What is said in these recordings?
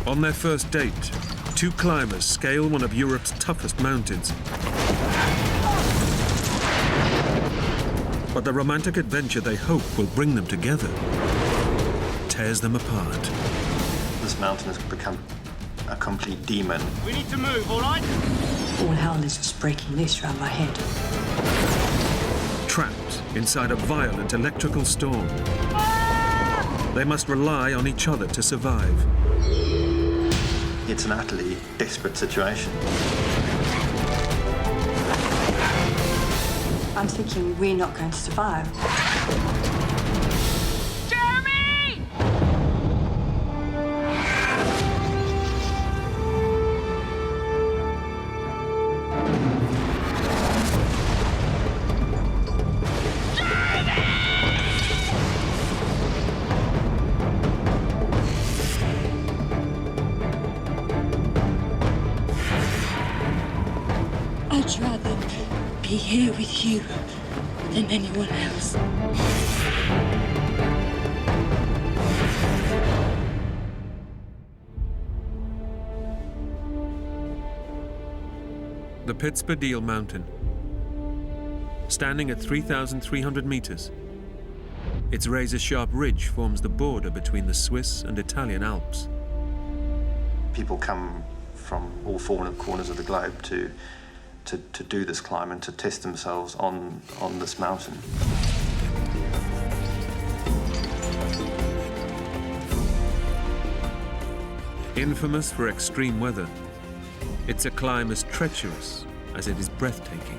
On their first date, two climbers scale one of Europe's toughest mountains. But the romantic adventure they hope will bring them together tears them apart. This mountain has become a complete demon. We need to move, all right? All hell is just breaking loose around my head. Trapped inside a violent electrical storm, they must rely on each other to survive. It's an utterly desperate situation. I'm thinking we're not going to survive. Jeremy! I'd rather be here with you than anyone else. The Piz Badile mountain. Standing at 3,300 meters, its razor-sharp ridge forms the border between the Swiss and Italian Alps. People come from all four corners of the globe to do this climb and to test themselves on this mountain. Infamous for extreme weather, it's a climb as treacherous as it is breathtaking.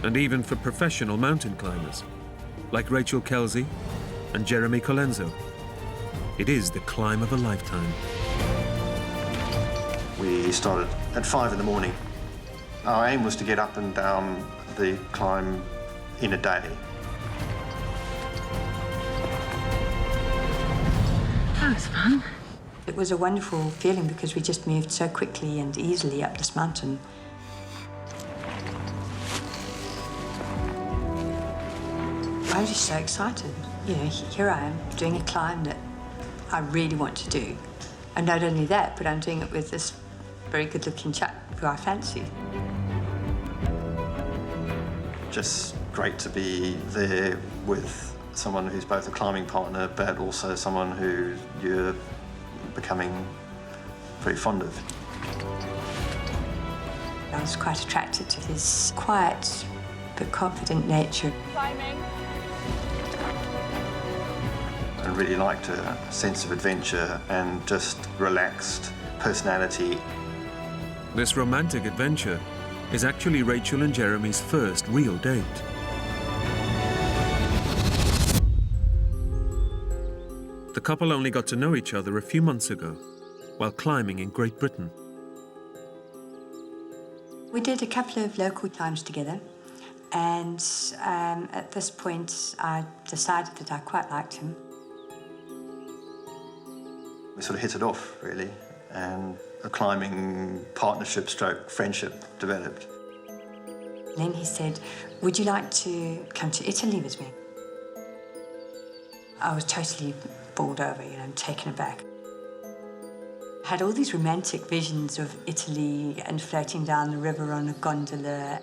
And even for professional mountain climbers, like Rachel Kelsey and Jeremy Colenso, it is the climb of a lifetime. We started at 5 in the morning. Our aim was to get up and down the climb in a day. That was fun. It was a wonderful feeling because we just moved so quickly and easily up this mountain. I was just so excited. You know, here I am doing a climb that I really want to do. And not only that, but I'm doing it with this very good-looking chap who I fancy. Just great to be there with someone who's both a climbing partner, but also someone who you're becoming very fond of. I was quite attracted to his quiet but confident nature. Climbing. And really liked a sense of adventure and just relaxed personality. This romantic adventure is actually Rachel and Jeremy's first real date. The couple only got to know each other a few months ago while climbing in Great Britain. We did a couple of local climbs together, and at this point I decided that I quite liked him. We sort of hit it off, really, and a climbing partnership stroke friendship developed. Then he said, "Would you like to come to Italy with me?" I was totally bowled over, you know, taken aback. I had all these romantic visions of Italy and floating down the river on a gondola.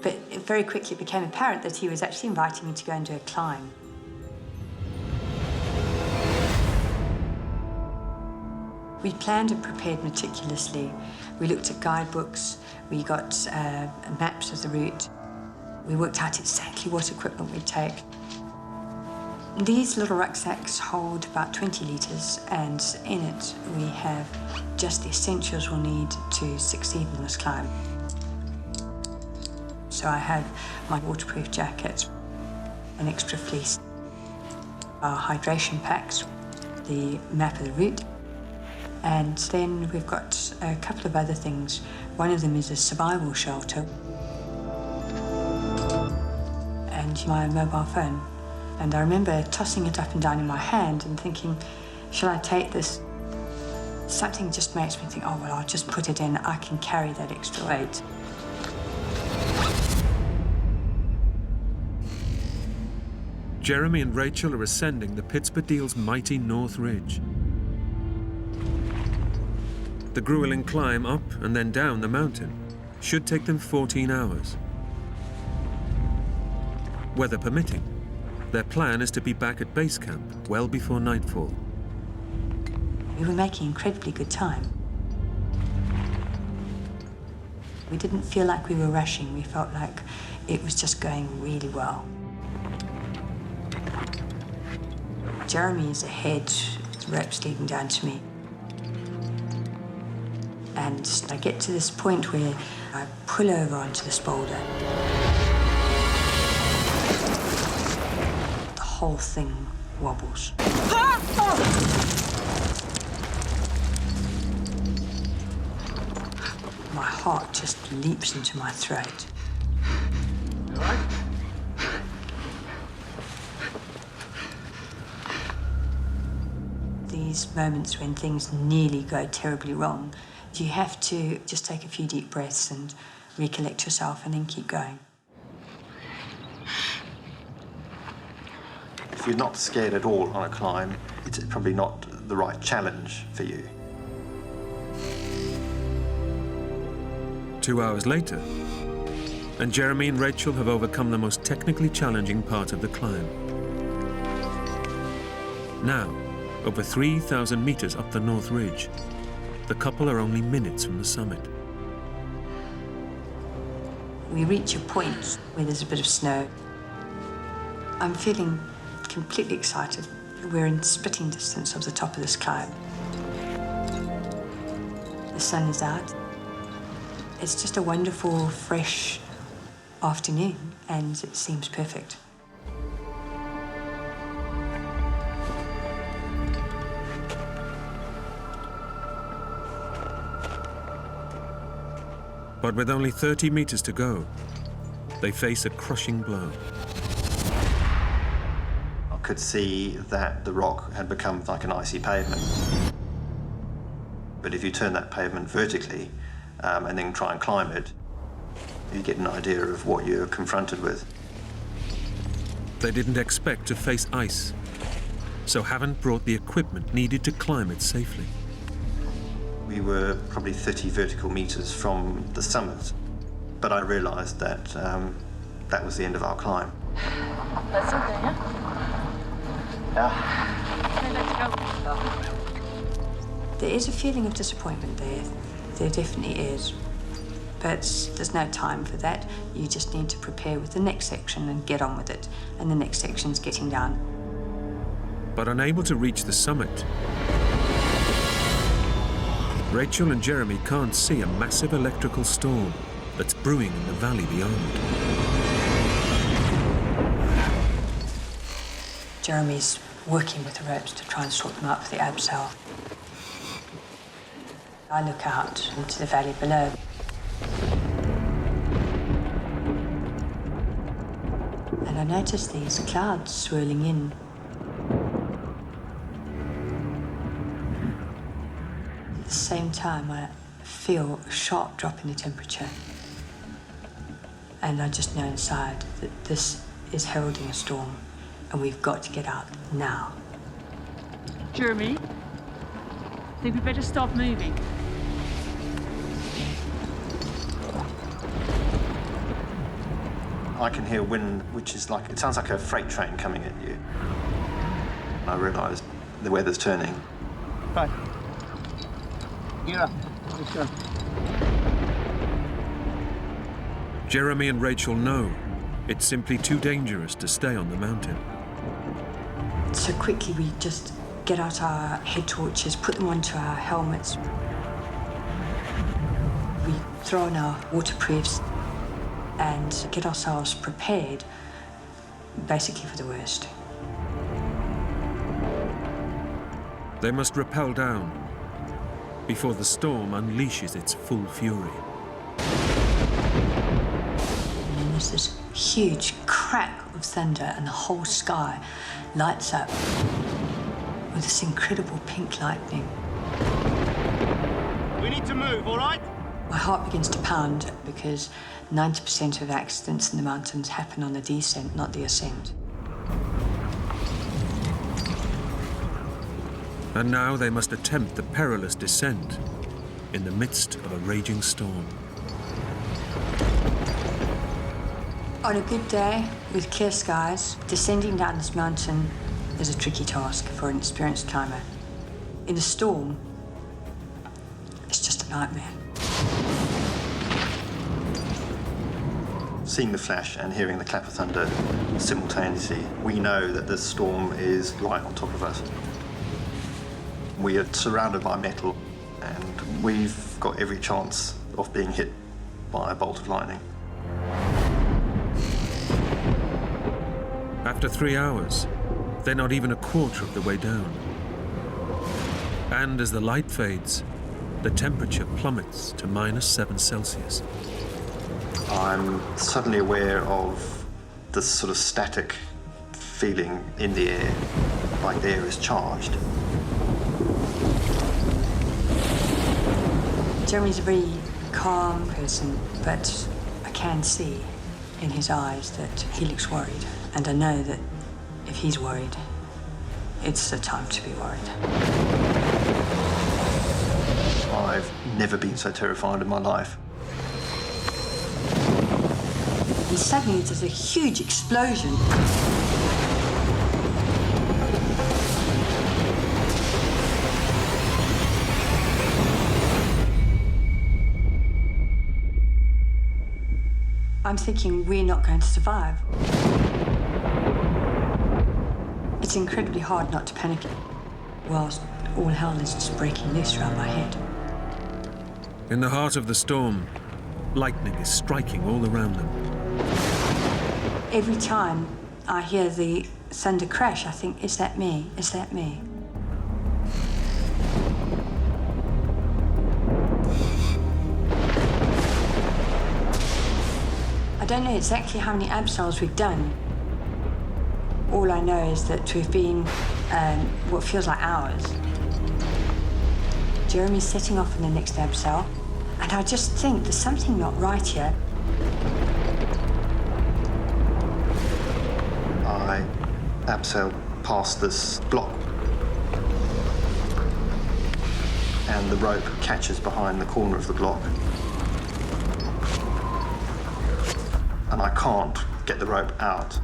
But it very quickly became apparent that he was actually inviting me to go and do a climb. We planned and prepared meticulously. We looked at guidebooks, we got maps of the route. We worked out exactly what equipment we'd take. These little rucksacks hold about 20 litres, and in it we have just the essentials we'll need to succeed in this climb. So I have my waterproof jacket, an extra fleece, our hydration packs, the map of the route, and then we've got a couple of other things. One of them is a survival shelter and my mobile phone. And I remember tossing it up and down in my hand and thinking, shall I take this? Something just makes me think, oh, well, I'll just put it in. I can carry that extra weight. Jeremy and Rachel are ascending the Piz Badile's mighty North Ridge. The grueling climb up and then down the mountain should take them 14 hours. Weather permitting, their plan is to be back at base camp well before nightfall. We were making incredibly good time. We didn't feel like we were rushing. We felt like it was just going really well. Jeremy is ahead, the rope's leading down to me. And I get to this point where I pull over onto this boulder. The whole thing wobbles. My heart just leaps into my throat. All right? These moments when things nearly go terribly wrong, you have to just take a few deep breaths and recollect yourself and then keep going. If you're not scared at all on a climb, it's probably not the right challenge for you. 2 hours later, and Jeremy and Rachel have overcome the most technically challenging part of the climb. Now, over 3,000 meters up the North Ridge, the couple are only minutes from the summit. We reach a point where there's a bit of snow. I'm feeling completely excited. We're in spitting distance of the top of this climb. The sun is out. It's just a wonderful, fresh afternoon, and it seems perfect. But with only 30 meters to go, they face a crushing blow. I could see that the rock had become like an icy pavement. But if you turn that pavement vertically and then try and climb it, you get an idea of what you're confronted with. They didn't expect to face ice, so haven't brought the equipment needed to climb it safely. We were probably 30 vertical meters from the summit, but I realized that that was the end of our climb. That's okay, yeah? Okay, let's go. There is a feeling of disappointment there. There definitely is. But there's no time for that. You just need to prepare with the next section and get on with it. And the next section's getting down. But unable to reach the summit, Rachel and Jeremy can't see a massive electrical storm that's brewing in the valley beyond. Jeremy's working with the ropes to try and sort them out for the abseil. I look out into the valley below. And I notice these clouds swirling in. At the same time, I feel a sharp drop in the temperature. And I just know inside that this is heralding a storm, and we've got to get out now. Jeremy, I think we better stop moving. I can hear wind, which is like, it sounds like a freight train coming at you. And I realized the weather's turning. Right. You're up. Let's go. Jeremy and Rachel know it's simply too dangerous to stay on the mountain. So quickly we just get out our head torches, put them onto our helmets. We throw on our waterproofs and get ourselves prepared, basically for the worst. They must rappel down before the storm unleashes its full fury. And then there's this huge crack of thunder and the whole sky lights up with this incredible pink lightning. We need to move, all right? My heart begins to pound because 90% of accidents in the mountains happen on the descent, not the ascent. And now they must attempt the perilous descent in the midst of a raging storm. On a good day, with clear skies, descending down this mountain is a tricky task for an experienced climber. In a storm, it's just a nightmare. Seeing the flash and hearing the clap of thunder simultaneously, we know that the storm is right on top of us. We are surrounded by metal, and we've got every chance of being hit by a bolt of lightning. After 3 hours, they're not even a quarter of the way down. And as the light fades, the temperature plummets to -7 Celsius. I'm suddenly aware of this sort of static feeling in the air, like the air is charged. Jeremy's a very calm person, but I can see in his eyes that he looks worried. And I know that if he's worried, it's the time to be worried. I've never been so terrified in my life. And suddenly there's a huge explosion. I'm thinking we're not going to survive. It's incredibly hard not to panic whilst all hell is just breaking loose around my head. In the heart of the storm, lightning is striking all around them. Every time I hear the thunder crash, I think, is that me? Is that me? I don't know exactly how many abseils we've done. All I know is that we've been what feels like hours. Jeremy's setting off in the next abseil, and I just think there's something not right here. I abseil past this block, and the rope catches behind the corner of the block. And I can't get the rope out.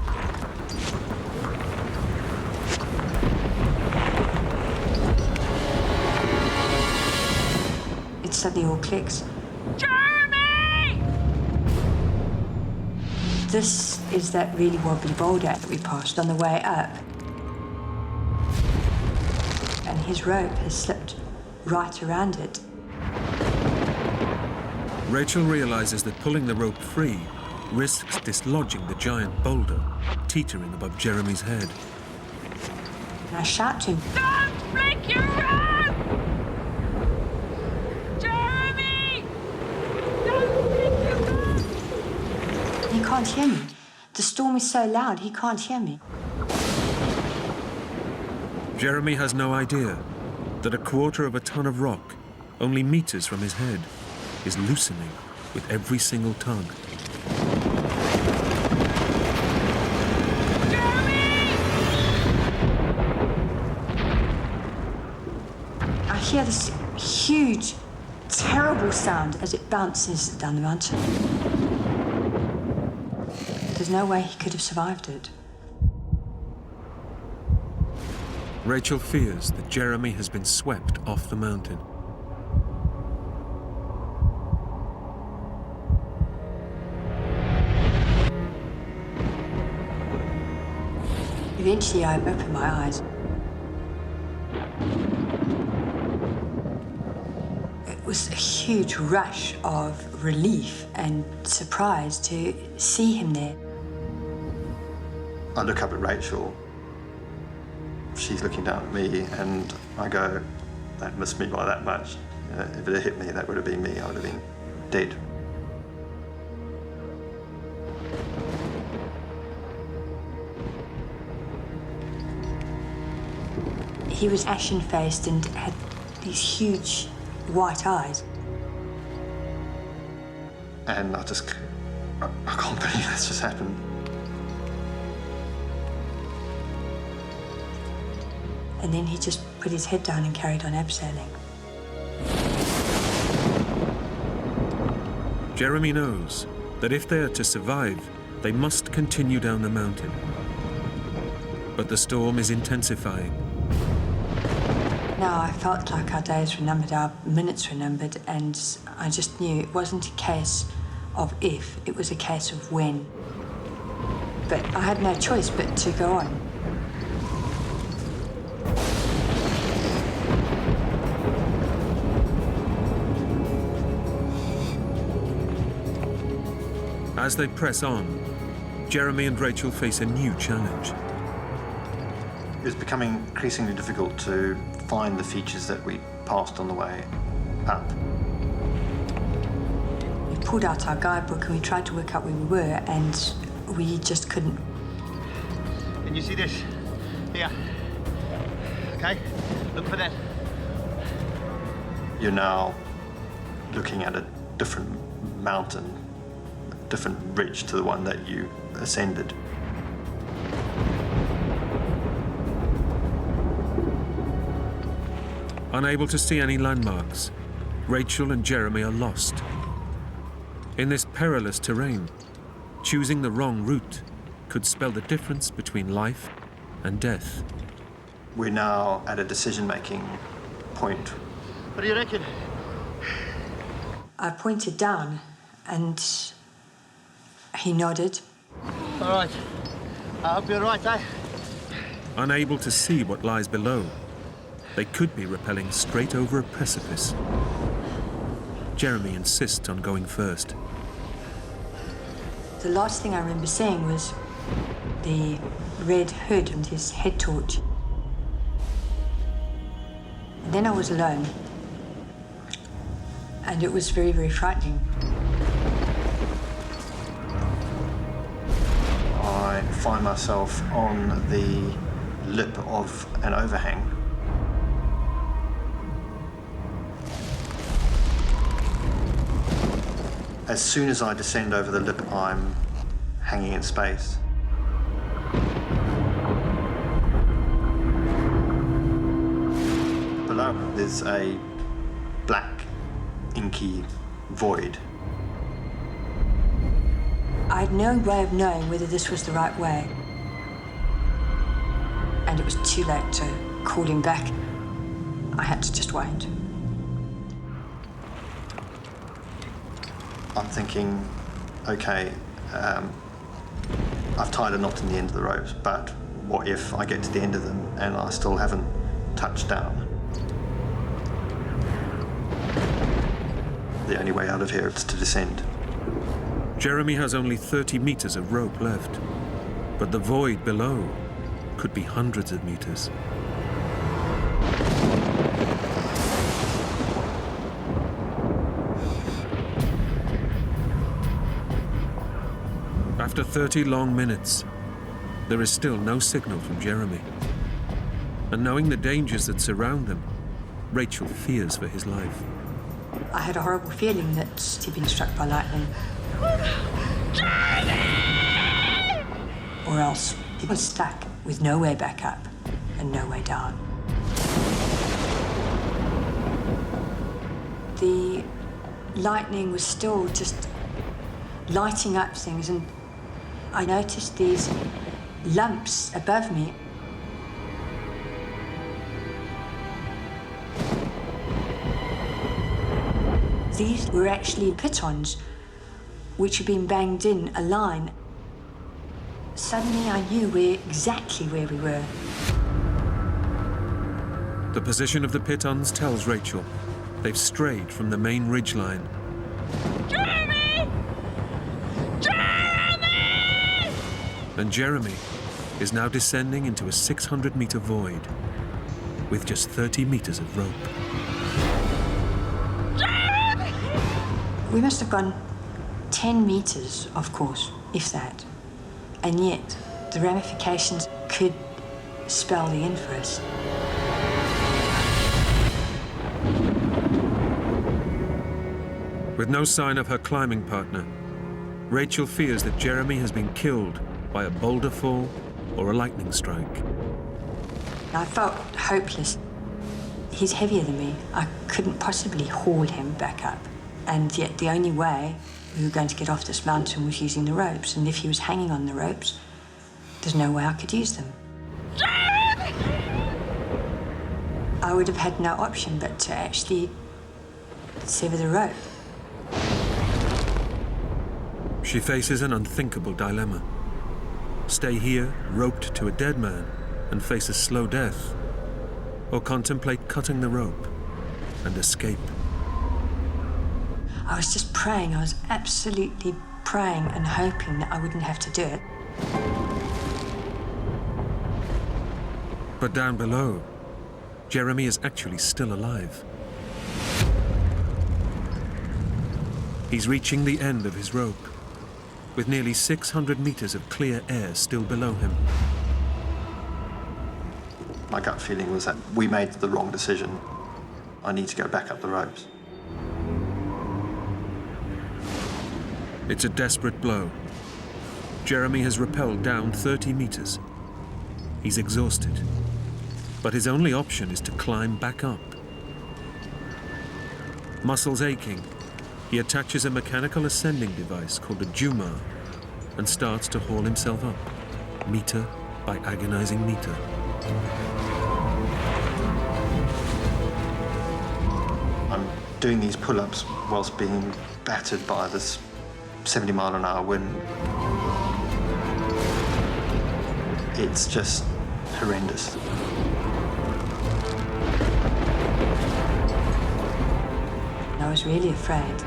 It suddenly all clicks. Jeremy! This is that really wobbly boulder that we passed on the way up. And his rope has slipped right around it. Rachel realizes that pulling the rope free risks dislodging the giant boulder teetering above Jeremy's head. And I shout to him, Don't break your rope! Jeremy! Don't break your rope! he can't hear me. The storm is so loud, he can't hear me. Jeremy has no idea that a quarter of a ton of rock, only meters from his head, is loosening with every single tug. I hear this huge, terrible sound as it bounces down the mountain. There's no way he could have survived it. Rachel fears that Jeremy has been swept off the mountain. Eventually, I opened my eyes. It was a huge rush of relief and surprise to see him there. I look up at Rachel. She's looking down at me, and I go, that missed me by that much. If it had hit me, that would have been me. I would have been dead. He was ashen-faced and had these huge white eyes. And I can't believe that's just happened. And then he just put his head down and carried on abseiling. Jeremy knows that if they are to survive, they must continue down the mountain. But the storm is intensifying. Now I felt like our days were numbered, our minutes were numbered, and I just knew it wasn't a case of if, it was a case of when. But I had no choice but to go on. As they press on, Jeremy and Rachel face a new challenge. It's becoming increasingly difficult to find the features that we passed on the way up. We pulled out our guidebook and we tried to work out where we were, and we just couldn't. Can you see this? Here. Okay, look for that. You're now looking at a different mountain, a different ridge to the one that you ascended. Unable to see any landmarks, Rachel and Jeremy are lost. In this perilous terrain, choosing the wrong route could spell the difference between life and death. We're now at a decision-making point. What do you reckon? I pointed down and he nodded. All right. I hope you're right, eh? Unable to see what lies below, they could be rappelling straight over a precipice. Jeremy insists on going first. The last thing I remember seeing was the red hood and his head torch. And then I was alone. And it was very, very frightening. I find myself on the lip of an overhang. As soon as I descend over the lip, I'm hanging in space. Below, there's a black, inky void. I had no way of knowing whether this was the right way. And it was too late to call him back. I had to just wait. I'm thinking, okay, I've tied a knot in the end of the ropes, but what if I get to the end of them and I still haven't touched down? The only way out of here is to descend. Jeremy has only 30 meters of rope left, but the void below could be hundreds of meters. After 30 long minutes, there is still no signal from Jeremy. And knowing the dangers that surround them, Rachel fears for his life. I had a horrible feeling that he'd been struck by lightning. Jeremy! Or else he was stuck with no way back up and no way down. The lightning was still just lighting up things, and I noticed these lumps above me. These were actually pitons, which had been banged in a line. Suddenly I knew exactly where we were. The position of the pitons tells Rachel they've strayed from the main ridgeline. Jeremy! Jeremy! And Jeremy is now descending into a 600-meter void with just 30 meters of rope. Jeremy! We must have gone 10 meters, of course, if that. And yet, the ramifications could spell the end for us. With no sign of her climbing partner, Rachel fears that Jeremy has been killed by a boulder fall or a lightning strike. I felt hopeless. He's heavier than me. I couldn't possibly haul him back up. And yet the only way we were going to get off this mountain was using the ropes. And if he was hanging on the ropes, there's no way I could use them. I would have had no option but to actually sever the rope. She faces an unthinkable dilemma. Stay here, roped to a dead man, and face a slow death, or contemplate cutting the rope and escape. I was just praying. I was absolutely praying and hoping that I wouldn't have to do it. But down below, Jeremy is actually still alive. He's reaching the end of his rope, with nearly 600 meters of clear air still below him. My gut feeling was that we made the wrong decision. I need to go back up the ropes. It's a desperate blow. Jeremy has rappelled down 30 meters. He's exhausted, but his only option is to climb back up. Muscles aching, he attaches a mechanical ascending device called a Jumar and starts to haul himself up, meter by agonizing meter. I'm doing these pull-ups whilst being battered by this 70-mile-an-hour wind. It's just horrendous. I was really afraid.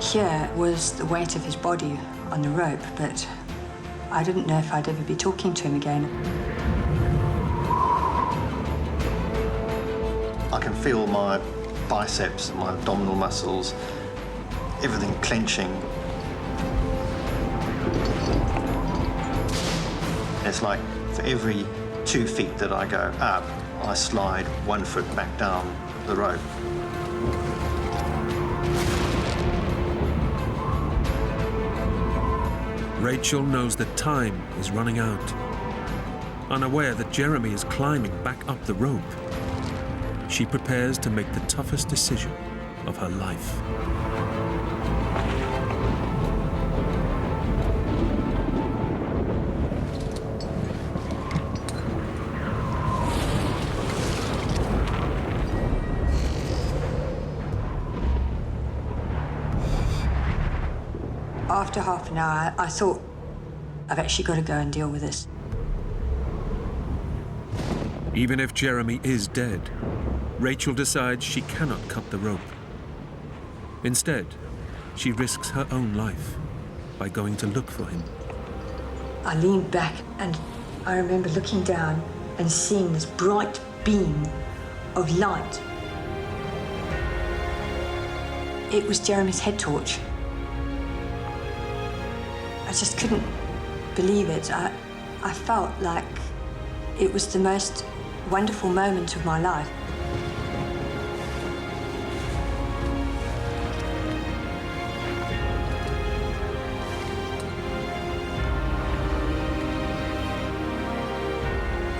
Here was the weight of his body on the rope, but I didn't know if I'd ever be talking to him again. I can feel my biceps, my abdominal muscles, everything clenching. It's like for every 2 feet that I go up, I slide 1 foot back down the rope. Rachel knows that time is running out. Unaware that Jeremy is climbing back up the rope, she prepares to make the toughest decision of her life. After half an hour, I thought, I've actually got to go and deal with this. Even if Jeremy is dead, Rachel decides she cannot cut the rope. Instead, she risks her own life by going to look for him. I leaned back and I remember looking down and seeing this bright beam of light. It was Jeremy's head torch. I just couldn't believe it. I felt like it was the most wonderful moment of my life.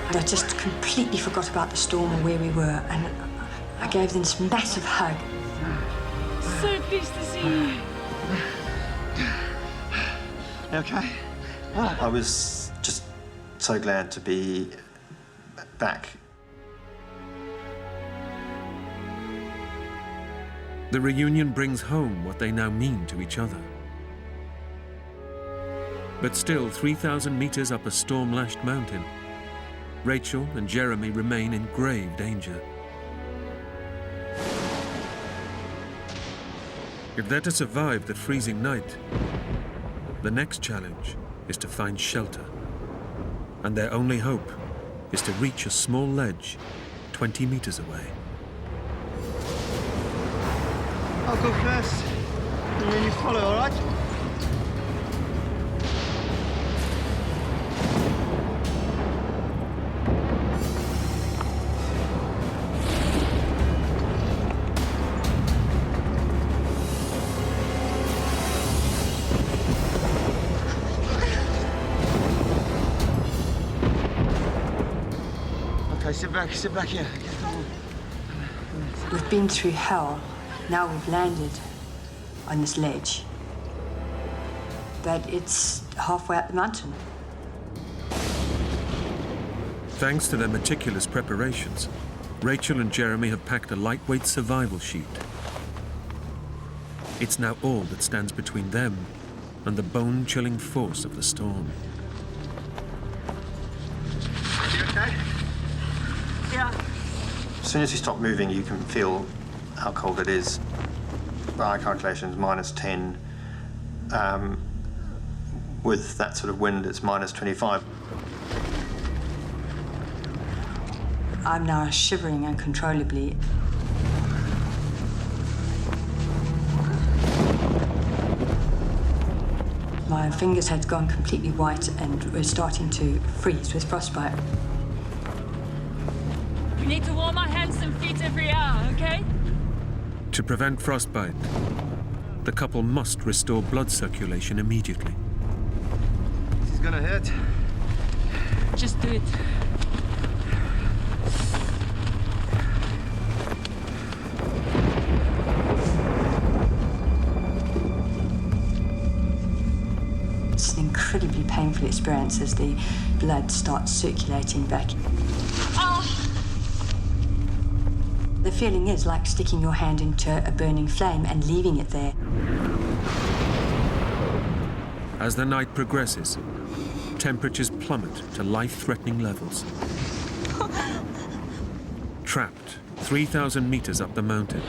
I just completely forgot about the storm and where we were, and I gave them this massive hug. So pleased to see you. Okay? I was just so glad to be back. The reunion brings home what they now mean to each other. But still, 3,000 meters up a storm-lashed mountain, Rachel and Jeremy remain in grave danger. If they're to survive the freezing night, the next challenge is to find shelter. And their only hope is to reach a small ledge 20 meters away. I'll go first, and then you follow, all right? Okay, sit back here. We've been through hell. Now we've landed on this ledge. But it's halfway up the mountain. Thanks to their meticulous preparations, Rachel and Jeremy have packed a lightweight survival sheet. It's now all that stands between them and the bone-chilling force of the storm. You okay? Yeah. As soon as you stop moving, you can feel how cold it is. By our calculations, -10. With that sort of wind, it's -25. I'm now shivering uncontrollably. My fingers had gone completely white and were starting to freeze with frostbite. We need to warm our hands and feet every hour, okay? To prevent frostbite, the couple must restore blood circulation immediately. This is gonna hurt. Just do it. It's an incredibly painful experience as the blood starts circulating back. Oh! The feeling is like sticking your hand into a burning flame and leaving it there. As the night progresses, temperatures plummet to life-threatening levels. Trapped 3,000 meters up the mountain,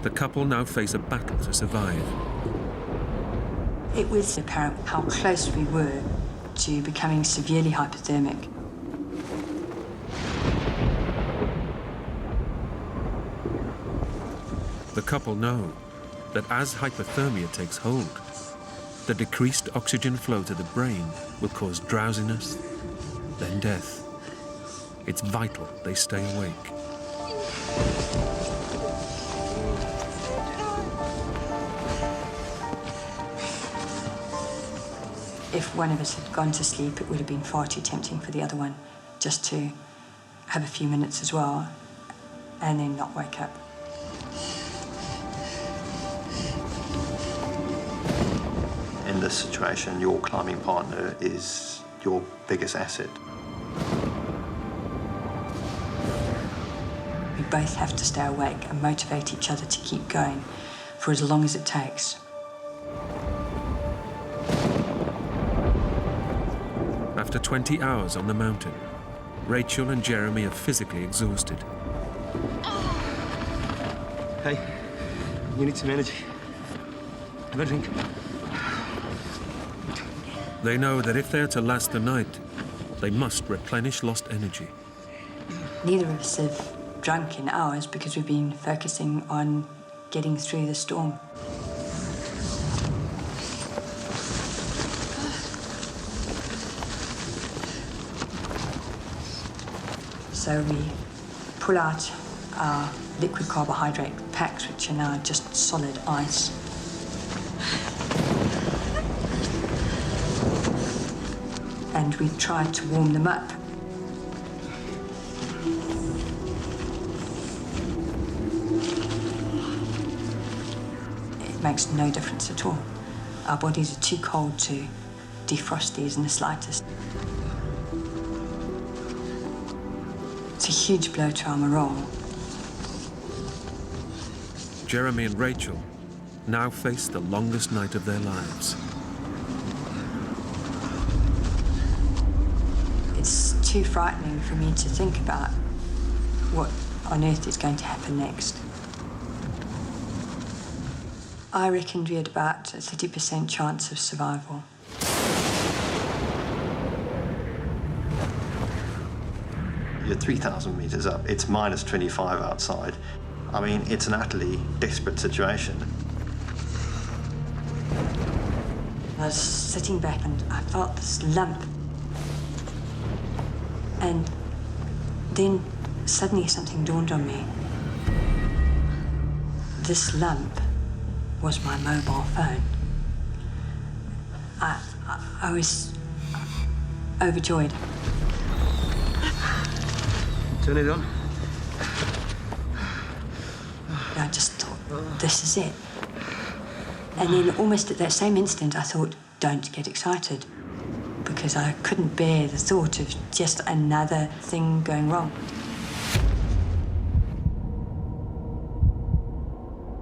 the couple now face a battle to survive. It was apparent how close we were to becoming severely hypothermic. The couple know that as hypothermia takes hold, the decreased oxygen flow to the brain will cause drowsiness, then death. It's vital they stay awake. If one of us had gone to sleep, it would have been far too tempting for the other one just to have a few minutes as well and then not wake up. In this situation, your climbing partner is your biggest asset. We both have to stay awake and motivate each other to keep going for as long as it takes. After 20 hours on the mountain, Rachel and Jeremy are physically exhausted. Hey, you need some energy. Have a drink. They know that if they are to last the night, they must replenish lost energy. Neither of us have drunk in hours because we've been focusing on getting through the storm. So we pull out our liquid carbohydrate packs, which are now just solid ice. And we try to warm them up. It makes no difference at all. Our bodies are too cold to defrost these in the slightest. It's a huge blow to our morale. Jeremy and Rachel now face the longest night of their lives. It's too frightening for me to think about what on earth is going to happen next. I reckoned we had about a 30% chance of survival. You're 3,000 meters up. It's -25 outside. I mean, it's an utterly desperate situation. I was sitting back and I felt this lump. And then suddenly something dawned on me. This lump was my mobile phone. I was overjoyed. Turn it on. I just thought, this is it. And then almost at that same instant, I thought, don't get excited, because I couldn't bear the thought of just another thing going wrong.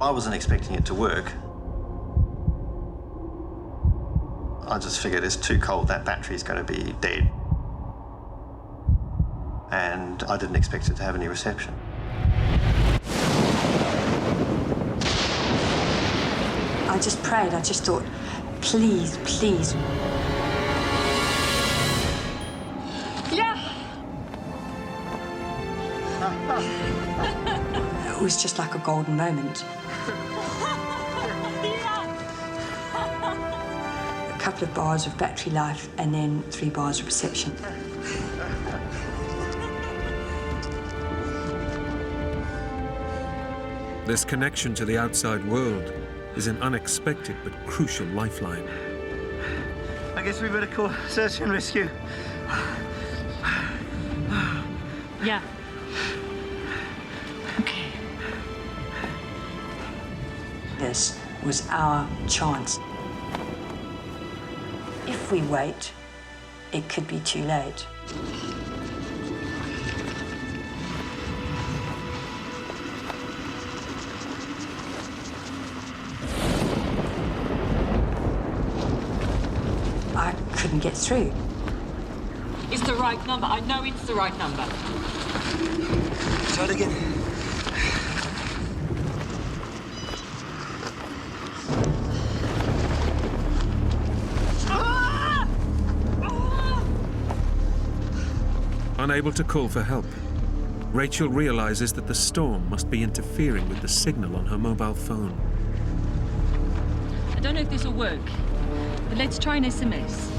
I wasn't expecting it to work. I just figured it's too cold, that battery's going to be dead. And I didn't expect it to have any reception. I just prayed, I just thought, please, please. Yeah! It was just like a golden moment. A couple of bars of battery life and then 3 bars of reception. This connection to the outside world is an unexpected but crucial lifeline. I guess we better call search and rescue. Yeah. Okay. This was our chance. If we wait, it could be too late. I couldn't get through. It's the right number. I know it's the right number. Try it again. Unable to call for help, Rachel realizes that the storm must be interfering with the signal on her mobile phone. I don't know if this will work, but let's try an SMS.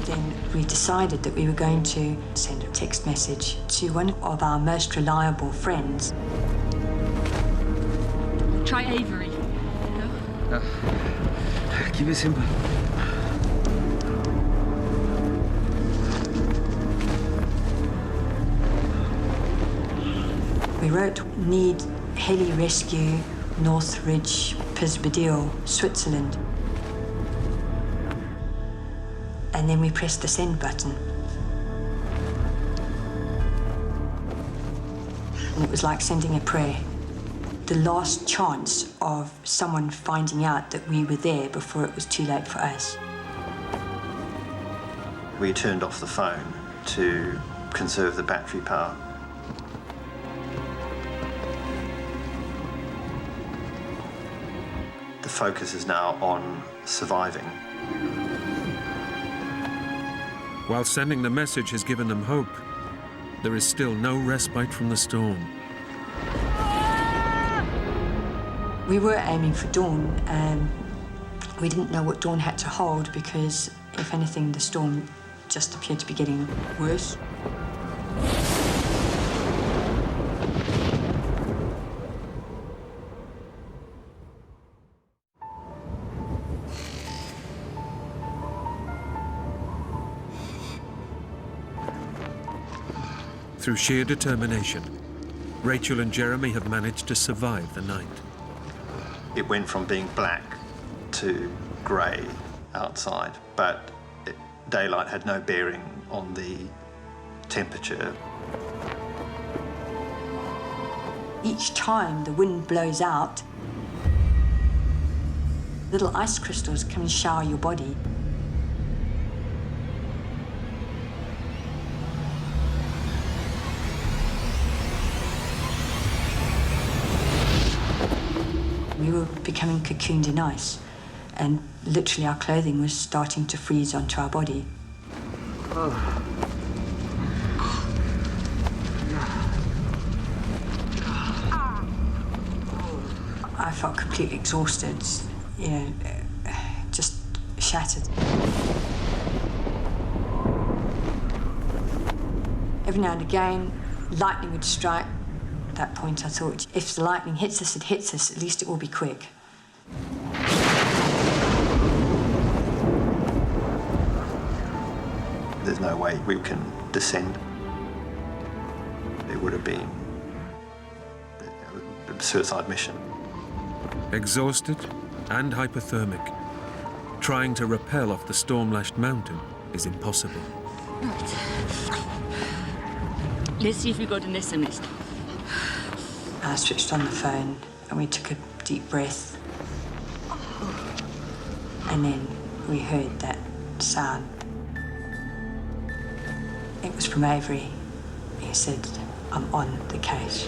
Then we decided that we were going to send a text message to one of our most reliable friends. Try Avery. No? Keep it simple. We wrote, need heli rescue, Northridge, Piz Badile, Switzerland. And then we pressed the send button. And it was like sending a prayer. The last chance of someone finding out that we were there before it was too late for us. We turned off the phone to conserve the battery power. The focus is now on surviving. While sending the message has given them hope, there is still no respite from the storm. We were aiming for dawn. We didn't know what dawn had to hold because, if anything, the storm just appeared to be getting worse. Through sheer determination, Rachel and Jeremy have managed to survive the night. It went from being black to grey outside, but daylight had no bearing on the temperature. Each time the wind blows out, little ice crystals come and shower your body. We were becoming cocooned in ice, and literally our clothing was starting to freeze onto our body. I felt completely exhausted, you know, just shattered. Every now and again, lightning would strike. At that point, I thought, if the lightning hits us, it hits us. At least it will be quick. There's no way we can descend. it would have been a suicide mission. Exhausted and hypothermic, trying to rappel off the storm-lashed mountain is impossible. Right. Let's see if we got an SMS. I switched on the phone and we took a deep breath. And then we heard that sound. It was from Avery. He said, "I'm on the case."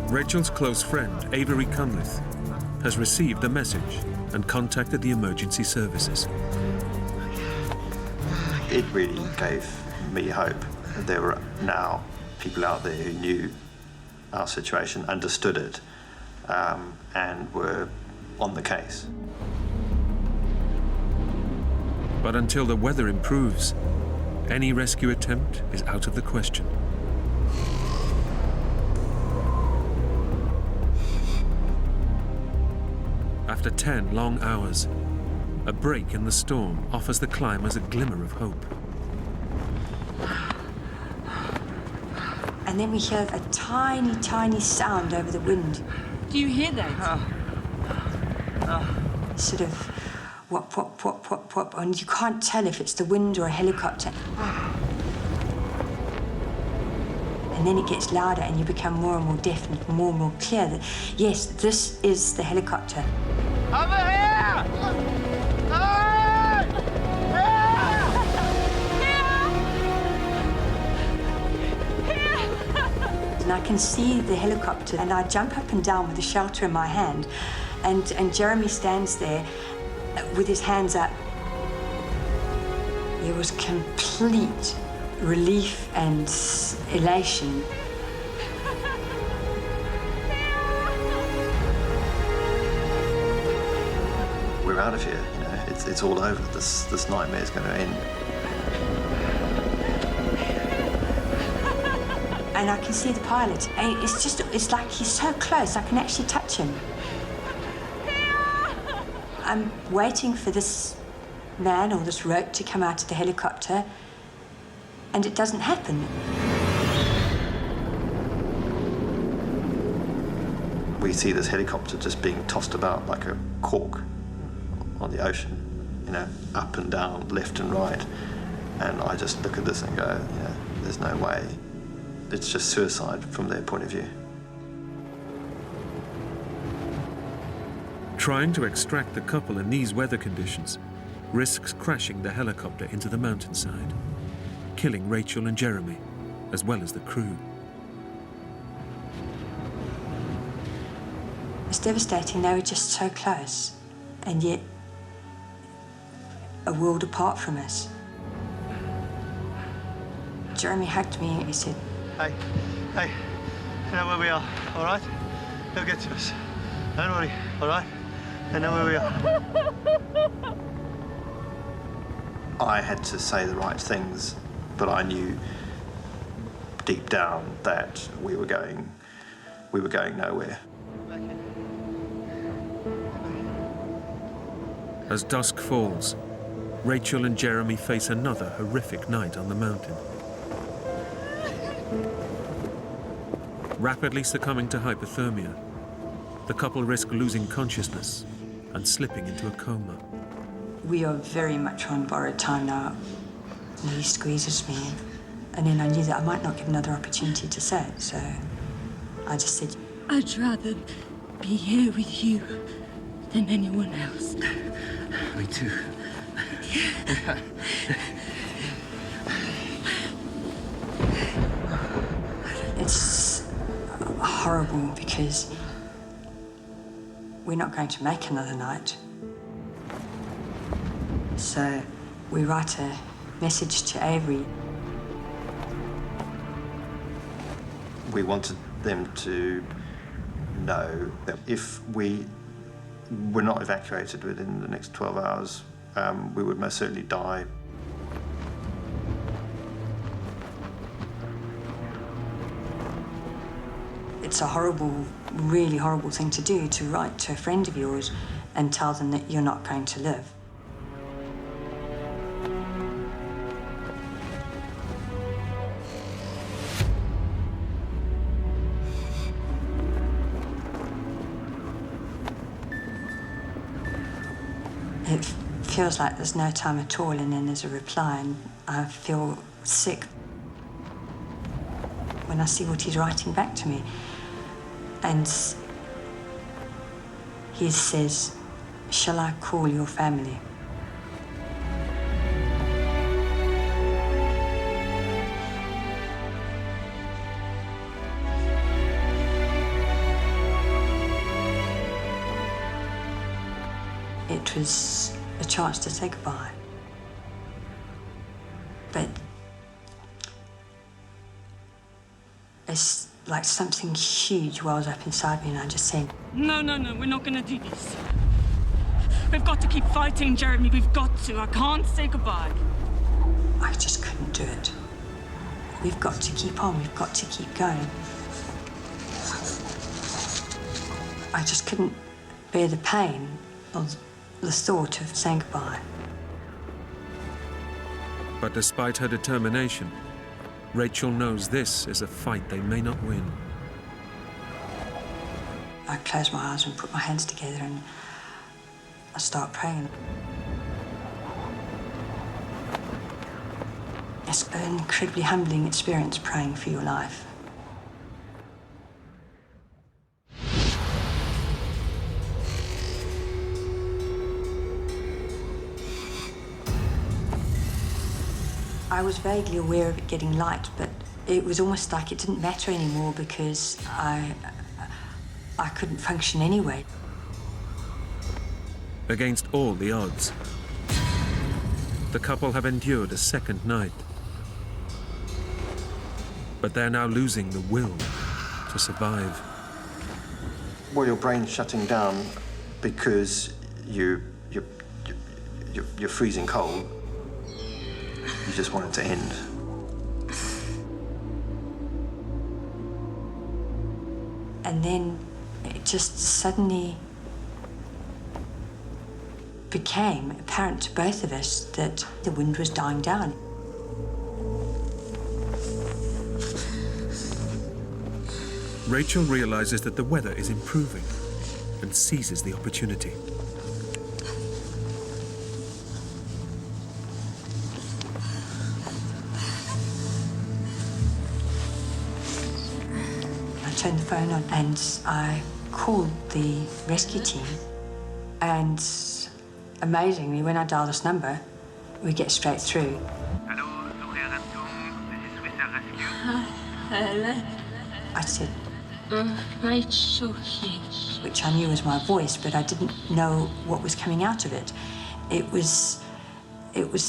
Rachel's close friend, Avery Cunliffe, has received the message and contacted the emergency services. It really gave me hope that there were now people out there who knew our situation, understood it, and were on the case. But until the weather improves, any rescue attempt is out of the question. After 10 long hours, a break in the storm offers the climbers a glimmer of hope. And then we hear a tiny, tiny sound over the wind. Do you hear that? Sort of whop, whop, whop, whop, whop. And you can't tell if it's the wind or a helicopter. And then it gets louder and you become more and more definite, more and more clear that, yes, this is the helicopter. Over here! Hey! And I can see the helicopter and I jump up and down with the shelter in my hand and Jeremy stands there with his hands up. There was complete relief and elation. We're out of here, you know, it's all over. This nightmare is going to end. And I can see the pilot. And it's like he's so close, I can actually touch him. I'm waiting for this man or this rope to come out of the helicopter, and it doesn't happen. We see this helicopter just being tossed about like a cork on the ocean, you know, up and down, left and right. And I just look at this and go, you know, there's no way. It's just suicide from their point of view. Trying to extract the couple in these weather conditions risks crashing the helicopter into the mountainside, killing Rachel and Jeremy, as well as the crew. It's devastating. They were just so close, and yet a world apart from us. Jeremy hugged me and he said, Hey, you know where we are, all right? They'll get to us. Don't worry, all right? They know where we are. I had to say the right things, but I knew deep down that we were going nowhere. As dusk falls, Rachel and Jeremy face another horrific night on the mountain. Rapidly succumbing to hypothermia, the couple risk losing consciousness and slipping into a coma. "We are very much on borrowed time now." And he squeezes me, and then I knew that I might not get another opportunity to say it, so I just said, I'd rather be here with you than anyone else. Me too. it's horrible because we're not going to make another night. So we write a message to Avery. We wanted them to know that if we were not evacuated within the next 12 hours, we would most certainly die. It's a horrible, really horrible thing to do, to write to a friend of yours and tell them that you're not going to live. It feels like there's no time at all, and then there's a reply, and I feel sick when I see what he's writing back to me. And he says, "Shall I call your family?" It was a chance to say goodbye. But it's like something huge wells up inside me, and I just say, No, we're not gonna do this. We've got to keep fighting, Jeremy. We've got to. I can't say goodbye. I just couldn't do it. We've got to keep on. We've got to keep going. I just couldn't bear the pain of the thought of saying goodbye. But despite her determination, Rachel knows this is a fight they may not win. I close my eyes and put my hands together, and I start praying. It's an incredibly humbling experience, praying for your life. I was vaguely aware of it getting light, but it was almost like it didn't matter anymore because I couldn't function anyway. Against all the odds, the couple have endured a second night. But they're now losing the will to survive. Well, your brain's shutting down because you're freezing cold. You just want it to end. And then it just suddenly became apparent to both of us that the wind was dying down. Rachel realizes that the weather is improving and seizes the opportunity. I turned the phone on and I called the rescue team, and amazingly, when I dial this number, we get straight through. Hello, this is Swiss Air Rescue. Hello. I said, Rachel. which I knew was my voice, but I didn't know what was coming out of it. It was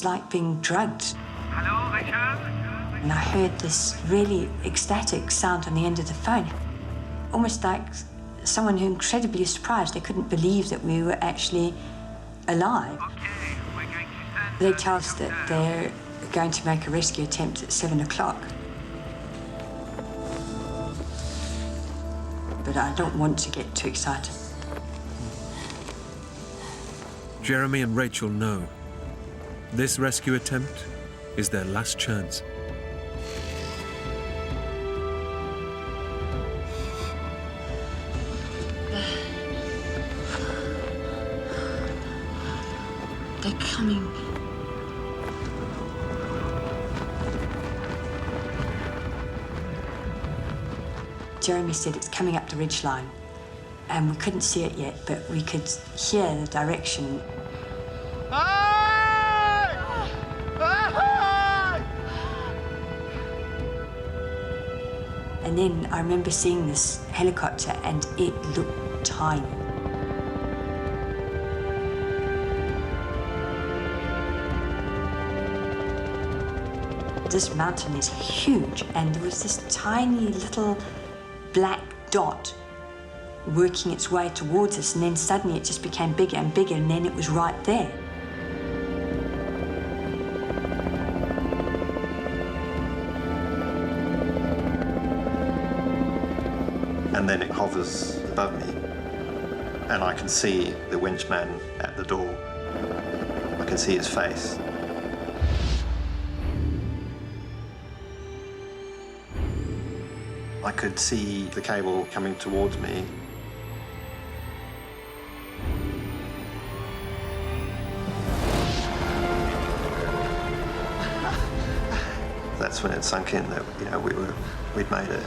like being drugged. Hello, Rachel. And I heard this really ecstatic sound on the end of the phone, almost like someone who incredibly surprised. They couldn't believe that we were actually alive. Okay, we're going to send... They tell us that they're going to make a rescue attempt at 7 o'clock. But I don't want to get too excited. Jeremy and Rachel know this rescue attempt is their last chance. They're coming. Jeremy said it's coming up the ridgeline, and we couldn't see it yet, but we could hear the direction. And then I remember seeing this helicopter, and it looked tiny. This mountain is huge, and there was this tiny little black dot working its way towards us, and then suddenly it just became bigger and bigger, and then it was right there. And then it hovers above me, and I can see the winchman at the door. I can see his face. I could see the cable coming towards me. That's when it sunk in that, you know, we'd made it.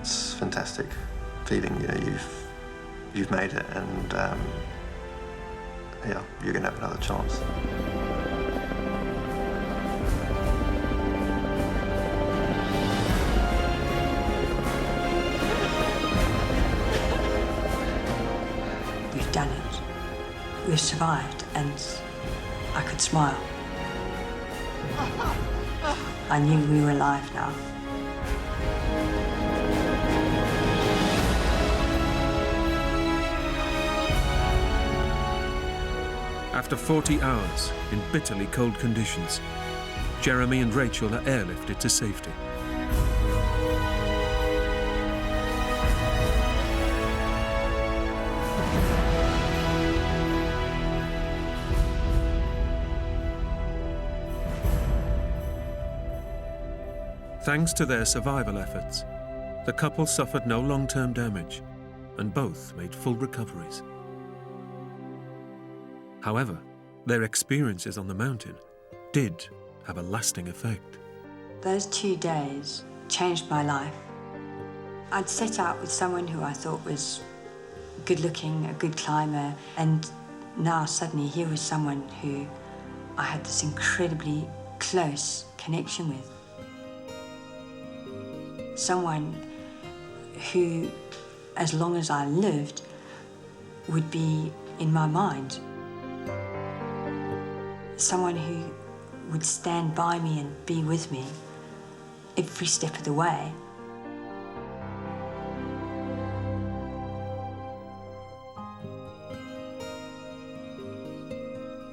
It's a fantastic feeling, you know, you've made it, and yeah, you're going to have another chance. We've done it. We've survived, and I could smile. I knew we were alive now. After 40 hours in bitterly cold conditions, Jeremy and Rachel are airlifted to safety. Thanks to their survival efforts, the couple suffered no long-term damage, and both made full recoveries. However, their experiences on the mountain did have a lasting effect. Those 2 days changed my life. I'd set out with someone who I thought was good-looking, a good climber, and now suddenly here was someone who I had this incredibly close connection with. Someone who, as long as I lived, would be in my mind. Someone who would stand by me and be with me every step of the way.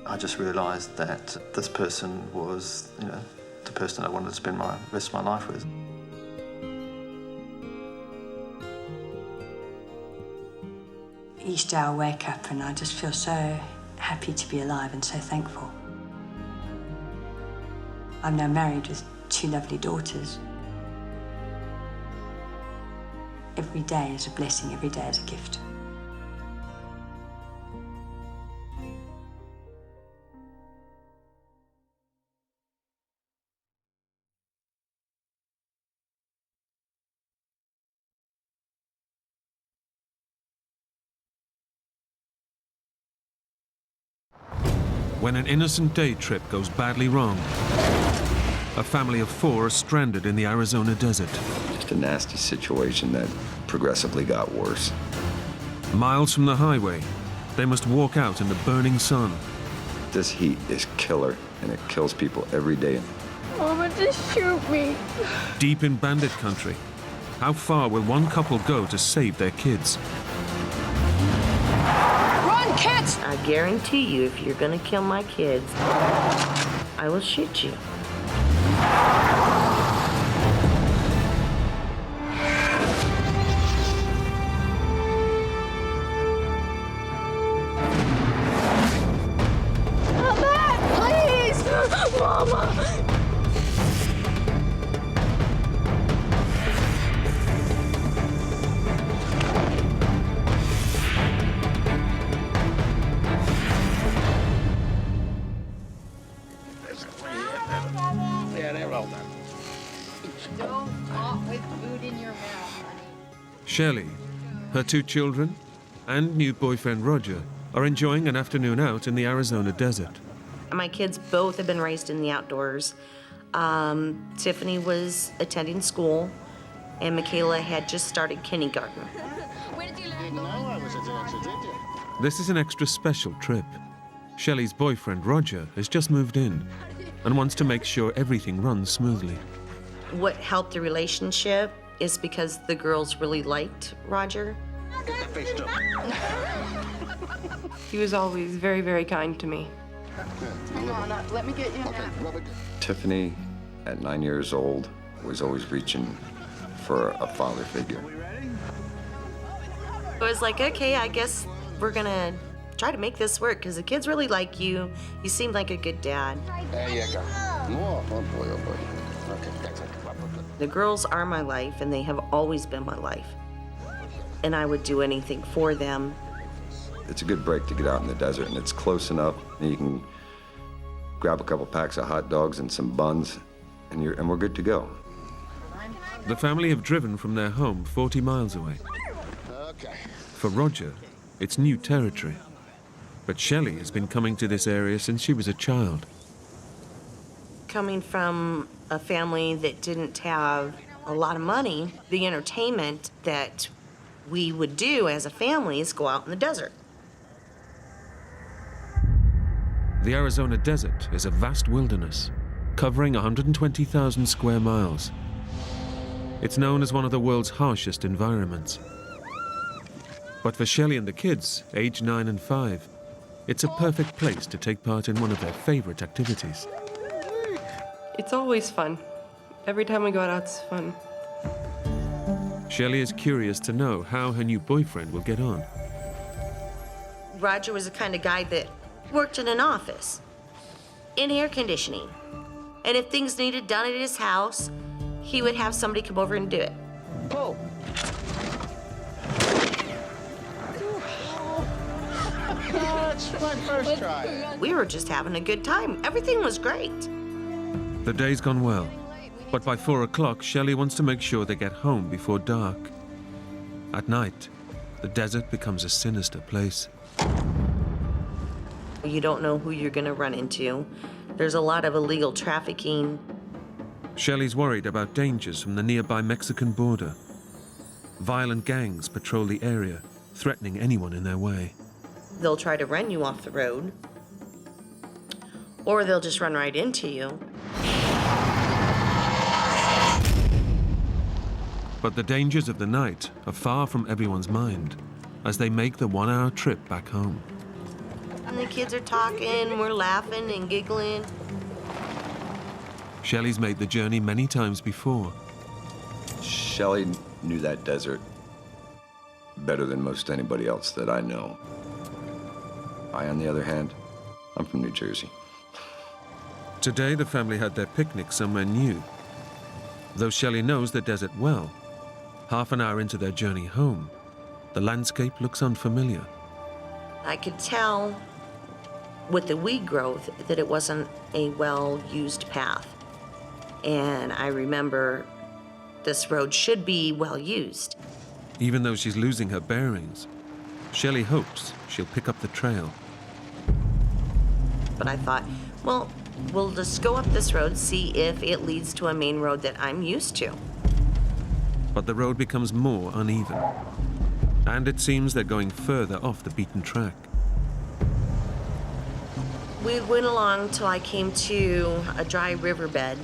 I just realised that this person was, you know, the person I wanted to spend my rest of my life with. Each day I wake up and I just feel so happy to be alive and so thankful. I'm now married with 2 lovely daughters. Every day is a blessing, every day is a gift. When an innocent day trip goes badly wrong, a family of 4 are stranded in the Arizona desert. Just a nasty situation that progressively got worse. Miles from the highway, they must walk out in the burning sun. This heat is killer, and it kills people every day. Mama, just shoot me. Deep in bandit country, how far will one couple go to save their kids? Run, kids! I guarantee you, if you're gonna kill my kids, I will shoot you. Mama! Don't walk with food in your mouth, honey. Shelley, her 2 children, and new boyfriend Roger are enjoying an afternoon out in the Arizona desert. My kids both have been raised in the outdoors. Tiffany was attending school, and Michaela had just started kindergarten. Where did you learn? This is an extra special trip. Shelley's boyfriend Roger has just moved in and wants to make sure everything runs smoothly. What helped the relationship is because the girls really liked Roger. He was always very, very kind to me. Hang on, let me get you a nap. Tiffany, at 9 years old, was always reaching for a father figure. I was like, okay, I guess we're gonna try to make this work because the kids really like you. You seem like a good dad. There you go. More. Oh boy, oh boy. Okay, that's it. The girls are my life, and they have always been my life. And I would do anything for them. It's a good break to get out in the desert, and it's close enough that you can grab a couple packs of hot dogs and some buns, and we're good to go. The family have driven from their home 40 miles away. Okay. For Roger, it's new territory. But Shelley has been coming to this area since she was a child. Coming from a family that didn't have a lot of money, the entertainment that we would do as a family is go out in the desert. The Arizona desert is a vast wilderness, covering 120,000 square miles. It's known as one of the world's harshest environments. But for Shelley and the kids, aged 9 and 5, it's a perfect place to take part in one of their favorite activities. It's always fun. Every time we go out, it's fun. Shelley is curious to know how her new boyfriend will get on. Roger was the kind of guy that worked in an office, in air conditioning. And if things needed done at his house, he would have somebody come over and do it. Oh. That's my first try. We were just having a good time. Everything was great. The day's gone well, but by 4 o'clock, Shelley wants to make sure they get home before dark. At night, the desert becomes a sinister place. You don't know who you're gonna run into. There's a lot of illegal trafficking. Shelley's worried about dangers from the nearby Mexican border. Violent gangs patrol the area, threatening anyone in their way. They'll try to run you off the road, or they'll just run right into you. But the dangers of the night are far from everyone's mind as they make the 1-hour trip back home. And the kids are talking, we're laughing and giggling. Shelley's made the journey many times before. Shelley knew that desert better than most anybody else that I know. I, on the other hand, I'm from New Jersey. Today, the family had their picnic somewhere new. Though Shelley knows the desert well, half an hour into their journey home, the landscape looks unfamiliar. I could tell with the weed growth that it wasn't a well-used path. And I remember this road should be well-used. Even though she's losing her bearings, Shelley hopes she'll pick up the trail. But I thought, well, we'll just go up this road, see if it leads to a main road that I'm used to. But the road becomes more uneven, and it seems they're going further off the beaten track. We went along till I came to a dry riverbed.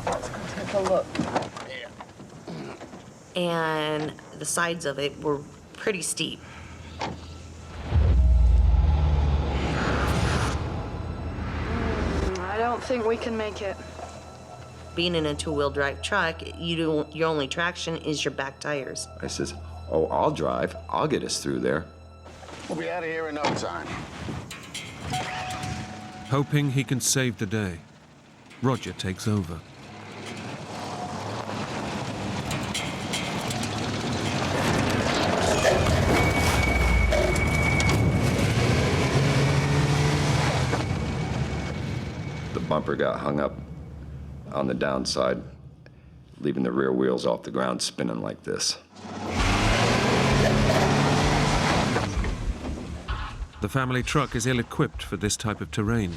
Take a look. And the sides of it were pretty steep. I don't think we can make it. Being in a two-wheel drive truck, your only traction is your back tires. I says, oh, I'll drive. I'll get us through there. We'll be out of here in no time. Hoping he can save the day, Roger takes over. The bumper got hung up on the downside, leaving the rear wheels off the ground spinning like this. The family truck is ill-equipped for this type of terrain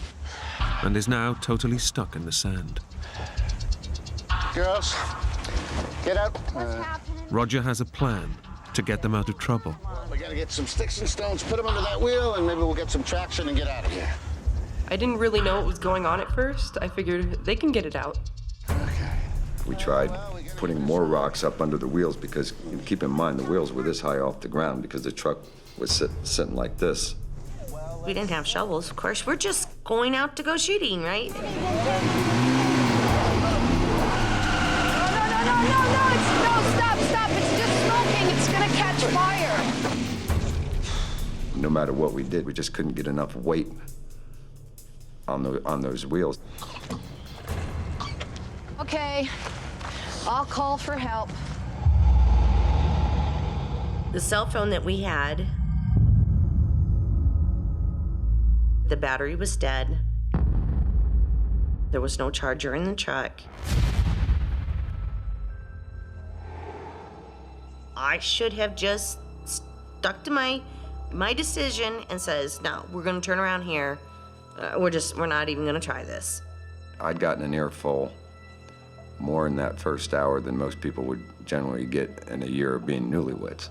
and is now totally stuck in the sand. Girls, get out. Roger has a plan to get them out of trouble. We gotta get some sticks and stones, put them under that wheel, and maybe we'll get some traction and get out of here. I didn't really know what was going on at first. I figured they can get it out. Okay. We tried putting more rocks up under the wheels because, keep in mind, the wheels were this high off the ground because the truck was sitting like this. We didn't have shovels, of course. We're just going out to go shooting, right? No, stop. It's just smoking. It's gonna catch fire. No matter what we did, we just couldn't get enough weight on those wheels. Okay, I'll call for help. The cell phone that we had The battery was dead. There was no charger in the truck. I should have just stuck to my decision and says, no, we're gonna turn around here. We're not even gonna try this. I'd gotten an earful more in that first hour than most people would generally get in a year of being newlyweds.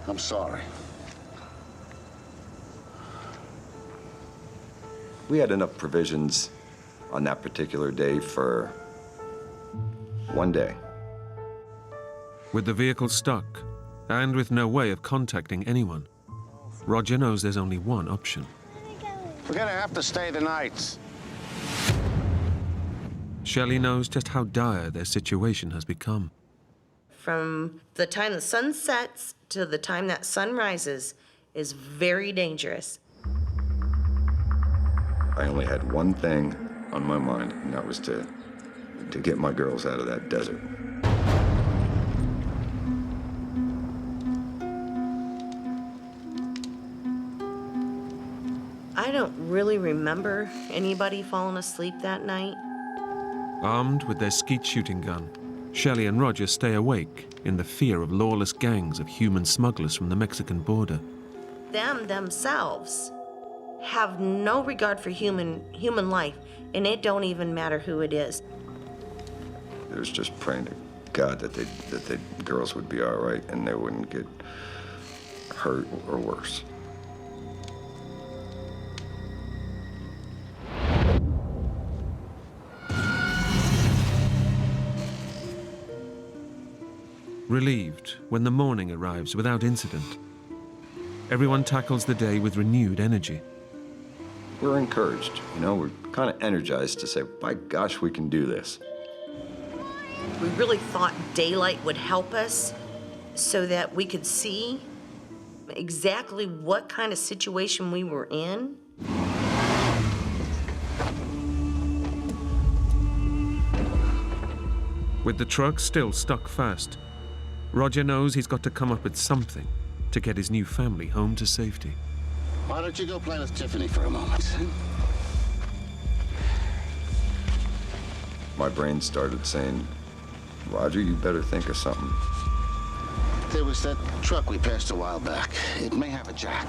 I'm sorry. We had enough provisions on that particular day for one day. With the vehicle stuck, and with no way of contacting anyone, Roger knows there's only one option. We're gonna have to stay the night. Shelley knows just how dire their situation has become. From the time the sun sets to the time that sun rises is very dangerous. I only had one thing on my mind, and that was to get my girls out of that desert. I don't really remember anybody falling asleep that night. Armed with their skeet shooting gun, Shelley and Roger stay awake in the fear of lawless gangs of human smugglers from the Mexican border. Them themselves have no regard for human life, and it don't even matter who it is. It was just praying to God that the girls would be all right and they wouldn't get hurt or worse. Relieved when the morning arrives without incident, everyone tackles the day with renewed energy. We're encouraged, we're kind of energized to say, by gosh, we can do this. We really thought daylight would help us so that we could see exactly what kind of situation we were in. With the truck still stuck fast, Roger knows he's got to come up with something to get his new family home to safety. Why don't you go play with Tiffany for a moment? My brain started saying, Roger, you better think of something. There was that truck we passed a while back. It may have a jack.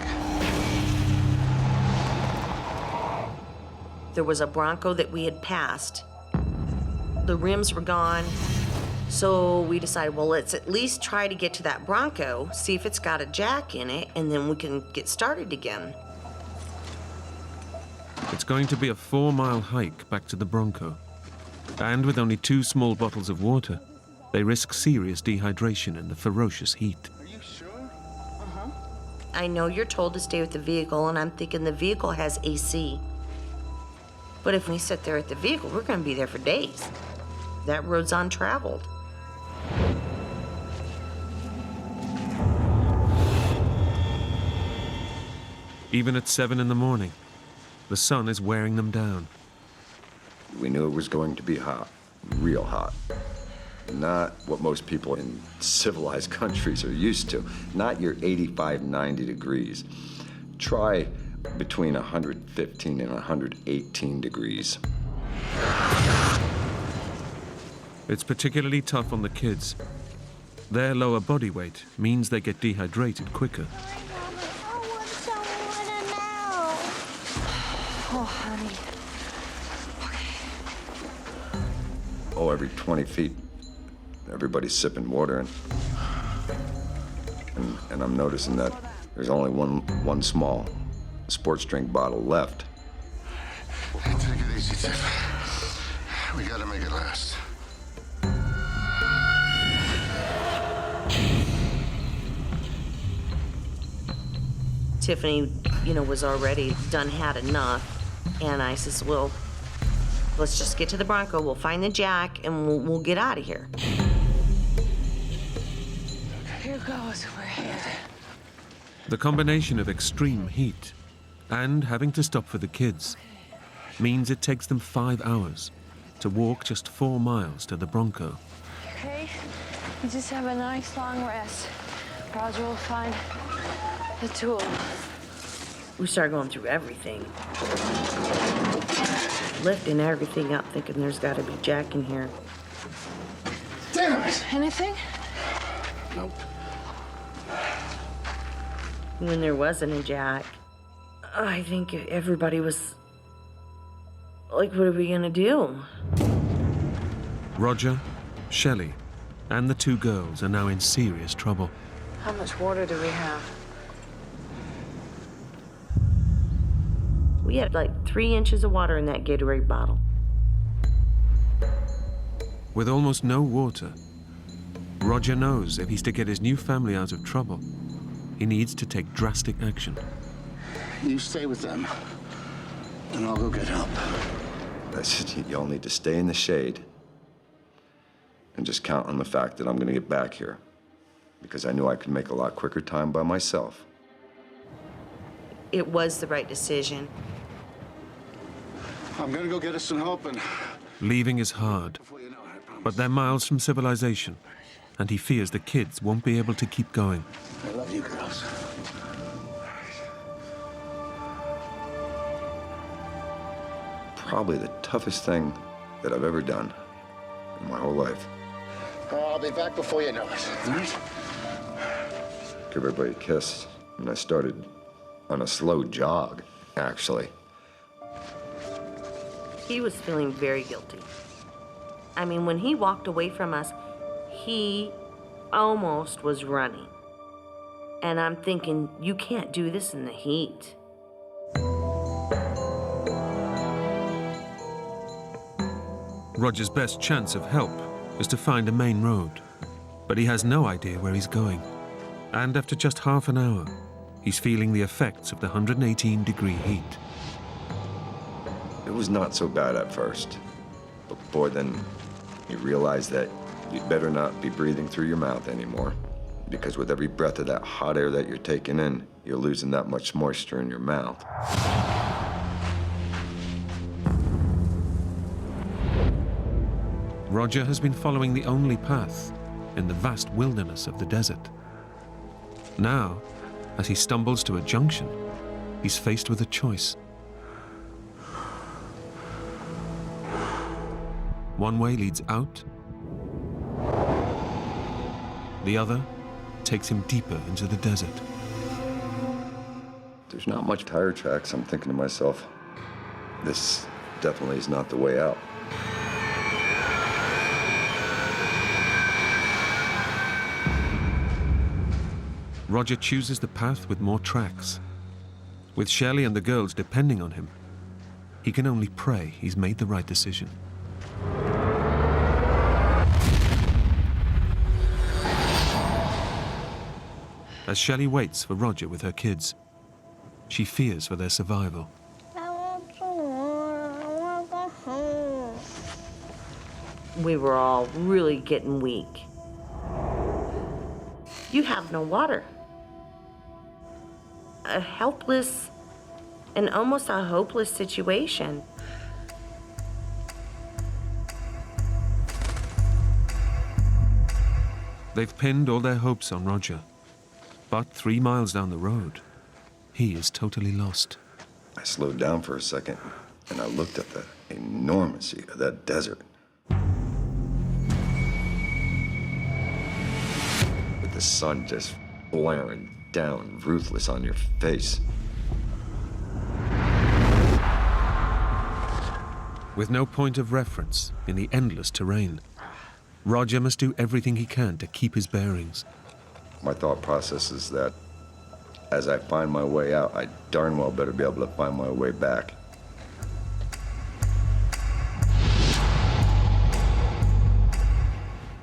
There was a Bronco that we had passed. The rims were gone. So we decided, well, let's at least try to get to that Bronco, see if it's got a jack in it, and then we can get started again. It's going to be a 4-mile hike back to the Bronco. And with only 2 small bottles of water, they risk serious dehydration in the ferocious heat. Are you sure? I know you're told to stay with the vehicle, and I'm thinking the vehicle has AC. But if we sit there at the vehicle, we're going to be there for days. That road's untraveled. Even at 7 in the morning, the sun is wearing them down. We knew it was going to be hot, real hot. Not what most people in civilized countries are used to. Not your 85, 90 degrees. Try between 115 and 118 degrees. It's particularly tough on the kids. Their lower body weight means they get dehydrated quicker. Oh, honey. Oh, every 20 feet, everybody's sipping water, and I'm noticing that there's only one small sports drink bottle left. Take it easy, Tiff. We gotta make it last. Tiffany, was already done had enough. And I says, well, let's just get to the Bronco. We'll find the jack and we'll get out of here. Here goes. We're headed. The combination of extreme heat and having to stop for the kids means it takes them 5 hours to walk just 4 miles to the Bronco. Okay? You just have a nice long rest. Roger will find the tool. We started going through everything. Lifting everything up, thinking there's got to be Jack in here. Damn it! Anything? Nope. When there wasn't a Jack, I think everybody was like, what are we gonna do? Roger, Shelley, and the two girls are now in serious trouble. How much water do we have? We had like 3 inches of water in that Gatorade bottle. With almost no water, Roger knows if he's to get his new family out of trouble, he needs to take drastic action. You stay with them, and I'll go get help. Y'all need to stay in the shade and just count on the fact that I'm gonna get back here, because I knew I could make a lot quicker time by myself. It was the right decision. I'm gonna go get us some help, and Leaving is hard, but they're miles from civilization, and he fears the kids won't be able to keep going. I love you girls. Probably the toughest thing that I've ever done in my whole life. I'll be back before you know it, all right? Give everybody a kiss, and I started on a slow jog, actually. He was feeling very guilty. I mean, when he walked away from us, he almost was running. And I'm thinking, you can't do this in the heat. Roger's best chance of help is to find a main road, but he has no idea where he's going. And after just half an hour, he's feeling the effects of the 118-degree heat. It was not so bad at first, but boy, then you realize that you'd better not be breathing through your mouth anymore, because with every breath of that hot air that you're taking in, you're losing that much moisture in your mouth. Roger has been following the only path in the vast wilderness of the desert. Now, as he stumbles to a junction, he's faced with a choice. One way leads out, the other takes him deeper into the desert. There's not much tire tracks. I'm thinking to myself, this definitely is not the way out. Roger chooses the path with more tracks. With Shelley and the girls depending on him, he can only pray he's made the right decision. As Shelley waits for Roger with her kids, she fears for their survival. I want to go home. We were all really getting weak. You have no water. A helpless and almost a hopeless situation. They've pinned all their hopes on Roger. But 3 miles down the road, he is totally lost. I slowed down for a second, and I looked at the enormity of that desert. With the sun just blaring down, ruthless on your face. With no point of reference in the endless terrain, Roger must do everything he can to keep his bearings. My thought process is that as I find my way out, I darn well better be able to find my way back.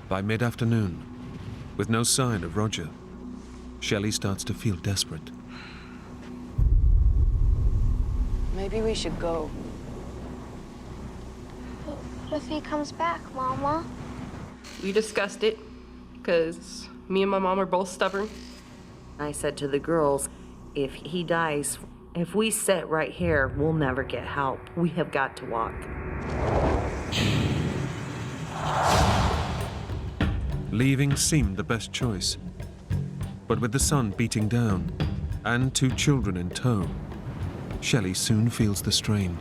By mid-afternoon, with no sign of Roger, Shelley starts to feel desperate. Maybe we should go. What if he comes back, Mama? We discussed it, because me and my mom are both stubborn. I said to the girls, if he dies, if we sit right here, we'll never get help. We have got to walk. Leaving seemed the best choice. But with the sun beating down and 2 children in tow, Shelley soon feels the strain.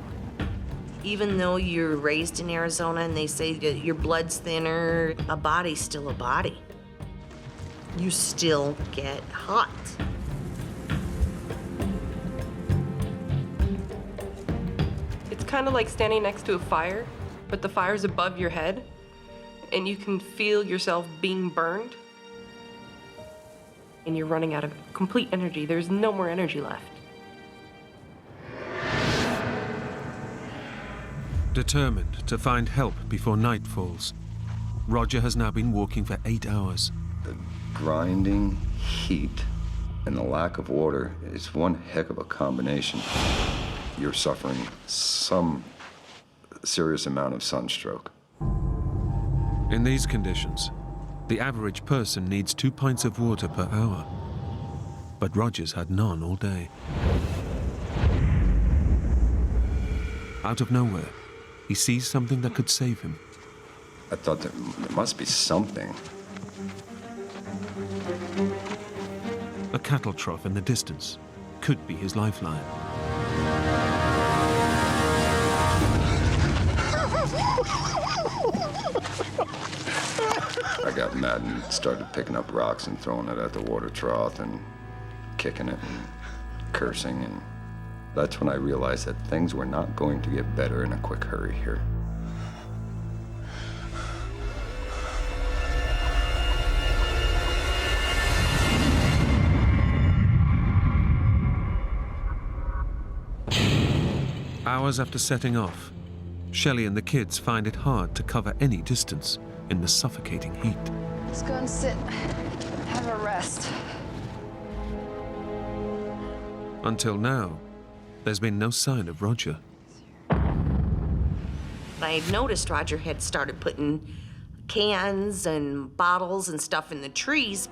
Even though you're raised in Arizona and they say that your blood's thinner, a body's still a body. You still get hot. It's kind of like standing next to a fire, but the fire's above your head, and you can feel yourself being burned. And you're running out of complete energy. There's no more energy left. Determined to find help before night falls, Roger has now been walking for 8 hours. The grinding heat and the lack of water is one heck of a combination. You're suffering some serious amount of sunstroke. In these conditions, the average person needs 2 pints of water per hour. But Roger's had none all day. Out of nowhere, he sees something that could save him. I thought there must be something. A cattle trough in the distance could be his lifeline. I got mad and started picking up rocks and throwing it at the water trough and kicking it and cursing, and that's when I realized that things were not going to get better in a quick hurry here. Hours after setting off, Shelley and the kids find it hard to cover any distance in the suffocating heat. Let's go and sit, have a rest. Until now, there's been no sign of Roger. I noticed Roger had started putting cans and bottles and stuff in the trees.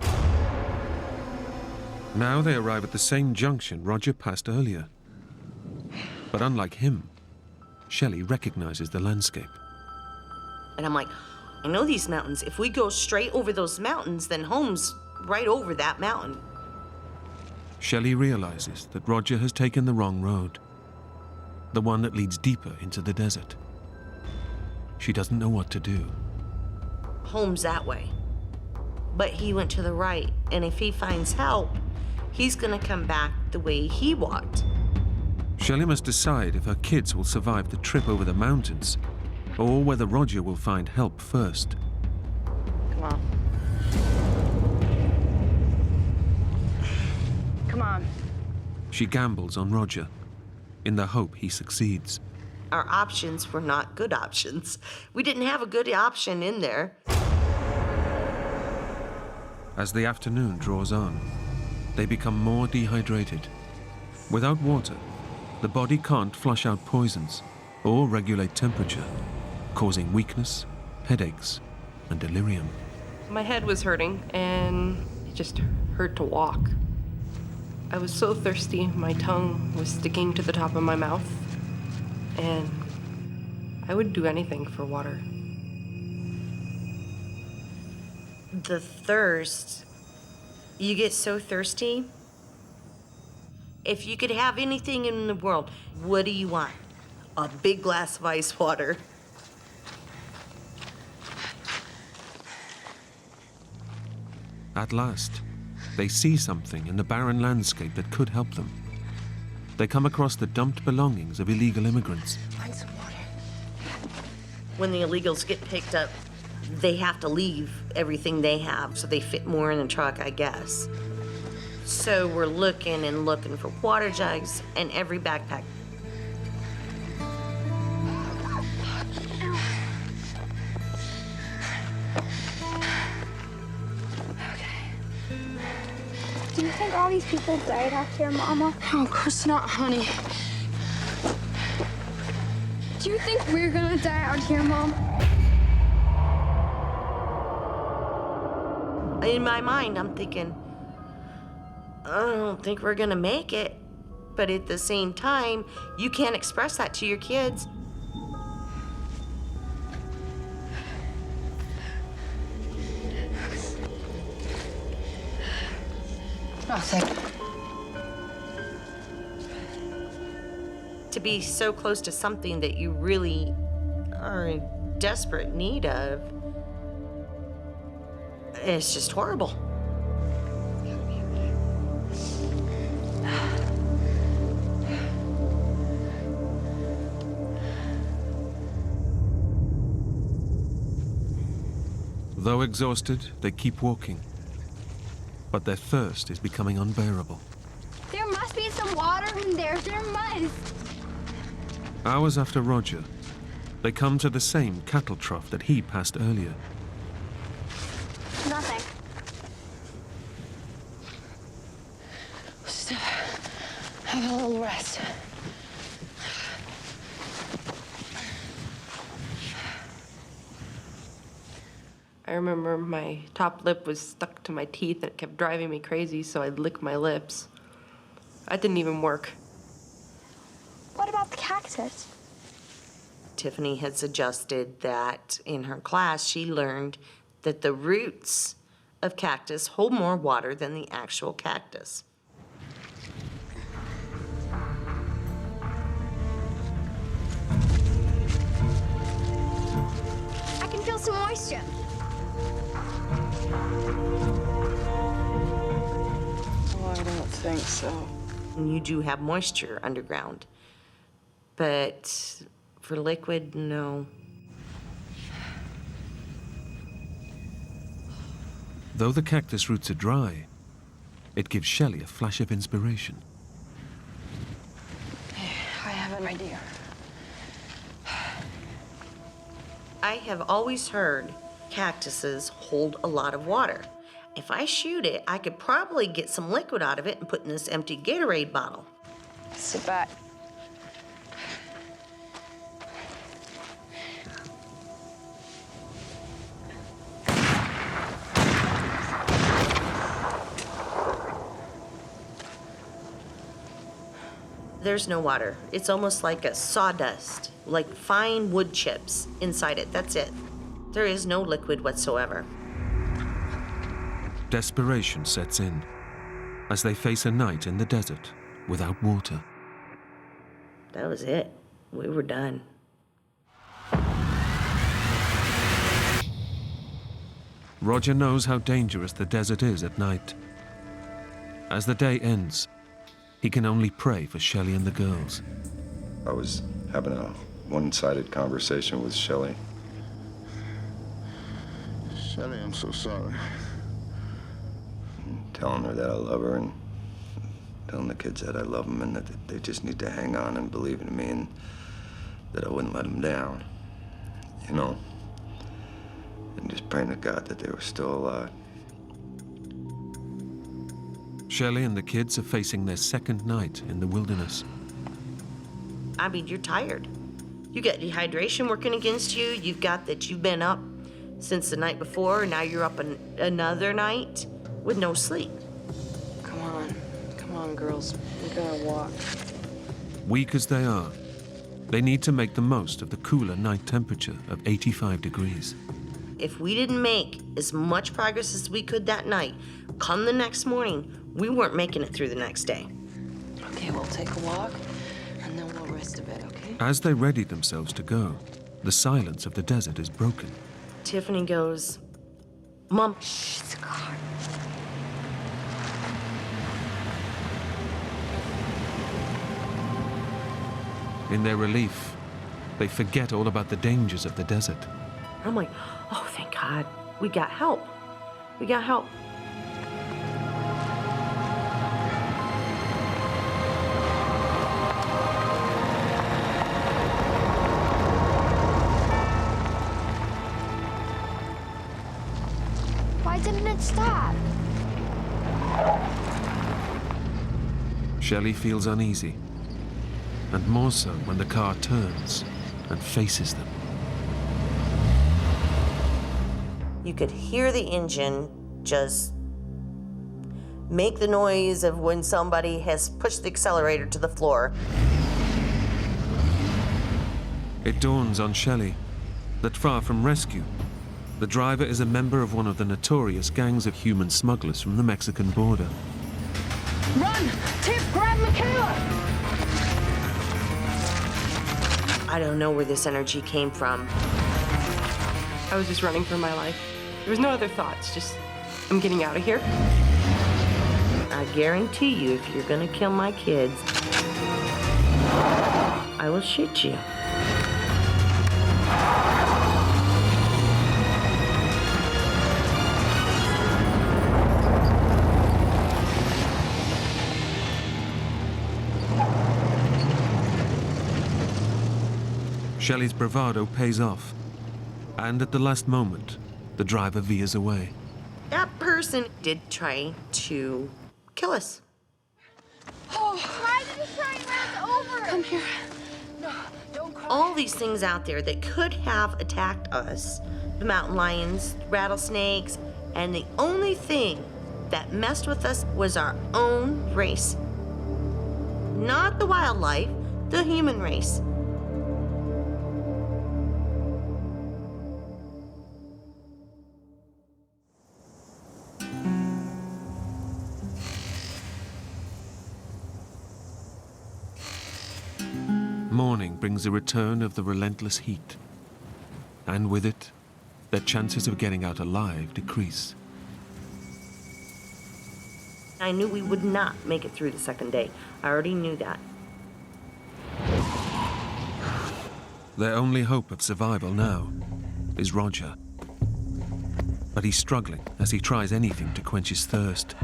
Now they arrive at the same junction Roger passed earlier. But unlike him, Shelley recognizes the landscape. And I'm like, I know these mountains. If we go straight over those mountains, then home's right over that mountain. Shelley realizes that Roger has taken the wrong road, the one that leads deeper into the desert. She doesn't know what to do. Home's that way. But he went to the right, and if he finds help, he's gonna come back the way he walked. Shelley must decide if her kids will survive the trip over the mountains, or whether Roger will find help first. Come on. Come on. She gambles on Roger, in the hope he succeeds. Our options were not good options. We didn't have a good option in there. As the afternoon draws on, they become more dehydrated. Without water, the body can't flush out poisons or regulate temperature, causing weakness, headaches, and delirium. My head was hurting, and it just hurt to walk. I was so thirsty, my tongue was sticking to the top of my mouth, and I would do anything for water. The thirst, you get so thirsty. If you could have anything in the world, what do you want? A big glass of ice water. At last, they see something in the barren landscape that could help them. They come across the dumped belongings of illegal immigrants. Find some water. When the illegals get picked up, they have to leave everything they have, so they fit more in the truck, I guess. So we're looking and looking for water jugs in every backpack. Do you think all these people died out here, Mama? Oh, of course not, honey. Do you think we're gonna die out here, Mom? In my mind, I'm thinking, I don't think we're gonna make it. But at the same time, you can't express that to your kids. Nothing. to be so close to something that you really are in desperate need of, it's just horrible. Though exhausted, they keep walking. But their thirst is becoming unbearable. There must be some water in there. There must. Hours after Roger, they come to the same cattle trough that he passed earlier. Nothing. Just have a little rest. I remember my top lip was stuck to my teeth and it kept driving me crazy, so I'd lick my lips. That didn't even work. What about the cactus? Tiffany had suggested that in her class she learned that the roots of cactus hold more water than the actual cactus. I can feel some moisture. Oh, I don't think so. You do have moisture underground, but for liquid, no. Though the cactus roots are dry, it gives Shelley a flash of inspiration. I have an idea. I have always heard cactuses hold a lot of water. If I shoot it, I could probably get some liquid out of it and put in this empty Gatorade bottle. Sit back. There's no water. It's almost like a sawdust, like fine wood chips inside it. That's it. There is no liquid whatsoever. Desperation sets in as they face a night in the desert without water. That was it. We were done. Roger knows how dangerous the desert is at night. As the day ends, he can only pray for Shelley and the girls. I was having a one-sided conversation with Shelley. Shelley, I'm so sorry. Telling her that I love her and telling the kids that I love them and that they just need to hang on and believe in me and that I wouldn't let them down, you know? And just praying to God that they were still alive. Shelley and the kids are facing their second night in the wilderness. I mean, you're tired. You got dehydration working against you. You've got that you've been up since the night before, and now you're up another night with no sleep. Come on, girls. We gotta walk. Weak as they are, they need to make the most of the cooler night temperature of 85 degrees. If we didn't make as much progress as we could that night, come the next morning, we weren't making it through the next day. Okay, we'll take a walk, and then we'll rest a bit, okay? As they ready themselves to go, the silence of the desert is broken. Tiffany goes, Mom. Shh, it's a car. In their relief, they forget all about the dangers of the desert. I'm like, oh, thank God. We got help. We got help. Why didn't it stop? Shelley feels uneasy, and more so when the car turns and faces them. You could hear the engine just make the noise of when somebody has pushed the accelerator to the floor. It dawns on Shelley that far from rescue, the driver is a member of one of the notorious gangs of human smugglers from the Mexican border. Run! Tip, grab Michaela! I don't know where this energy came from. I was just running for my life. There was no other thoughts, just, I'm getting out of here. I guarantee you, if you're gonna kill my kids, I will shoot you. Shelley's bravado pays off, and at the last moment, the driver veers away. That person did try to kill us. Oh, why did he try and run us over? Come here. No, don't cry. All these things out there that could have attacked us, the mountain lions, rattlesnakes, and the only thing that messed with us was our own race. Not the wildlife, the human race. Morning brings a return of the relentless heat, and with it, their chances of getting out alive decrease. I knew we would not make it through the second day. I already knew that. Their only hope of survival now is Roger. But he's struggling as he tries anything to quench his thirst.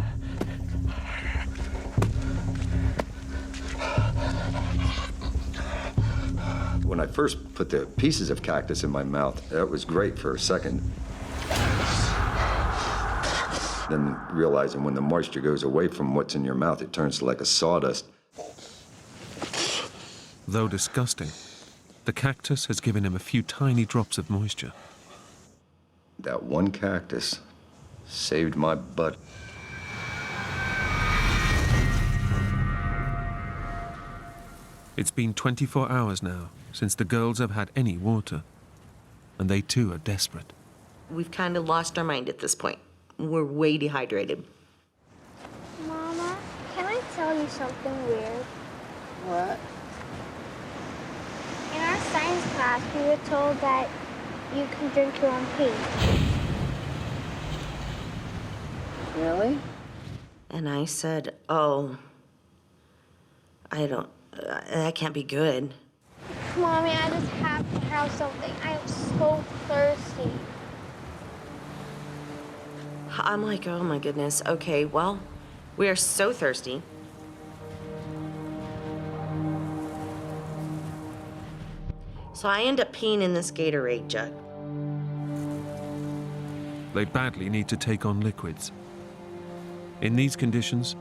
When I first put the pieces of cactus in my mouth, that was great for a second. Then realizing when the moisture goes away from what's in your mouth, it turns to like a sawdust. Though disgusting, the cactus has given him a few tiny drops of moisture. That one cactus saved my butt. It's been 24 hours now since the girls have had any water, and they too are desperate. We've kind of lost our mind at this point. We're way dehydrated. Mama, can I tell you something weird? What? In our science class, we were told that you can drink your own pee. Really? And I said, oh, that can't be good. Mommy, I just have to have something. I am so thirsty. I'm like, oh my goodness. Okay, well, we are so thirsty. So I end up peeing in this Gatorade jug. They badly need to take on liquids. In these conditions,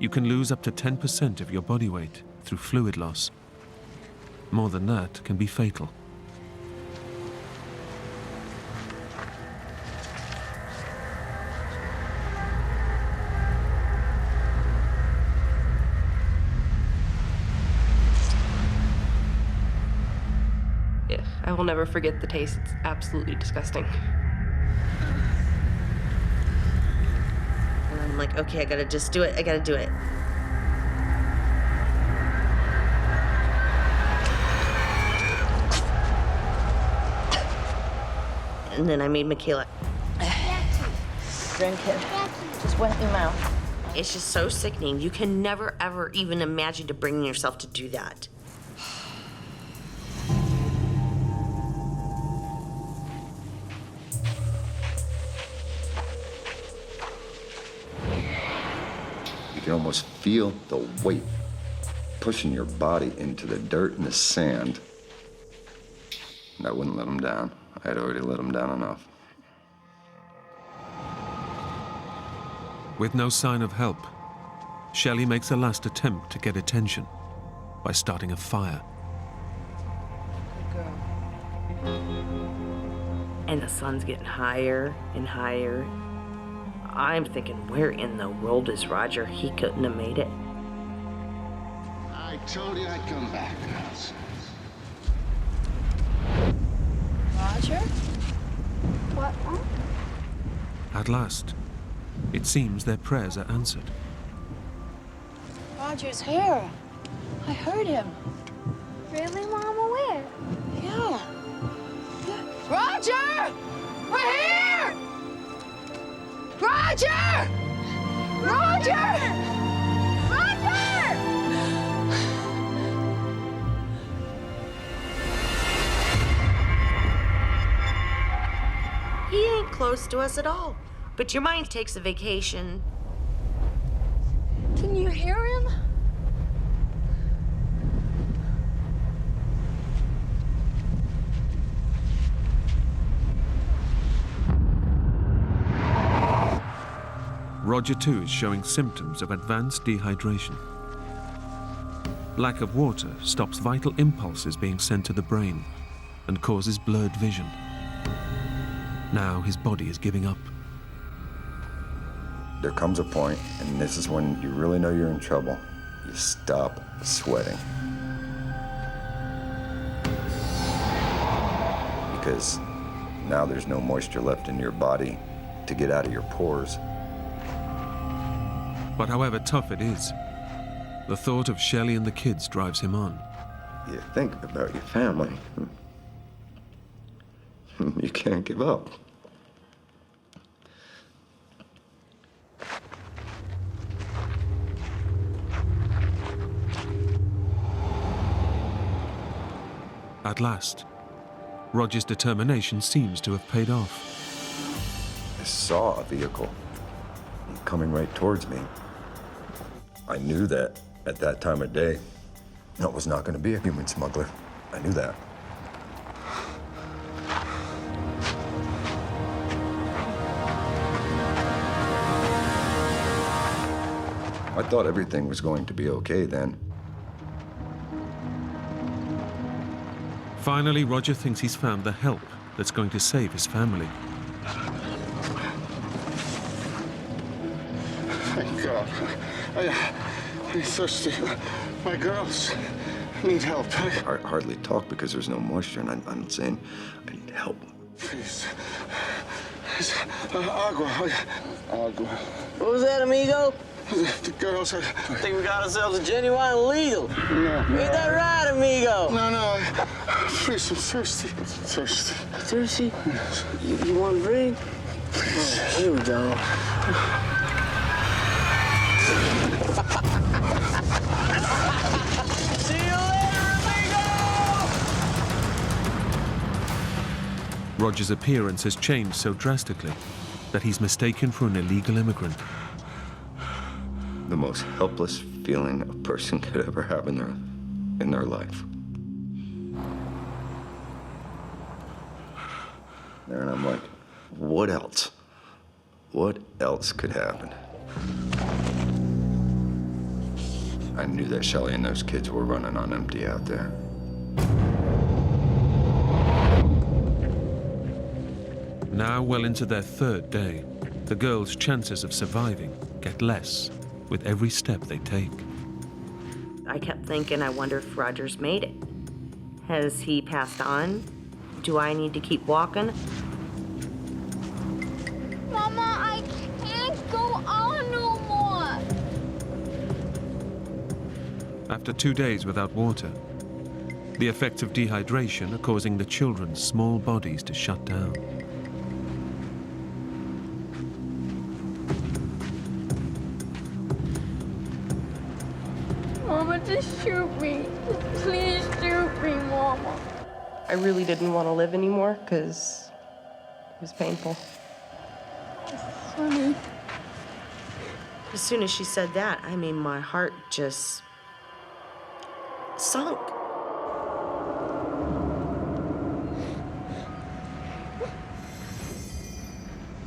you can lose up to 10% of your body weight through fluid loss. More than that can be fatal. Yeah, I will never forget the taste. It's absolutely disgusting. And I'm like, okay, I gotta just do it. I gotta do it. And then I made Michaela. Drink it. Just wet your mouth. It's just so sickening. You can never, ever even imagine to bring yourself to do that. You can almost feel the weight pushing your body into the dirt and the sand. And I wouldn't let them down. I had already let them down enough. With no sign of help, Shelley makes a last attempt to get attention by starting a fire. Good girl. And the sun's getting higher and higher. I'm thinking, where in the world is Roger? He couldn't have made it. I told you I'd come back. Roger? What, Mom? At last, it seems their prayers are answered. Roger's here. I heard him. Really, Mama? Where? Yeah. Roger! We're here! Roger! Roger! Roger! He ain't close to us at all. But your mind takes a vacation. Can you hear him? Roger, too, is showing symptoms of advanced dehydration. Lack of water stops vital impulses being sent to the brain and causes blurred vision. Now his body is giving up. There comes a point, and this is when you really know you're in trouble. You stop sweating. Because now there's no moisture left in your body to get out of your pores. But however tough it is, the thought of Shelley and the kids drives him on. You think about your family. You can't give up. At last, Roger's determination seems to have paid off. I saw a vehicle coming right towards me. I knew that at that time of day, that was not going to be a human smuggler. I knew that. I thought everything was going to be okay then. Finally, Roger thinks he's found the help that's going to save his family. Thank God. I'm thirsty. My girls need help. I hardly talk because there's no moisture, and I'm saying I need help. Please. Agua. Agua. What was that, amigo? The girls are... I think we got ourselves a genuine legal. No. Ain't that right, amigo? No. Please, I'm thirsty. Thirsty. Thirsty? Yes. You want a drink? Please. Oh, here we go. See you later, amigo! Roger's appearance has changed so drastically that he's mistaken for an illegal immigrant. The most helpless feeling a person could ever have in their life. And I'm like, what else? What else could happen? I knew that Shelley and those kids were running on empty out there. Now well into their third day, the girls' chances of surviving get less with every step they take. I kept thinking, I wonder if Roger's made it. Has he passed on? Do I need to keep walking? Mama, I can't go on no more. After 2 days without water, the effects of dehydration are causing the children's small bodies to shut down. Mama, just shoot me. Just please shoot me, Mama. I really didn't want to live anymore because it was painful. Honey. As soon as she said that, I mean, my heart just sunk.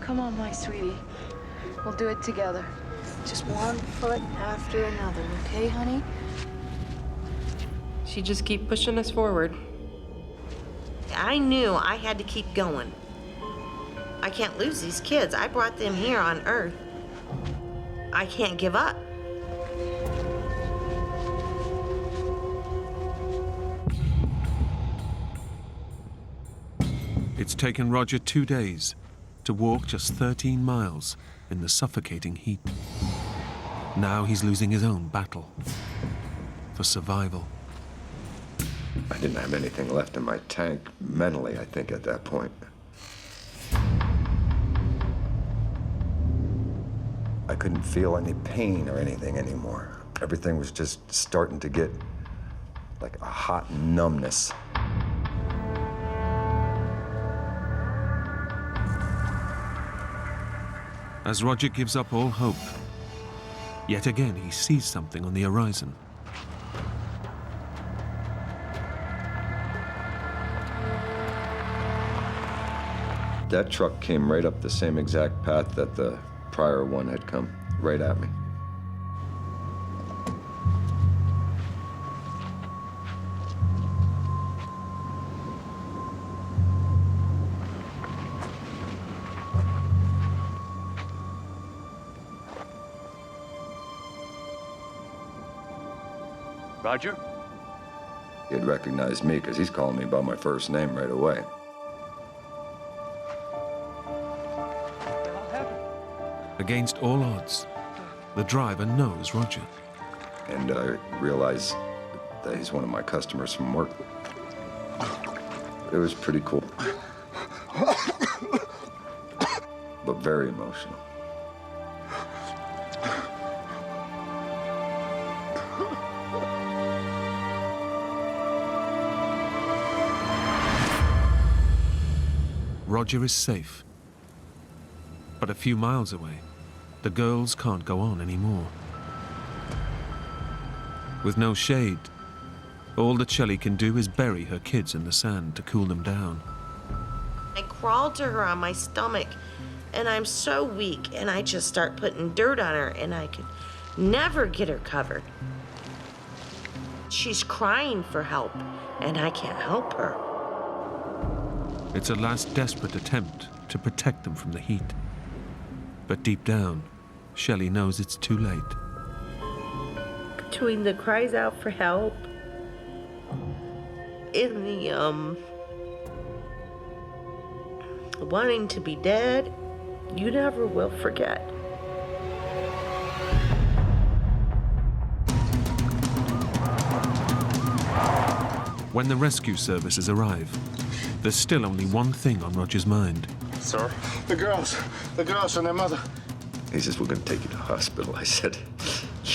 Come on, my sweetie. We'll do it together. Just one foot after another, okay, honey? She just keep pushing us forward. I knew I had to keep going. I can't lose these kids. I brought them here on Earth. I can't give up. It's taken Roger 2 days to walk just 13 miles in the suffocating heat. Now he's losing his own battle for survival. I didn't have anything left in my tank mentally, I think, at that point. I couldn't feel any pain or anything anymore. Everything was just starting to get like a hot numbness. As Roger gives up all hope, yet again he sees something on the horizon. That truck came right up the same exact path that the prior one had come, right at me. Roger? He had recognized me because he's calling me by my first name right away. Against all odds, the driver knows Roger. And I realized that he's one of my customers from work. It was pretty cool. But very emotional. Roger is safe. But a few miles away, the girls can't go on anymore. With no shade, all that Shelley can do is bury her kids in the sand to cool them down. I crawled to her on my stomach, and I'm so weak, and I just start putting dirt on her, and I could never get her covered. She's crying for help, and I can't help her. It's a last desperate attempt to protect them from the heat. But deep down, Shelley knows it's too late. Between the cries out for help and the, wanting to be dead, you never will forget. When the rescue services arrive, there's still only one thing on Roger's mind. Sir? The girls and their mother. He says, we're gonna take you to the hospital. I said,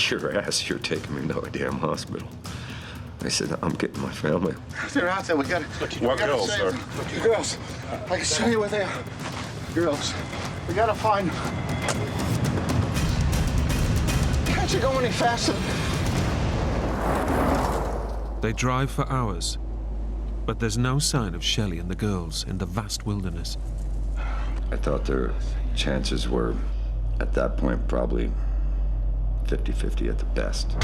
your ass, you're taking me to a damn hospital. I said, I'm getting my family. They're out there, we gotta girls, save sir? them. Girls, I can show you where they are. Girls, we gotta find them. Can't you go any faster? They drive for hours, but there's no sign of Shelley and the girls in the vast wilderness. I thought their chances were, at that point, probably 50-50 at the best.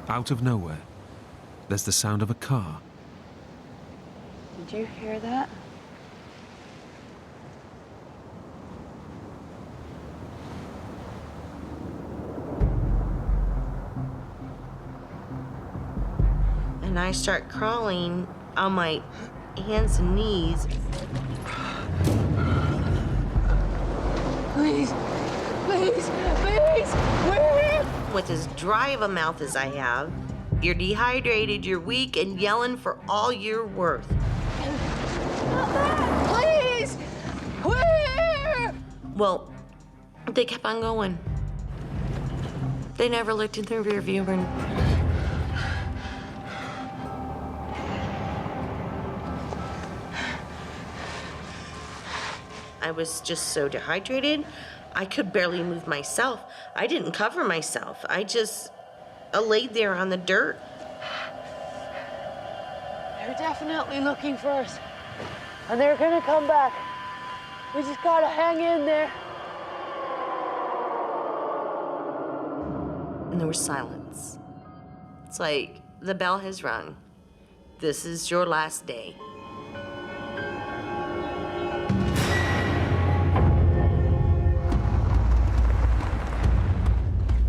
Out of nowhere, there's the sound of a car. Did you hear that? And I start crawling on my hands and knees. Please, please, please, where? With as dry of a mouth as I have, you're dehydrated, you're weak, and yelling for all you're worth. Please, where? Well, they kept on going. They never looked in their rear view and I was just so dehydrated, I could barely move myself. I didn't cover myself. I just laid there on the dirt. They're definitely looking for us. And they're gonna come back. We just gotta hang in there. And there was silence. It's like the bell has rung. This is your last day.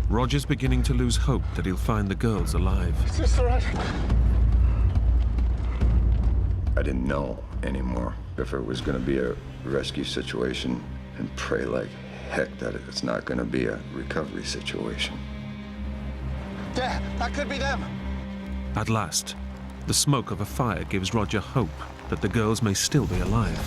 Roger's beginning to lose hope that he'll find the girls alive. Is this all right? I didn't know anymore if it was going to be a rescue situation, and pray like heck that it's not going to be a recovery situation. Dad, that could be them. At last, the smoke of a fire gives Roger hope that the girls may still be alive.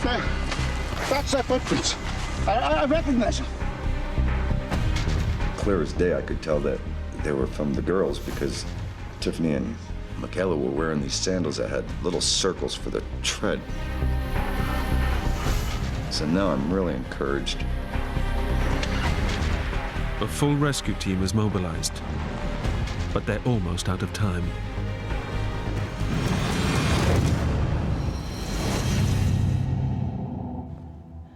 There. That's their footprints. I recognize them. Clear as day, I could tell that they were from the girls because Tiffany and Michaela were wearing these sandals that had little circles for the tread. So now I'm really encouraged. A full rescue team is mobilized, but they're almost out of time.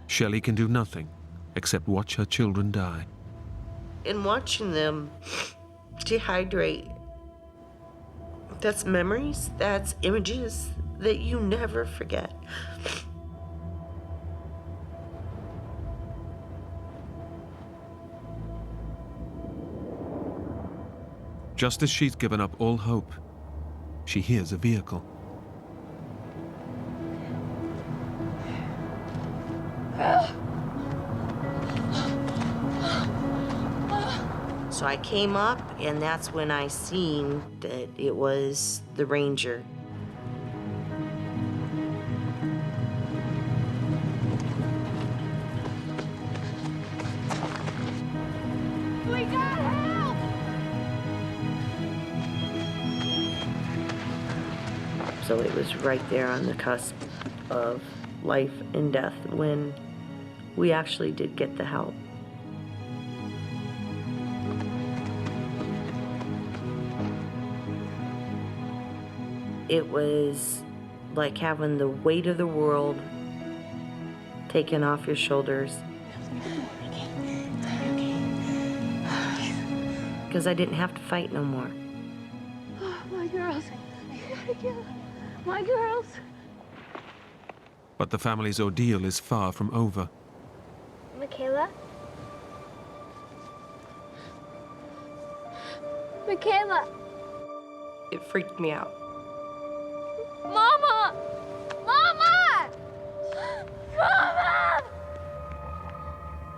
Shelley can do nothing except watch her children die. And watching them dehydrate, that's memories, that's images that you never forget. Just as she's given up all hope, she hears a vehicle. So I came up, and that's when I seen that it was the Ranger. We got help! So it was right there on the cusp of life and death when we actually did get the help. It was like having the weight of the world taken off your shoulders. Because I didn't have to fight no more. Oh, my girls. You gotta get them. My girls. But the family's ordeal is far from over. Michaela? Michaela! It freaked me out. Mama! Mama! Mama!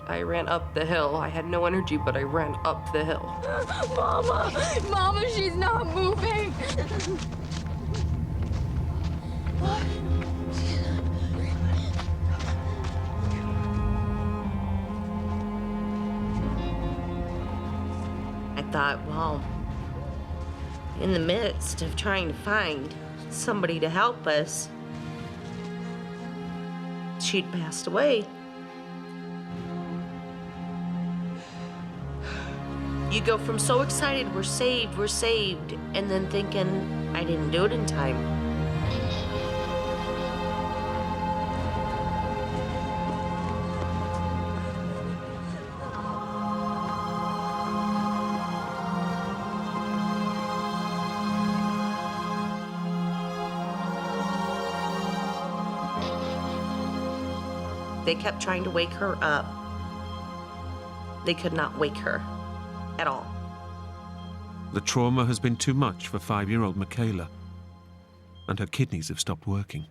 I ran up the hill. I had no energy, but I ran up the hill. Mama! Mama, she's not moving! I thought, well, in the midst of trying to find somebody to help us, she'd passed away. You go from so excited, we're saved, and then thinking, I didn't do it in time. They kept trying to wake her up. They could not wake her at all. The trauma has been too much for 5-year-old Michaela, and her kidneys have stopped working.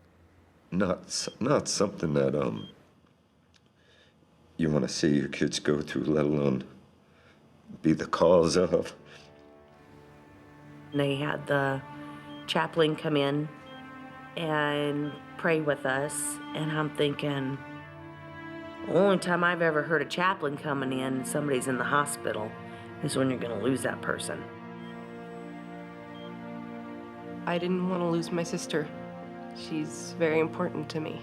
Not something that you want to see your kids go through, let alone be the cause of. They had the chaplain come in and pray with us, and I'm thinking, the only time I've ever heard a chaplain coming in, somebody's in the hospital, is when you're gonna lose that person. I didn't want to lose my sister. She's very important to me.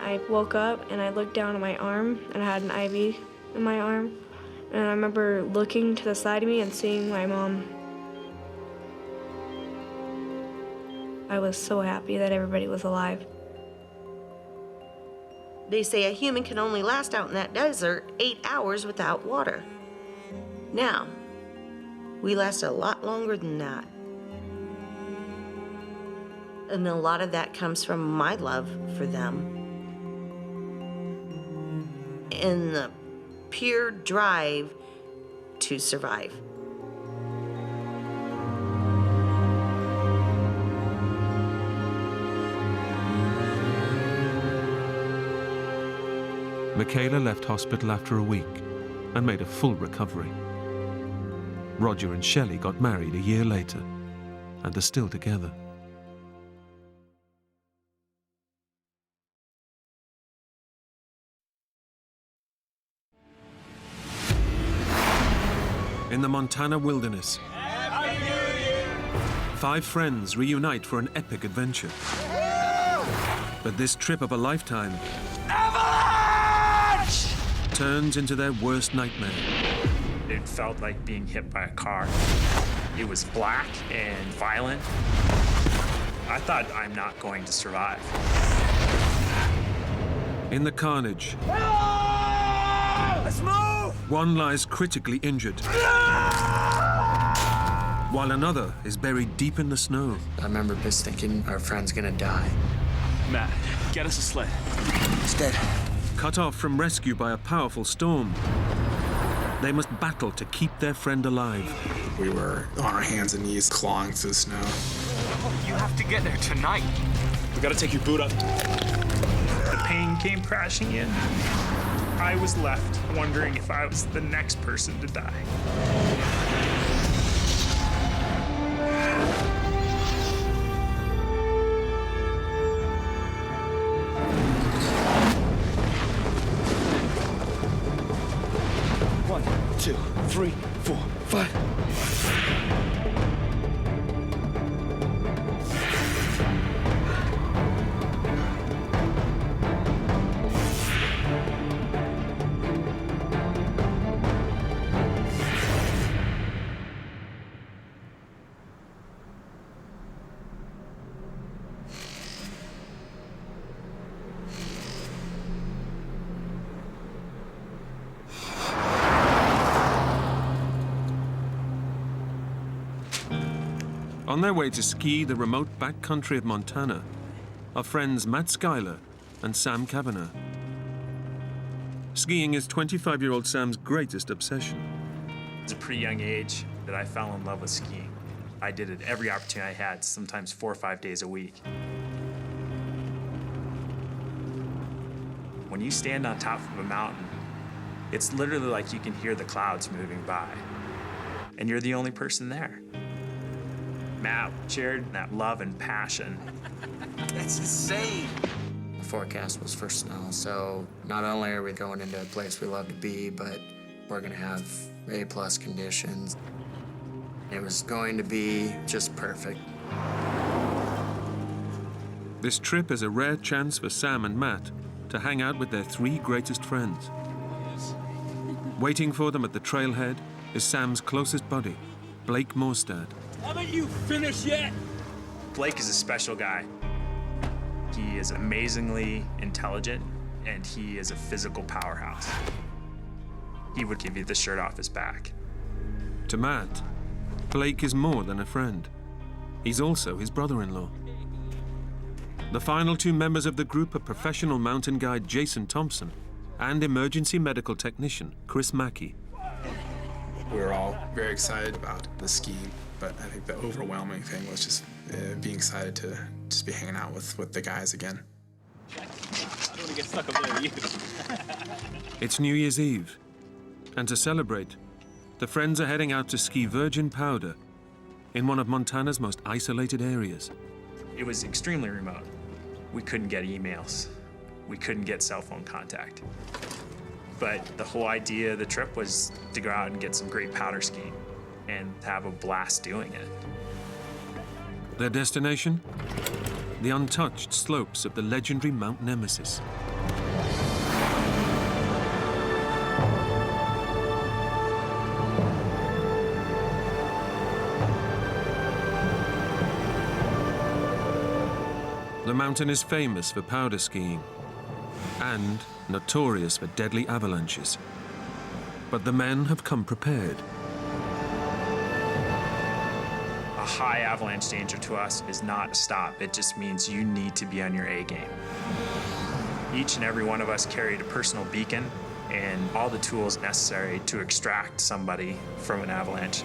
I woke up and I looked down at my arm and I had an IV in my arm. And I remember looking to the side of me and seeing my mom. I was so happy that everybody was alive. They say a human can only last out in that desert 8 hours without water. Now, we lasted a lot longer than that. And a lot of that comes from my love for them and the pure drive to survive. Michaela left hospital after a week and made a full recovery. Roger and Shelley got married a year later and are still together. In the Montana wilderness, 5 friends reunite for an epic adventure. But this trip of a lifetime Avalanche! Turns into their worst nightmare. It felt like being hit by a car. It was black and violent. I thought, I'm not going to survive. In the carnage, Let's move! one lies critically injured, while another is buried deep in the snow. I remember just thinking our friend's gonna die. Matt, get us a sled. It's dead. Cut off from rescue by a powerful storm, they must battle to keep their friend alive. We were on our hands and knees clawing through the snow. You have to get there tonight. We gotta take your boot up. The pain came crashing in. I was left wondering if I was the next person to die. One, two, three, four, five. On their way to ski the remote backcountry of Montana are friends Matt Schuyler and Sam Kavanagh. Skiing is 25-year-old Sam's greatest obsession. It was a pretty young age that I fell in love with skiing. I did it every opportunity I had, sometimes 4 or 5 days a week. When you stand on top of a mountain, it's literally like you can hear the clouds moving by, and you're the only person there. Matt shared that love and passion. That's insane. The forecast was for snow, so not only are we going into a place we love to be, but we're gonna have A+ conditions. It was going to be just perfect. This trip is a rare chance for Sam and Matt to hang out with their 3 greatest friends. Waiting for them at the trailhead is Sam's closest buddy, Blake Morstad. Haven't you finished yet? Blake is a special guy. He is amazingly intelligent, and he is a physical powerhouse. He would give you the shirt off his back. To Matt, Blake is more than a friend. He's also his brother-in-law. The final 2 members of the group are professional mountain guide Jason Thompson and emergency medical technician Chris Mackey. We were all very excited about the skiing, but I think the overwhelming thing was just being excited to just be hanging out with the guys again. I don't want to get stuck up there with you. It's New Year's Eve, and to celebrate, the friends are heading out to ski virgin powder in one of Montana's most isolated areas. It was extremely remote. We couldn't get emails. We couldn't get cell phone contact. But the whole idea of the trip was to go out and get some great powder skiing and have a blast doing it. Their destination? The untouched slopes of the legendary Mount Nemesis. The mountain is famous for powder skiing and notorious for deadly avalanches. But the men have come prepared. high avalanche danger to us is not a stop. It just means you need to be on your A game. Each and every one of us carried a personal beacon and all the tools necessary to extract somebody from an avalanche.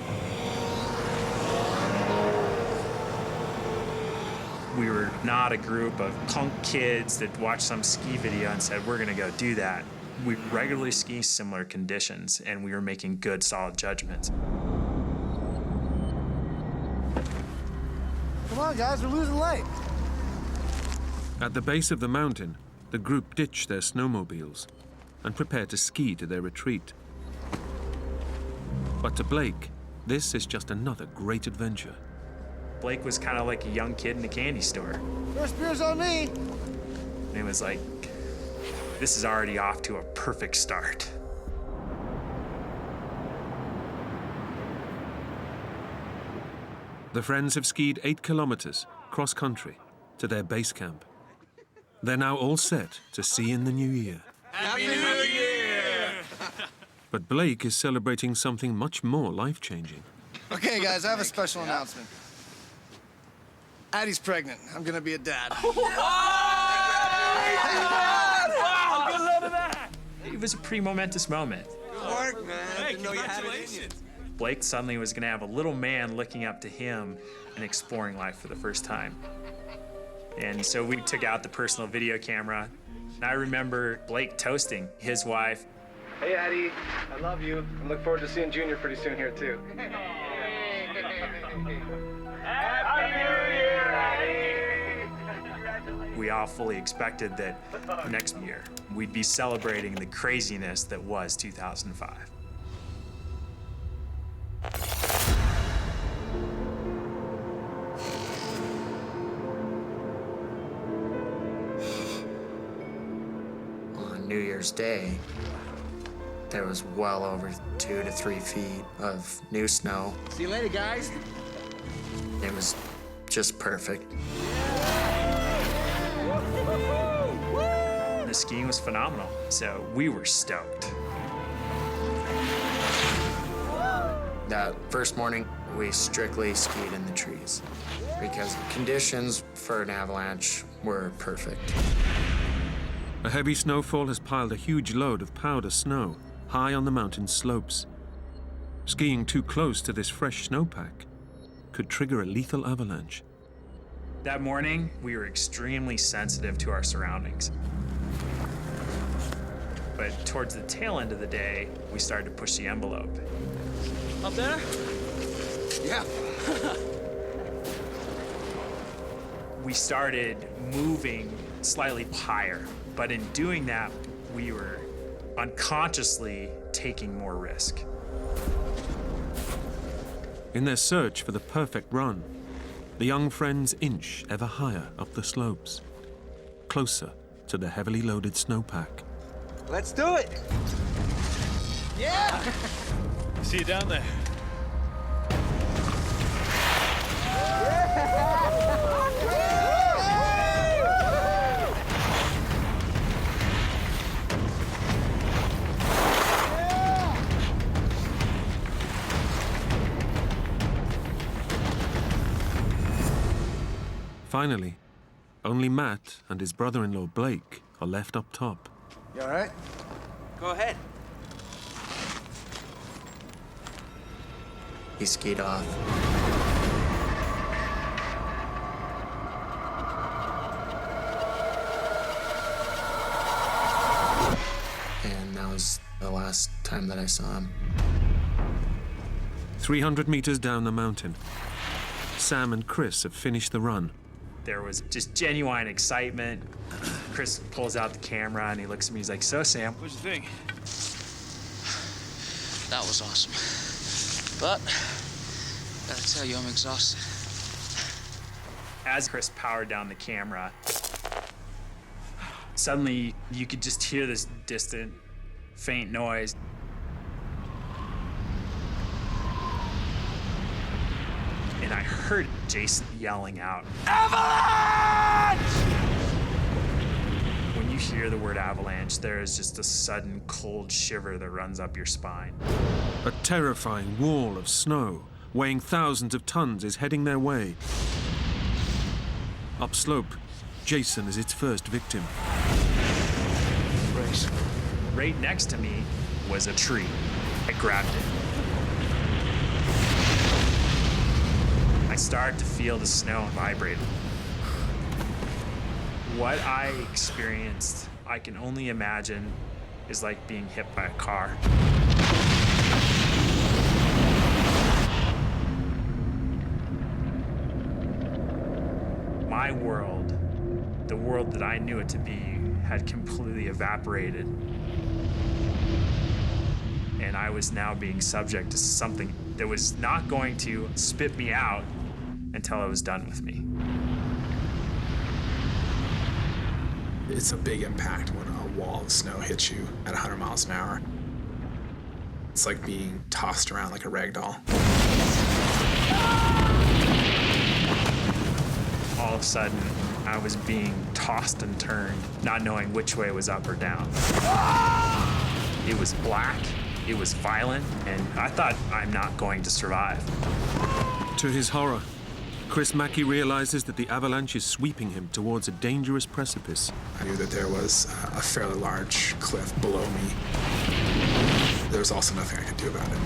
We were not a group of punk kids that watched some ski video and said, we're gonna go do that. We regularly ski similar conditions, and we were making good, solid judgments. Come on, guys, we're losing light. At the base of the mountain, the group ditch their snowmobiles and prepare to ski to their retreat. But to Blake, this is just another great adventure. Blake was kind of like a young kid in a candy store. First beer's on me. And it was like, this is already off to a perfect start. The friends have skied 8 kilometers cross-country to their base camp. They're now all set to see in the new year. Happy New Year! But Blake is celebrating something much more life-changing. Okay, guys, I have a special announcement. Addie's pregnant. I'm gonna be a dad. Wow, good luck to that! It was a pretty momentous moment. Good work, man. Hey, didn't know you had it in you. Blake suddenly was gonna have a little man looking up to him and exploring life for the first time. And so we took out the personal video camera. And I remember Blake toasting his wife. Hey, Addie, I love you. I look forward to seeing Junior pretty soon here, too. Happy New Year, Addie! We all fully expected that next year we'd be celebrating the craziness that was 2005. On New Year's Day, there was well over 2 to 3 feet of new snow. See you later, guys. It was just perfect. The skiing was phenomenal, so we were stoked. That first morning, we strictly skied in the trees because conditions for an avalanche were perfect. A heavy snowfall has piled a huge load of powder snow high on the mountain slopes. Skiing too close to this fresh snowpack could trigger a lethal avalanche. That morning, we were extremely sensitive to our surroundings. But towards the tail end of the day, we started to push the envelope. Up there? Yeah. We started moving slightly higher, but in doing that, we were unconsciously taking more risk. In their search for the perfect run, the young friends inch ever higher up the slopes, closer to the heavily loaded snowpack. Let's do it. Yeah! See you down there. Finally, only Matt and his brother-in-law Blake are left up top. You all right? Go ahead. He skied off. And that was the last time that I saw him. 300 meters down the mountain, Sam and Chris have finished the run. There was just genuine excitement. Chris pulls out the camera and he looks at me, he's like, so Sam, What'd you think? That was awesome. But, gotta tell you, I'm exhausted. as Chris powered down the camera, suddenly you could just hear this distant, faint noise. And I heard Jason yelling out, "Avalanche!" When you hear the word avalanche, there is just a sudden cold shiver that runs up your spine. A terrifying wall of snow weighing thousands of tons, is heading their way. Upslope, Jason is its first victim. Right next to me was a tree. I grabbed it. I started to feel the snow vibrate. What I experienced, I can only imagine, is like being hit by a car. My world, the world that I knew it to be, had completely evaporated. And I was now being subject to something that was not going to spit me out until it was done with me. It's a big impact when a wall of snow hits you at 100 miles an hour. It's like being tossed around like a rag doll. All of a sudden, I was being tossed and turned, not knowing which way was up or down. It was black, it was violent, and I thought, I'm not going to survive. To his horror, Chris Mackey realizes that the avalanche is sweeping him towards a dangerous precipice. I knew that there was a fairly large cliff below me. There was also nothing I could do about it.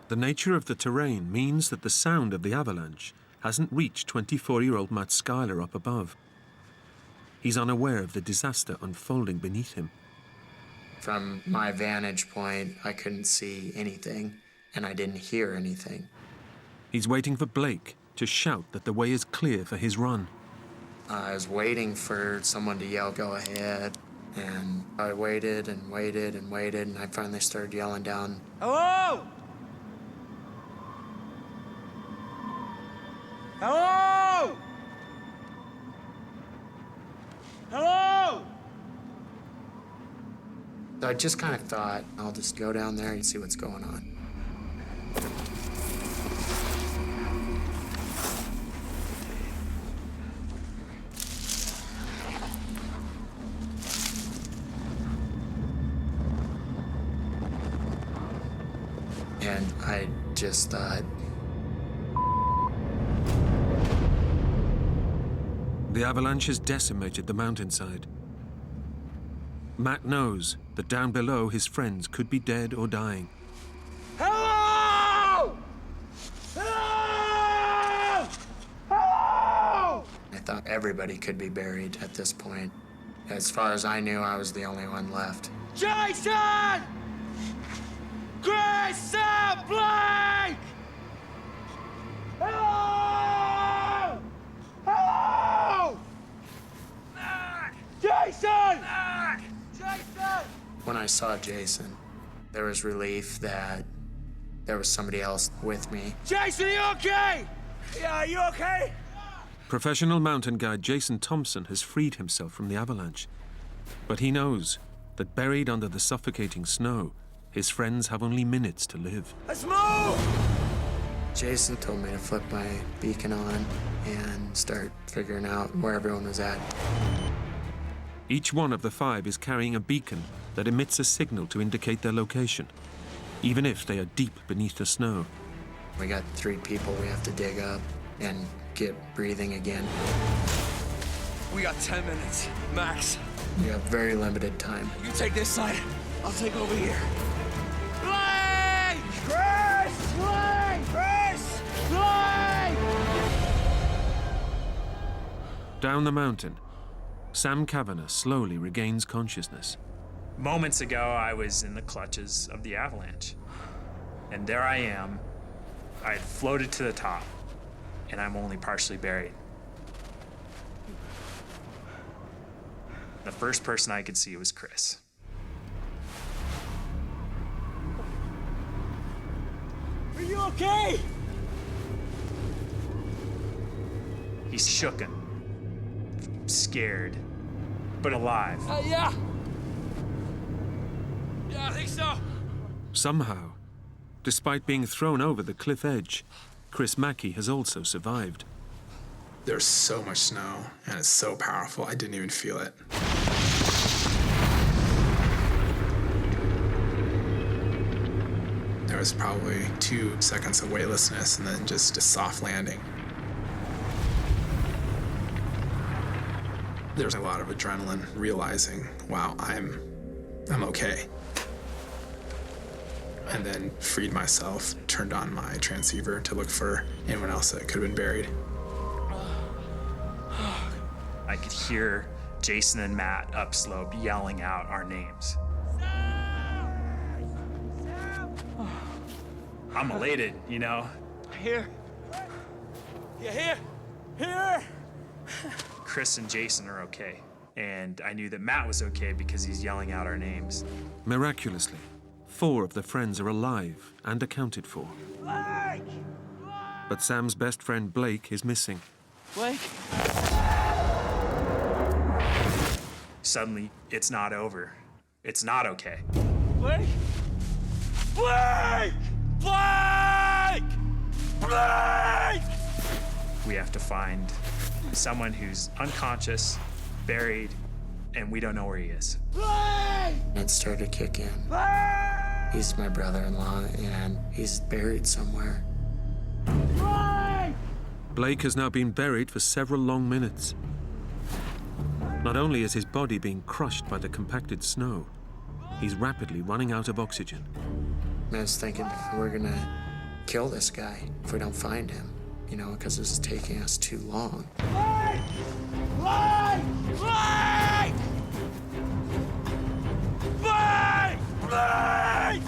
The nature of the terrain means that the sound of the avalanche hasn't reached 24-year-old Matt Schuyler up above. He's unaware of the disaster unfolding beneath him. From my vantage point, I couldn't see anything, and I didn't hear anything. He's waiting for Blake to shout that the way is clear for his run. I was waiting for someone to yell, "Go ahead," and I waited and waited and waited, and I finally started yelling down, Hello? Hello? Hello? So I just kind of thought, I'll just go down there and see what's going on. And I just thought, The avalanche has decimated the mountainside. Matt knows that down below his friends could be dead or dying. Hello? Hello? Hello? I thought everybody could be buried at this point. As far as I knew, I was the only one left. Jason! Chris and Blake! Hello! Hello! Jason! Jason! When I saw Jason, there was relief that there was somebody else with me. Jason, are you okay? Yeah, are you okay? Professional mountain guide Jason Thompson has freed himself from the avalanche. But he knows that buried under the suffocating snow, his friends have only minutes to live. Let's move! Jason told me to flip my beacon on and start figuring out where everyone was at. Each one of the 5 is carrying a beacon that emits a signal to indicate their location, even if they are deep beneath the snow. We got 3 people we have to dig up and get breathing again. We got 10 minutes, max. We have very limited time. You take this side, I'll take over here. Blake! Chris! Blake! Chris! Blake! Down the mountain, Sam Kavanagh slowly regains consciousness. Moments ago, I was in the clutches of the avalanche. And there I am. I had floated to the top, and I'm only partially buried. The first person I could see was Chris. Are you okay? He's shooken, scared, but alive. Yeah. Yeah, I think so. Somehow, despite being thrown over the cliff edge, Chris Mackey has also survived. There's so much snow, and it's so powerful, I didn't even feel it. There was probably 2 seconds of weightlessness and then just a soft landing. There's a lot of adrenaline, realizing, wow, I'm okay. And then freed myself, turned on my transceiver to look for anyone else that could have been buried. I could hear Jason and Matt upslope yelling out our names. I'm elated, you know? Here. Yeah, here. Here. Chris and Jason are okay. And I knew that Matt was okay because he's yelling out our names. Miraculously, 4 of the friends are alive and accounted for. Blake! But Sam's best friend Blake is missing. Blake? Suddenly, it's not over. It's not okay. Blake? Blake! Blake! Blake! We have to find someone who's unconscious, buried, and we don't know where he is. Blake! It started to kick in. Blake! He's my brother-in-law, and he's buried somewhere. Blake! Blake has now been buried for several long minutes. Not only is his body being crushed by the compacted snow, he's rapidly running out of oxygen. I was thinking, we're gonna kill this guy if we don't find him, you know, because this is taking us too long. Blake! Blake! Blake! Blake! Blake!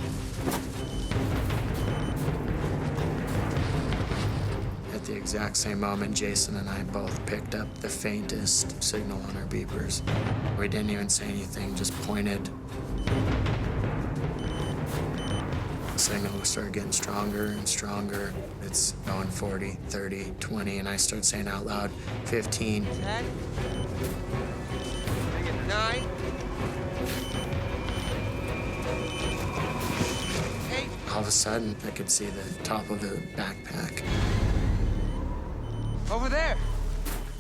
At the exact same moment, Jason and I both picked up the faintest signal on our beepers. We didn't even say anything, just pointed. The signal started getting stronger and stronger. It's going 40, 30, 20, and I start saying out loud, 15. 10. 9. 8. All of a sudden, I could see the top of a backpack. Over there.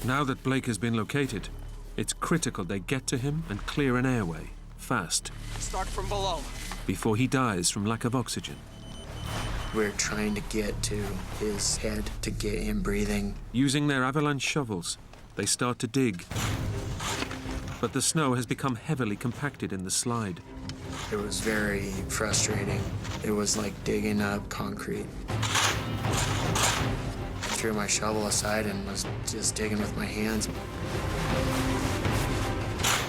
Now that Blake has been located, it's critical they get to him and clear an airway, fast, Start from below. before he dies from lack of oxygen. We're trying to get to his head to get him breathing. Using their Avalanche shovels, they start to dig. But the snow has become heavily compacted in the slide. It was very frustrating. It was like digging up concrete. I threw my shovel aside and was just digging with my hands.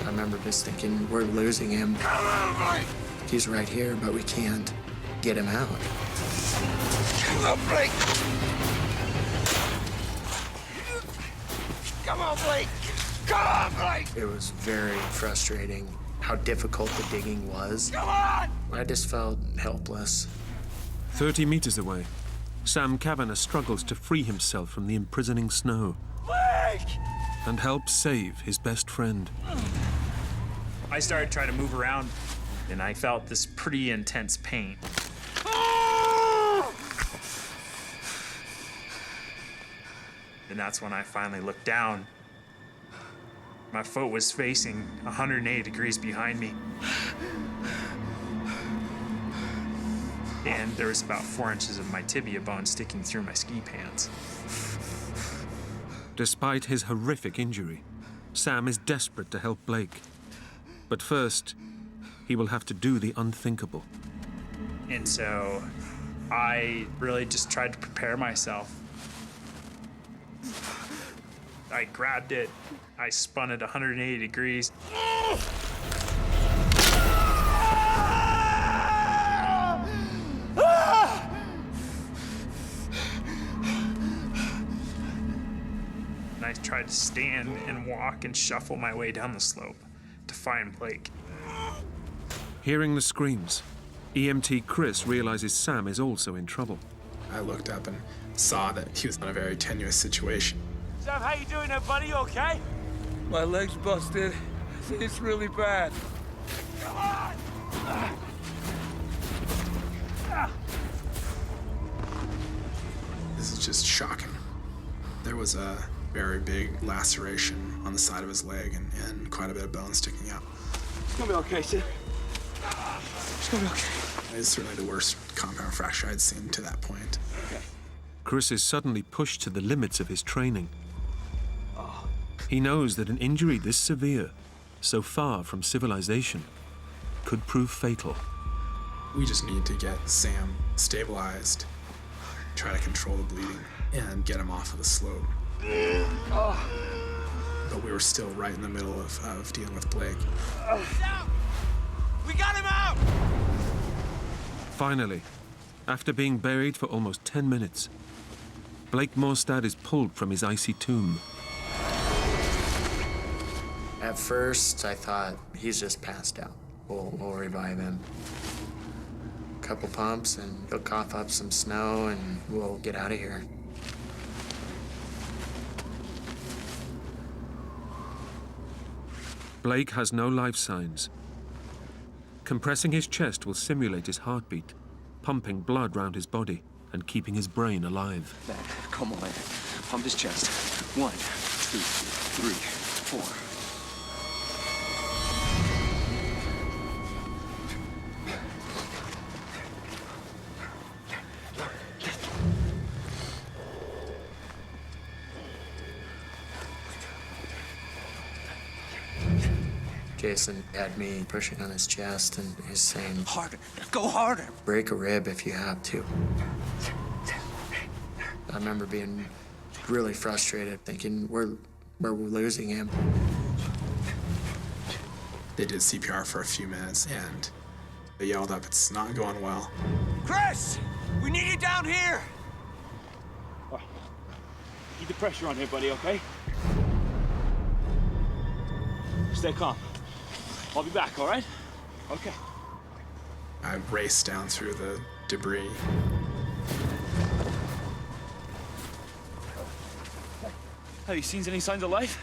I remember just thinking, we're losing him. He's right here, but we can't get him out. Come on, Blake! Come on, Blake! Come on, Blake! It was very frustrating how difficult the digging was. Come on! I just felt helpless. 30 meters away, Sam Kavanagh struggles to free himself from the imprisoning snow Blake! and help save his best friend. I started trying to move around, and I felt this pretty intense pain. And that's when I finally looked down. My foot was facing 180 degrees behind me. And there was about 4 inches of my tibia bone sticking through my ski pants. Despite his horrific injury, Sam is desperate to help Blake. But first, he will have to do the unthinkable. And so I really just tried to prepare myself. I grabbed it, I spun it 180 degrees. And I tried to stand and walk and shuffle my way down the slope to find Blake. Hearing the screams, EMT Chris realizes Sam is also in trouble. I looked up and saw that he was in a very tenuous situation. Sam, how you doing there, buddy? You okay? My leg's busted. I think it's really bad. Come on! This is just shocking. There was a very big laceration on the side of his leg and quite a bit of bone sticking out. It's gonna be okay, Sid. It's gonna be okay. It's certainly the worst compound fracture I'd seen to that point. Okay. Chris is suddenly pushed to the limits of his training. He knows that an injury this severe, so far from civilization, could prove fatal. We just need to get Sam stabilized, try to control the bleeding, and get him off of the slope. But we were still right in the middle of dealing with Blake. We got him out! Finally, after being buried for almost 10 minutes, Blake Morstad is pulled from his icy tomb. At first, I thought he's just passed out. We'll revive him. Couple pumps and he'll cough up some snow and we'll get out of here. Blake has no life signs. Compressing his chest will simulate his heartbeat, pumping blood round his body and keeping his brain alive. Man, come on. Pump his chest. 1, 2, 3, 4. Jason had me pushing on his chest and he's saying, Harder, go harder. Break a rib if you have to. I remember being really frustrated, thinking we're losing him. They did CPR for a few minutes and they yelled up, "It's not going well." Chris, we need you down here. Oh, keep the pressure on here, buddy, okay? Stay calm. I'll be back, all right? Okay. I raced down through the debris. Have you seen any signs of life?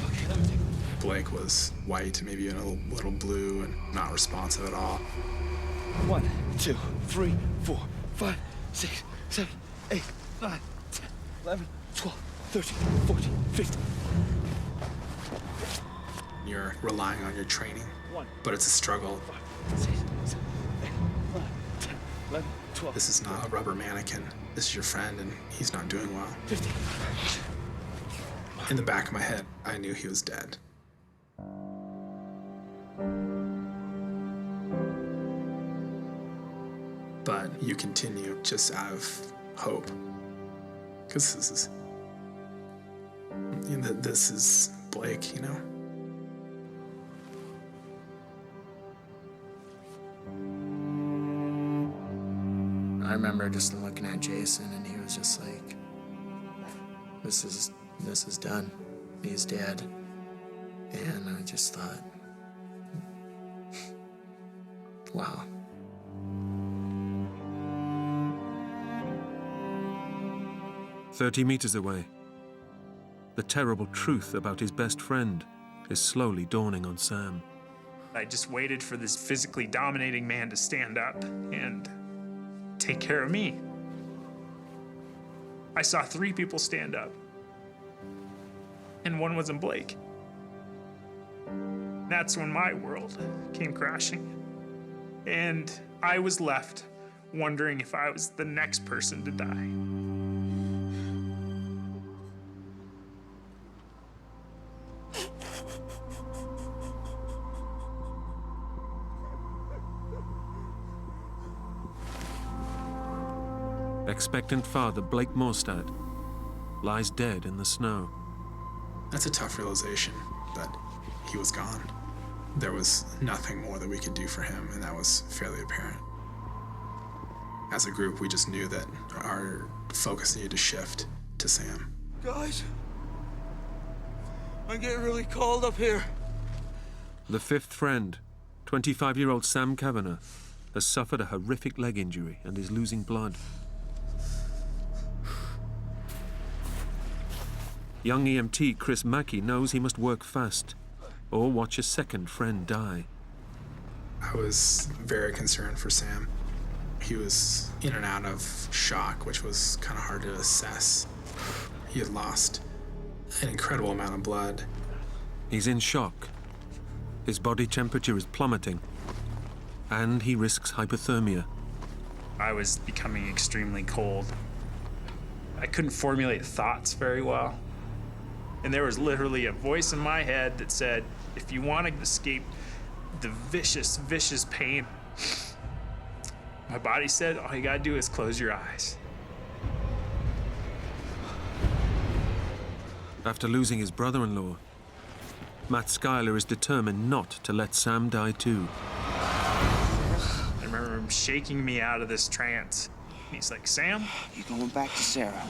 Okay, let me take a... Blake was white, maybe even a little blue, and not responsive at all. 1, 2, 3, 4, 5, 6, 7, 8, 9, 10, 11, 12, 13, 14, 15. You're relying on your training, but it's a struggle. 5, 6, 7, 8, 9, 10, 11, 12. This is not a rubber mannequin. This is your friend, and he's not doing well. 15. In the back of my head, I knew he was dead. But you continue just out of hope, because this is Blake, you know. I remember just looking at Jason and he was just like, this is done. He's dead. And I just thought, wow. "30 meters away, the terrible truth about his best friend is slowly dawning on Sam. I just waited for this physically dominating man to stand up and take care of me. I saw 3 people stand up, and one wasn't Blake. That's when my world came crashing, and I was left wondering if I was the next person to die. Expectant father Blake Morstad lies dead in the snow. That's a tough realization, but he was gone. There was nothing more that we could do for him, and that was fairly apparent. As a group, we just knew that our focus needed to shift to Sam. Guys, I'm getting really cold up here. The 5th friend, 25-year-old Sam Kavanagh, has suffered a horrific leg injury and is losing blood. Young EMT Chris Mackey knows he must work fast or watch a second friend die. I was very concerned for Sam. He was in and out of shock, which was kind of hard to assess. He had lost an incredible amount of blood. He's in shock. His body temperature is plummeting, and he risks hypothermia. I was becoming extremely cold. I couldn't formulate thoughts very well. And there was literally a voice in my head that said, if you want to escape the vicious, vicious pain, my body said, all you gotta do is close your eyes. After losing his brother-in-law, Matt Schuyler is determined not to let Sam die too. I remember him shaking me out of this trance. He's like, Sam? You're going back to Sarah.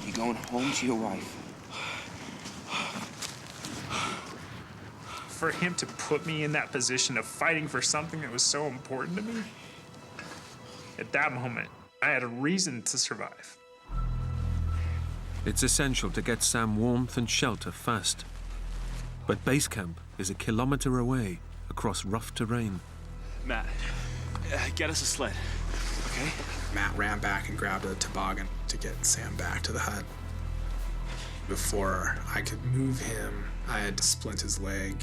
You're going home to your wife. For him to put me in that position of fighting for something that was so important to me, at that moment, I had a reason to survive. It's essential to get Sam warmth and shelter fast. But base camp is a kilometer away across rough terrain. Matt, get us a sled, okay? Matt ran back and grabbed a toboggan to get Sam back to the hut. Before I could move him, I had to splint his leg.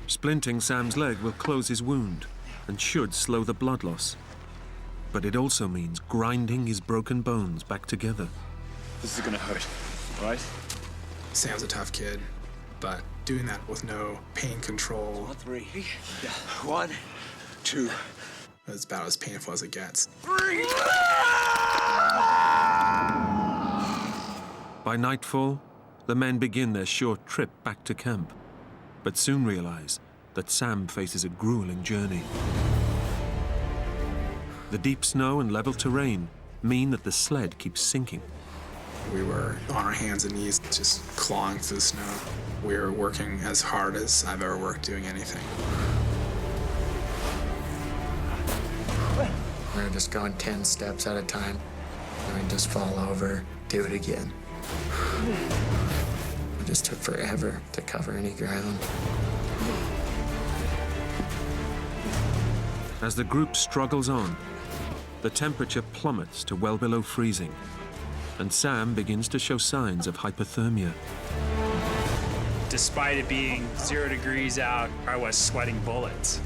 Splinting Sam's leg will close his wound and should slow the blood loss. But it also means grinding his broken bones back together. This is gonna hurt, all right? Sam's a tough kid, but doing that with no pain control. 3. Yeah. 1, 2. It's about as painful as it gets. 3. By nightfall, the men begin their short trip back to camp, but soon realize that Sam faces a grueling journey. The deep snow and level terrain mean that the sled keeps sinking. We were on our hands and knees, just clawing through the snow. We were working as hard as I've ever worked doing anything. We were just going 10 steps at a time. And we'd just fall over, do it again. It just took forever to cover any ground. As the group struggles on, the temperature plummets to well below freezing, and Sam begins to show signs of hypothermia. Despite it being 0 degrees out, I was sweating bullets.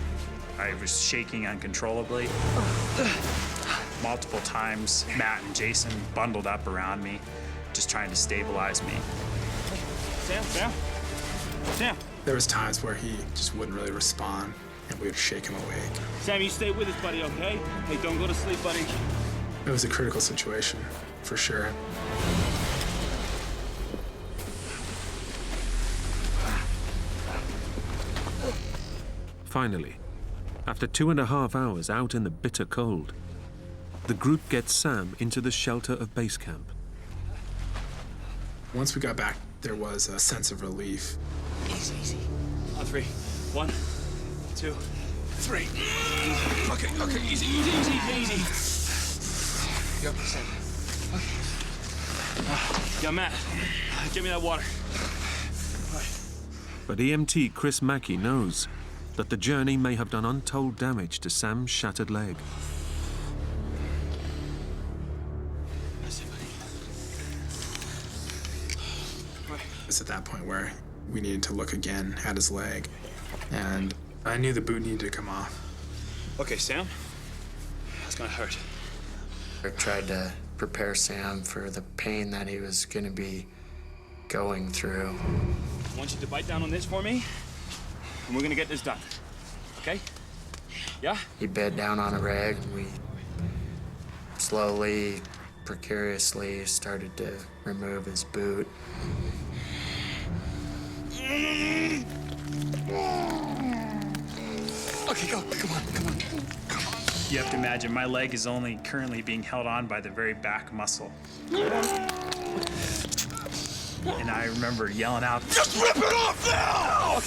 I was shaking uncontrollably. Multiple times, Matt and Jason bundled up around me, just trying to stabilize me. Sam! There was times where he just wouldn't really respond, and we would shake him awake. Sam, you stay with us, buddy, okay? Hey, don't go to sleep, buddy. It was a critical situation, for sure. Finally, after 2.5 hours out in the bitter cold, the group gets Sam into the shelter of base camp. Once we got back, there was a sense of relief. Easy, easy. On 3. 1, 2, 3. Okay, easy. You're percent. Okay. Yeah, Matt, give me that water. But EMT Chris Mackey knows that the journey may have done untold damage to Sam's shattered leg. It's at that point where we needed to look again at his leg, and I knew the boot needed to come off. Okay, Sam, that's gonna hurt. I tried to prepare Sam for the pain that he was gonna be going through. I want you to bite down on this for me, and we're gonna get this done, okay? Yeah? He bed down on a rag, and we slowly, precariously started to remove his boot. Okay, go, come on. You have to imagine my leg is only currently being held on by the very back muscle. And I remember yelling out, "Just rip it off now!"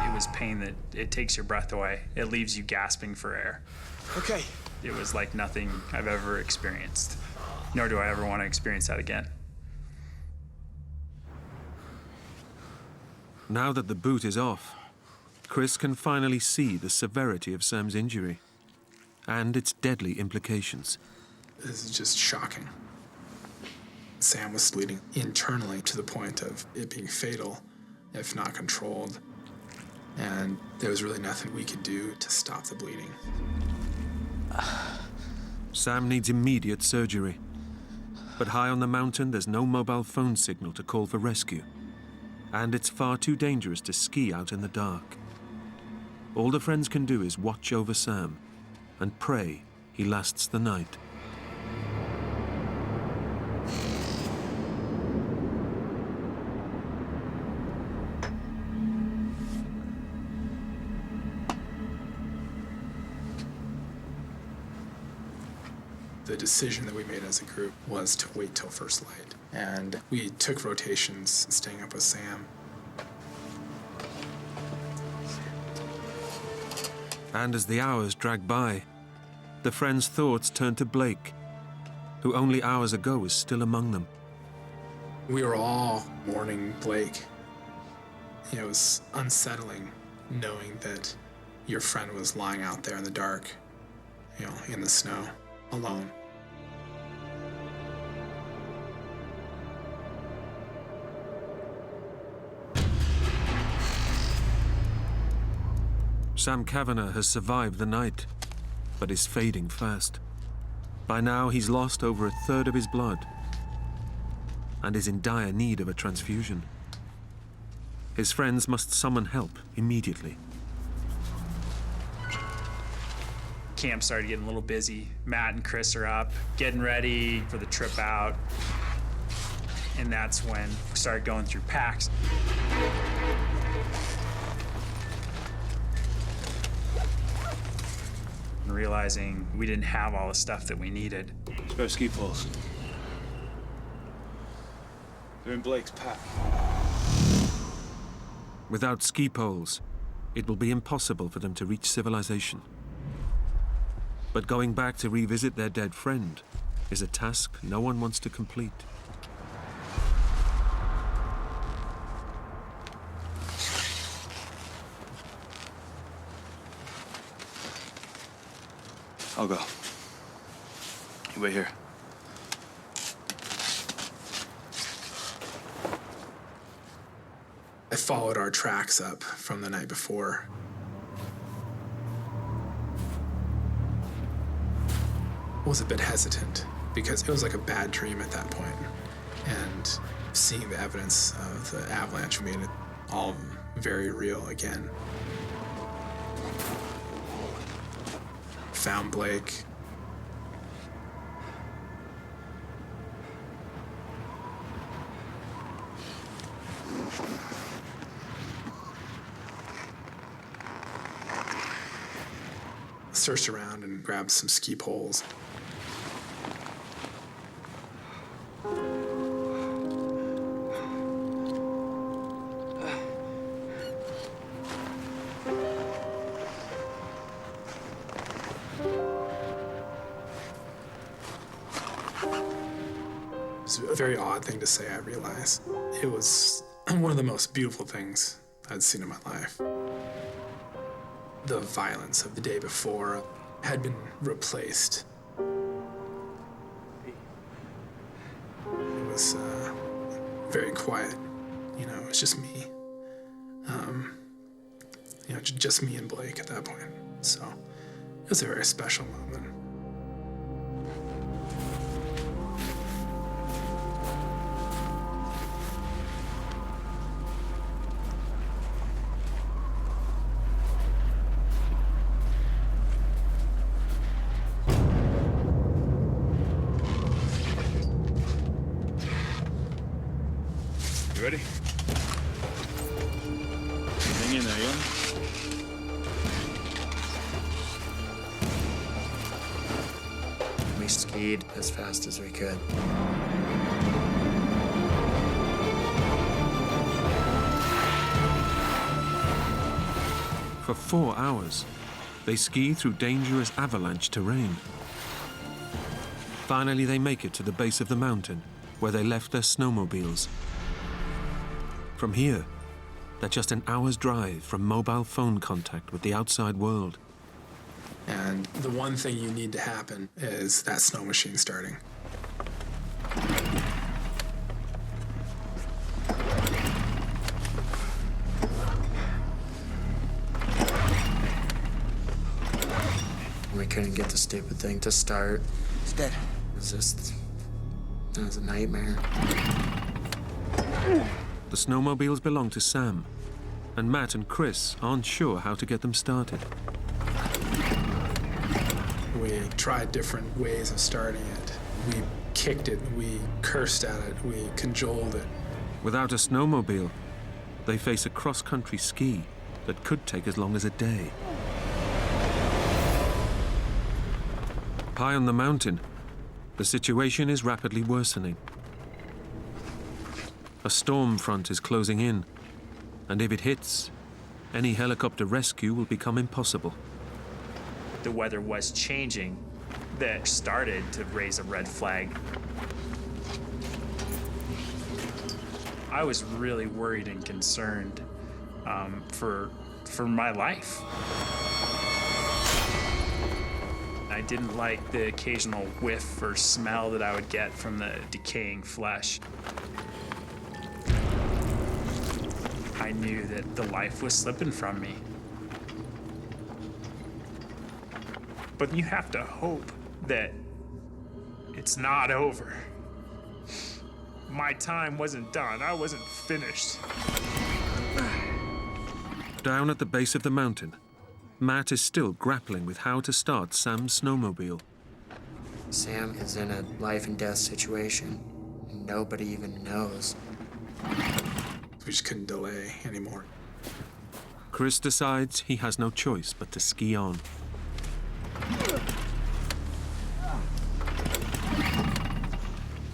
It was pain that it takes your breath away. It leaves you gasping for air. Okay. It was like nothing I've ever experienced, nor do I ever want to experience that again. Now that the boot is off, Chris can finally see the severity of Sam's injury and its deadly implications. This is just shocking. Sam was bleeding internally to the point of it being fatal, if not controlled. And there was really nothing we could do to stop the bleeding. Sam needs immediate surgery. But high on the mountain, there's no mobile phone signal to call for rescue. And it's far too dangerous to ski out in the dark. All the friends can do is watch over Sam and pray he lasts the night. The decision that we made as a group was to wait till first light. And we took rotations staying up with Sam. And as the hours dragged by, the friends' thoughts turned to Blake, who only hours ago was still among them. We were all mourning Blake. It was unsettling knowing that your friend was lying out there in the dark, in the snow, alone. Sam Kavanagh has survived the night, but is fading fast. By now, he's lost over a third of his blood and is in dire need of a transfusion. His friends must summon help immediately. Camp started getting a little busy. Matt and Chris are up, getting ready for the trip out. And that's when we started going through packs. And realizing we didn't have all the stuff that we needed. Spare ski poles. They're in Blake's pack. Without ski poles, it will be impossible for them to reach civilization. But going back to revisit their dead friend is a task no one wants to complete. I'll go. You wait here. I followed our tracks up from the night before. I was a bit hesitant because it was like a bad dream at that point. And seeing the evidence of the avalanche made it all very real again. Found Blake. Searched around and grabbed some ski poles. It's a very odd thing to say, I realize. It was one of the most beautiful things I'd seen in my life. The violence of the day before had been replaced. It was very quiet. It was just me. Just me and Blake at that point. So it was a very special moment. You ready? Hang in there, young. We skied as fast as we could. For 4 hours, they ski through dangerous avalanche terrain. Finally, they make it to the base of the mountain, where they left their snowmobiles. From here, they're just an hour's drive from mobile phone contact with the outside world. And the one thing you need to happen is that snow machine starting. We couldn't get the stupid thing to start. It's dead. It was a nightmare. The snowmobiles belong to Sam, and Matt and Chris aren't sure how to get them started. We tried different ways of starting it. We kicked it, we cursed at it, we cajoled it. Without a snowmobile, they face a cross-country ski that could take as long as a day. High on the mountain, the situation is rapidly worsening. A storm front is closing in, and if it hits, any helicopter rescue will become impossible. The weather was changing. That started to raise a red flag. I was really worried and concerned for my life. I didn't like the occasional whiff or smell that I would get from the decaying flesh. I knew that the life was slipping from me. But you have to hope that it's not over. My time wasn't done. I wasn't finished. Down at the base of the mountain, Matt is still grappling with how to start Sam's snowmobile. Sam is in a life and death situation. Nobody even knows. We just couldn't delay anymore. Chris decides he has no choice but to ski on.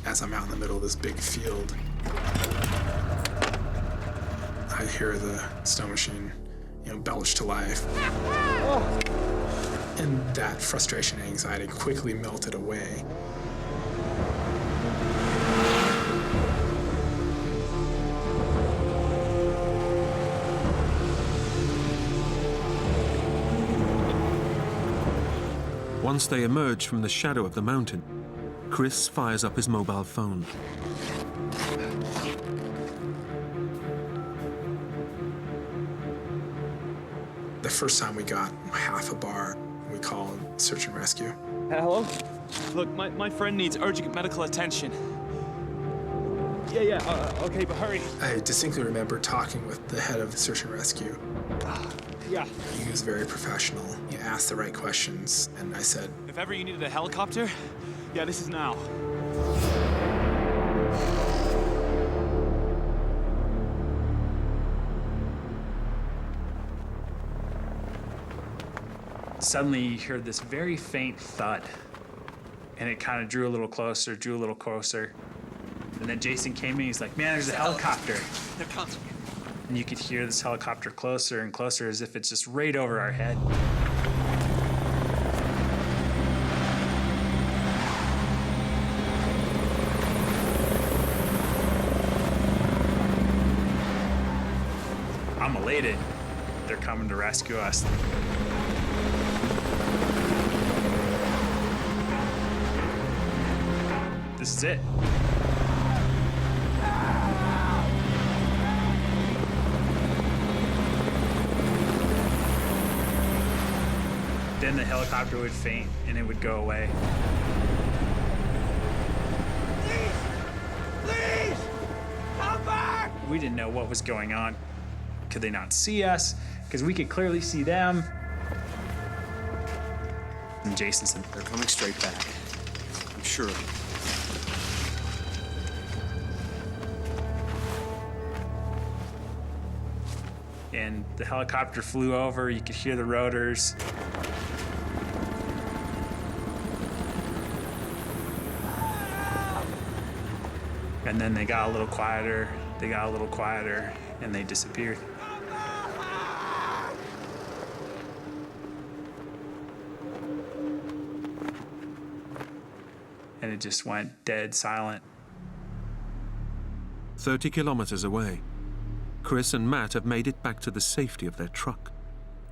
As I'm out in the middle of this big field, I hear the snow machine, belch to life. And that frustration and anxiety quickly melted away. Once they emerge from the shadow of the mountain, Chris fires up his mobile phone. The first time we got half a bar, we called search and rescue. Hello? Look, my friend needs urgent medical attention. Yeah, okay, but hurry. I distinctly remember talking with the head of the search and rescue. Yeah. He was very professional. He asked the right questions, and I said, If ever you needed a helicopter, yeah, this is now. Suddenly you heard this very faint thud, and it kind of drew a little closer, And then Jason came in, he's like, man, there's a helicopter. They're coming. And you could hear this helicopter closer and closer as if it's just right over our head. I'm elated. They're coming to rescue us. This is it. Then the helicopter would faint and it would go away. Please! Come back! We didn't know what was going on. Could they not see us? Because we could clearly see them. And Jason said, they're coming straight back. I'm sure of it. And the helicopter flew over, you could hear the rotors. And then they got a little quieter, and they disappeared. And it just went dead silent. 30 kilometers away, Chris and Matt have made it back to the safety of their truck.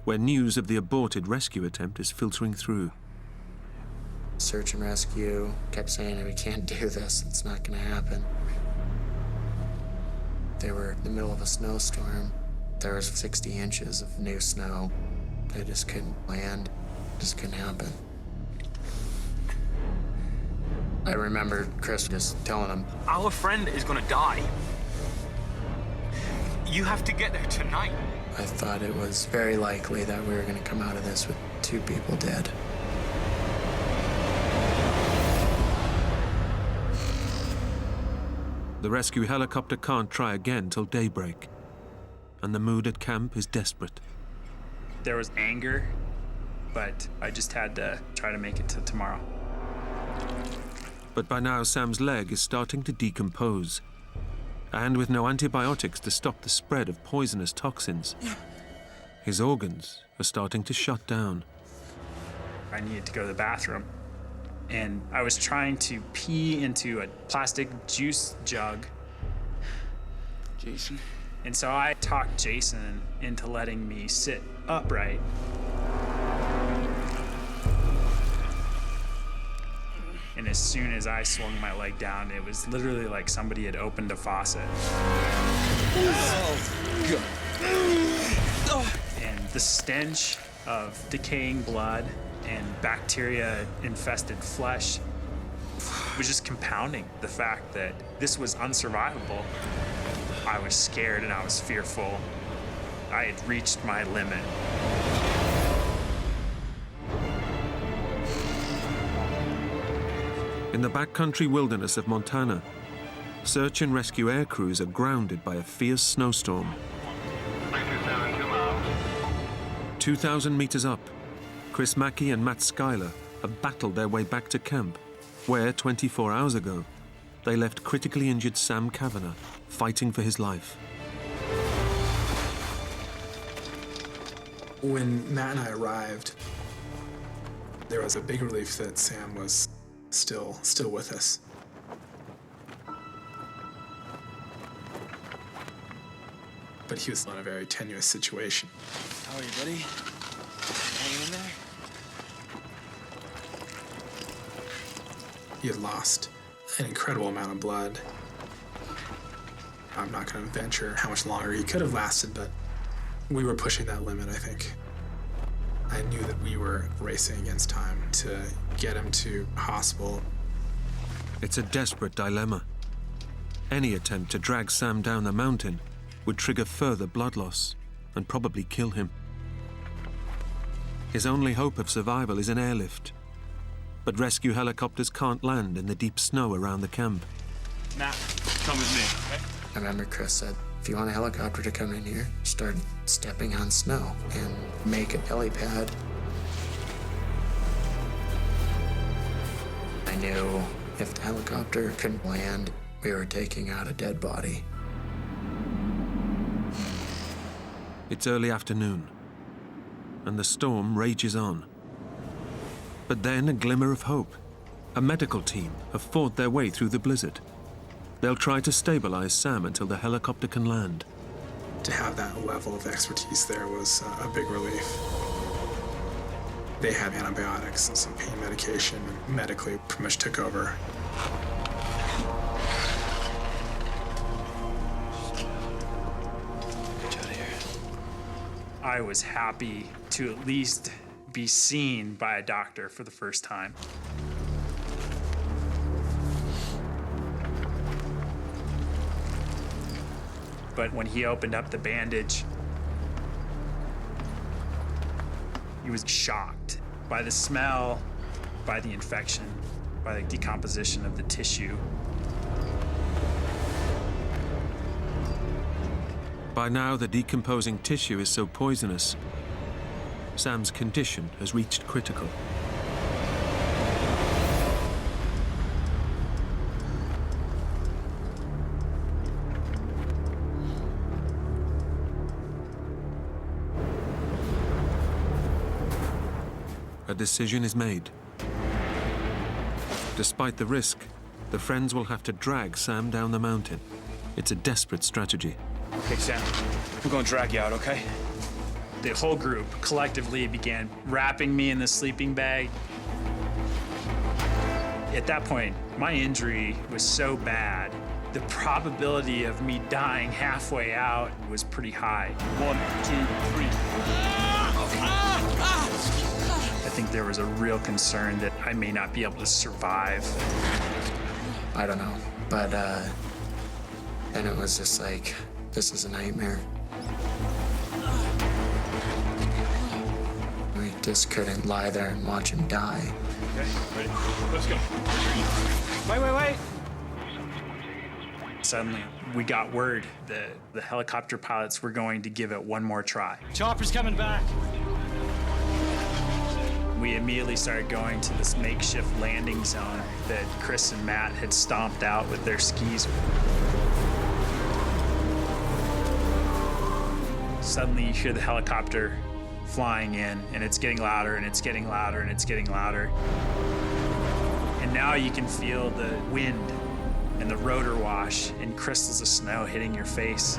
where news of the aborted rescue attempt is filtering through. Search and rescue kept saying, we can't do this, it's not gonna happen. They were in the middle of a snowstorm. There was 60 inches of new snow. They just couldn't land, just couldn't happen. I remember Chris just telling them, Our friend is gonna die. You have to get there tonight. I thought it was very likely that we were gonna come out of this with 2 people dead. The rescue helicopter can't try again till daybreak, and the mood at camp is desperate. There was anger, but I just had to try to make it to tomorrow. But by now, Sam's leg is starting to decompose. And with no antibiotics to stop the spread of poisonous toxins, his organs are starting to shut down. I needed to go to the bathroom, and I was trying to pee into a plastic juice jug. Jason. And so I talked Jason into letting me sit upright. And as soon as I swung my leg down, it was literally like somebody had opened a faucet. And the stench of decaying blood and bacteria-infested flesh was just compounding the fact that this was unsurvivable. I was scared and I was fearful. I had reached my limit. In the backcountry wilderness of Montana, search and rescue air crews are grounded by a fierce snowstorm. 2,000 meters up, Chris Mackey and Matt Schuyler have battled their way back to camp, where 24 hours ago, they left critically injured Sam Kavanagh fighting for his life. When Matt and I arrived, there was a big relief that Sam was still with us. But he was in a very tenuous situation. How are you, buddy? Hanging in there? He had lost an incredible amount of blood. I'm not going to venture how much longer he could have lasted, but we were pushing that limit, I think. I knew that we were racing against time to get him to hospital. It's a desperate dilemma. Any attempt to drag Sam down the mountain would trigger further blood loss and probably kill him. His only hope of survival is an airlift, but rescue helicopters can't land in the deep snow around the camp. Matt, come with me, okay? I remember Chris said, if you want a helicopter to come in here, start stepping on snow and make a helipad. I knew if the helicopter couldn't land, we were taking out a dead body. It's early afternoon, and the storm rages on. But then a glimmer of hope. A medical team have fought their way through the blizzard. They'll try to stabilize Sam until the helicopter can land. To have that level of expertise there was a big relief. They had antibiotics and some pain medication, and medically pretty much took over. I was happy to at least be seen by a doctor for the first time. But when he opened up the bandage, he was shocked by the smell, by the infection, by the decomposition of the tissue. By now, the decomposing tissue is so poisonous, Sam's condition has reached critical. A decision is made. Despite the risk, the friends will have to drag Sam down the mountain. It's a desperate strategy. Okay, Sam, I'm gonna drag you out, okay? The whole group collectively began wrapping me in the sleeping bag. At that point, my injury was so bad, the probability of me dying halfway out was pretty high. 1, 2, 3. I think there was a real concern that I may not be able to survive. I don't know, but then it was just like, this is a nightmare. We just couldn't lie there and watch him die. Okay, ready? Let's go. Wait. Suddenly, we got word that the helicopter pilots were going to give it one more try. Chopper's coming back. We immediately started going to this makeshift landing zone that Chris and Matt had stomped out with their skis. Suddenly, you hear the helicopter flying in, and it's getting louder, and it's getting louder, and it's getting louder. And now you can feel the wind and the rotor wash and crystals of snow hitting your face.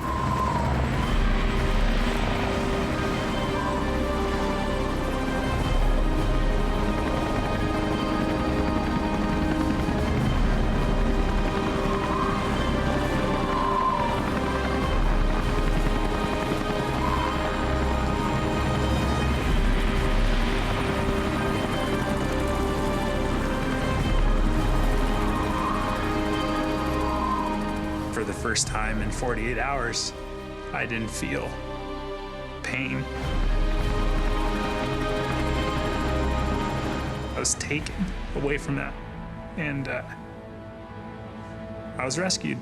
For the first time in 48 hours, I didn't feel pain. I was taken away from that, and I was rescued.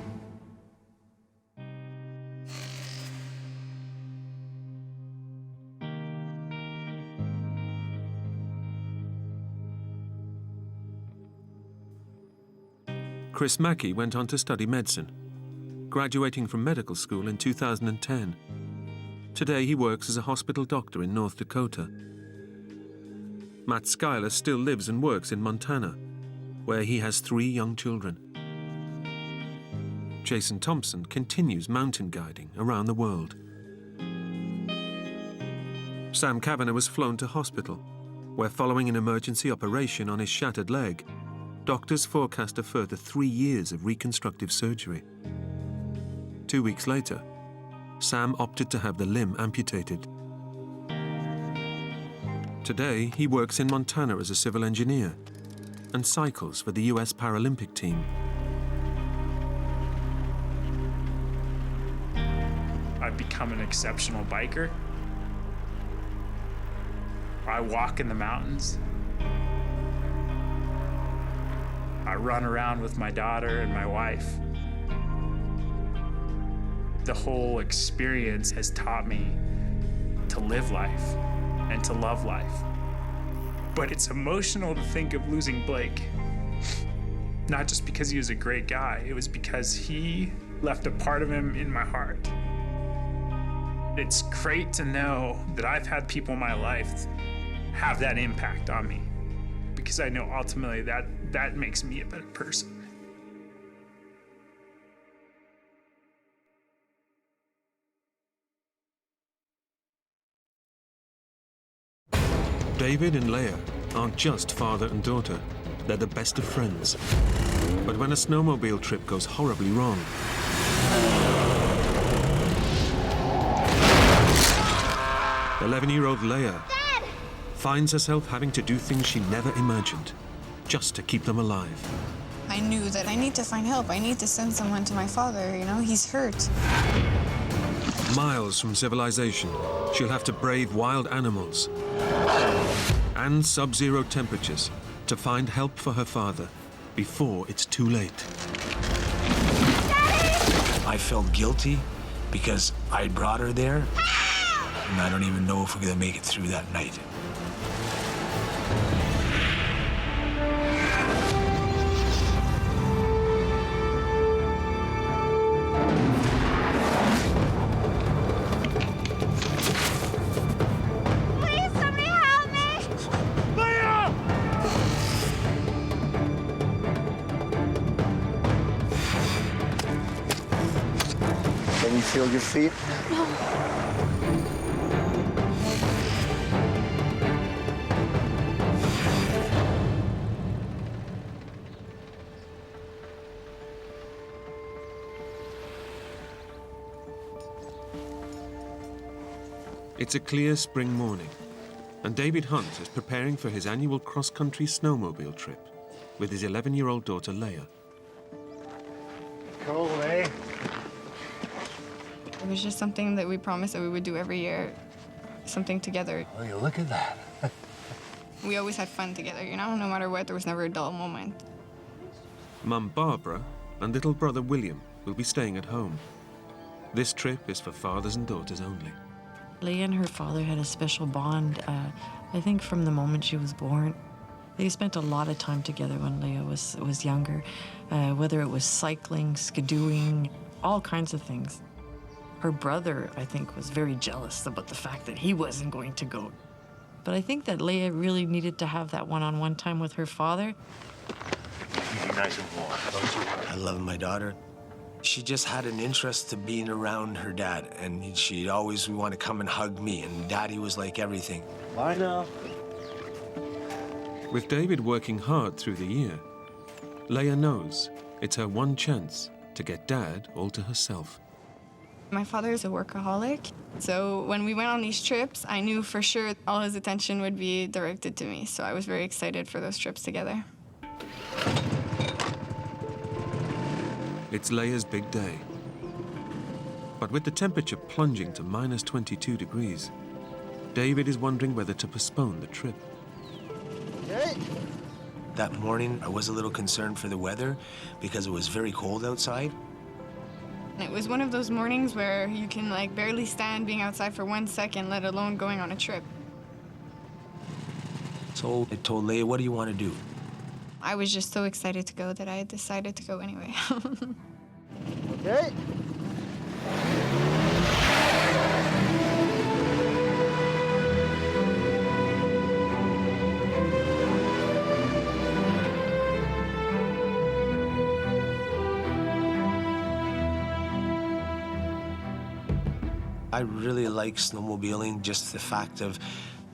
Chris Mackey went on to study medicine, graduating from medical school in 2010. Today he works as a hospital doctor in North Dakota. Matt Schuyler still lives and works in Montana, where he has 3 young children. Jason Thompson continues mountain guiding around the world. Sam Kavanagh was flown to hospital, where following an emergency operation on his shattered leg, doctors forecast a further 3 years of reconstructive surgery. 2 weeks later, Sam opted to have the limb amputated. Today, he works in Montana as a civil engineer and cycles for the US Paralympic team. I've become an exceptional biker. I walk in the mountains. I run around with my daughter and my wife. The whole experience has taught me to live life and to love life. But it's emotional to think of losing Blake. Not just because he was a great guy, it was because he left a part of him in my heart. It's great to know that I've had people in my life have that impact on me, because I know ultimately that makes me a better person. David and Leia aren't just father and daughter, they're the best of friends. But when a snowmobile trip goes horribly wrong, 11-year-old Leia finds herself having to do things she never imagined, just to keep them alive. I knew that I need to find help. I need to send someone to my father, you know, he's hurt. Miles from civilization, she'll have to brave wild animals and sub-zero temperatures to find help for her father before it's too late. I felt guilty because I brought her there, and I don't even know if we're gonna make it through that night. Can you feel your feet? No. It's a clear spring morning, and David Hunt is preparing for his annual cross-country snowmobile trip with his 11-year-old daughter, Leia. Cold, eh? It was just something that we promised that we would do every year, something together. Oh, you look at that. We always had fun together, you know? No matter what, there was never a dull moment. Mum Barbara and little brother William will be staying at home. This trip is for fathers and daughters only. Leia and her father had a special bond, I think from the moment she was born. They spent a lot of time together when Leia was younger, whether it was cycling, skidooing, all kinds of things. Her brother, I think, was very jealous about the fact that he wasn't going to go. But I think that Leia really needed to have that one-on-one time with her father. Keep nice and warm, don't you? I love my daughter. She just had an interest to being around her dad, and she'd always want to come and hug me, and Daddy was like everything. Bye now. With David working hard through the year, Leia knows it's her one chance to get Dad all to herself. My father is a workaholic, so when we went on these trips, I knew for sure all his attention would be directed to me, so I was very excited for those trips together. It's Leia's big day. But with the temperature plunging to minus 22 degrees, David is wondering whether to postpone the trip. Hey. That morning, I was a little concerned for the weather because it was very cold outside. It was one of those mornings where you can like barely stand being outside for 1 second, let alone going on a trip. So I told Leia, what do you want to do? I was just so excited to go that I decided to go anyway. Okay. I really like snowmobiling, just the fact of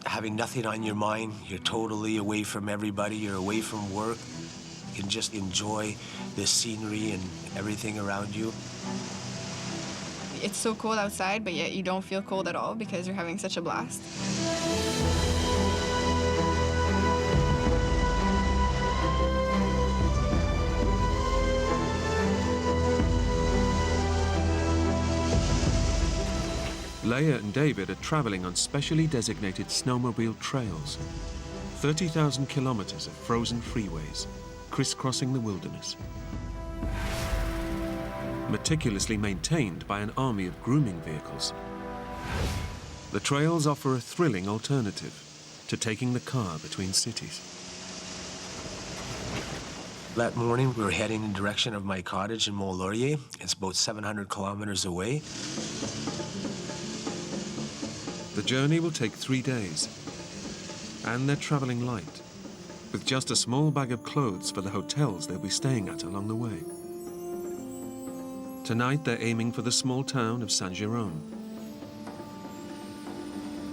having nothing on your mind. You're totally away from everybody, you're away from work. You can just enjoy the scenery and everything around you. It's so cold outside, but yet you don't feel cold at all because you're having such a blast. Leia and David are traveling on specially designated snowmobile trails. 30,000 kilometers of frozen freeways, crisscrossing the wilderness. Meticulously maintained by an army of grooming vehicles. The trails offer a thrilling alternative to taking the car between cities. That morning, we were heading in the direction of my cottage in Mont-Laurier. It's about 700 kilometers away. The journey will take 3 days, and they're traveling light, with just a small bag of clothes for the hotels they'll be staying at along the way. Tonight, they're aiming for the small town of Saint-Jérôme.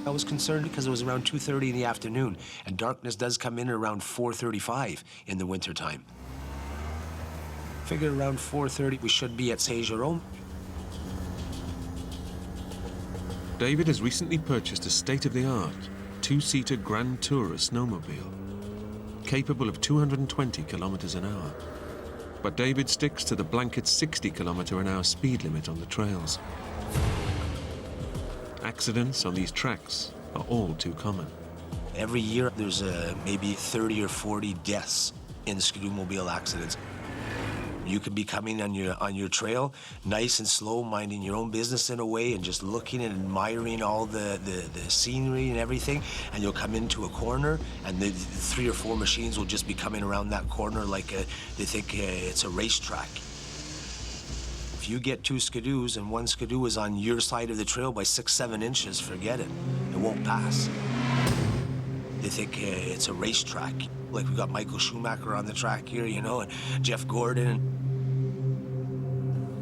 I was concerned because it was around 2:30 in the afternoon, and darkness does come in around 4:35 in the wintertime. Figured around 4:30 we should be at Saint-Jérôme. David has recently purchased a state-of-the-art, 2-seater Grand Tourer snowmobile, capable of 220 kilometers an hour. But David sticks to the blanket 60-kilometer-an-hour speed limit on the trails. Accidents on these tracks are all too common. Every year there's maybe 30 or 40 deaths in skidoo-mobile accidents. You could be coming on your trail, nice and slow, minding your own business in a way, and just looking and admiring all the scenery and everything, and you'll come into a corner, and the 3 or 4 machines will just be coming around that corner like they think it's a racetrack. If you get 2 skidoos and 1 skidoo is on your side of the trail by 6-7 inches, forget it. It won't pass. They think it's a racetrack. Like we got Michael Schumacher on the track here, you know, and Jeff Gordon.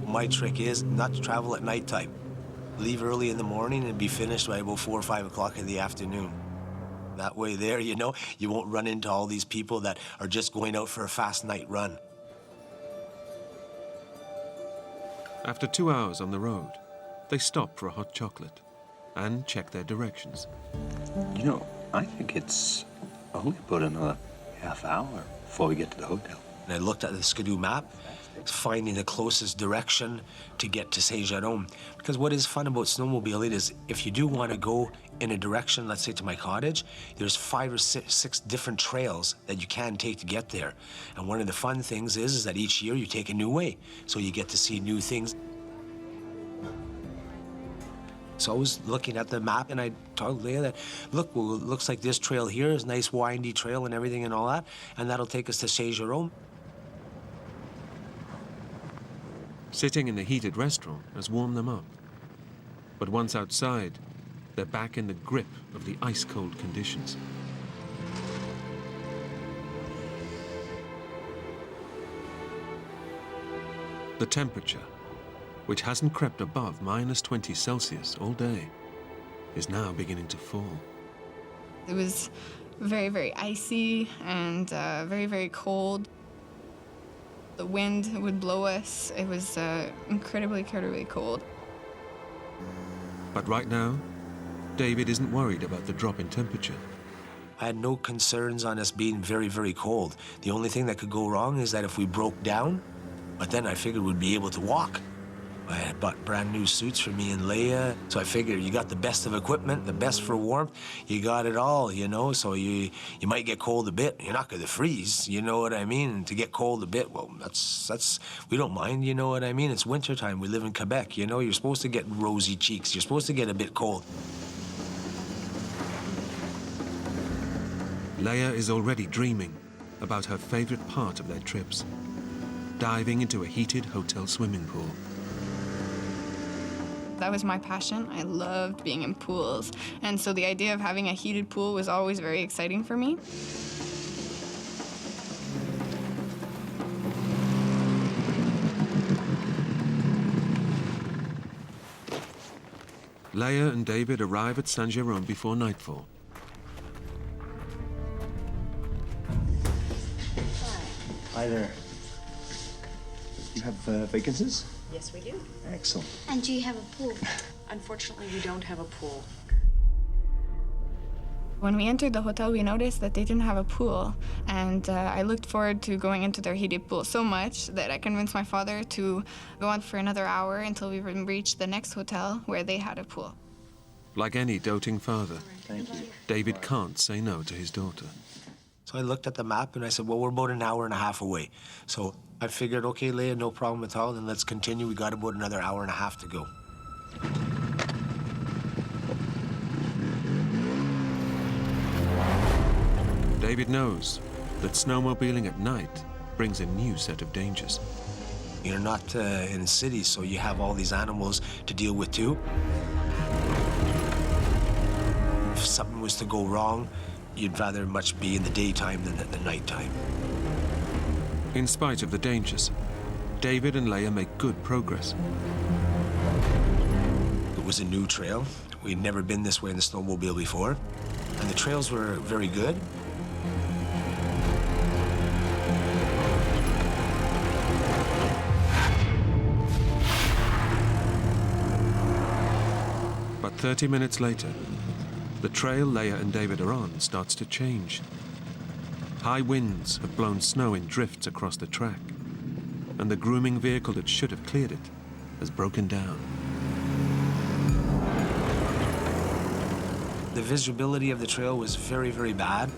My trick is not to travel at nighttime. Leave early in the morning and be finished by about 4 or 5 o'clock in the afternoon. That way there, you know, you won't run into all these people that are just going out for a fast night run. After 2 hours on the road, they stop for a hot chocolate. and check their directions. You know, I think it's only about another half hour before we get to the hotel. And I looked at the Skidoo map, finding the closest direction to get to Saint-Jérôme. Because what is fun about snowmobiling is if you do want to go in a direction, let's say to my cottage, there's 5 or 6 different trails that you can take to get there. And one of the fun things is that each year you take a new way, so you get to see new things. So I was looking at the map and I told Leia that, look, well, it looks like this trail here is a nice windy trail and everything and all that, and that'll take us to Saint-Jérôme. Sitting in the heated restaurant has warmed them up. But once outside, they're back in the grip of the ice-cold conditions. The temperature, which hasn't crept above -20 Celsius all day, is now beginning to fall. It was very, very icy and very, very cold. The wind would blow us. It was incredibly, incredibly cold. But right now, David isn't worried about the drop in temperature. I had no concerns on us being very, very cold. The only thing that could go wrong is that if we broke down, but then I figured we'd be able to walk. I had bought brand new suits for me and Leia, so I figured you got the best of equipment, the best for warmth, you got it all, you know, so you might get cold a bit, you're not gonna freeze, you know what I mean? And to get cold a bit, well, that's we don't mind, you know what I mean? It's wintertime, we live in Quebec, you know, you're supposed to get rosy cheeks, you're supposed to get a bit cold. Leia is already dreaming about her favorite part of their trips, diving into a heated hotel swimming pool. That was my passion. I loved being in pools. And so the idea of having a heated pool was always very exciting for me. Leia and David arrive at Saint-Jérôme before nightfall. Hi there. You have vacancies? Yes, we do. Excellent. And do you have a pool? Unfortunately, we don't have a pool. When we entered the hotel, we noticed that they didn't have a pool. And I looked forward to going into their heated pool so much that I convinced my father to go on for another hour until we reached the next hotel where they had a pool. Like any doting father, Thank you. David can't say no to his daughter. So I looked at the map and I said, well, we're about an hour and a half away. So I figured, okay, Leia, no problem at all, then let's continue. We got about another hour and a half to go. David knows that snowmobiling at night brings a new set of dangers. You're not in cities, so you have all these animals to deal with too. If something was to go wrong, you'd rather much be in the daytime than at the nighttime. In spite of the dangers, David and Leia make good progress. It was a new trail. We'd never been this way in the snowmobile before, and the trails were very good. But 30 minutes later, the trail Leia and David are on starts to change. High winds have blown snow in drifts across the track, and the grooming vehicle that should have cleared it has broken down. The visibility of the trail was very, very bad.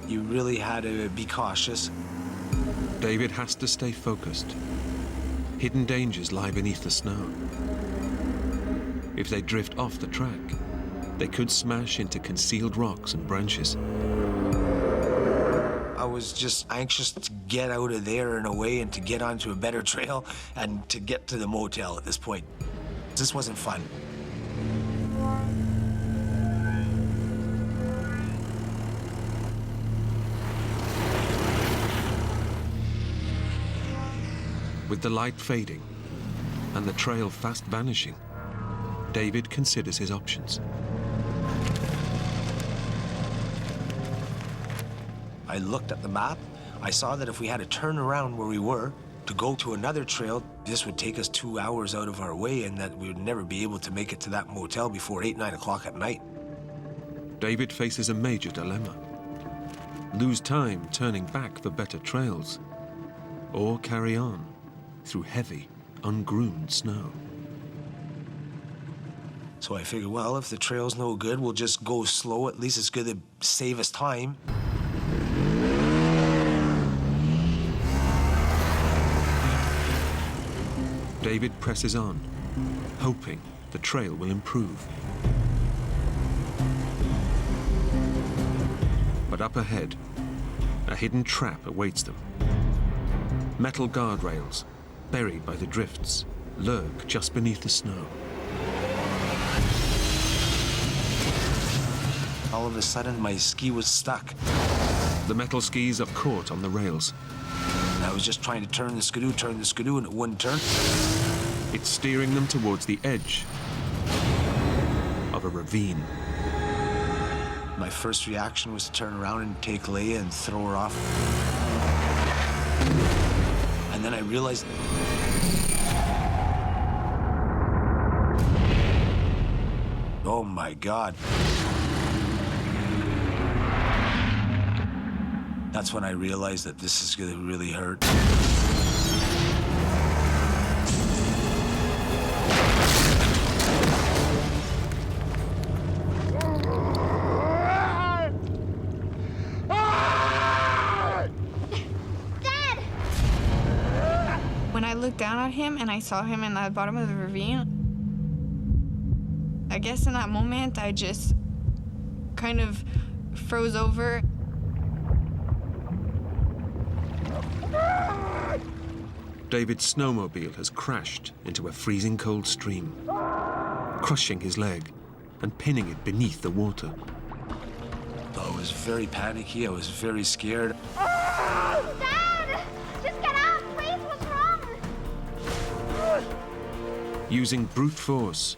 You really had to be cautious. David has to stay focused. Hidden dangers lie beneath the snow. If they drift off the track, they could smash into concealed rocks and branches. I was just anxious to get out of there in a way and to get onto a better trail and to get to the motel at this point. This wasn't fun. With the light fading and the trail fast vanishing, David considers his options. I looked at the map. I saw that if we had to turn around where we were to go to another trail. This would take us 2 hours out of our way, and that we would never be able to make it to that motel before 8, 9 o'clock at night. David faces a major dilemma. Lose time turning back for better trails, or carry on through heavy, ungroomed snow. So I figured, well, if the trail's no good, we'll just go slow. At least it's good to save us time. David presses on, hoping the trail will improve. But up ahead, a hidden trap awaits them. Metal guardrails, buried by the drifts, lurk just beneath the snow. All of a sudden, my ski was stuck. The metal skis are caught on the rails. And I was just trying to turn the skidoo, and it wouldn't turn. It's steering them towards the edge of a ravine. My first reaction was to turn around and take Leia and throw her off. And then I realized... oh my God. That's when I realized that this is gonna really hurt. When I looked down at him and I saw him in the bottom of the ravine, I guess in that moment I just kind of froze over. David's snowmobile has crashed into a freezing cold stream, crushing his leg and pinning it beneath the water. I was very panicky. I was very scared. Dad! Just get out, please! What's wrong? Using brute force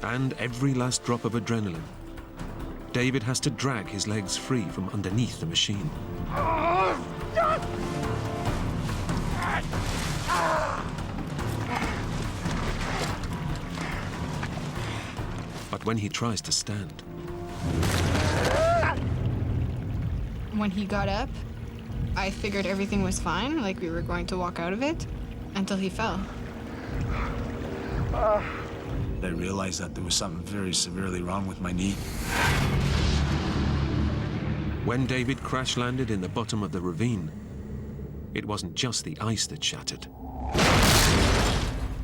and every last drop of adrenaline, David has to drag his legs free from underneath the machine. But when he tries to stand... When he got up, I figured everything was fine, like we were going to walk out of it, until he fell. I realized that there was something very severely wrong with my knee. When David crash-landed in the bottom of the ravine, it wasn't just the ice that shattered.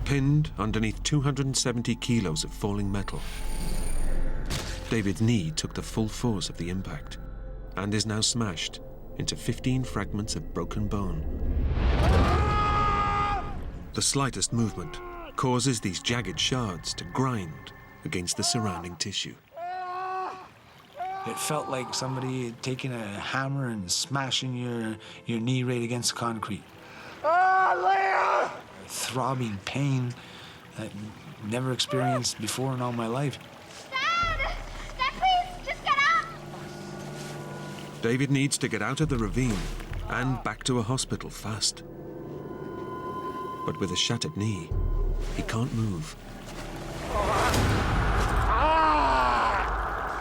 Pinned underneath 270 kilos of falling metal, David's knee took the full force of the impact and is now smashed into 15 fragments of broken bone. The slightest movement causes these jagged shards to grind against the surrounding tissue. It felt like somebody taking a hammer and smashing your knee right against concrete. Leia! Throbbing pain that I'd never experienced before in all my life. Dad! Dad, please! Just get up! David needs to get out of the ravine and back to a hospital fast. But with a shattered knee, he can't move.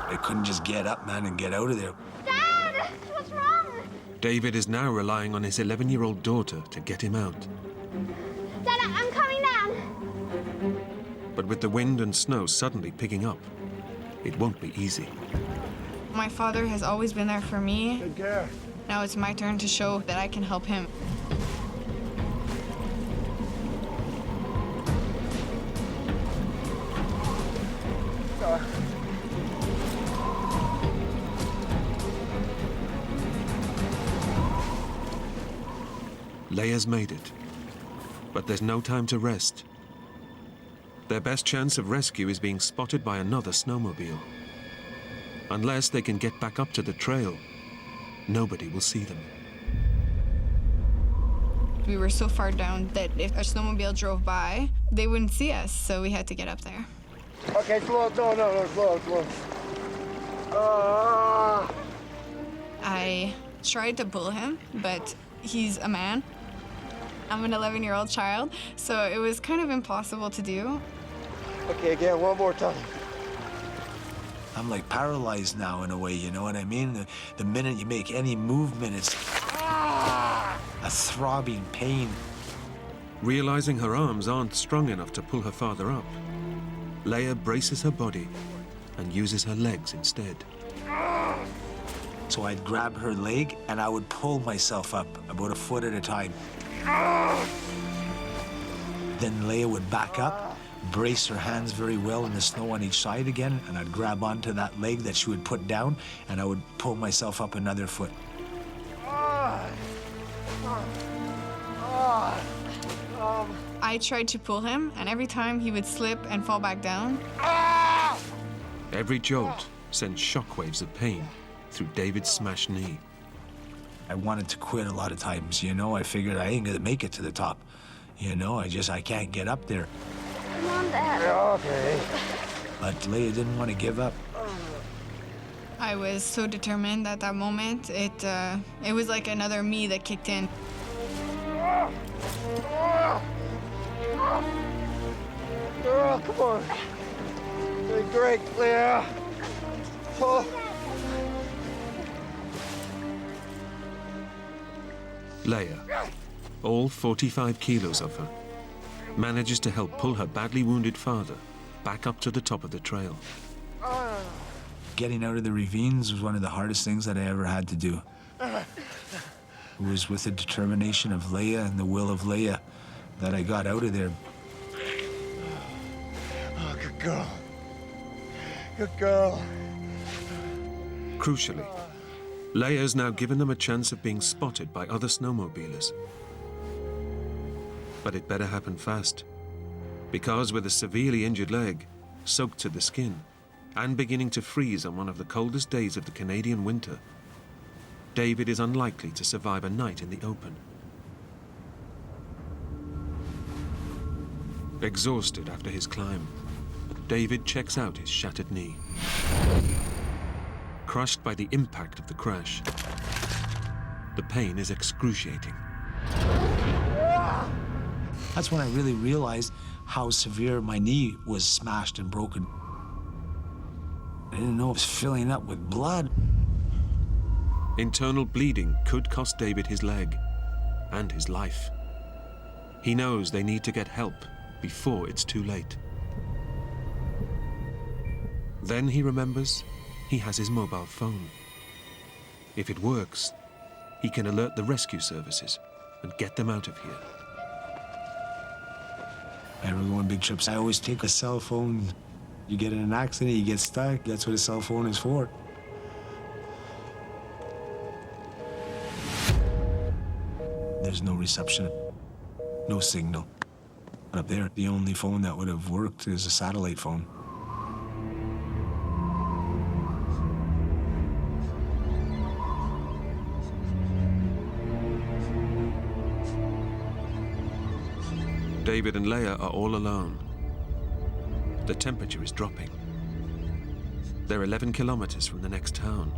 I couldn't just get up, man, and get out of there. Dad! What's wrong? David is now relying on his 11-year-old daughter to get him out. Dad, I'm coming down. But with the wind and snow suddenly picking up, it won't be easy. My father has always been there for me. Take care. Now it's my turn to show that I can help him. Leia's made it, but there's no time to rest. Their best chance of rescue is being spotted by another snowmobile. Unless they can get back up to the trail, nobody will see them. We were so far down that if a snowmobile drove by, they wouldn't see us, so we had to get up there. Okay, slow. No, slow. I tried to pull him, but he's a man. I'm an 11-year-old child, so it was kind of impossible to do. Okay, again, one more time. I'm like paralyzed now in a way, you know what I mean? The minute you make any movement, it's a throbbing pain. Realizing her arms aren't strong enough to pull her father up, Leia braces her body and uses her legs instead. So I'd grab her leg and I would pull myself up about a foot at a time. Then Leia would back up, brace her hands very well in the snow on each side again, and I'd grab onto that leg that she would put down, and I would pull myself up another foot. I tried to pull him, and every time he would slip and fall back down. Every jolt sent shockwaves of pain through David's smashed knee. I wanted to quit a lot of times, you know? I figured I ain't gonna make it to the top. You know, I can't get up there. Come on, Dad. Okay. But Leia didn't want to give up. I was so determined at that moment. It was like another me that kicked in. Oh, come on. Doing great, Leia. Oh. Leia, all 45 kilos of her, manages to help pull her badly wounded father back up to the top of the trail. Getting out of the ravines was one of the hardest things that I ever had to do. It was with the determination of Leia and the will of Leia that I got out of there. Oh, good girl. Good girl. Crucially, Leia's now given them a chance of being spotted by other snowmobilers. But it better happen fast, because with a severely injured leg, soaked to the skin, and beginning to freeze on one of the coldest days of the Canadian winter, David is unlikely to survive a night in the open. Exhausted after his climb, David checks out his shattered knee. Crushed by the impact of the crash, the pain is excruciating. That's when I really realized how severe my knee was smashed and broken. I didn't know it was filling up with blood. Internal bleeding could cost David his leg and his life. He knows they need to get help before it's too late. Then he remembers he has his mobile phone. If it works, he can alert the rescue services and get them out of here. Whenever we go on big trips, I always take a cell phone. You get in an accident, you get stuck, that's what a cell phone is for. There's no reception, no signal. Up there, the only phone that would have worked is a satellite phone. David and Leia are all alone. The temperature is dropping. They're 11 kilometers from the next town.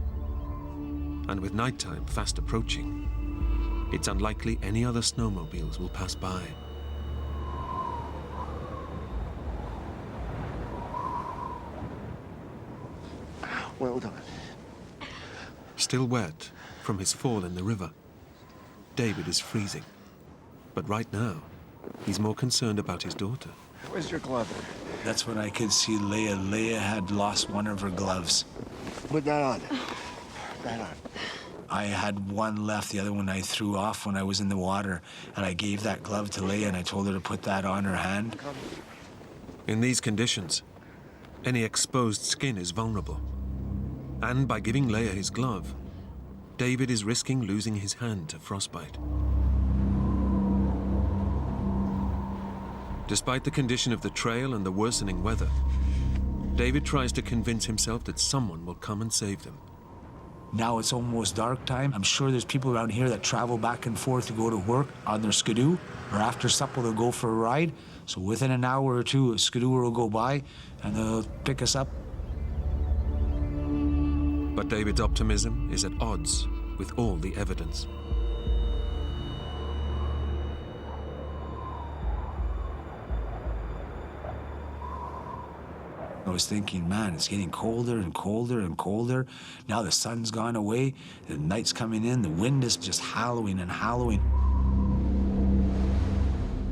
And with nighttime fast approaching, it's unlikely any other snowmobiles will pass by. Well done. Still wet from his fall in the river, David is freezing. But right now, he's more concerned about his daughter. Where's your glove? That's when I could see Leia. Leia had lost one of her gloves. Put that on. That on. I had one left, the other one I threw off when I was in the water, and I gave that glove to Leia and I told her to put that on her hand. In these conditions, any exposed skin is vulnerable. And by giving Leia his glove, David is risking losing his hand to frostbite. Despite the condition of the trail and the worsening weather, David tries to convince himself that someone will come and save them. Now it's almost dark time. I'm sure there's people around here that travel back and forth to go to work on their skidoo, or after supper they'll go for a ride. So within an hour or two, a skidooer will go by and they'll pick us up. But David's optimism is at odds with all the evidence. I was thinking, man, it's getting colder and colder and colder. Now the sun's gone away, the night's coming in, the wind is just howling and howling.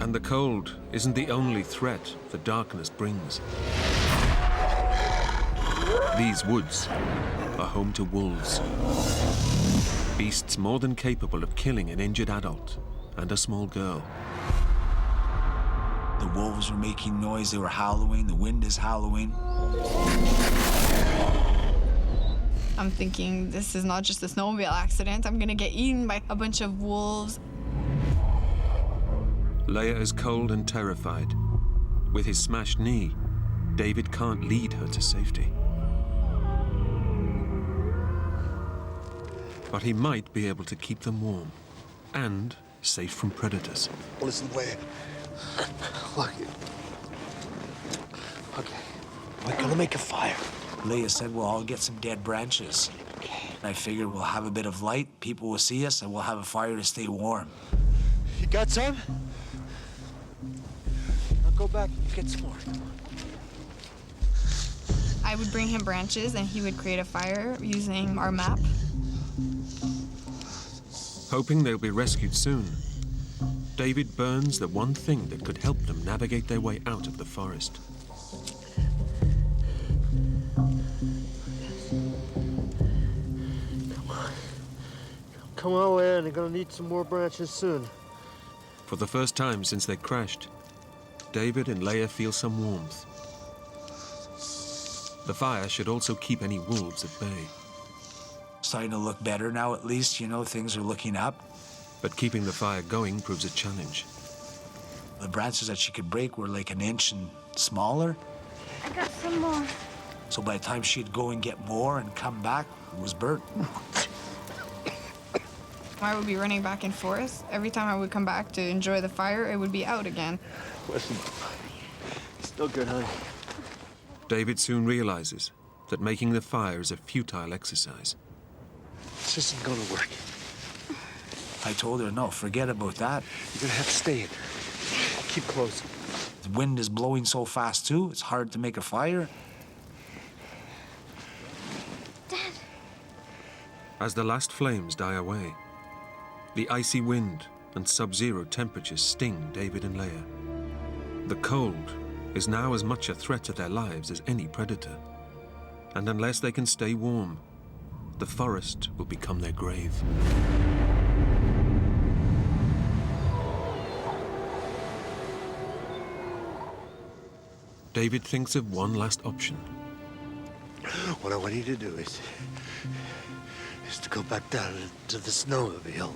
And the cold isn't the only threat the darkness brings. These woods are home to wolves. Beasts more than capable of killing an injured adult and a small girl. The wolves were making noise, they were howling, the wind is howling. I'm thinking, this is not just a snowmobile accident. I'm gonna get eaten by a bunch of wolves. Leia is cold and terrified. With his smashed knee, David can't lead her to safety. But he might be able to keep them warm and safe from predators. Listen, Leia. Look. Okay. We're gonna make a fire. Leia said we'll all get some dead branches. I figured we'll have a bit of light, people will see us, and we'll have a fire to stay warm. You got some? I'll go back and get some more. I would bring him branches and he would create a fire using our map. Hoping they'll be rescued soon, David burns the one thing that could help them navigate their way out of the forest. Come on, Leia, you're gonna need some more branches soon. For the first time since they crashed, David and Leia feel some warmth. The fire should also keep any wolves at bay. Starting to look better now, at least, you know, things are looking up. But keeping the fire going proves a challenge. The branches that she could break were like an inch and smaller. I got some more. So by the time she'd go and get more and come back, it was burnt. I would be running back and forth. Every time I would come back to enjoy the fire, it would be out again. Listen, still good, honey. David soon realizes that making the fire is a futile exercise. This isn't gonna work. I told her, no, forget about that. You're gonna have to stay in. Keep close. The wind is blowing so fast, too. It's hard to make a fire. Dad. As the last flames die away, the icy wind and sub-zero temperatures sting David and Leia. The cold is now as much a threat to their lives as any predator. And unless they can stay warm, the forest will become their grave. David thinks of one last option. What I want you to do is to go back down to the snowmobile.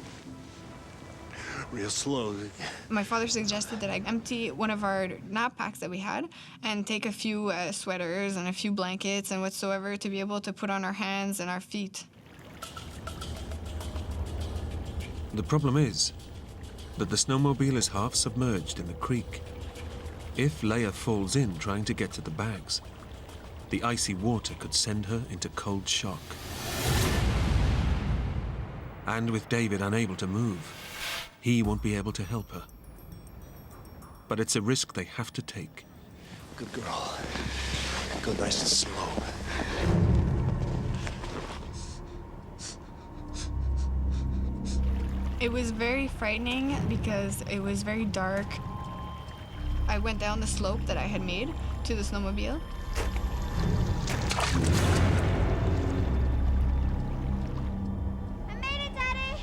Real slowly. My father suggested that I empty one of our nap packs that we had and take a few sweaters and a few blankets and whatsoever to be able to put on our hands and our feet. The problem is that the snowmobile is half submerged in the creek. If Leia falls in trying to get to the bags, the icy water could send her into cold shock. And with David unable to move, he won't be able to help her. But it's a risk they have to take. Good girl. Go nice and slow. It was very frightening because it was very dark. I went down the slope that I had made to the snowmobile. I made it, Daddy!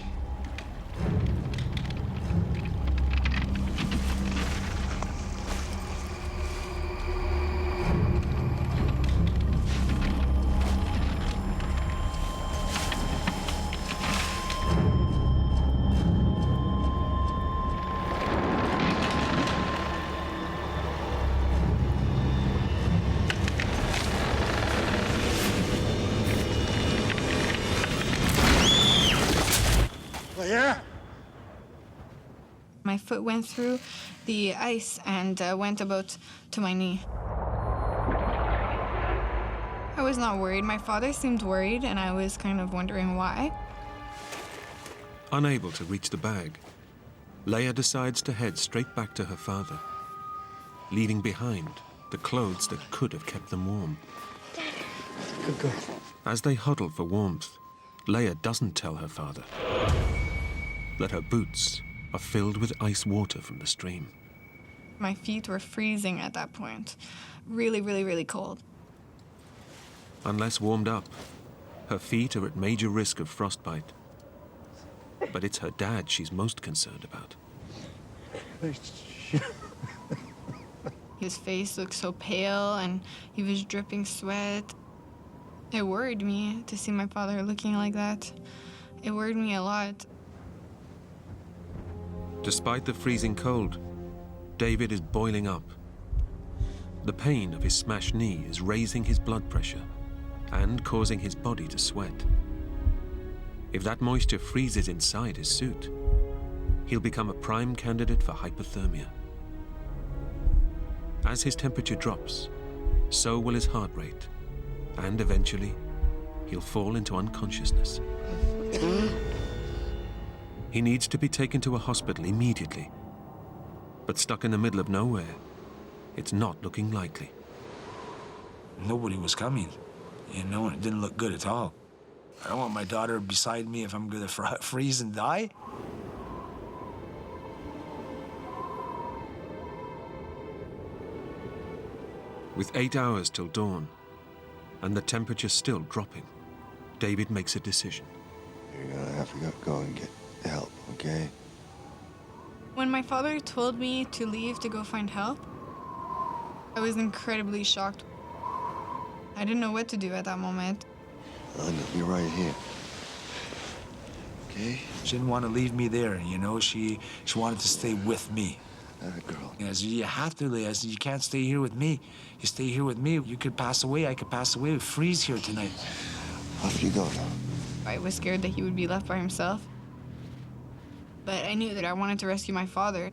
Yeah. My foot went through the ice and went about to my knee. I was not worried. My father seemed worried, and I was kind of wondering why. Unable to reach the bag, Leia decides to head straight back to her father, leaving behind the clothes that could have kept them warm. Good girl. As they huddle for warmth, Leia doesn't tell her father that her boots are filled with ice water from the stream. My feet were freezing at that point. Really, really, really cold. Unless warmed up, her feet are at major risk of frostbite. But it's her dad she's most concerned about. His face looked so pale and he was dripping sweat. It worried me to see my father looking like that. It worried me a lot. Despite the freezing cold, David is boiling up. The pain of his smashed knee is raising his blood pressure and causing his body to sweat. If that moisture freezes inside his suit, he'll become a prime candidate for hypothermia. As his temperature drops, so will his heart rate, and eventually, he'll fall into unconsciousness. He needs to be taken to a hospital immediately, but stuck in the middle of nowhere, it's not looking likely. Nobody was coming. You know, it didn't look good at all. I don't want my daughter beside me if I'm gonna freeze and die. With 8 hours till dawn, and the temperature still dropping, David makes a decision. You're gonna have to go and get help, okay? When my father told me to leave to go find help, I was incredibly shocked. I didn't know what to do at that moment. I'll be right here. Okay? She didn't want to leave me there, you know? She wanted to stay with me. Girl. I said, you have to, Leia. I said, you can't stay here with me. You stay here with me, you could pass away, I could pass away. We freeze here tonight. Off you go now. I was scared that he would be left by himself. But I knew that I wanted to rescue my father.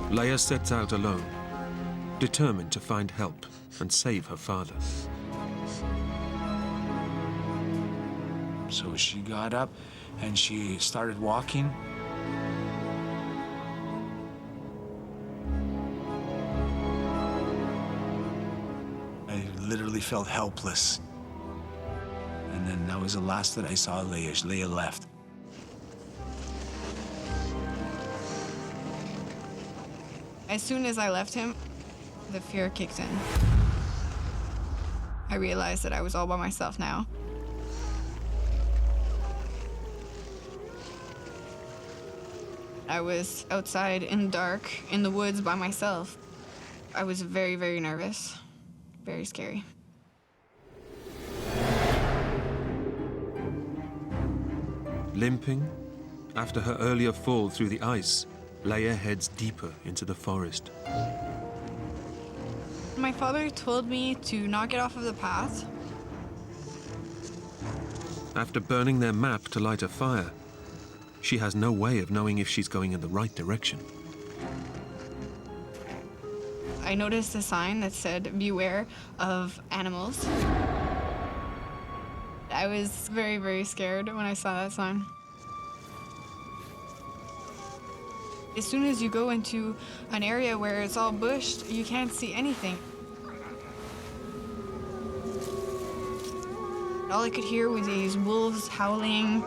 Leia sets out alone, determined to find help and save her father. So she got up and she started walking. I literally felt helpless. And then that was the last that I saw Leia. Leia left. As soon as I left him, the fear kicked in. I realized that I was all by myself now. I was outside in the dark, in the woods by myself. I was very, very nervous, very scary. Limping, after her earlier fall through the ice, Leia heads deeper into the forest. My father told me to not get off of the path. After burning their map to light a fire, she has no way of knowing if she's going in the right direction. I noticed a sign that said, "Beware of animals." I was very, very scared when I saw that sign. As soon as you go into an area where it's all bushed, you can't see anything. All I could hear was these wolves howling,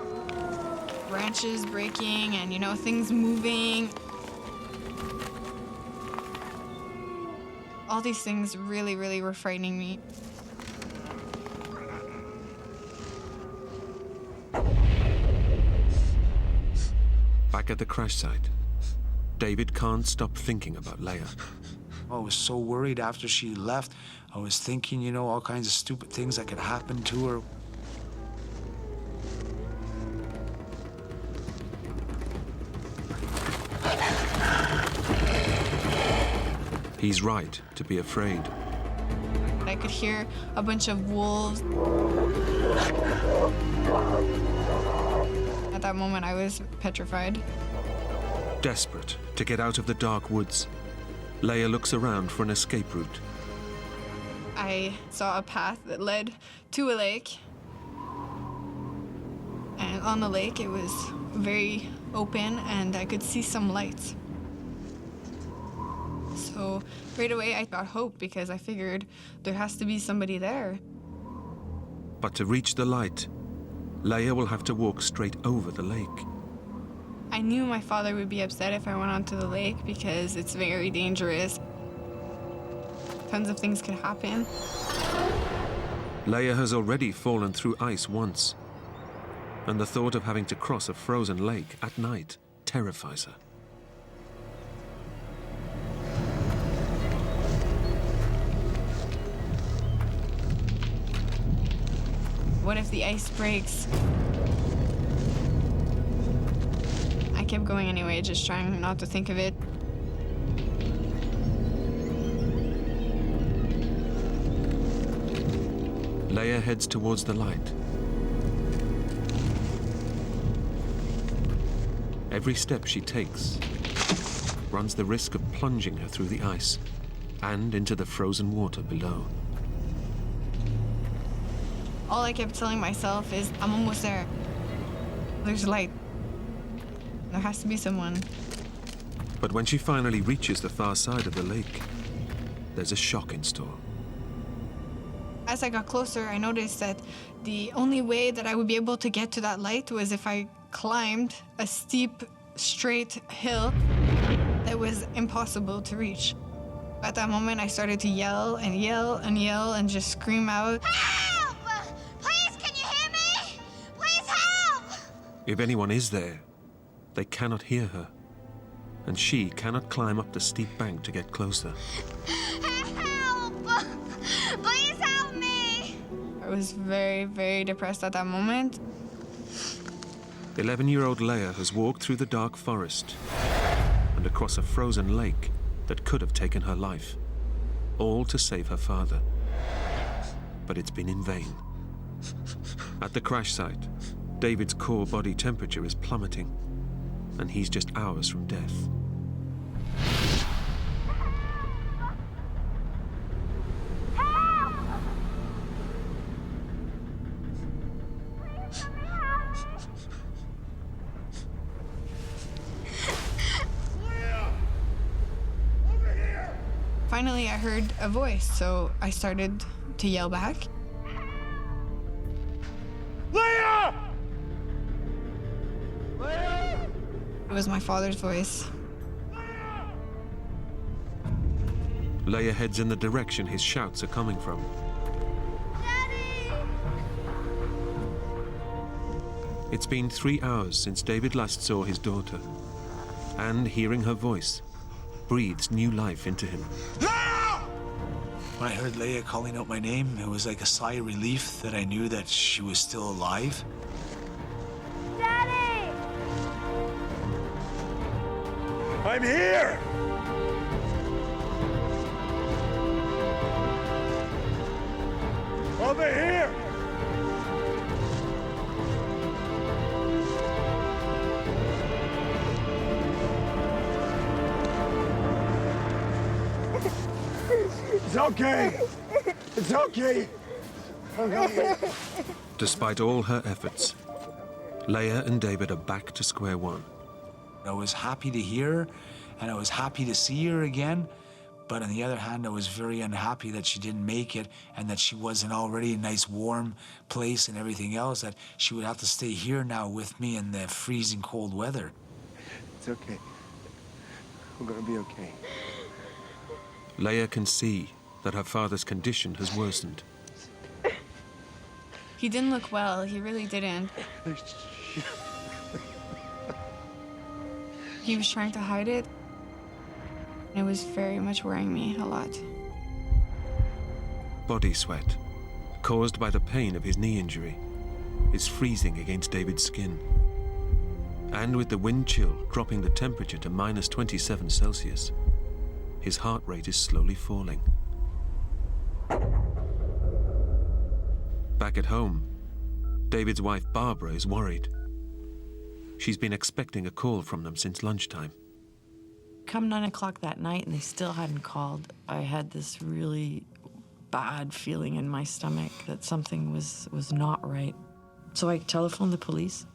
branches breaking, and, you know, things moving. All these things really, really were frightening me. Back at the crash site, David can't stop thinking about Leia. I was so worried after she left. I was thinking, you know, all kinds of stupid things that could happen to her. He's right to be afraid. I could hear a bunch of wolves. At that moment, I was petrified. Desperate to get out of the dark woods, Leia looks around for an escape route. I saw a path that led to a lake. And on the lake, it was very open and I could see some lights. So right away I got hope because I figured there has to be somebody there. But to reach the light, Leia will have to walk straight over the lake. I knew my father would be upset if I went onto the lake because it's very dangerous. Tons of things could happen. Leia has already fallen through ice once, and the thought of having to cross a frozen lake at night terrifies her. What if the ice breaks? I kept going anyway, just trying not to think of it. Leia heads towards the light. Every step she takes runs the risk of plunging her through the ice and into the frozen water below. All I kept telling myself is, I'm almost there. There's light. There has to be someone. But when she finally reaches the far side of the lake, there's a shock in store. As I got closer, I noticed that the only way that I would be able to get to that light was if I climbed a steep, straight hill that was impossible to reach. At that moment, I started to yell and yell and yell and just scream out, Help! Please, can you hear me? Please help! If anyone is there, they cannot hear her, and she cannot climb up the steep bank to get closer. Help! Please help me! I was very, very depressed at that moment. 11-year-old Leia has walked through the dark forest and across a frozen lake that could have taken her life, all to save her father. But it's been in vain. At the crash site, David's core body temperature is plummeting, and he's just hours from death. Finally, I heard a voice, so I started to yell back. Leia! It was my father's voice. Leia heads in the direction his shouts are coming from. Daddy! It's been 3 hours since David last saw his daughter, and hearing her voice breathes new life into him. When I heard Leia calling out my name, it was like a sigh of relief that I knew that she was still alive. Daddy! I'm here! Over here! It's okay. It's okay. Despite all her efforts, Leia and David are back to square one. I was happy to hear her, and I was happy to see her again. But on the other hand, I was very unhappy that she didn't make it and that she wasn't already a nice warm place and everything else, that she would have to stay here now with me in the freezing cold weather. It's okay. We're gonna be okay. Leia can see that her father's condition has worsened. He didn't look well, he really didn't. He was trying to hide it. It was very much worrying me a lot. Body sweat, caused by the pain of his knee injury, is freezing against David's skin. And with the wind chill dropping the temperature to minus 27 Celsius, his heart rate is slowly falling. Back at home, David's wife Barbara is worried. She's been expecting a call from them since lunchtime. Come 9 o'clock that night and they still hadn't called, I had this really bad feeling in my stomach that something was not right. So I telephoned the police.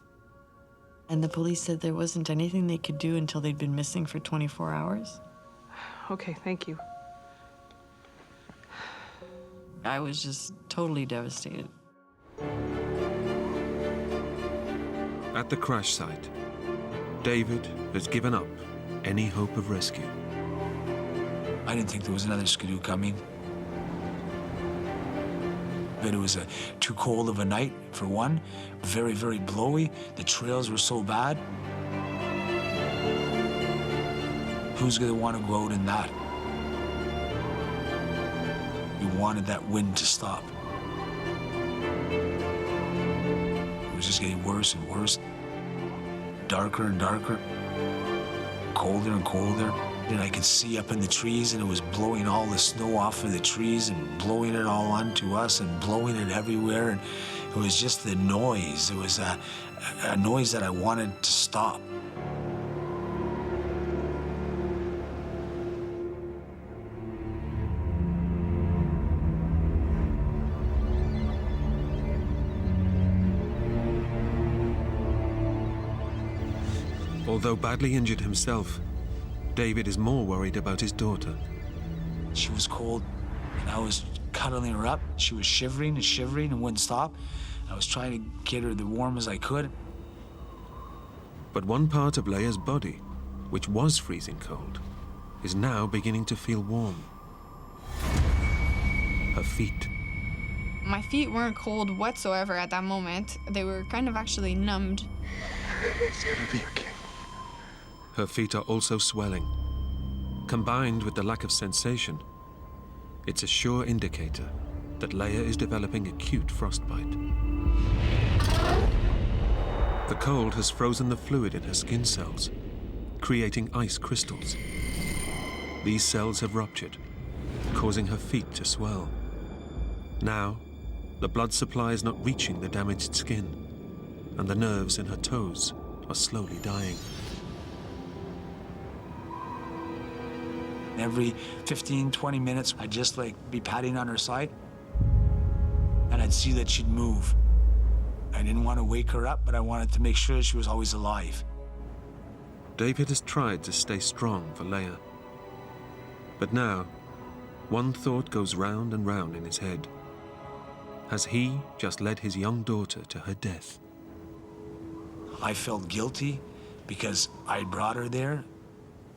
And the police said there wasn't anything they could do until they'd been missing for 24 hours. Okay, thank you. I was just totally devastated. At the crash site, David has given up any hope of rescue. I didn't think there was another skidoo coming. But it was too cold of a night, for one. Very, very blowy. The trails were so bad. Who's gonna want to go out in that? You wanted that wind to stop. It was just getting worse and worse. Darker and darker. Colder and colder. And I could see up in the trees, and it was blowing all the snow off of the trees and blowing it all onto us and blowing it everywhere. And it was just the noise. It was a noise that I wanted to stop. Although badly injured himself, David is more worried about his daughter. She was cold, and I was cuddling her up. She was shivering and shivering and wouldn't stop. I was trying to get her as warm as I could. But one part of Leia's body, which was freezing cold, is now beginning to feel warm. Her feet. My feet weren't cold whatsoever at that moment. They were kind of actually numbed. It's gonna be okay. Her feet are also swelling. Combined with the lack of sensation, it's a sure indicator that Leia is developing acute frostbite. The cold has frozen the fluid in her skin cells, creating ice crystals. These cells have ruptured, causing her feet to swell. Now, the blood supply is not reaching the damaged skin, and the nerves in her toes are slowly dying. Every 15, 20 minutes, I'd just be patting on her side, and I'd see that she'd move. I didn't want to wake her up, but I wanted to make sure she was always alive. David has tried to stay strong for Leia. But now, one thought goes round and round in his head. Has he just led his young daughter to her death? I felt guilty because I brought her there.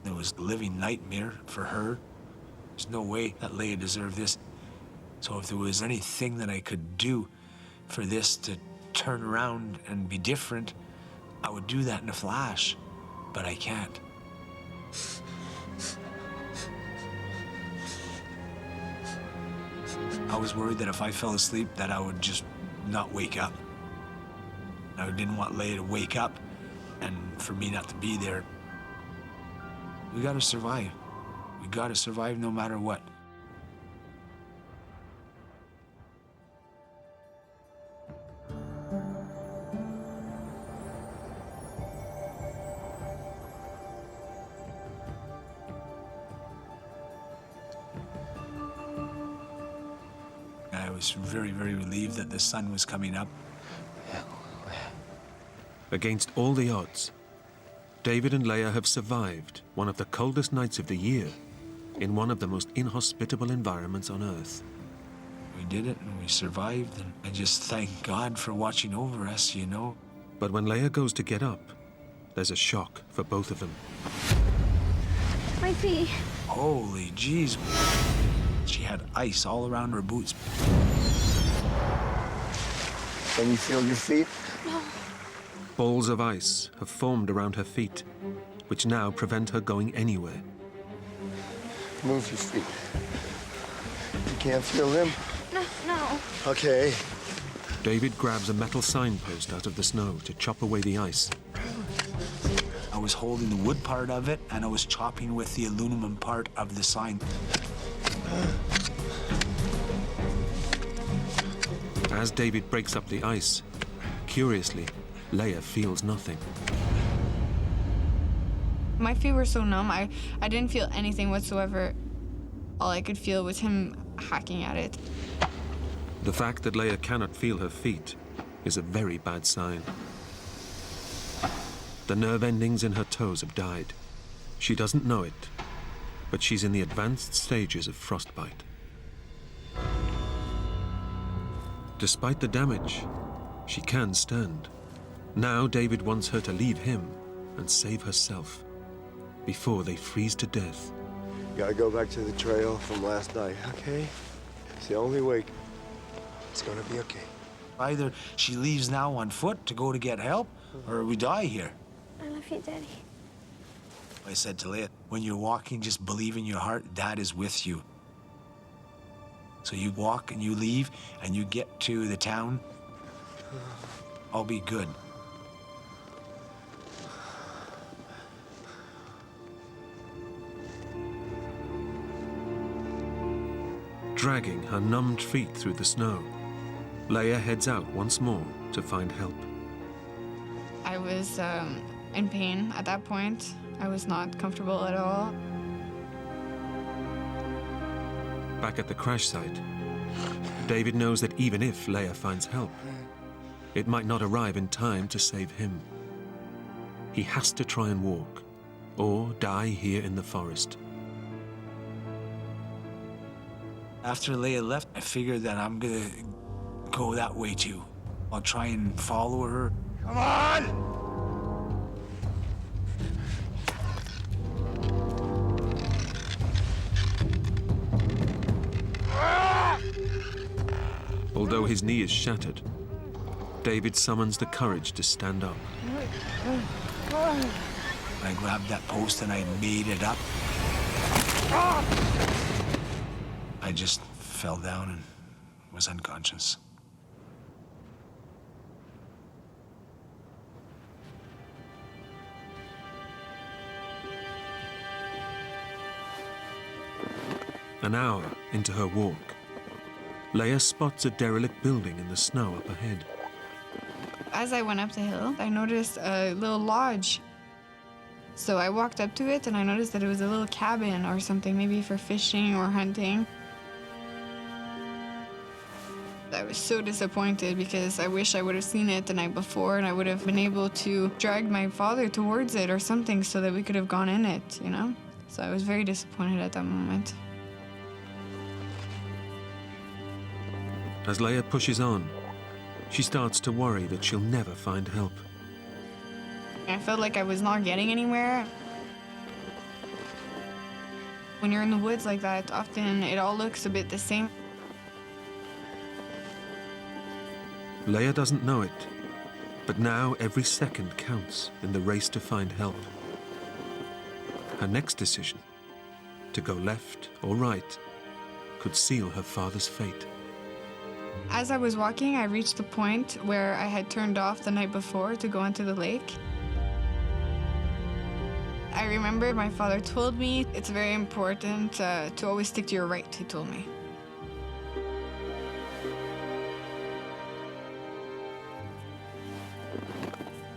It was a living nightmare for her. There's no way that Leia deserved this. So if there was anything that I could do for this to turn around and be different, I would do that in a flash. But I can't. I was worried that if I fell asleep, that I would just not wake up. I didn't want Leia to wake up and for me not to be there. We gotta survive. We gotta survive no matter what. I was very, very relieved that the sun was coming up. Against all the odds, David and Leia have survived one of the coldest nights of the year in one of the most inhospitable environments on Earth. We did it and we survived, and I just thank God for watching over us, you know. But when Leia goes to get up, there's a shock for both of them. My feet. Holy jeez. She had ice all around her boots. Can you feel your feet? No. Balls of ice have formed around her feet, which now prevent her going anywhere. Move your feet. You can't feel them? No. Okay. David grabs a metal signpost out of the snow to chop away the ice. I was holding the wood part of it, and I was chopping with the aluminum part of the sign. As David breaks up the ice, curiously, Leia feels nothing. My feet were so numb, I didn't feel anything whatsoever. All I could feel was him hacking at it. The fact that Leia cannot feel her feet is a very bad sign. The nerve endings in her toes have died. She doesn't know it, but she's in the advanced stages of frostbite. Despite the damage, she can stand. Now David wants her to leave him and save herself before they freeze to death. Gotta go back to the trail from last night, okay? It's the only way. It's gonna be okay. Either she leaves now on foot to go to get help, or we die here. I love you, Daddy. I said to Leia, when you're walking, just believe in your heart, Dad is with you. So you walk and you leave and you get to the town, I'll be good. Dragging her numbed feet through the snow, Leia heads out once more to find help. I was in pain at that point. I was not comfortable at all. Back at the crash site, David knows that even if Leia finds help, it might not arrive in time to save him. He has to try and walk, or die here in the forest. After Leia left, I figured that I'm gonna go that way too. I'll try and follow her. Come on! Although his knee is shattered, David summons the courage to stand up. I grabbed that post and I made it up. I just fell down and was unconscious. An hour into her walk, Leia spots a derelict building in the snow up ahead. As I went up the hill, I noticed a little lodge. So I walked up to it and I noticed that it was a little cabin or something, maybe for fishing or hunting. I was so disappointed because I wish I would have seen it the night before and I would have been able to drag my father towards it or something so that we could have gone in it, you know? So I was very disappointed at that moment. As Leia pushes on, she starts to worry that she'll never find help. I felt like I was not getting anywhere. When you're in the woods like that, often it all looks a bit the same. Leia doesn't know it, but now every second counts in the race to find help. Her next decision, to go left or right, could seal her father's fate. As I was walking, I reached the point where I had turned off the night before to go into the lake. I remember my father told me it's very important to always stick to your right, he told me.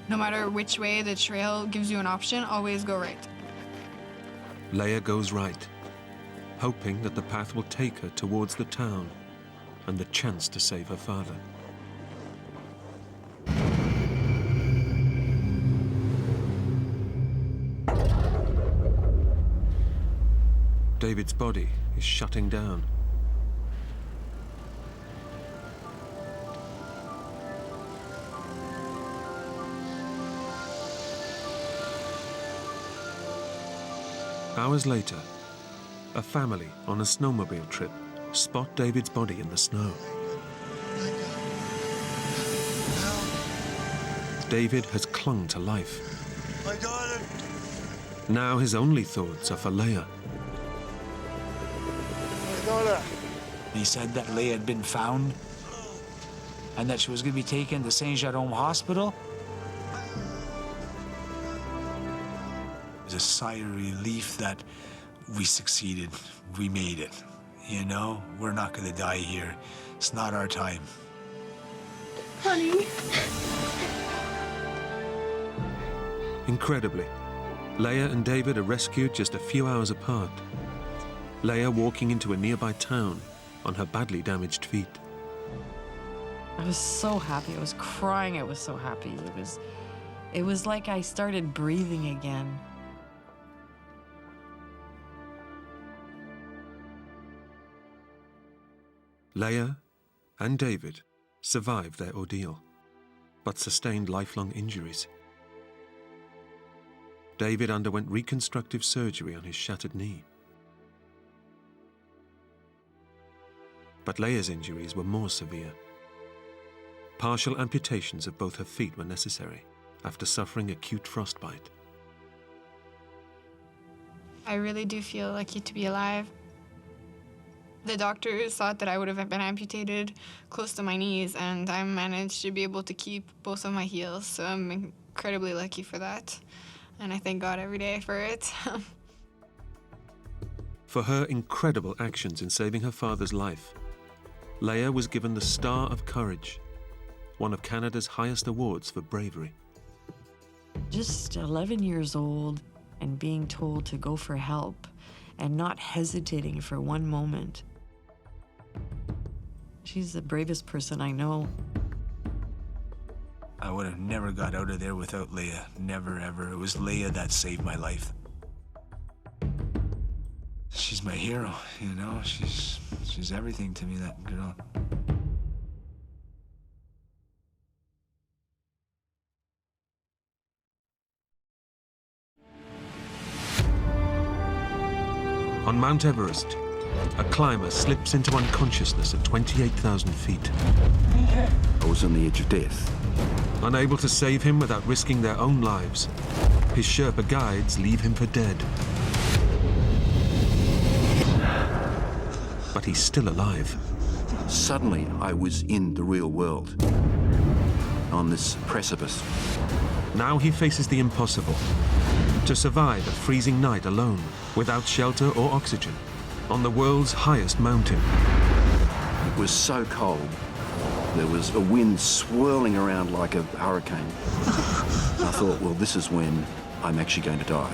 No matter which way the trail gives you an option, always go right. Leia goes right, hoping that the path will take her towards the town and the chance to save her father. David's body is shutting down. Hours later, a family on a snowmobile trip spot David's body in the snow. David has clung to life. My daughter! Now his only thoughts are for Leia. My daughter! He said that Leia had been found and that she was going to be taken to Saint Jerome Hospital. It was a sigh of relief that we succeeded, we made it. You know, we're not going to die here. It's not our time. Honey. Incredibly, Leia and David are rescued just a few hours apart. Leia walking into a nearby town on her badly damaged feet. I was so happy. I was crying. I was so happy. It was like I started breathing again. Leia and David survived their ordeal, but sustained lifelong injuries. David underwent reconstructive surgery on his shattered knee. But Leia's injuries were more severe. Partial amputations of both her feet were necessary after suffering acute frostbite. I really do feel lucky to be alive. The doctors thought that I would have been amputated close to my knees, and I managed to be able to keep both of my heels, so I'm incredibly lucky for that. And I thank God every day for it. For her incredible actions in saving her father's life, Leia was given the Star of Courage, one of Canada's highest awards for bravery. Just 11 years old and being told to go for help and not hesitating for one moment. She's the bravest person I know. I would have never got out of there without Leia. Never, ever. It was Leia that saved my life. She's my hero, you know? She's everything to me, that girl. On Mount Everest, a climber slips into unconsciousness at 28,000 feet. I was on the edge of death. Unable to save him without risking their own lives, his Sherpa guides leave him for dead. But he's still alive. Suddenly, I was in the real world, on this precipice. Now he faces the impossible. To survive a freezing night alone, without shelter or oxygen, on the world's highest mountain. It was so cold. There was a wind swirling around like a hurricane. I thought, well, this is when I'm actually going to die.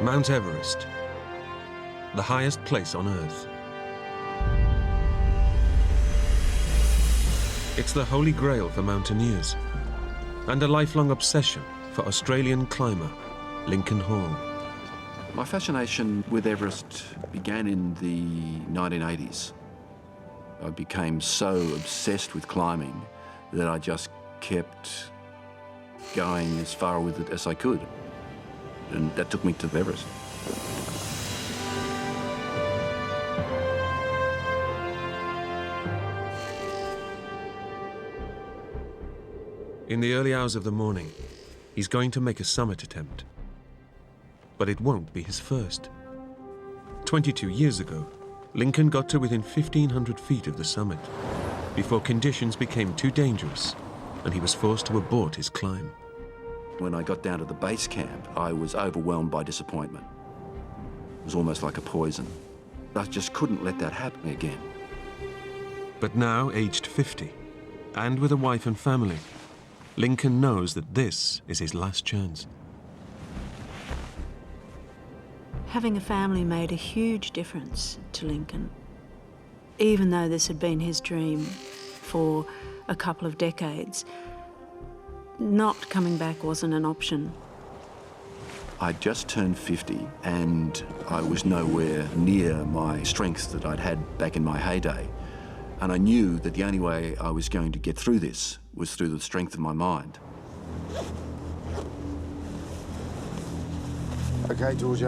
Mount Everest, the highest place on Earth. It's the holy grail for mountaineers and a lifelong obsession for Australian climber Lincoln Hall. My fascination with Everest began in the 1980s. I became so obsessed with climbing that I just kept going as far with it as I could. And that took me to Everest. In the early hours of the morning, he's going to make a summit attempt. But it won't be his first. 22 years ago, Lincoln got to within 1,500 feet of the summit before conditions became too dangerous and he was forced to abort his climb. When I got down to the base camp, I was overwhelmed by disappointment. It was almost like a poison. I just couldn't let that happen again. But now, aged 50, and with a wife and family, Lincoln knows that this is his last chance. Having a family made a huge difference to Lincoln. Even though this had been his dream for a couple of decades, not coming back wasn't an option. I just turned 50 and I was nowhere near my strength that I'd had back in my heyday. And I knew that the only way I was going to get through this was through the strength of my mind. Okay, George,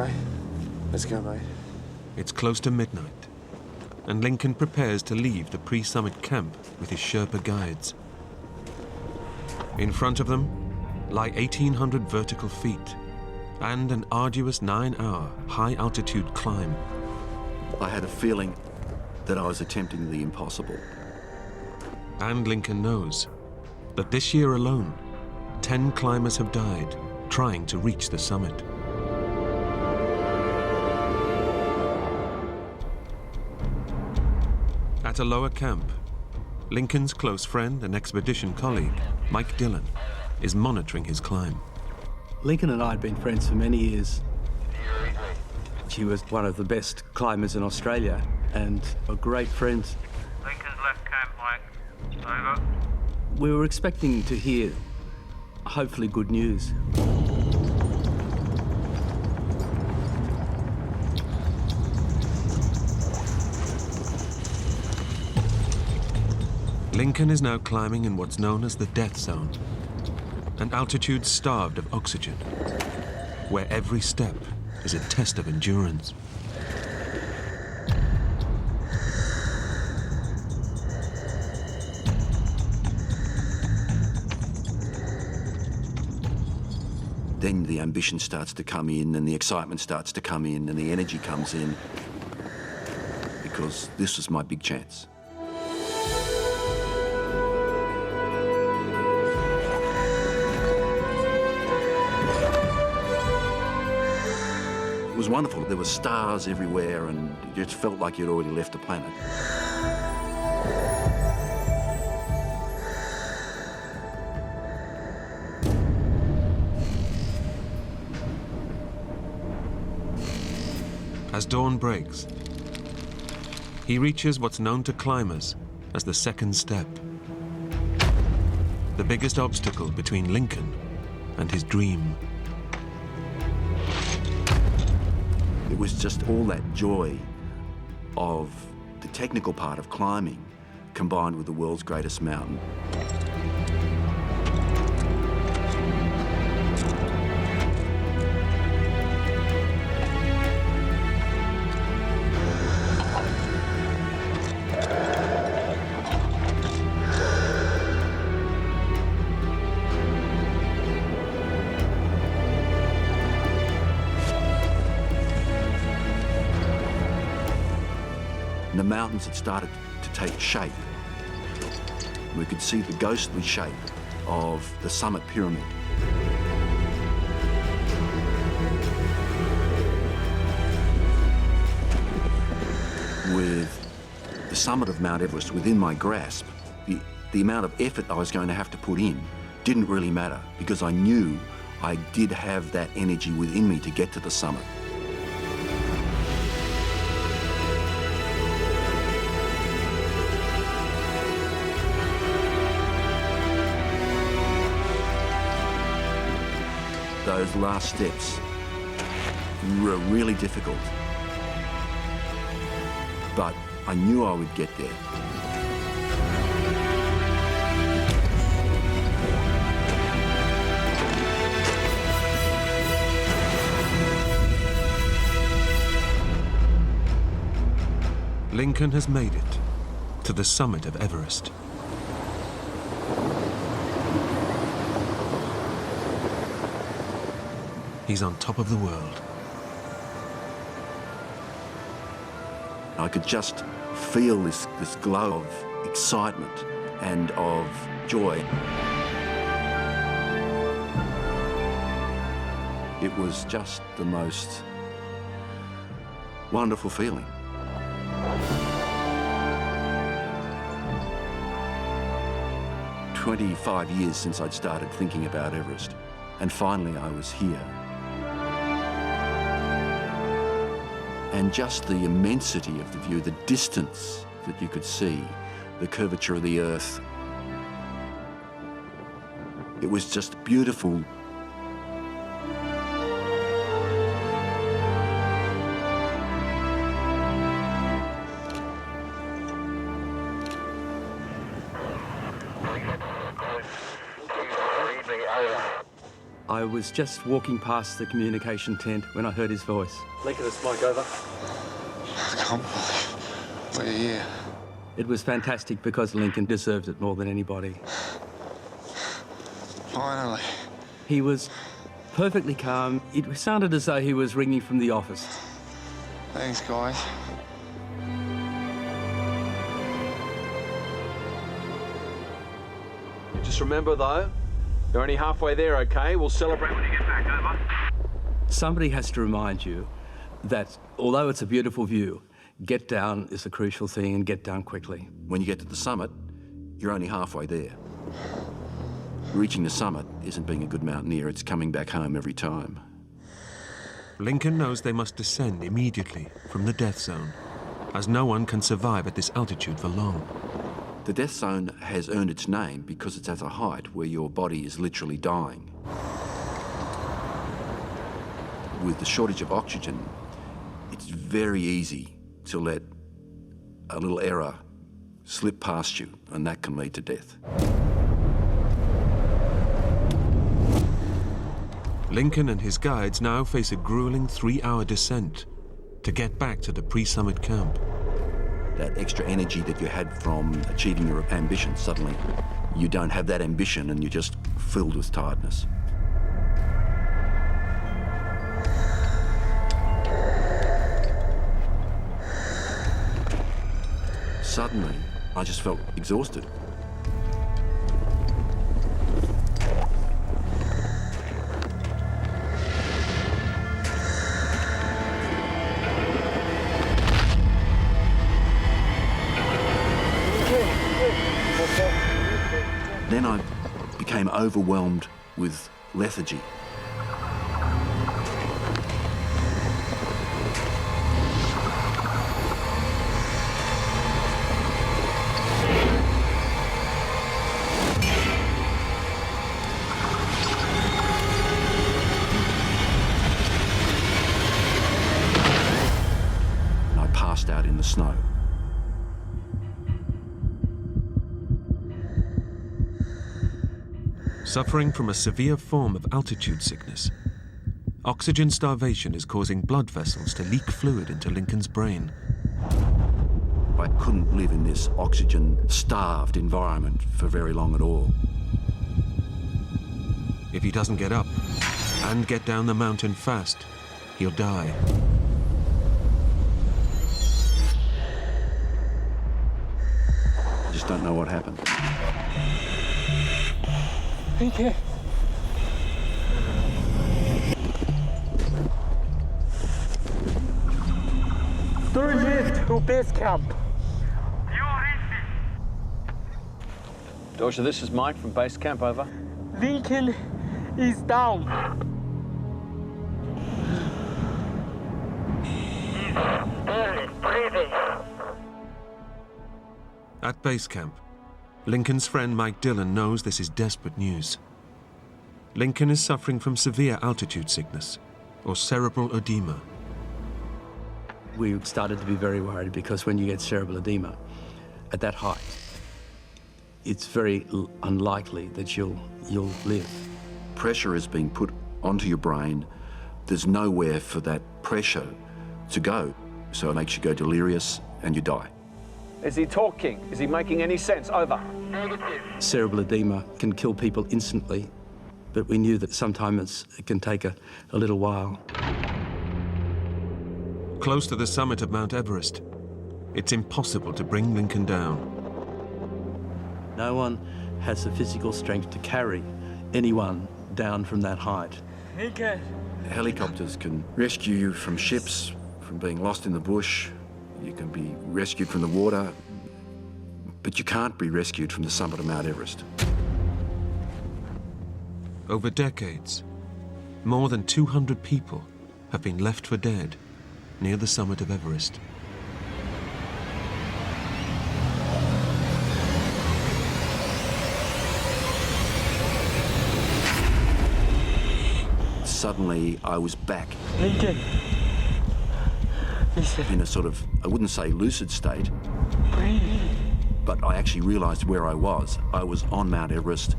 let's go, mate. It's close to midnight, and Lincoln prepares to leave the pre-summit camp with his Sherpa guides. In front of them lie 1,800 vertical feet and an arduous 9-hour high-altitude climb. I had a feeling that I was attempting the impossible. And Lincoln knows that this year alone, 10 climbers have died trying to reach the summit. At a lower camp, Lincoln's close friend and expedition colleague, Mike Dillon, is monitoring his climb. Lincoln and I had been friends for many years. She was one of the best climbers in Australia and a great friend. Lincoln's left camp, Mike. Over. We were expecting to hear, hopefully, good news. Lincoln is now climbing in what's known as the death zone, an altitude starved of oxygen, where every step is a test of endurance. Then the ambition starts to come in, and the excitement starts to come in, and the energy comes in, because this was my big chance. It was wonderful. There were stars everywhere, and it just felt like you'd already left the planet. As dawn breaks, he reaches what's known to climbers as the second step, the biggest obstacle between Lincoln and his dream. It was just all that joy of the technical part of climbing combined with the world's greatest mountain. The mountains had started to take shape. We could see the ghostly shape of the summit pyramid. With the summit of Mount Everest within my grasp, the amount of effort I was going to have to put in didn't really matter, because I knew I did have that energy within me to get to the summit. Those last steps were really difficult, but I knew I would get there. Lincoln has made it to the summit of Everest. He's on top of the world. I could just feel this glow of excitement and of joy. It was just the most wonderful feeling. "25 years since I'd started thinking about Everest, and finally I was here. And just the immensity of the view, the distance that you could see, the curvature of the earth. It was just beautiful. I was just walking past the communication tent when I heard his voice. Lincoln, it's Mike, over. I can't believe we're here. It was fantastic because Lincoln deserved it more than anybody. Finally. He was perfectly calm. It sounded as though he was ringing from the office. Thanks, guys. Just remember, though, you're only halfway there, okay? We'll celebrate when you get back, over. Somebody has to remind you that although it's a beautiful view, get down is the crucial thing, and get down quickly. When you get to the summit, you're only halfway there. Reaching the summit isn't being a good mountaineer, it's coming back home every time. Lincoln knows they must descend immediately from the death zone, as no one can survive at this altitude for long. The death zone has earned its name because it's at a height where your body is literally dying. With the shortage of oxygen, it's very easy to let a little error slip past you, and that can lead to death. Lincoln and his guides now face a grueling 3-hour descent to get back to the pre-summit camp. That extra energy that you had from achieving your ambition, suddenly you don't have that ambition and you're just filled with tiredness. Suddenly, I just felt exhausted. Then I became overwhelmed with lethargy. And I passed out in the snow. Suffering from a severe form of altitude sickness, oxygen starvation is causing blood vessels to leak fluid into Lincoln's brain. I couldn't live in this oxygen-starved environment for very long at all. If he doesn't get up and get down the mountain fast, he'll die. I just don't know what happened. Okay. Direct to base camp. Dorsha, this is Mike from base camp, over. Lincoln is down. He's barely breathing. At base camp, Lincoln's friend Mike Dillon knows this is desperate news. Lincoln is suffering from severe altitude sickness, or cerebral edema. We started to be very worried because when you get cerebral edema at that height, it's very unlikely that you'll live. Pressure is being put onto your brain. There's nowhere for that pressure to go, so it makes you go delirious and you die. Is he talking? Is he making any sense? Over. Negative. Cerebral edema can kill people instantly, but we knew that sometimes it can take a little while. Close to the summit of Mount Everest, it's impossible to bring Lincoln down. No one has the physical strength to carry anyone down from that height. Lincoln. Helicopters can rescue you from ships, from being lost in the bush. You can be rescued from the water, but you can't be rescued from the summit of Mount Everest. Over decades, more than 200 people have been left for dead near the summit of Everest. Suddenly, I was back. Lincoln. In a sort of, I wouldn't say lucid state, Breathe. but I actually realized where I was. I was on Mount Everest.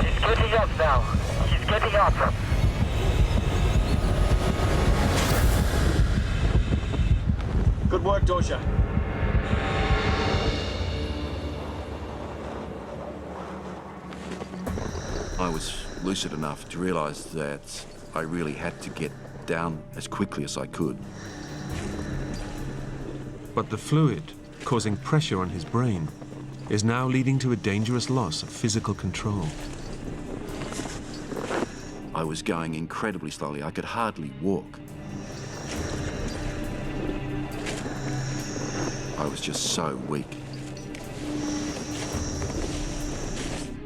He's getting up now. He's getting up. Good work, Dorsha. I was lucid enough to realize that I really had to get down as quickly as I could. But the fluid, causing pressure on his brain, is now leading to a dangerous loss of physical control. I was going incredibly slowly. I could hardly walk. I was just so weak.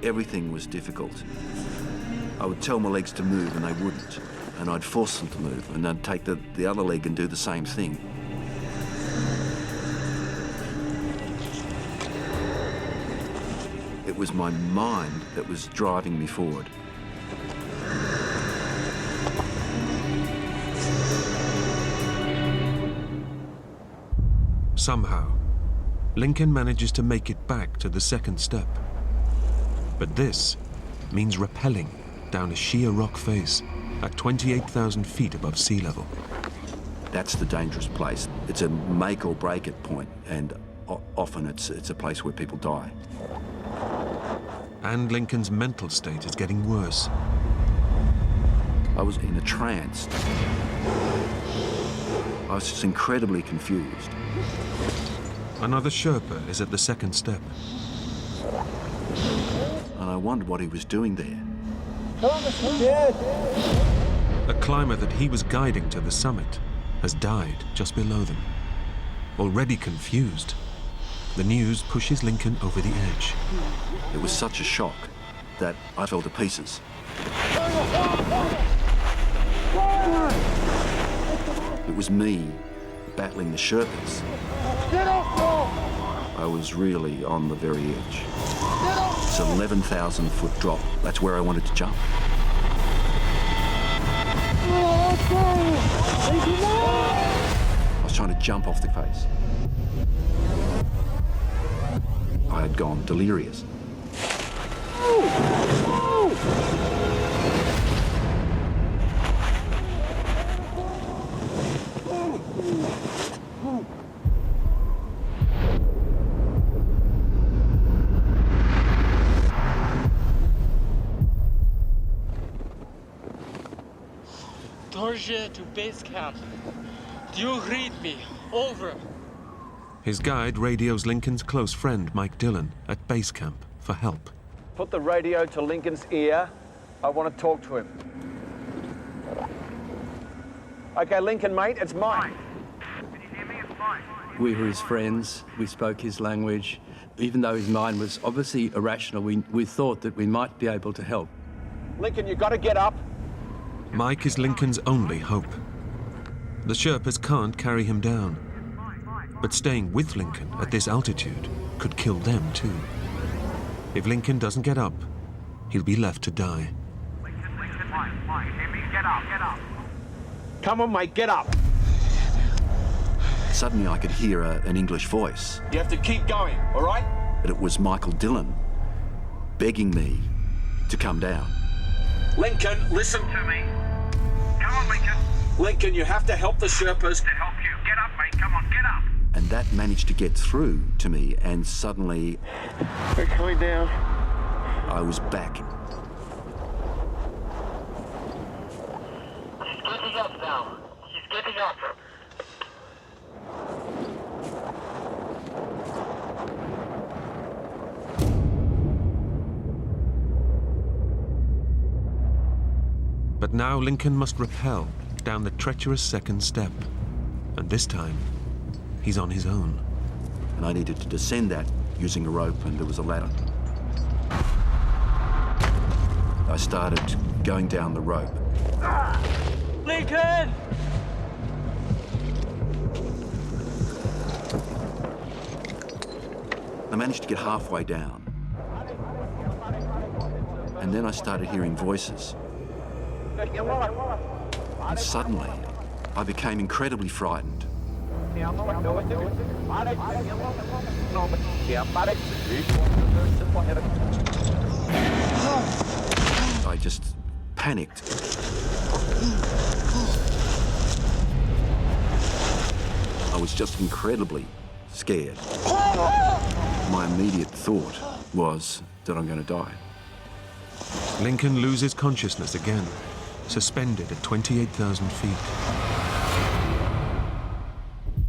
Everything was difficult. I would tell my legs to move and they wouldn't. And I'd force them to move and I'd take the other leg and do the same thing. It was my mind that was driving me forward. Somehow, Lincoln manages to make it back to the second step. But this means rappelling down a sheer rock face at 28,000 feet above sea level. That's the dangerous place. It's a make or break it point, and often it's a place where people die. And Lincoln's mental state is getting worse. I was in a trance. I was just incredibly confused. Another Sherpa is at the second step. And I wondered what he was doing there. A climber that he was guiding to the summit has died just below them. Already confused, the news pushes Lincoln over the edge. It was such a shock that I fell to pieces. It was me battling the Sherpas. I was really on the very edge. It's an 11,000-foot drop. That's where I wanted to jump. I was trying to jump off the face. I had gone delirious. Torje to base camp. Do you read me? Over. His guide radios Lincoln's close friend, Mike Dillon, at base camp for help. Put the radio to Lincoln's ear. I want to talk to him. Okay, Lincoln, mate, it's Mike. Can you hear me? It's Mike. We were his friends. We spoke his language. Even though his mind was obviously irrational, we thought that we might be able to help. Lincoln, you got to get up. Mike is Lincoln's only hope. The Sherpas can't carry him down. But staying with Lincoln at this altitude could kill them too. If Lincoln doesn't get up, he'll be left to die. Lincoln, Mike, hear me? Get up. Come on, mate, get up. Suddenly I could hear an English voice. You have to keep going, all right? But it was Michael Dillon begging me to come down. Lincoln, listen To me. Come on, Lincoln. Lincoln, you have to help the Sherpas. To help you. Get up, mate. Come on, get up. And that managed to get through to me, and suddenly We're coming down. I was back. He's getting up now. He's getting up. But now Lincoln must rappel down the treacherous second step. And this time, he's on his own. And I needed to descend that using a rope, and there was a ladder. I started going down the rope. Lincoln! I managed to get halfway down. And then I started hearing voices. And suddenly, I became incredibly frightened. I just panicked. I was just incredibly scared. My immediate thought was that I'm going to die. Lincoln loses consciousness again suspended at 28,000 feet.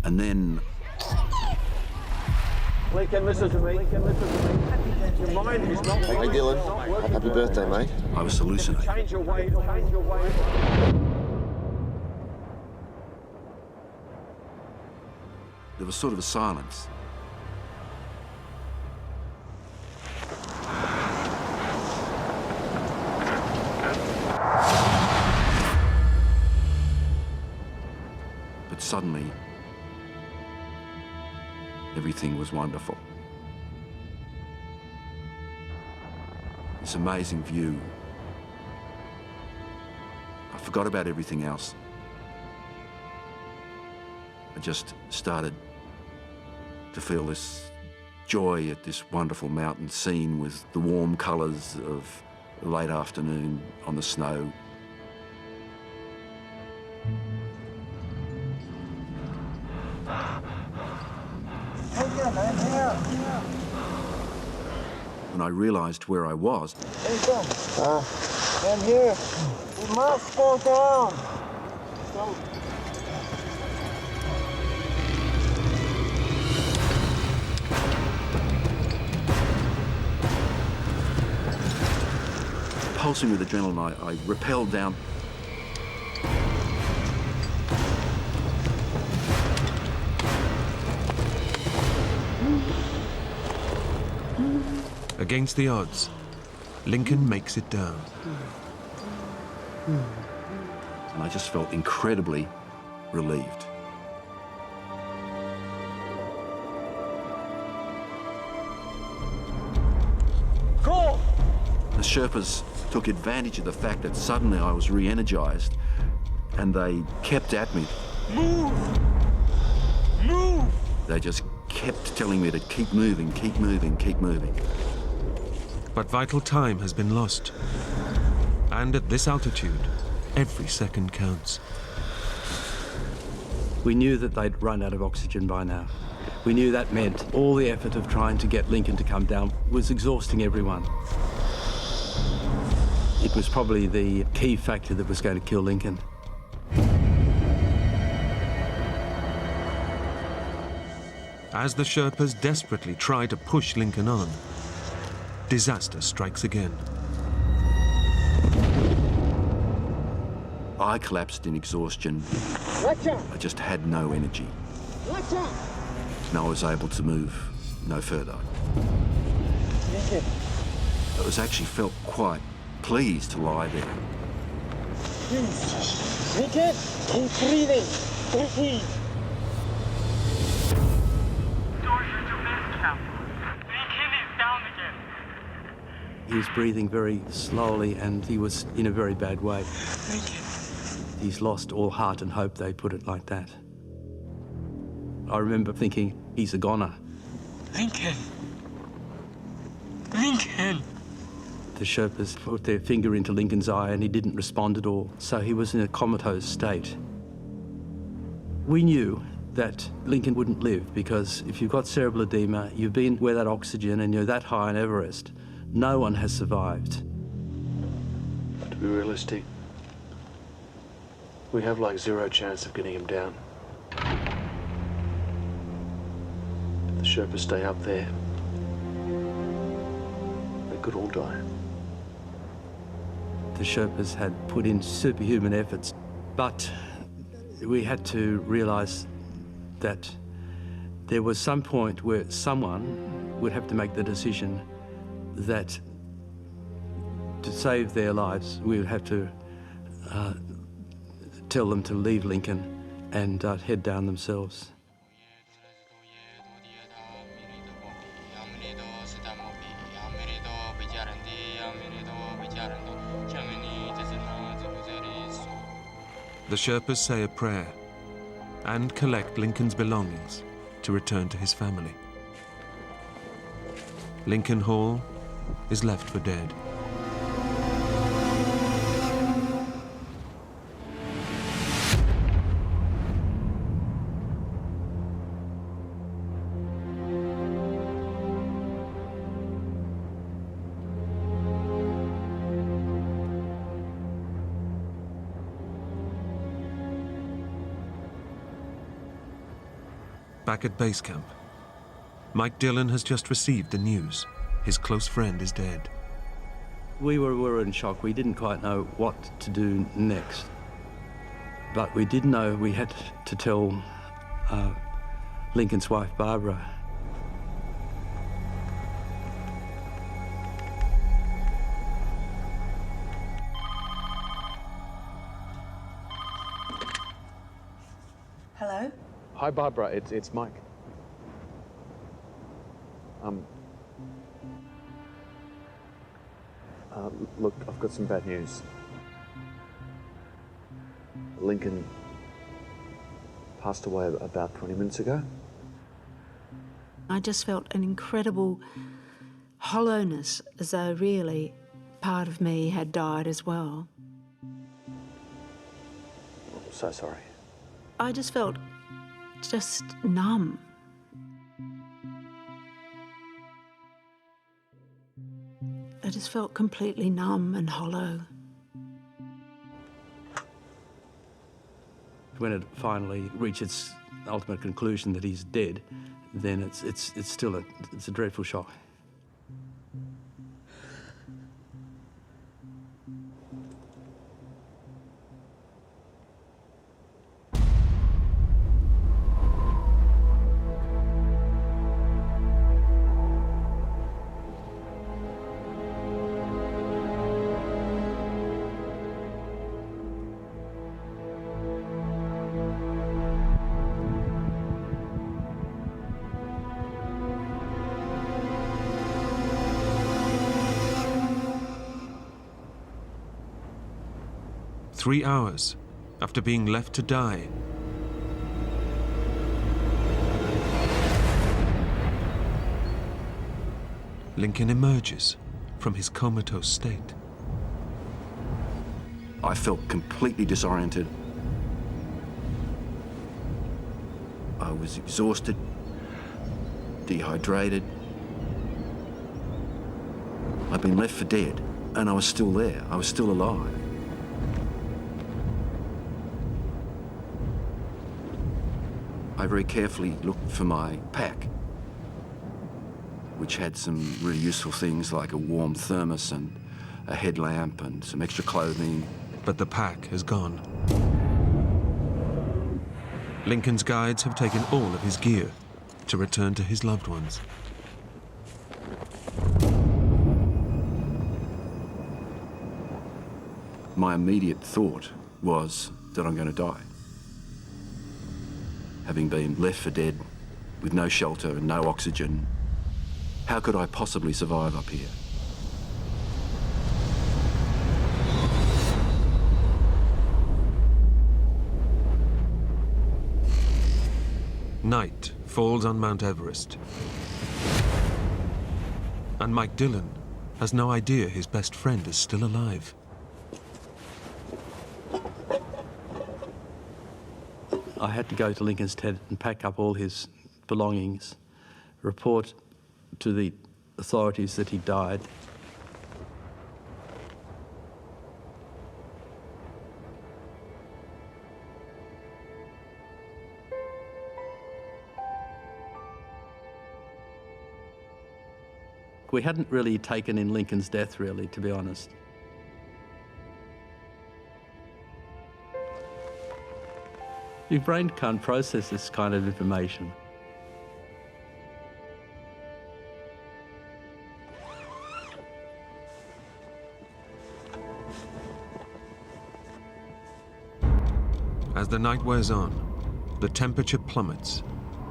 And then Lincoln, listen to me. Your mind is not... Hey, Dylan. Happy birthday, mate. I was hallucinating. Change your way, change your way. There was sort of a silence. But suddenly, everything was wonderful. This amazing view. I forgot about everything else. I just started to feel this joy at this wonderful mountain scene with the warm colours of the late afternoon on the snow. When I realised where I was, I'm here. We must go down. pulsing with adrenaline, I rappelled down. Against the odds, Lincoln makes it down. And I just felt incredibly relieved. Go! The Sherpas took advantage of the fact that suddenly I was re-energized, and they kept at me. Move! Move! They just kept telling me to keep moving, keep moving, keep moving. But vital time has been lost. And at this altitude, every second counts. We knew that they'd run out of oxygen by now. We knew that meant all the effort of trying to get Lincoln to come down was exhausting everyone. It was probably the key factor that was going to kill Lincoln. As the Sherpas desperately try to push Lincoln on, disaster strikes again. I collapsed in exhaustion. Watch out! I just had no energy. Watch out! And I was able to move no further. Lincoln. I was actually felt quite pleased to lie there. Lincoln, keep breathing. Breathe. He was breathing very slowly and he was in a very bad way. He's lost all heart and hope, they put it like that. I remember thinking, he's a goner. Lincoln! Lincoln! The Sherpas put their finger into Lincoln's eye and he didn't respond at all, so he was in a comatose state. We knew that Lincoln wouldn't live because if you've got cerebral edema, you've been without oxygen and you're that high on Everest, no one has survived. To be realistic, we have like 0 chance of getting him down. If the Sherpas stay up there, they could all die. The Sherpas had put in superhuman efforts, but we had to realize that there was some point where someone would have to make the decision that to save their lives, we would have to tell them to leave Lincoln and head down themselves. The Sherpas say a prayer and collect Lincoln's belongings to return to his family. Lincoln Hall is left for dead. Back at base camp, Mike Dillon has just received the news. His close friend is dead. We were in shock. We didn't quite know what to do next. But we did know we had to tell Lincoln's wife, Barbara. Hello? Hi, Barbara. It's Mike. Look, I've got some bad news. Lincoln passed away about 20 minutes ago. I just felt an incredible hollowness, as though really part of me had died as well. I'm so sorry. I just felt just numb. I just felt completely numb and hollow. When it finally reached its ultimate conclusion that he's dead, then it's still a dreadful shock. Three hours after being left to die, Lincoln emerges from his comatose state. I felt completely disoriented. I was exhausted, dehydrated. I'd been left for dead, and I was still there. I was still alive. I very carefully looked for my pack, which had some really useful things like a warm thermos and a headlamp and some extra clothing. But the pack has gone. Lincoln's guides have taken all of his gear to return to his loved ones. My immediate thought was that I'm going to die. Having been left for dead with no shelter and no oxygen, how could I possibly survive up here? Night falls on Mount Everest. And Mike Dillon has no idea his best friend is still alive. I had to go to Lincoln's tent and pack up all his belongings, report to the authorities that he died. We hadn't really taken in Lincoln's death, really, to be honest. Your brain can't process this kind of information. As the night wears on, the temperature plummets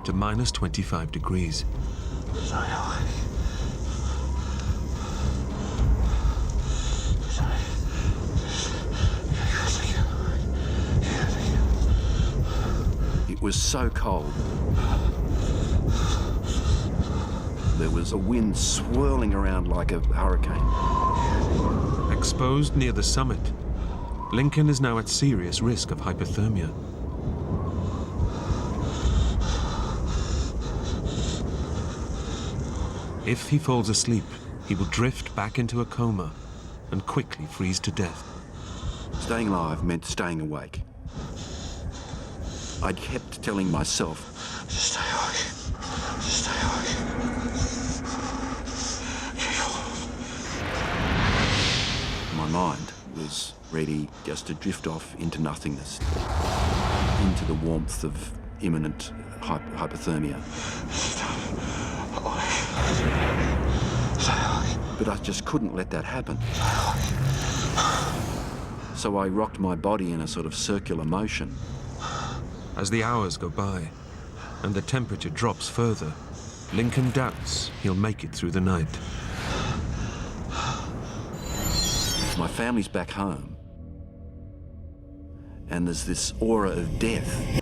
to minus 25 degrees. It was so cold. There was a wind swirling around like a hurricane. Exposed near the summit, Lincoln is now at serious risk of hypothermia. If he falls asleep, he will drift back into a coma and quickly freeze to death. Staying alive meant staying awake. I kept telling myself, just stay awake. Just stay awake. my mind was ready just to drift off into nothingness, into the warmth of imminent hypothermia. But I just couldn't let that happen. So I rocked my body in a sort of circular motion. As the hours go by and the temperature drops further, Lincoln doubts he'll make it through the night. My family's back home, and there's this aura of death.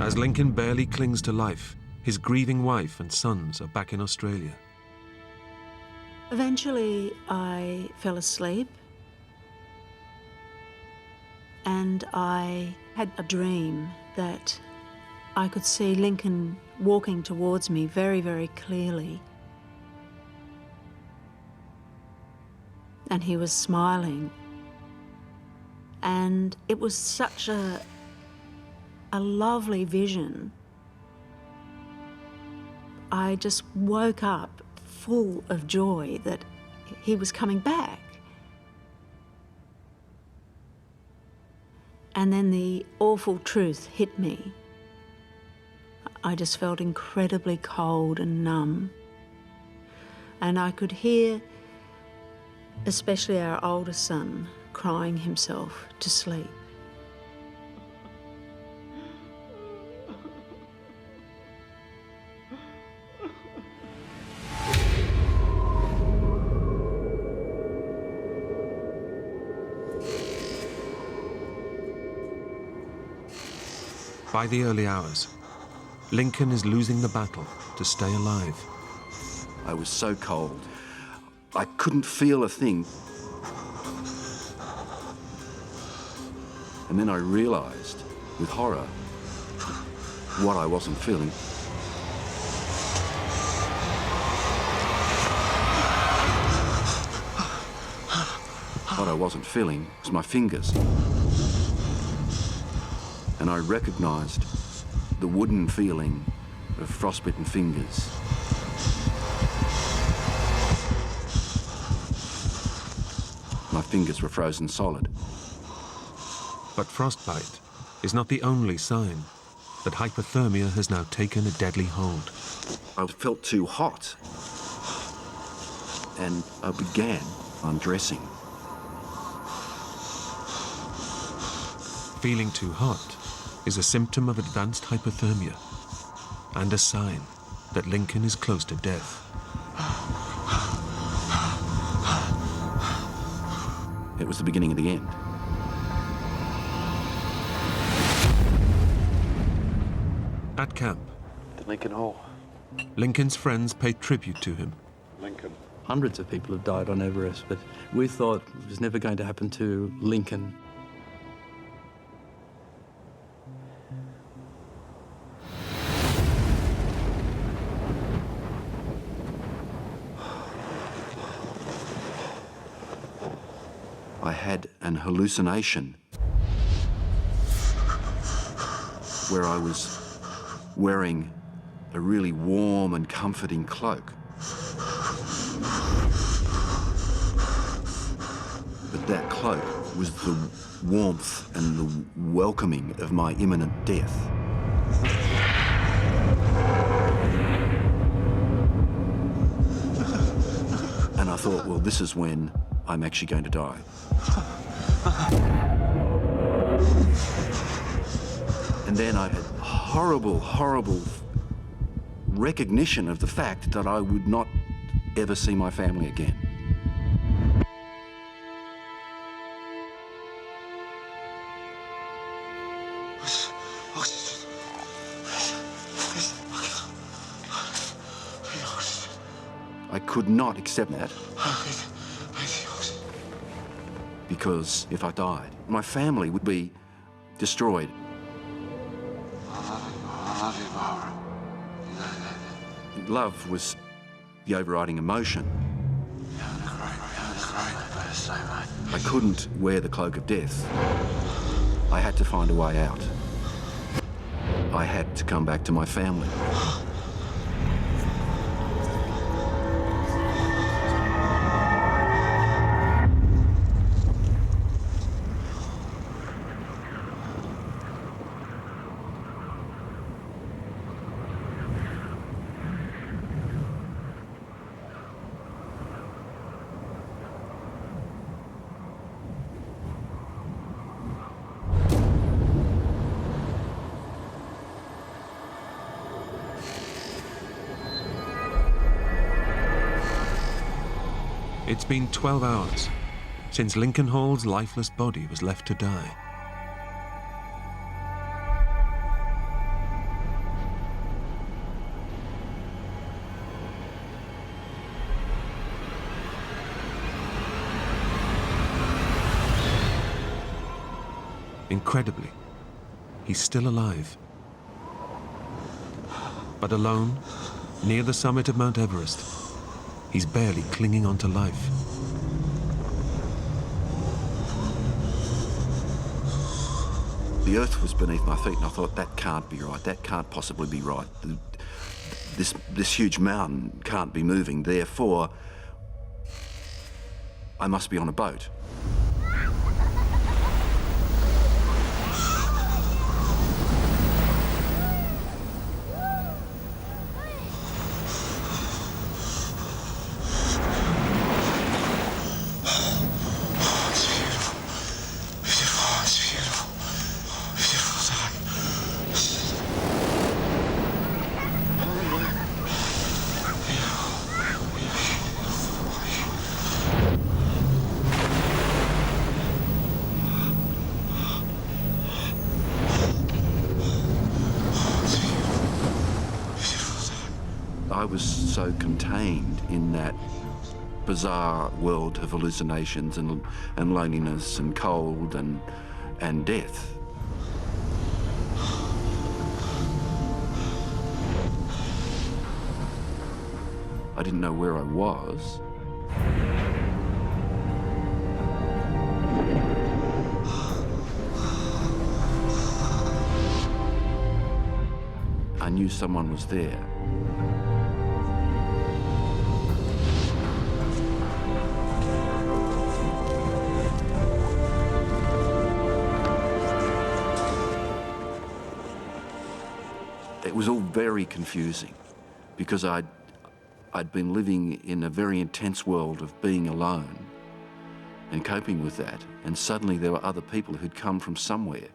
As Lincoln barely clings to life, his grieving wife and sons are back in Australia. Eventually, I fell asleep and I had a dream that I could see Lincoln walking towards me very, very clearly. And he was smiling. And it was such a lovely vision. I just woke up full of joy that he was coming back. And then the awful truth hit me. I just felt incredibly cold and numb. And I could hear, especially our oldest son, crying himself to sleep. By the early hours, Lincoln is losing the battle to stay alive. I was so cold. I couldn't feel a thing. And then I realized, with horror, what I wasn't feeling. What I wasn't feeling was my fingers. And I recognized the wooden feeling of frostbitten fingers. My fingers were frozen solid. But frostbite is not the only sign that hypothermia has now taken a deadly hold. I felt too hot, and I began undressing. Feeling too hot is a symptom of advanced hypothermia and a sign that Lincoln is close to death. It was the beginning of the end. At camp, The Lincoln Hole. Lincoln's friends pay tribute to him. Lincoln. Hundreds of people have died on Everest, but we thought it was never going to happen to Lincoln. I had an hallucination where I was wearing a really warm and comforting cloak. But that cloak was the warmth and the welcoming of my imminent death. And I thought, well, this is when I'm actually going to die. And then I had horrible, horrible recognition of the fact that I would not ever see my family again. I could not accept that. Because if I died, my family would be destroyed. I love you, Barbara. Love was the overriding emotion. I couldn't wear the cloak of death. I had to find a way out. I had to come back to my family. It's been 12 hours since Lincoln Hall's lifeless body was left to die. Incredibly, he's still alive. But alone, near the summit of Mount Everest, he's barely clinging on to life. The earth was beneath my feet, and I thought, that can't be right. That can't possibly be right. This huge mountain can't be moving. Therefore, I must be on a boat. I was so contained in that bizarre world of hallucinations and loneliness and cold and death. I didn't know where I was. I knew someone was there. It was all very confusing because I'd been living in a very intense world of being alone and coping with that, and suddenly there were other people who'd come from somewhere.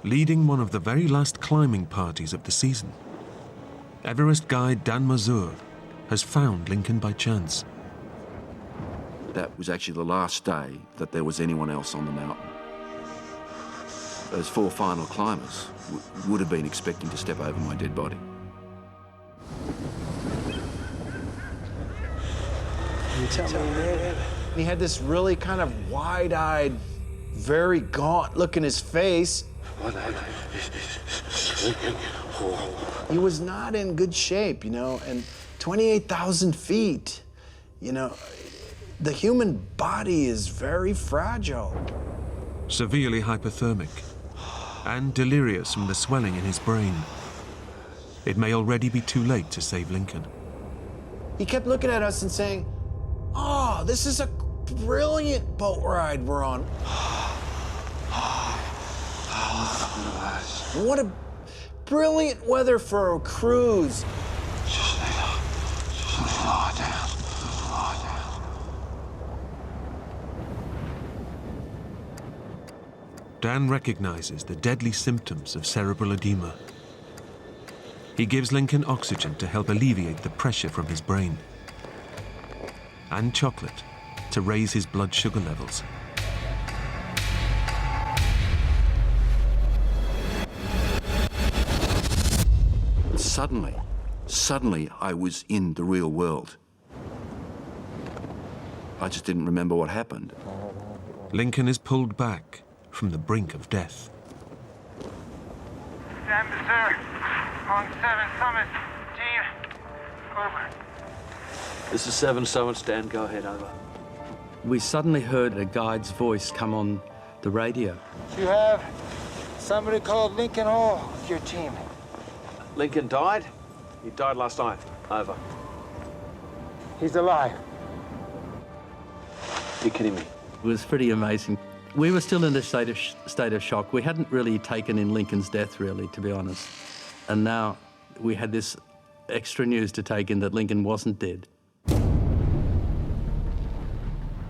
Leading one of the very last climbing parties of the season, Everest guide Dan Mazur has found Lincoln by chance. That was actually the last day that there was anyone else on the mountain. Those four final climbers would have been expecting to step over my dead body. You tell me, man. He had this really kind of wide-eyed, very gaunt look in his face. He was not in good shape, you know, and 28,000 feet, you know, the human body is very fragile. Severely hypothermic and delirious from the swelling in his brain. It may already be too late to save Lincoln. He kept looking at us and saying, "Oh, this is a brilliant boat ride we're on. What a brilliant weather for a cruise." Dan recognizes the deadly symptoms of cerebral edema. He gives Lincoln oxygen to help alleviate the pressure from his brain, and chocolate to raise his blood sugar levels. Suddenly, I was in the real world. I just didn't remember what happened. Lincoln is pulled back from the brink of death. Stand to sir. On 7 Summit. Team. Over. This is 7 Summit, stand, go ahead, over. We suddenly heard a guide's voice come on the radio. You have somebody called Lincoln Hall with your team. Lincoln died? He died last night. Over. He's alive. You're kidding me. It was pretty amazing. We were still in a state of shock. We hadn't really taken in Lincoln's death, really, to be honest. And now we had this extra news to take in that Lincoln wasn't dead.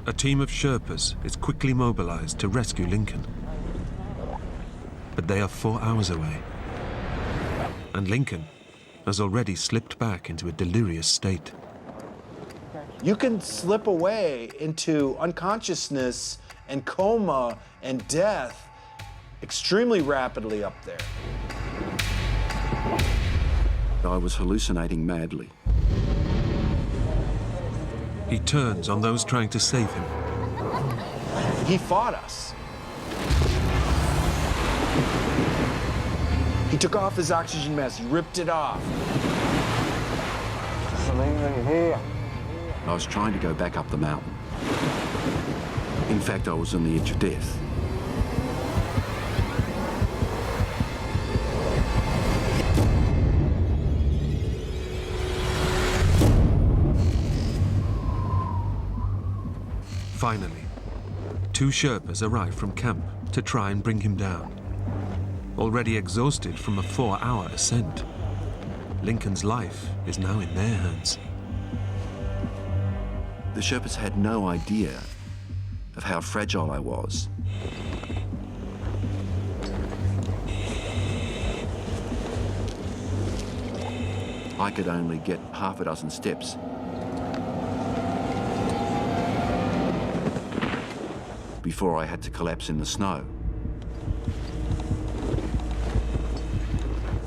A team of Sherpas is quickly mobilized to rescue Lincoln. But they are 4 hours away. And Lincoln has already slipped back into a delirious state. You can slip away into unconsciousness and coma and death extremely rapidly up there. I was hallucinating madly. He turns on those trying to save him. He fought us. He took off his oxygen mask, he ripped it off. I was trying to go back up the mountain. In fact, I was on the edge of death. Finally, 2 Sherpas arrive from camp to try and bring him down. Already exhausted from a 4-hour ascent, Lincoln's life is now in their hands. The Sherpas had no idea of how fragile I was. I could only get half a dozen steps. Before I had to collapse in the snow.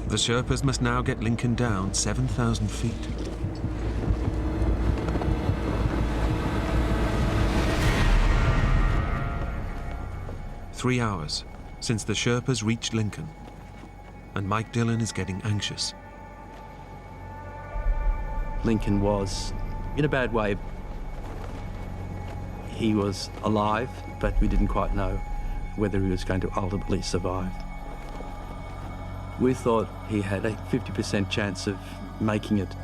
The Sherpas must now get Lincoln down 7,000 feet. Three hours since the Sherpas reached Lincoln, and Mike Dillon is getting anxious. Lincoln was in a bad way. He was alive, but we didn't quite know whether he was going to ultimately survive. We thought he had a 50% chance of making it.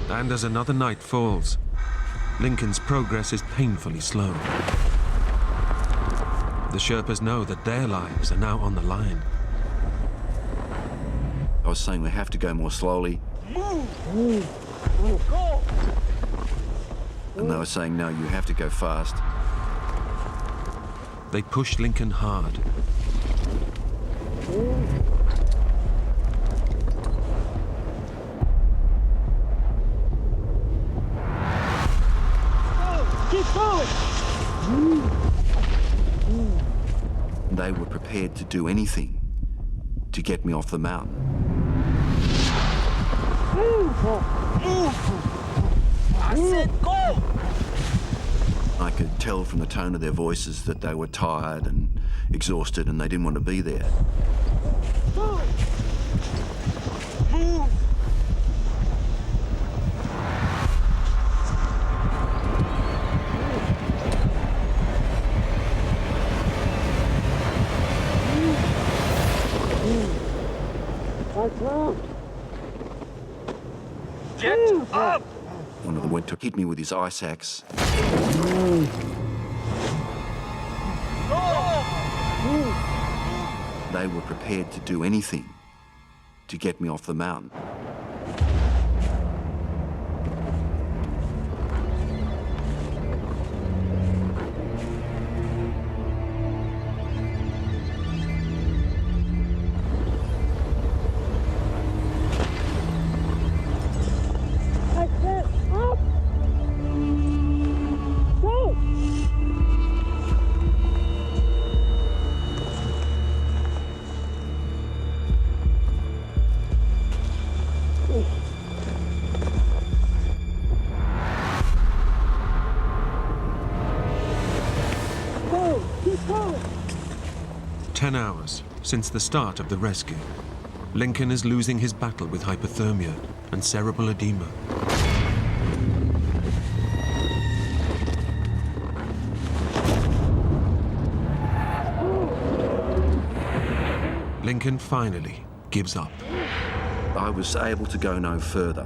And as another night falls, Lincoln's progress is painfully slow. The Sherpas know that their lives are now on the line. I was saying we have to go more slowly. Move! Go! And they were saying, no, you have to go fast. They push Lincoln hard. Keep going! They were prepared to do anything to get me off the mountain. I said go! I could tell from the tone of their voices that they were tired and exhausted and they didn't want to be there. Move! Get up! One of them went to hit me with his ice axe. They were prepared to do anything to get me off the mountain. hours since the start of the rescue, Lincoln is losing his battle with hypothermia and cerebral edema. Lincoln finally gives up. I was able to go no further.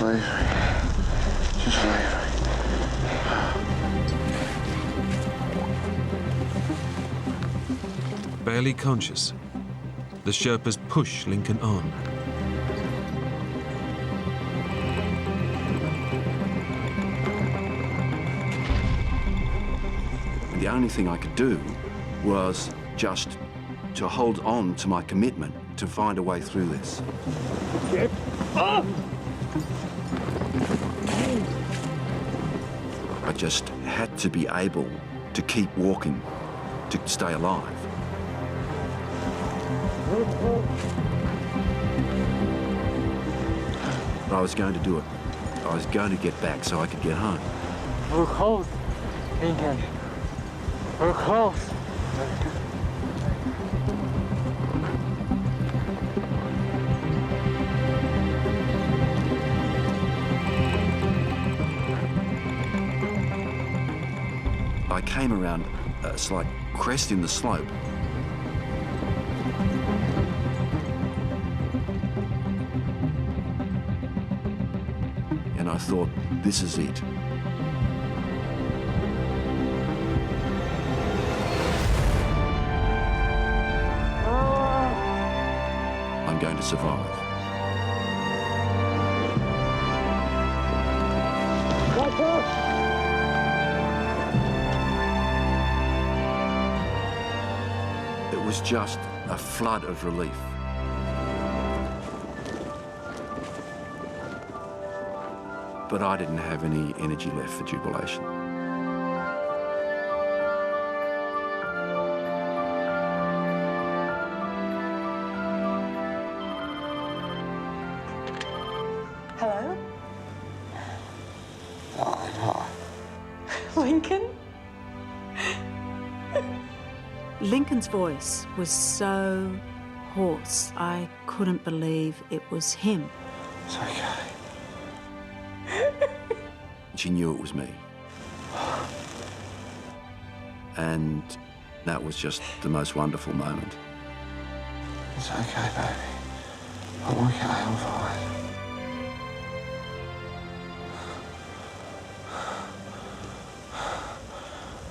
Wait. Just wait. Barely conscious, the Sherpas push Lincoln on. The only thing I could do was just to hold on to my commitment to find a way through this. I just had to be able to keep walking to stay alive. But I was going to do it. I was going to get back so I could get home. We're close, Lincoln. We're close. I came around a slight crest in the slope. And I thought, this is it. I'm going to survive. It was just a flood of relief. But I didn't have any energy left for jubilation. Hello? Lincoln? Lincoln's voice was so hoarse, I couldn't believe it was him. It's okay. She knew it was me. And that was just the most wonderful moment. It's okay, baby. I'm okay, I'm fine.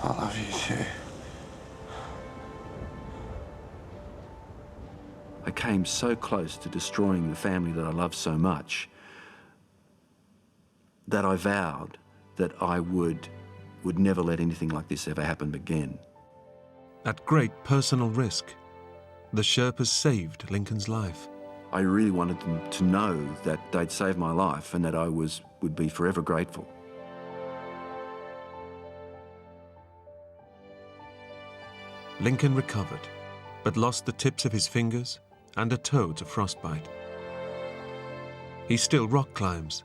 I love you too. I came so close to destroying the family that I loved so much that I vowed that I would never let anything like this ever happen again. At great personal risk, the Sherpas saved Lincoln's life. I really wanted them to know that they'd saved my life and that I would be forever grateful. Lincoln recovered, but lost the tips of his fingers and a toe to frostbite. He still rock climbs,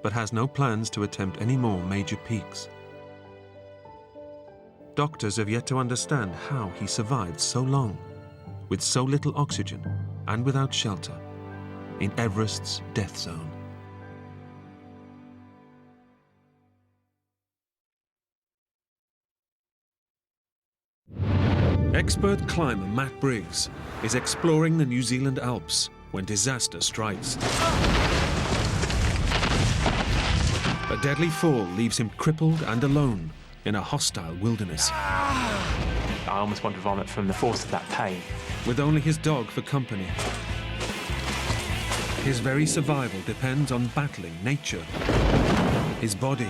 but has no plans to attempt any more major peaks. Doctors have yet to understand how he survived so long, with so little oxygen and without shelter, in Everest's death zone. Expert climber Matt Briggs is exploring the New Zealand Alps when disaster strikes. A deadly fall leaves him crippled and alone in a hostile wilderness. I almost want to vomit from the force of that pain. With only his dog for company. His very survival depends on battling nature, his body.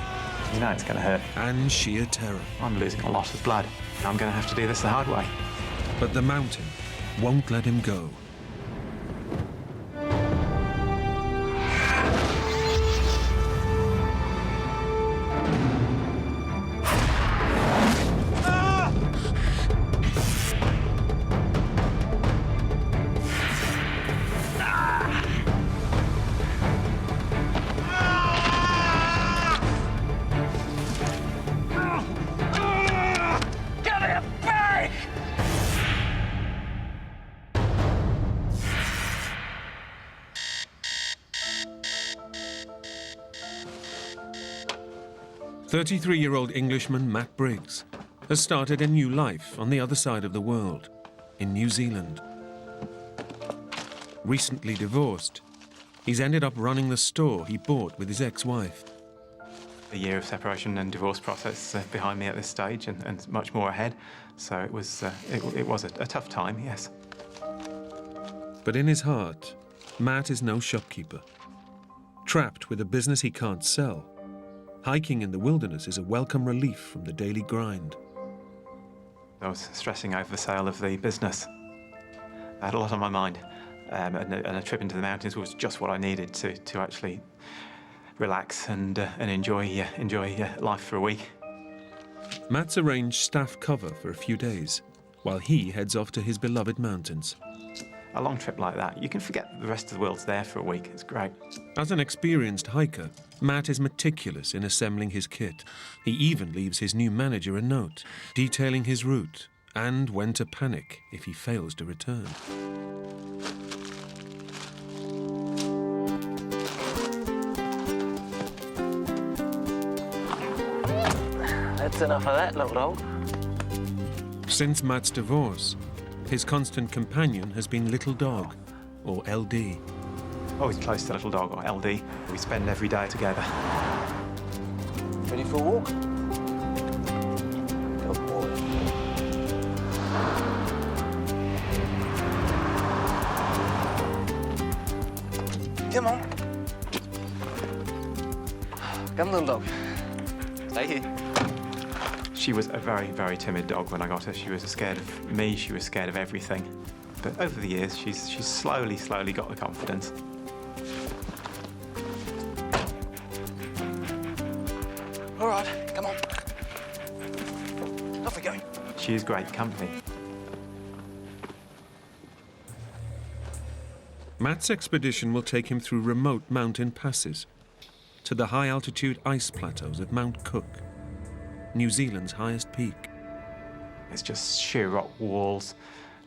You know it's going to hurt. And sheer terror. I'm losing a lot of blood. I'm going to have to do this the hard way. But the mountain won't let him go. 33-year-old Englishman Matt Briggs has started a new life on the other side of the world, in New Zealand. Recently divorced, he's ended up running the store he bought with his ex-wife. A year of separation and divorce process behind me at this stage, and much more ahead. So it was a tough time, yes. But in his heart, Matt is no shopkeeper. Trapped with a business he can't sell, hiking in the wilderness is a welcome relief from the daily grind. I was stressing over the sale of the business. I had a lot on my mind, and a trip into the mountains was just what I needed to actually relax and enjoy life for a week. Matt's arranged staff cover for a few days, while he heads off to his beloved mountains. A long trip like that, you can forget the rest of the world's there for a week. It's great. As an experienced hiker, Matt is meticulous in assembling his kit. He even leaves his new manager a note, detailing his route and when to panic if he fails to return. That's enough of that, little dog. Since Matt's divorce, his constant companion has been Little Dog, or LD. Always close to Little Dog, or LD. We spend every day together. Ready for a walk? Good boy. Come on. Come, little dog. Stay here. She was a very, very timid dog when I got her. She was scared of me, she was scared of everything. But over the years, she's slowly got the confidence. All right, come on. Off we go. She's great company. Matt's expedition will take him through remote mountain passes to the high-altitude ice plateaus of Mount Cook, New Zealand's highest peak. It's just sheer rock walls,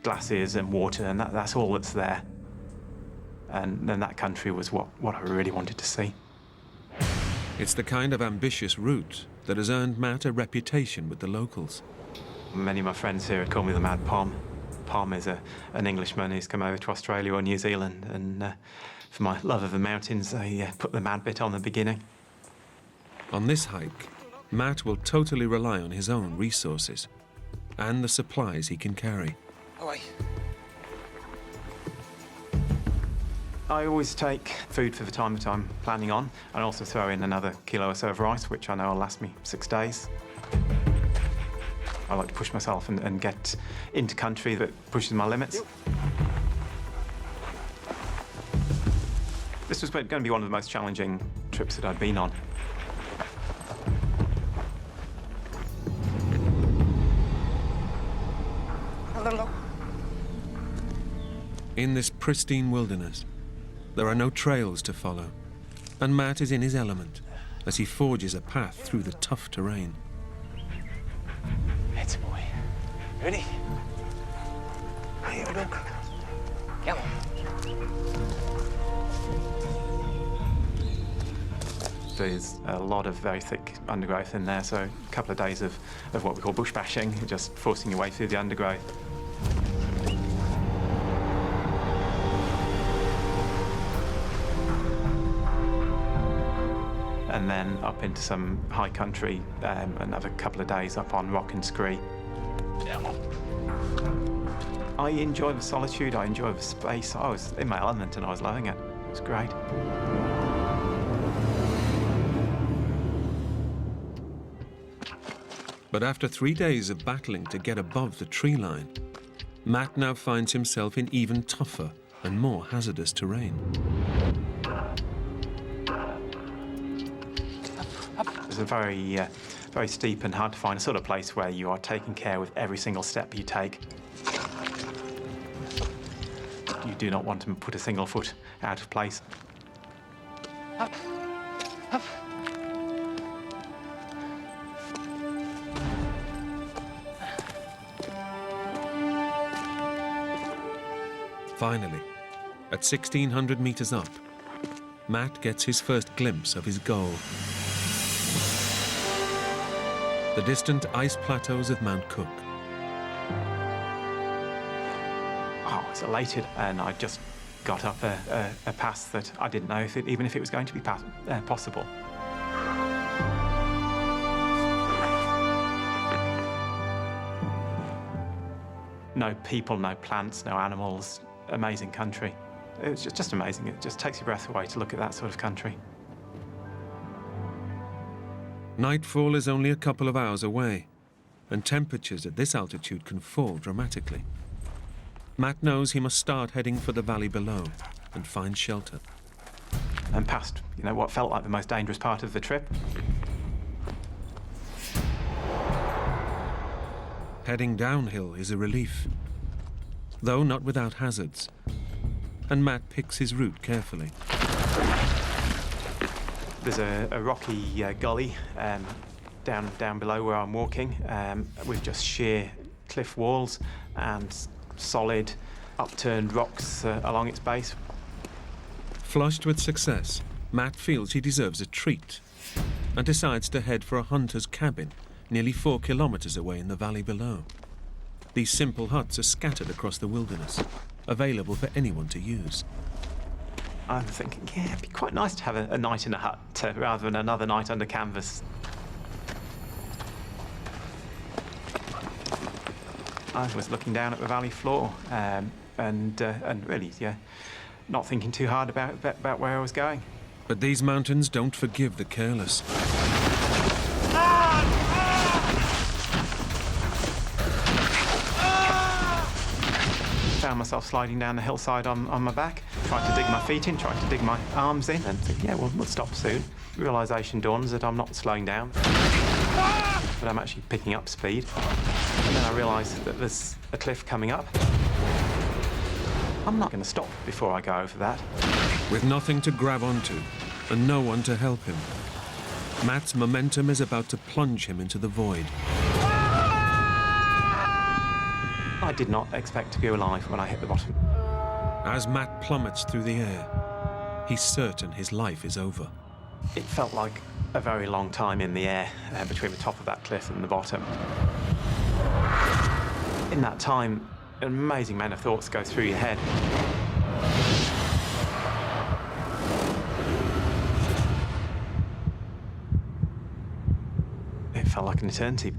glaciers and water, and that's all that's there. And then that country was what I really wanted to see. It's the kind of ambitious route that has earned Matt a reputation with the locals. Many of my friends here call me the Mad Pom. Pom is an Englishman who's come over to Australia or New Zealand, and for my love of the mountains, I put the mad bit on the beginning. On this hike, Matt will totally rely on his own resources and the supplies he can carry. Away. I always take food for the time that I'm planning on, and also throw in another kilo or so of rice, which I know will last me 6 days. I like to push myself and get into country that pushes my limits. This was going to be one of the most challenging trips that I'd been on. In this pristine wilderness, there are no trails to follow, and Matt is in his element as he forges a path through the tough terrain. That's a boy. Ready? Here we go. Come on. There's a lot of very thick undergrowth in there, so a couple of days of what we call bush bashing, just forcing your way through the undergrowth. And then up into some high country, another couple of days up on rock and scree. I enjoy the solitude, I enjoy the space. I was in my element and I was loving it. It was great. But after 3 days of battling to get above the tree line, Matt now finds himself in even tougher and more hazardous terrain. It's a very steep and hard to find sort of place where you are taking care with every single step you take. You do not want to put a single foot out of place. Up. Up. Finally, at 1,600 meters up, Matt gets his first glimpse of his goal. the distant ice plateaus of Mount Cook. I was elated, and I just got up a pass that I didn't know even if it was going to be possible. No people, no plants, no animals, amazing country. It was just amazing. It just takes your breath away to look at that sort of country. Nightfall is only a couple of hours away, and temperatures at this altitude can fall dramatically. Matt knows he must start heading for the valley below and find shelter. And past, what felt like the most dangerous part of the trip. Heading downhill is a relief, though not without hazards, and Matt picks his route carefully. There's a rocky gully down below where I'm walking, with just sheer cliff walls and solid upturned rocks along its base. Flushed with success, Matt feels he deserves a treat and decides to head for a hunter's cabin nearly 4 kilometers away in the valley below. These simple huts are scattered across the wilderness, available for anyone to use. I'm thinking, yeah, it'd be quite nice to have a night in a hut rather than another night under canvas. I was looking down at the valley floor and really, not thinking too hard about where I was going. But these mountains don't forgive the careless. Found myself sliding down the hillside on my back, tried to dig my feet in, tried to dig my arms in, and think, yeah, we'll stop soon. Realisation dawns that I'm not slowing down, but I'm actually picking up speed. And then I realised that there's a cliff coming up. I'm not going to stop before I go over that. With nothing to grab onto and no one to help him, Matt's momentum is about to plunge him into the void. I did not expect to be alive when I hit the bottom. As Matt plummets through the air, he's certain his life is over. It felt like a very long time in the air between the top of that cliff and the bottom. In that time, an amazing amount of thoughts go through your head. It felt like an eternity.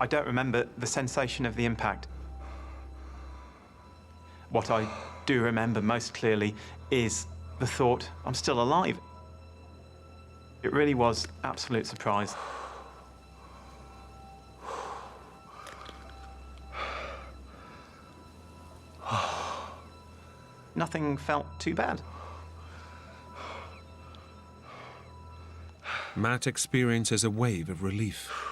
I don't remember the sensation of the impact. What I do remember most clearly is the thought, I'm still alive. It really was absolute surprise. Nothing felt too bad. Matt experiences a wave of relief.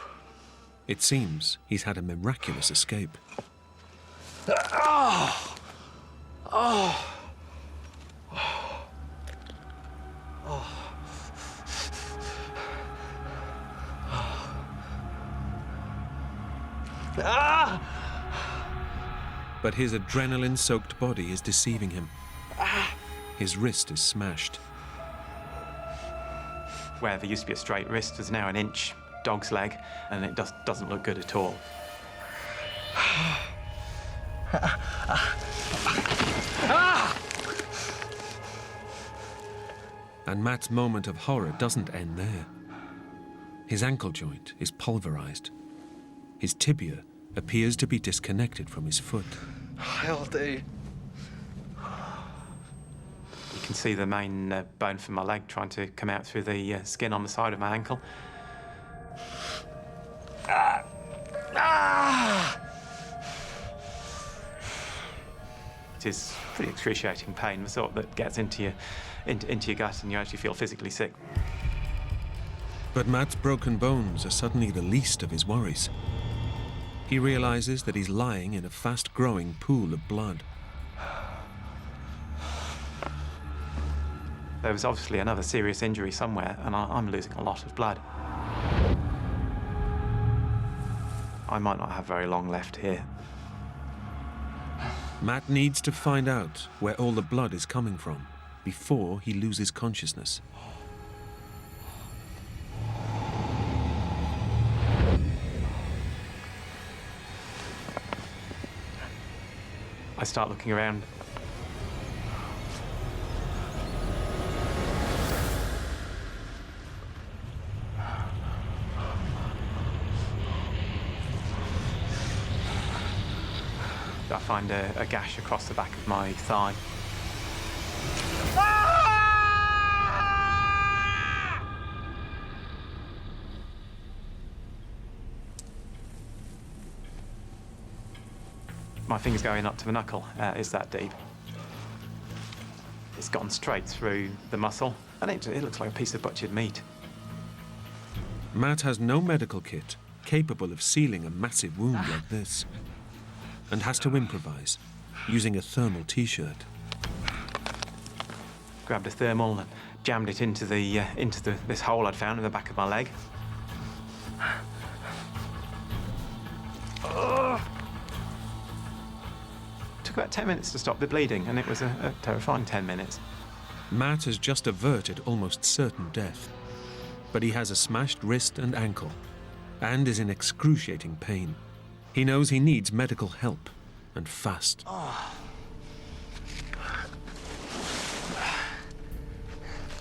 It seems he's had a miraculous escape. But his adrenaline-soaked body is deceiving him. His wrist is smashed. Where there used to be a straight wrist, there's now an inch dog's leg, and it doesn't look good at all. And Matt's moment of horror doesn't end there. His ankle joint is pulverized. His tibia appears to be disconnected from his foot. All day. You can see the main bone from my leg trying to come out through the skin on the side of my ankle. It is pretty excruciating pain, the sort that gets into your gut and you actually feel physically sick. But Matt's broken bones are suddenly the least of his worries. He realizes that he's lying in a fast-growing pool of blood. There was obviously another serious injury somewhere, and I'm losing a lot of blood. I might not have very long left here. Matt needs to find out where all the blood is coming from before he loses consciousness. I start looking around. I find a gash across the back of my thigh. My finger's going up to the knuckle. It's that deep. It's gone straight through the muscle, and it looks like a piece of butchered meat. Matt has no medical kit capable of sealing a massive wound like this, and has to improvise, using a thermal t-shirt. Grabbed a thermal and jammed it into this hole I'd found in the back of my leg. Took about 10 minutes to stop the bleeding, and it was a terrifying 10 minutes. Matt has just averted almost certain death, but he has a smashed wrist and ankle, and is in excruciating pain. He knows he needs medical help, and fast.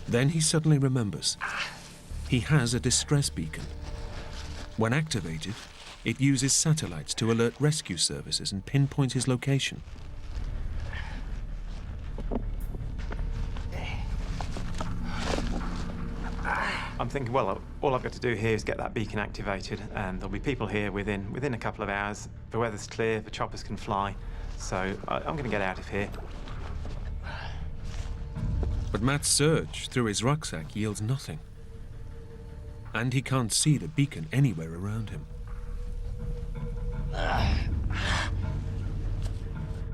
Then he suddenly remembers. He has a distress beacon. When activated, it uses satellites to alert rescue services and pinpoint his location. I'm thinking, well, all I've got to do here is get that beacon activated, and there'll be people here within a couple of hours. The weather's clear, the choppers can fly, so I'm going to get out of here. But Matt's search through his rucksack yields nothing. And he can't see the beacon anywhere around him.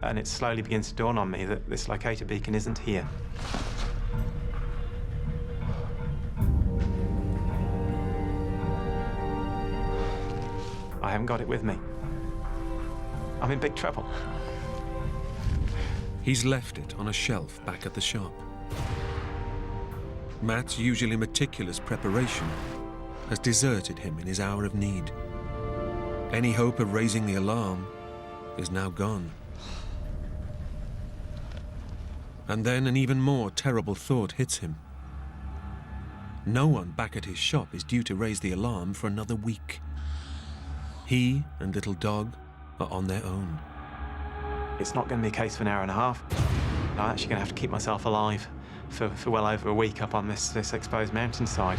And it slowly begins to dawn on me that this locator beacon isn't here. I haven't got it with me. I'm in big trouble. He's left it on a shelf back at the shop. Matt's usually meticulous preparation has deserted him in his hour of need. Any hope of raising the alarm is now gone. And then an even more terrible thought hits him. No one back at his shop is due to raise the alarm for another week. He and little dog are on their own. It's not going to be a case for an hour and a half. I'm actually going to have to keep myself alive for well over a week up on this exposed mountainside.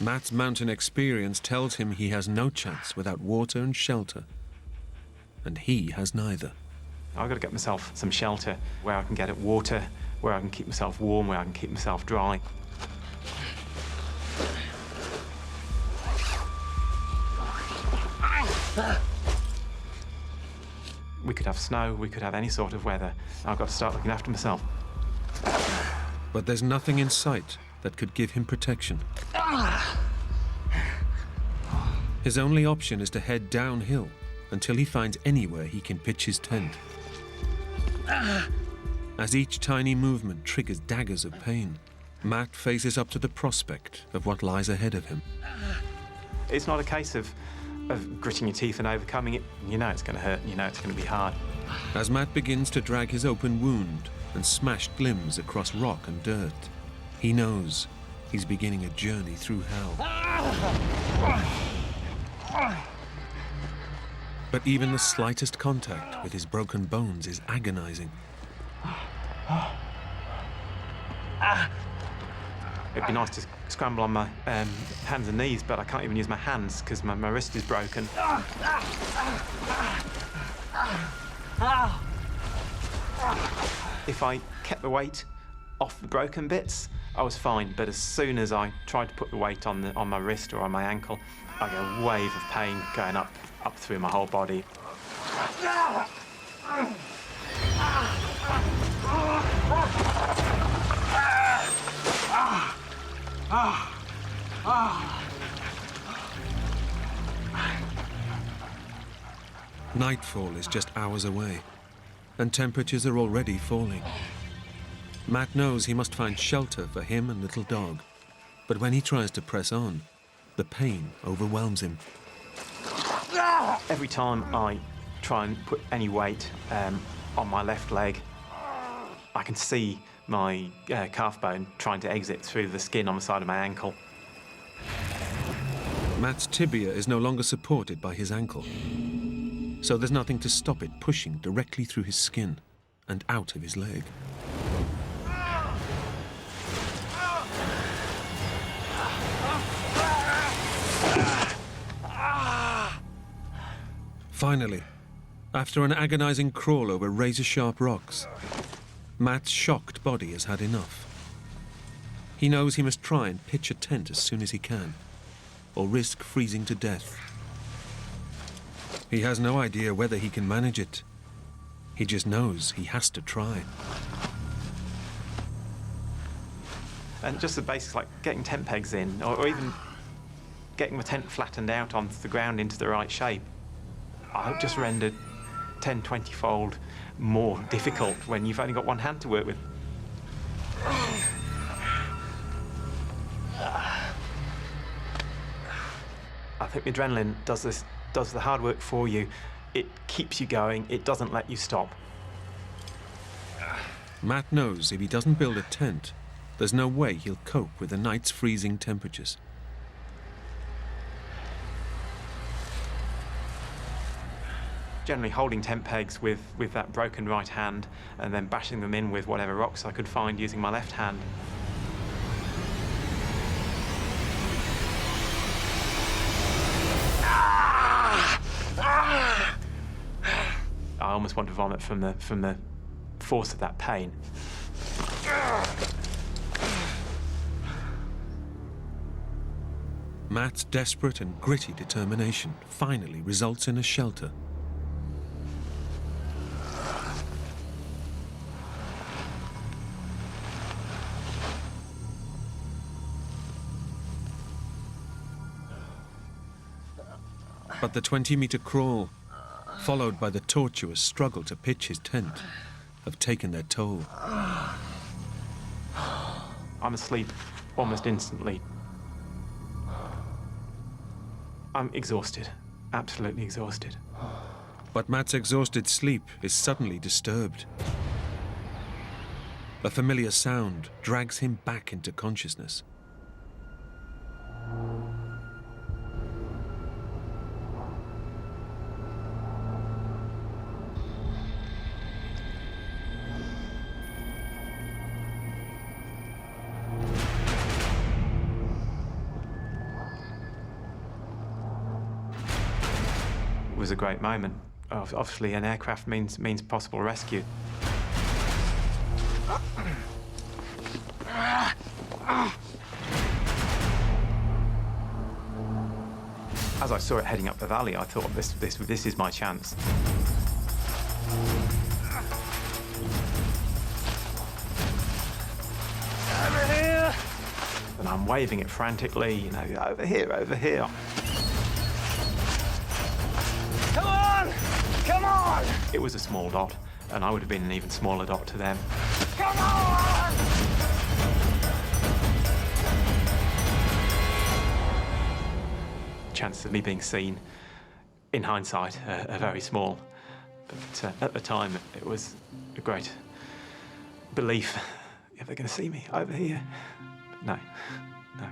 Matt's mountain experience tells him he has no chance without water and shelter. And he has neither. I've got to get myself some shelter where I can get at water, where I can keep myself warm, where I can keep myself dry. We could have snow, we could have any sort of weather. I've got to start looking after myself. But there's nothing in sight that could give him protection. His only option is to head downhill until he finds anywhere he can pitch his tent. As each tiny movement triggers daggers of pain, Matt faces up to the prospect of what lies ahead of him. It's not a case of gritting your teeth and overcoming it. You know it's going to hurt, and you know it's going to be hard. As Matt begins to drag his open wound and smashed limbs across rock and dirt, he knows he's beginning a journey through hell. But even the slightest contact with his broken bones is agonizing. It'd be nice to scramble on my hands and knees, but I can't even use my hands because my wrist is broken. If I kept the weight off the broken bits, I was fine, but as soon as I tried to put the weight on my wrist or on my ankle, I get a wave of pain going up through my whole body. Nightfall is just hours away, and temperatures are already falling. Matt knows he must find shelter for him and little dog, but when he tries to press on, the pain overwhelms him. Every time I try and put any weight on my left leg, I can see my calf bone trying to exit through the skin on the side of my ankle. Matt's tibia is no longer supported by his ankle, so there's nothing to stop it pushing directly through his skin and out of his leg. Finally, after an agonizing crawl over razor-sharp rocks, Matt's shocked body has had enough. He knows he must try and pitch a tent as soon as he can, or risk freezing to death. He has no idea whether he can manage it. He just knows he has to try. And just the basics like getting tent pegs in, or even getting the tent flattened out onto the ground into the right shape, I just rendered 10, 20-fold more difficult when you've only got one hand to work with. I think the adrenaline does the hard work for you. It keeps you going, it doesn't let you stop. Matt knows if he doesn't build a tent, there's no way he'll cope with the night's freezing temperatures. Generally holding tent pegs with that broken right hand and then bashing them in with whatever rocks I could find using my left hand. I almost want to vomit from the force of that pain. Matt's desperate and gritty determination finally results in a shelter. But the 20-meter crawl, followed by the tortuous struggle to pitch his tent, have taken their toll. I'm asleep almost instantly. I'm exhausted, absolutely exhausted. But Matt's exhausted sleep is suddenly disturbed. A familiar sound drags him back into consciousness. It was a great moment. Obviously, an aircraft means possible rescue. As I saw it heading up the valley, I thought this is my chance. Over here! And I'm waving it frantically, you know, over here, over here. Come on! Come on! It was a small dot, and I would have been an even smaller dot to them. Come on! Chances of me being seen, in hindsight, are very small. But at the time, it was a great belief. If they're going to see me over here. No, no.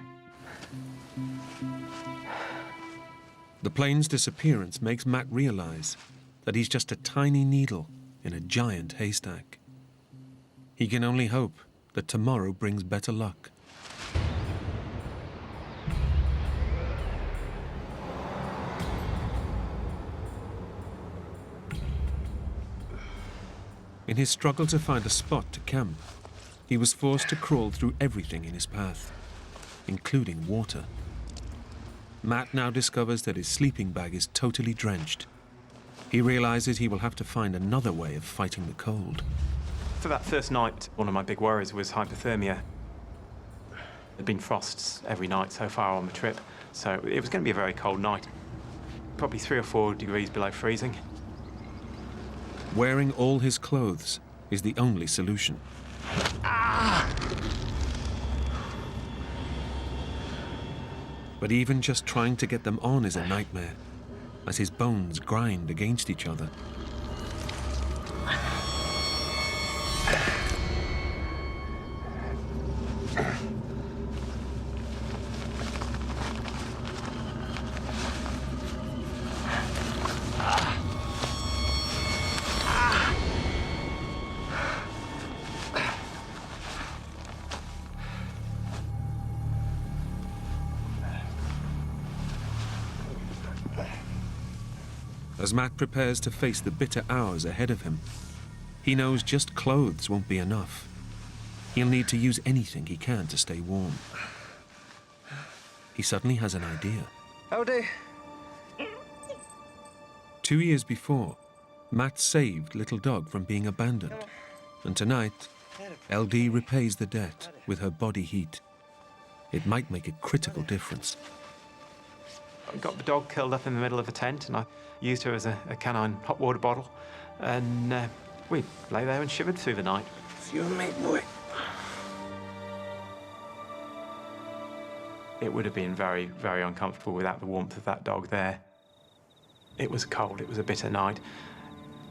The plane's disappearance makes Matt realize that he's just a tiny needle in a giant haystack. He can only hope that tomorrow brings better luck. In his struggle to find a spot to camp, he was forced to crawl through everything in his path, including water. Matt now discovers that his sleeping bag is totally drenched. He realizes he will have to find another way of fighting the cold. For that first night, one of my big worries was hypothermia. There'd been frosts every night so far on the trip, so it was going to be a very cold night. Probably 3 or 4 degrees below freezing. Wearing all his clothes is the only solution. But even just trying to get them on is a nightmare, as his bones grind against each other. As Matt prepares to face the bitter hours ahead of him, he knows just clothes won't be enough. He'll need to use anything he can to stay warm. He suddenly has an idea. Howdy. 2 years before, Matt saved Little Dog from being abandoned. And tonight, LD repays the debt with her body heat. It might make a critical difference. I got the dog curled up in the middle of a tent, and I used her as a canine hot water bottle. And we lay there and shivered through the night. It's you and me, boy. It would have been very, very uncomfortable without the warmth of that dog there. It was cold, it was a bitter night.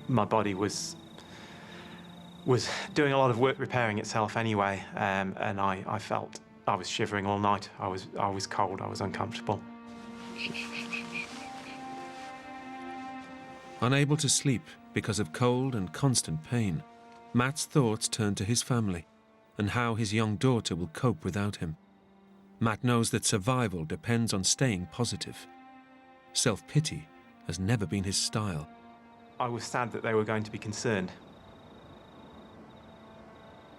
My body was doing a lot of work repairing itself anyway, and I felt I was shivering all night. I was cold, I was uncomfortable. Unable to sleep because of cold and constant pain, Matt's thoughts turn to his family and how his young daughter will cope without him. Matt knows that survival depends on staying positive. Self-pity has never been his style. I was sad that they were going to be concerned.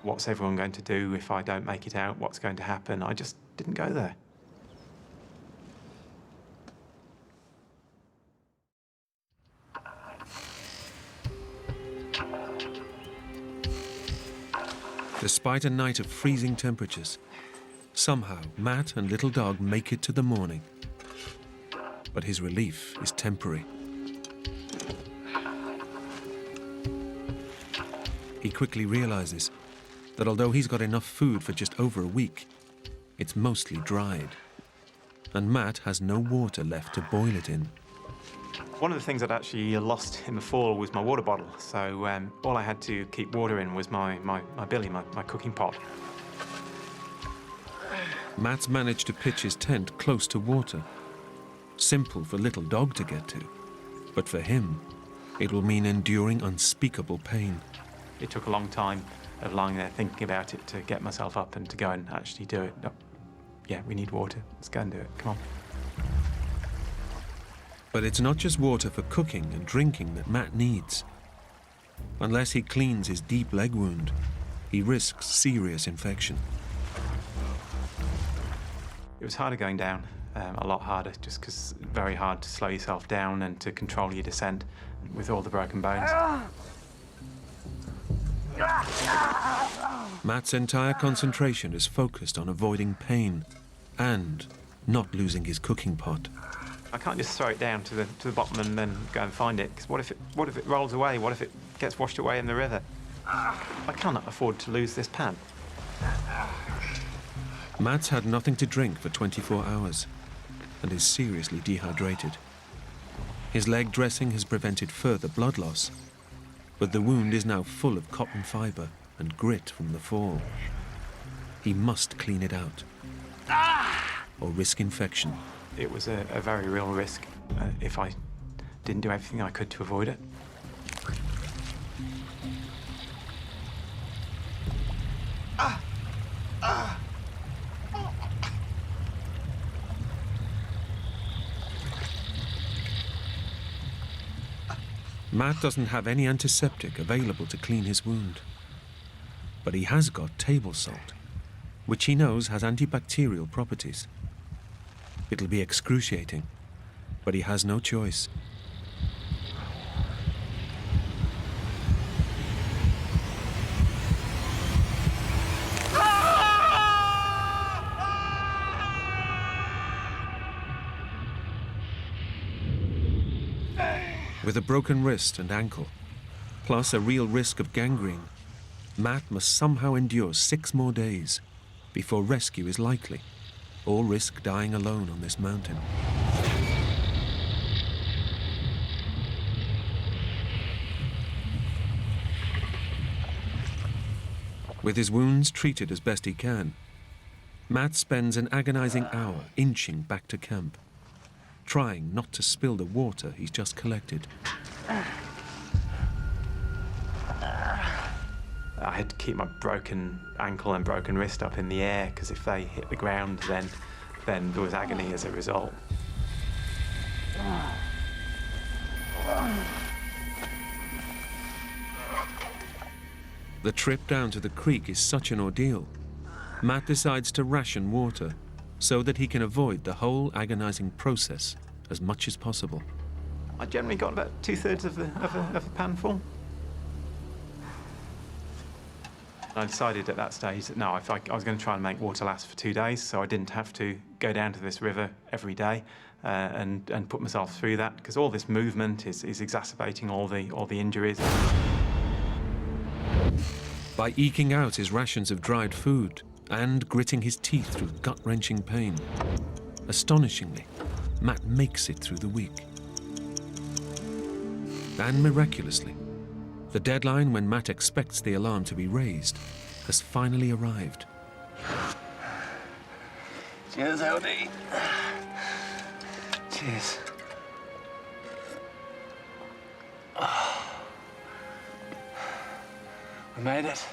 What's everyone going to do if I don't make it out? What's going to happen? I just didn't go there. Despite a night of freezing temperatures, somehow Matt and Little Dog make it to the morning. But his relief is temporary. He quickly realizes that although he's got enough food for just over a week, it's mostly dried. And Matt has no water left to boil it in. One of the things I'd actually lost in the fall was my water bottle, so all I had to keep water in was my billy, my cooking pot. Matt's managed to pitch his tent close to water. Simple for Little Dog to get to, but for him, it will mean enduring unspeakable pain. It took a long time of lying there thinking about it to get myself up and to go and actually do it. No. Yeah, we need water. Let's go and do it. Come on. But it's not just water for cooking and drinking that Matt needs. Unless he cleans his deep leg wound, he risks serious infection. It was harder going down, a lot harder, just because it's very hard to slow yourself down and to control your descent with all the broken bones. Matt's entire concentration is focused on avoiding pain and not losing his cooking pot. I can't just throw it down to the bottom and then go and find it, because what if it rolls away? What if it gets washed away in the river? I cannot afford to lose this pan. Matt's had nothing to drink for 24 hours and is seriously dehydrated. His leg dressing has prevented further blood loss, but the wound is now full of cotton fibre and grit from the fall. He must clean it out or risk infection. It was a very real risk if I didn't do everything I could to avoid it. Matt doesn't have any antiseptic available to clean his wound. But he has got table salt, which he knows has antibacterial properties. It'll be excruciating, but he has no choice. With a broken wrist and ankle, plus a real risk of gangrene, Matt must somehow endure 6 more days before rescue is likely, or risk dying alone on this mountain. With his wounds treated as best he can, Matt spends an agonizing hour inching back to camp, trying not to spill the water he's just collected. I had to keep my broken ankle and broken wrist up in the air, because if they hit the ground, then there was agony as a result. The trip down to the creek is such an ordeal. Matt decides to ration water so that he can avoid the whole agonizing process as much as possible. I generally got about 2/3 of the pan full. I decided at that stage that no, I was going to try and make water last for 2 days, so I didn't have to go down to this river every day and put myself through that, because all this movement is exacerbating all the injuries. By eking out his rations of dried food and gritting his teeth through gut-wrenching pain, astonishingly, Matt makes it through the week. And miraculously, the deadline when Matt expects the alarm to be raised has finally arrived. Cheers, LD. Cheers. We made it.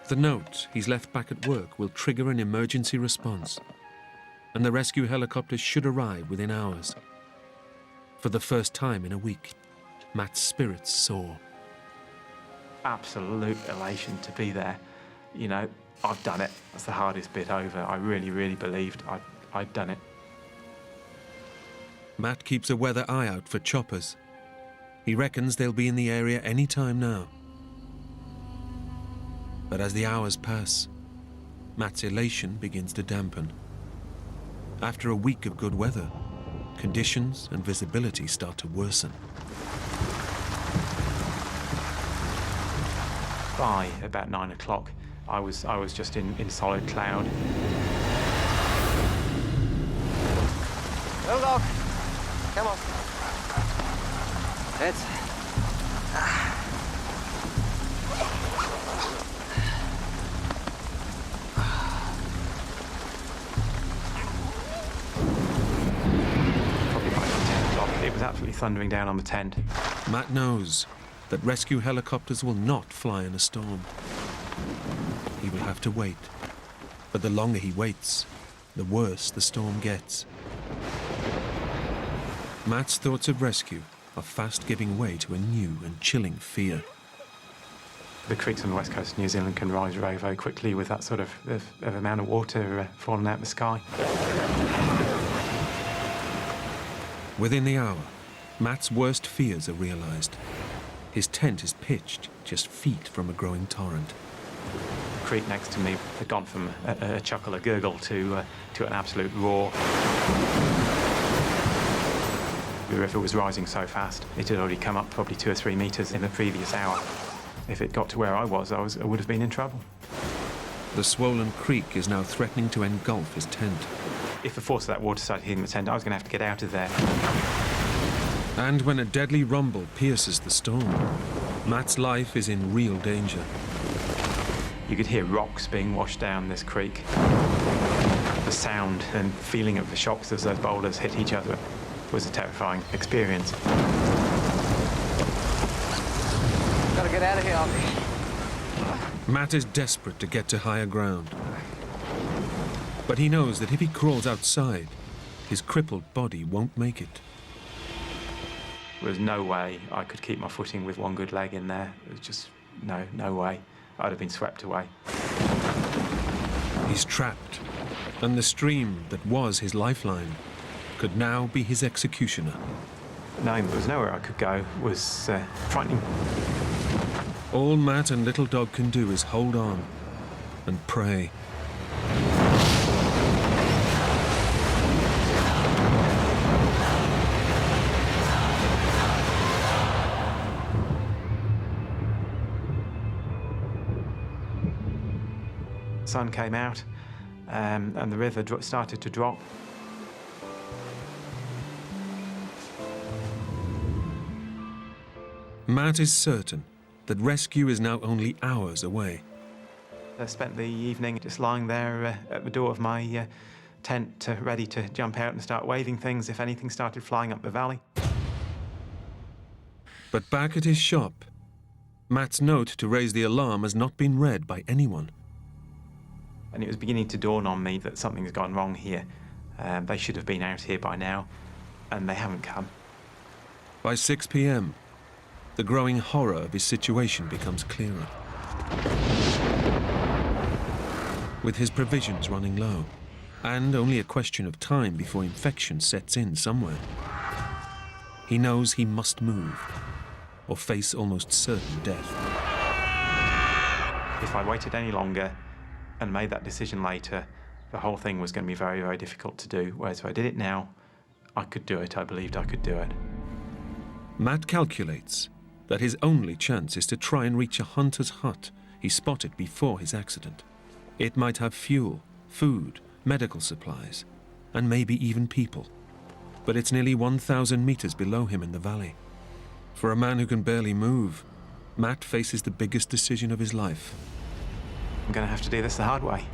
The note he's left back at work will trigger an emergency response, and the rescue helicopter should arrive within hours. For the first time in a week, Matt's spirits soar. Absolute elation to be there. You know, I've done it. That's the hardest bit over. I really, really believed I'd done it. Matt keeps a weather eye out for choppers. He reckons they'll be in the area any time now. But as the hours pass, Matt's elation begins to dampen. After a week of good weather, conditions and visibility start to worsen. By about 9 o'clock, I was just in solid cloud. Little dog, come on. It's. Probably by 10 o'clock, it was absolutely thundering down on the tent. Matt knows that rescue helicopters will not fly in a storm. He will have to wait. But the longer he waits, the worse the storm gets. Matt's thoughts of rescue are fast giving way to a new and chilling fear. The creeks on the west coast of New Zealand can rise very, very quickly with that sort of amount of water falling out of the sky. Within the hour, Matt's worst fears are realized. His tent is pitched just feet from a growing torrent. The creek next to me had gone from a chuckle, a gurgle, to an absolute roar. The river was rising so fast, it had already come up probably 2 or 3 meters in the previous hour. If it got to where I would have been in trouble. The swollen creek is now threatening to engulf his tent. If the force of that water started hitting the tent, I was going to have to get out of there. And when a deadly rumble pierces the storm, Matt's life is in real danger. You could hear rocks being washed down this creek. The sound and feeling of the shocks as those boulders hit each other was a terrifying experience. Gotta get out of here, Alfie. Matt is desperate to get to higher ground. But he knows that if he crawls outside, his crippled body won't make it. There was no way I could keep my footing with one good leg in there. It was just no way. I'd have been swept away. He's trapped, and the stream that was his lifeline could now be his executioner. Knowing there was nowhere I could go was frightening. All Matt and Little Dog can do is hold on and pray. sun came out, and the river started to drop. Matt is certain that rescue is now only hours away. I spent the evening just lying there at the door of my tent, ready to jump out and start waving things if anything started flying up the valley. But back at his shop, Matt's note to raise the alarm has not been read by anyone. And it was beginning to dawn on me that something's gone wrong here. They should have been out here by now, and they haven't come. By 6 p.m., the growing horror of his situation becomes clearer. With his provisions running low, and only a question of time before infection sets in somewhere, he knows he must move, or face almost certain death. If I waited any longer and made that decision later, the whole thing was going to be very, very difficult to do. Whereas if I did it now, I could do it. I believed I could do it. Matt calculates that his only chance is to try and reach a hunter's hut he spotted before his accident. It might have fuel, food, medical supplies, and maybe even people. But it's nearly 1,000 meters below him in the valley. For a man who can barely move, Matt faces the biggest decision of his life. I'm going to have to do this the hard way.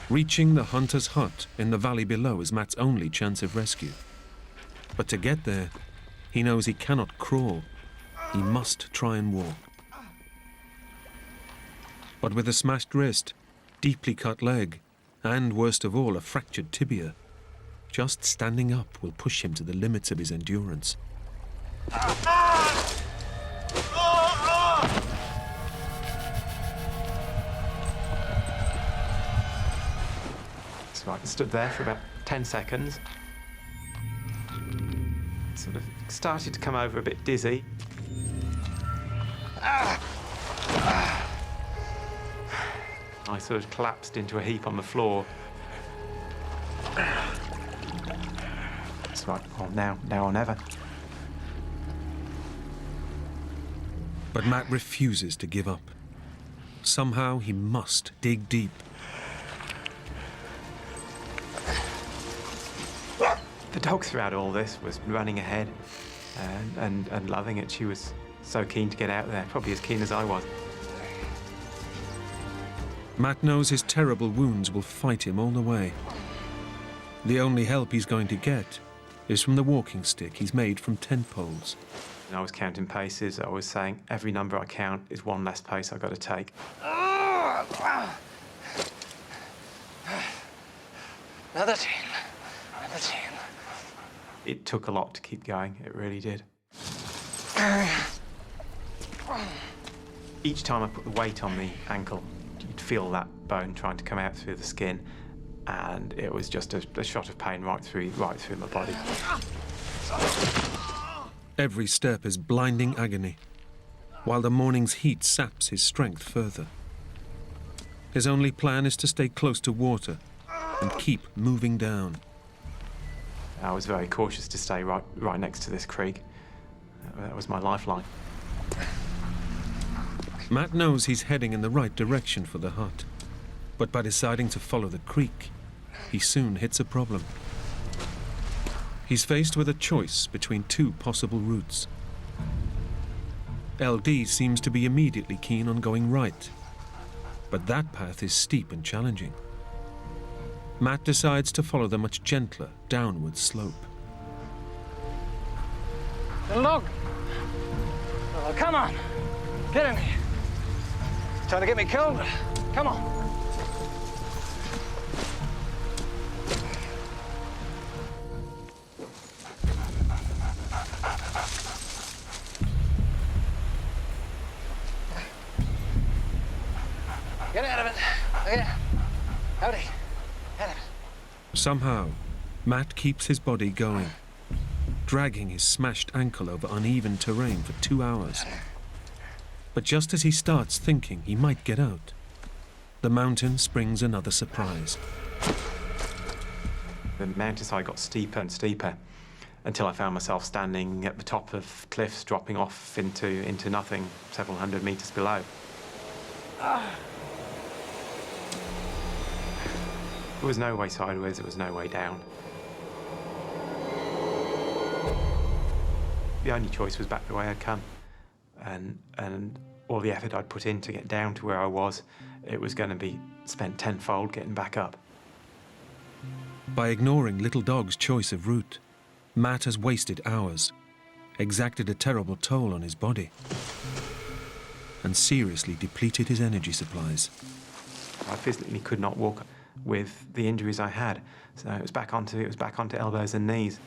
Reaching the hunter's hut in the valley below is Matt's only chance of rescue. But to get there, he knows he cannot crawl. He must try and walk. But with a smashed wrist, deeply cut leg, and worst of all, a fractured tibia, just standing up will push him to the limits of his endurance. So I stood there for about 10 seconds. Sort of started to come over a bit dizzy. I sort of collapsed into a heap on the floor. It's like, well, now or never. But Matt refuses to give up. Somehow he must dig deep. The dog throughout all this was running ahead and loving it. She was so keen to get out there, probably as keen as I was. Matt knows his terrible wounds will fight him all the way. The only help he's going to get is from the walking stick he's made from tent poles. And I was counting paces. I was saying every number I count is one less pace I've got to take. Another 10. Another 10. It took a lot to keep going. It really did. Each time I put the weight on the ankle, you'd feel that bone trying to come out through the skin, and it was just a shot of pain right through my body. Every step is blinding agony, while the morning's heat saps his strength further. His only plan is to stay close to water and keep moving down. I was very cautious to stay right next to this creek. That was my lifeline. Matt knows he's heading in the right direction for the hut, but by deciding to follow the creek, he soon hits a problem. He's faced with a choice between two possible routes. LD seems to be immediately keen on going right, but that path is steep and challenging. Matt decides to follow the much gentler downward slope. Look! Oh, come on! Get in here! Trying to get me killed? Come on! Get out of it! Yeah. Howdy. Out of it. Somehow, Matt keeps his body going, dragging his smashed ankle over uneven terrain for 2 hours. But just as he starts thinking he might get out, the mountain springs another surprise. The mountainside got steeper and steeper until I found myself standing at the top of cliffs dropping off into nothing several hundred meters below. There was no way sideways, there was no way down. The only choice was back the way I'd come. And all the effort I'd put in to get down to where I was, it was going to be spent tenfold getting back up. By ignoring Little Dog's choice of route, Matt has wasted hours, exacted a terrible toll on his body, and seriously depleted his energy supplies. I physically could not walk with the injuries I had, so it was back onto elbows and knees.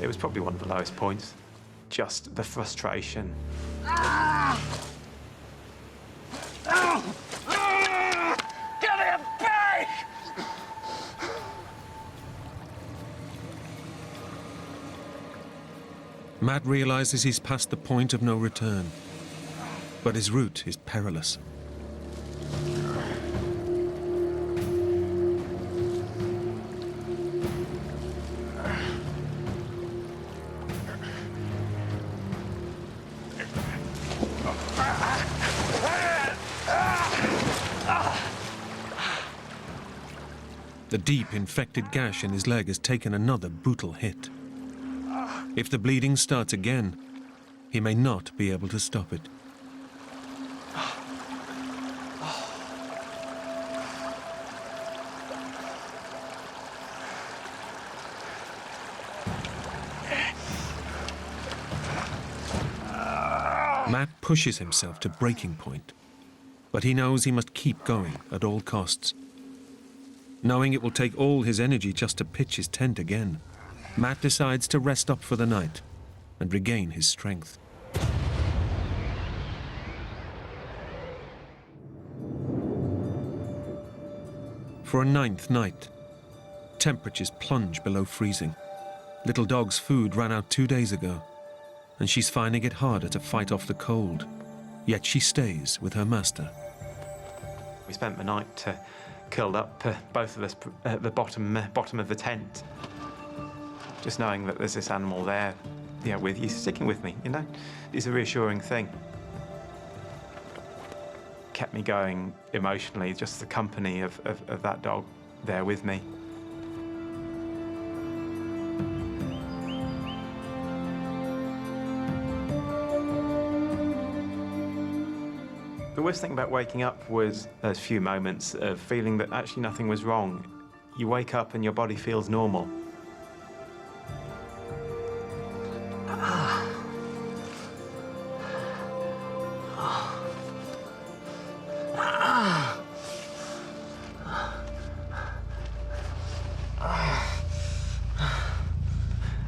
It was probably one of the lowest points. Just the frustration. Get him back! Matt realizes he's past the point of no return, but his route is perilous. The deep, infected gash in his leg has taken another brutal hit. If the bleeding starts again, he may not be able to stop it. Matt pushes himself to breaking point, but he knows he must keep going at all costs. Knowing it will take all his energy just to pitch his tent again, Matt decides to rest up for the night and regain his strength. For a 9th night, temperatures plunge below freezing. Little Dog's food ran out 2 days ago, and she's finding it harder to fight off the cold, yet she stays with her master. We spent the night curled up, both of us at the bottom of the tent. Just knowing that there's this animal there, with you, sticking with me, is a reassuring thing. Kept me going emotionally, just the company of that dog there with me. The worst thing about waking up was those few moments of feeling that actually nothing was wrong. You wake up and your body feels normal.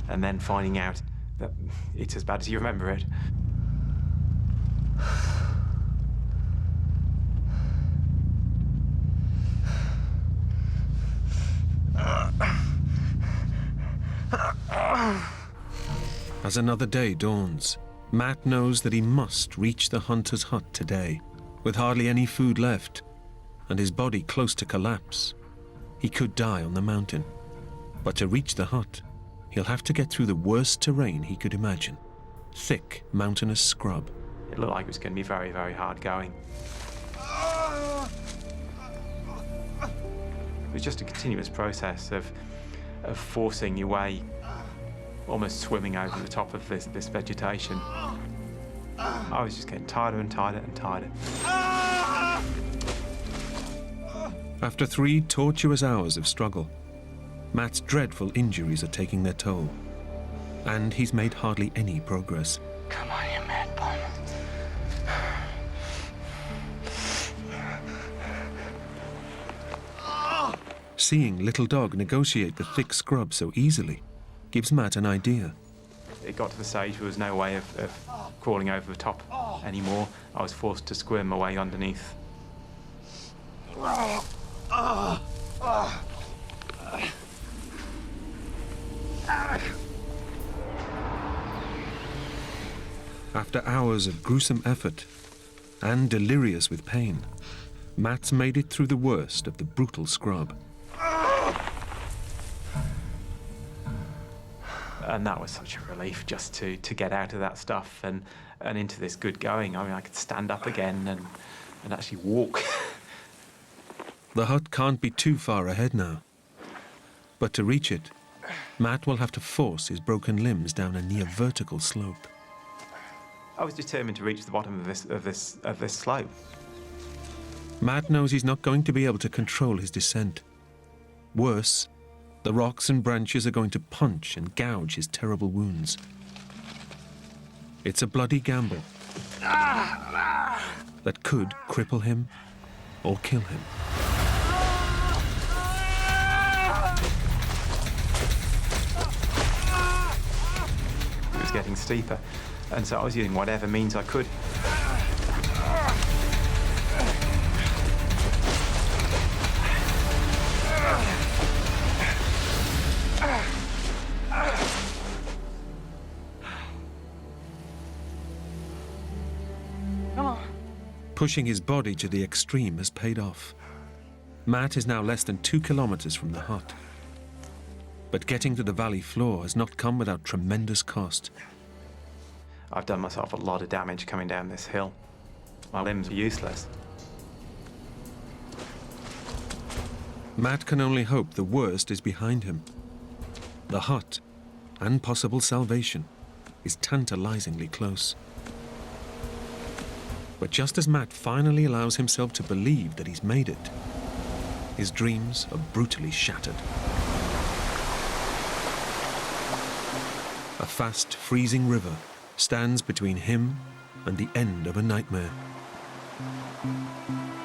And then finding out that it's as bad as you remember it. As another day dawns, Matt knows that he must reach the hunter's hut today. With hardly any food left, and his body close to collapse, he could die on the mountain. But to reach the hut, he'll have to get through the worst terrain he could imagine. Thick, mountainous scrub. It looked like it was going to be very, very hard going. It was just a continuous process of forcing your way, almost swimming over the top of this vegetation. I was just getting tighter and tighter and tighter. After 3 tortuous hours of struggle, Matt's dreadful injuries are taking their toll, and he's made hardly any progress. Come on, you mad bum. Seeing Little Dog negotiate the thick scrub so easily gives Matt an idea. It got to the stage where there was no way of crawling over the top anymore. I was forced to squirm my way underneath. After hours of gruesome effort and delirious with pain, Matt's made it through the worst of the brutal scrub. And that was such a relief just to get out of that stuff and into this good going. I mean, I could stand up again and actually walk. The hut can't be too far ahead now. But to reach it, Matt will have to force his broken limbs down a near vertical slope. I was determined to reach the bottom of this slope. Matt knows he's not going to be able to control his descent. Worse, the rocks and branches are going to punch and gouge his terrible wounds. It's a bloody gamble that could cripple him or kill him. It was getting steeper, and so I was using whatever means I could. Pushing his body to the extreme has paid off. Matt is now less than 2 kilometers from the hut. But getting to the valley floor has not come without tremendous cost. I've done myself a lot of damage coming down this hill. My limbs are useless. Matt can only hope the worst is behind him. The hut, and possible salvation, is tantalizingly close. But just as Matt finally allows himself to believe that he's made it, his dreams are brutally shattered. A fast, freezing river stands between him and the end of a nightmare.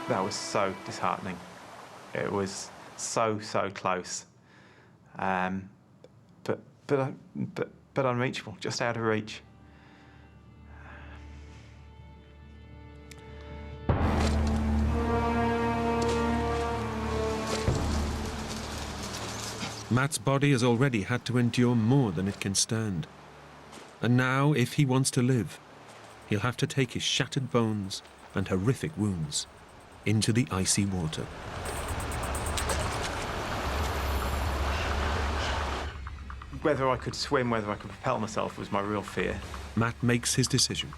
That was so disheartening. It was so close. But unreachable, just out of reach. Matt's body has already had to endure more than it can stand. And now, if he wants to live, he'll have to take his shattered bones and horrific wounds into the icy water. Whether I could swim, whether I could propel myself was my real fear. Matt makes his decision.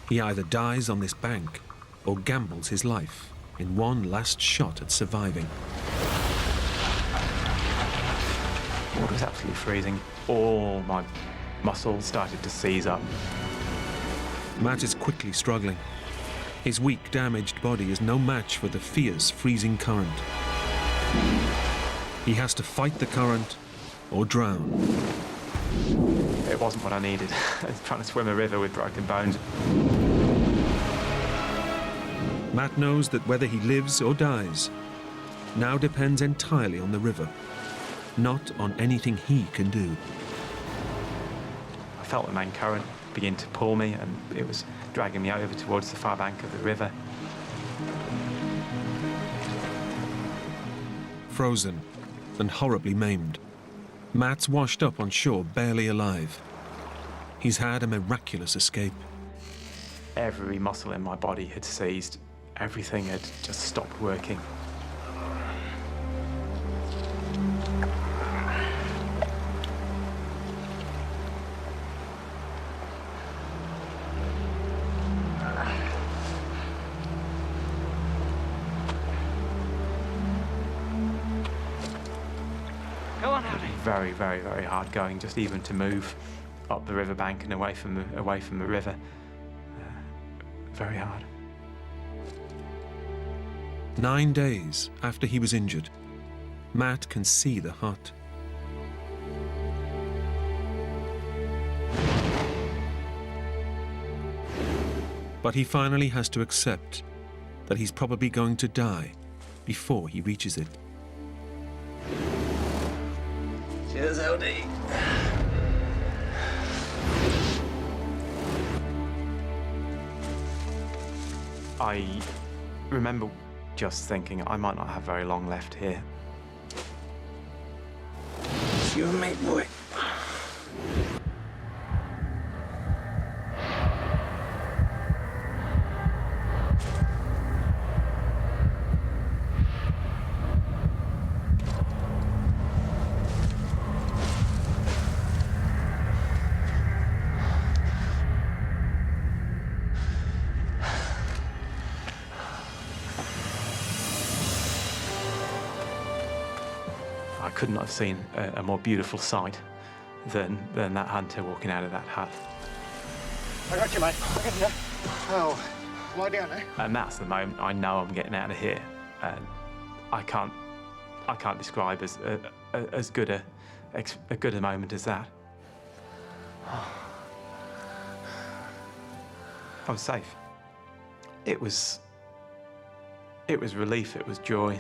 He either dies on this bank or gambles his life in one last shot at surviving. The water was absolutely freezing. All my muscles started to seize up. Matt is quickly struggling. His weak, damaged body is no match for the fierce, freezing current. He has to fight the current or drown. It wasn't what I needed. I was trying to swim a river with broken bones. Matt knows that whether he lives or dies now depends entirely on the river, not on anything he can do. I felt the main current begin to pull me, and it was dragging me over towards the far bank of the river. Frozen and horribly maimed, Matt's washed up on shore barely alive. He's had a miraculous escape. Every muscle in my body had seized. Everything had just stopped working. Very, very, very hard going, just even to move up the riverbank and away from the river. Very hard. 9 days after he was injured, Matt can see the hut. But he finally has to accept that he's probably going to die before he reaches it. Cheers, LD. I remember just thinking I might not have very long left here. It's you and me, boy. I couldn't have seen a more beautiful sight than that hunter walking out of that hut. I got you, mate. I got you. Oh, lie down, eh? And that's the moment I know I'm getting out of here. And I can't describe as good a moment as that. I was safe. It was relief, it was joy.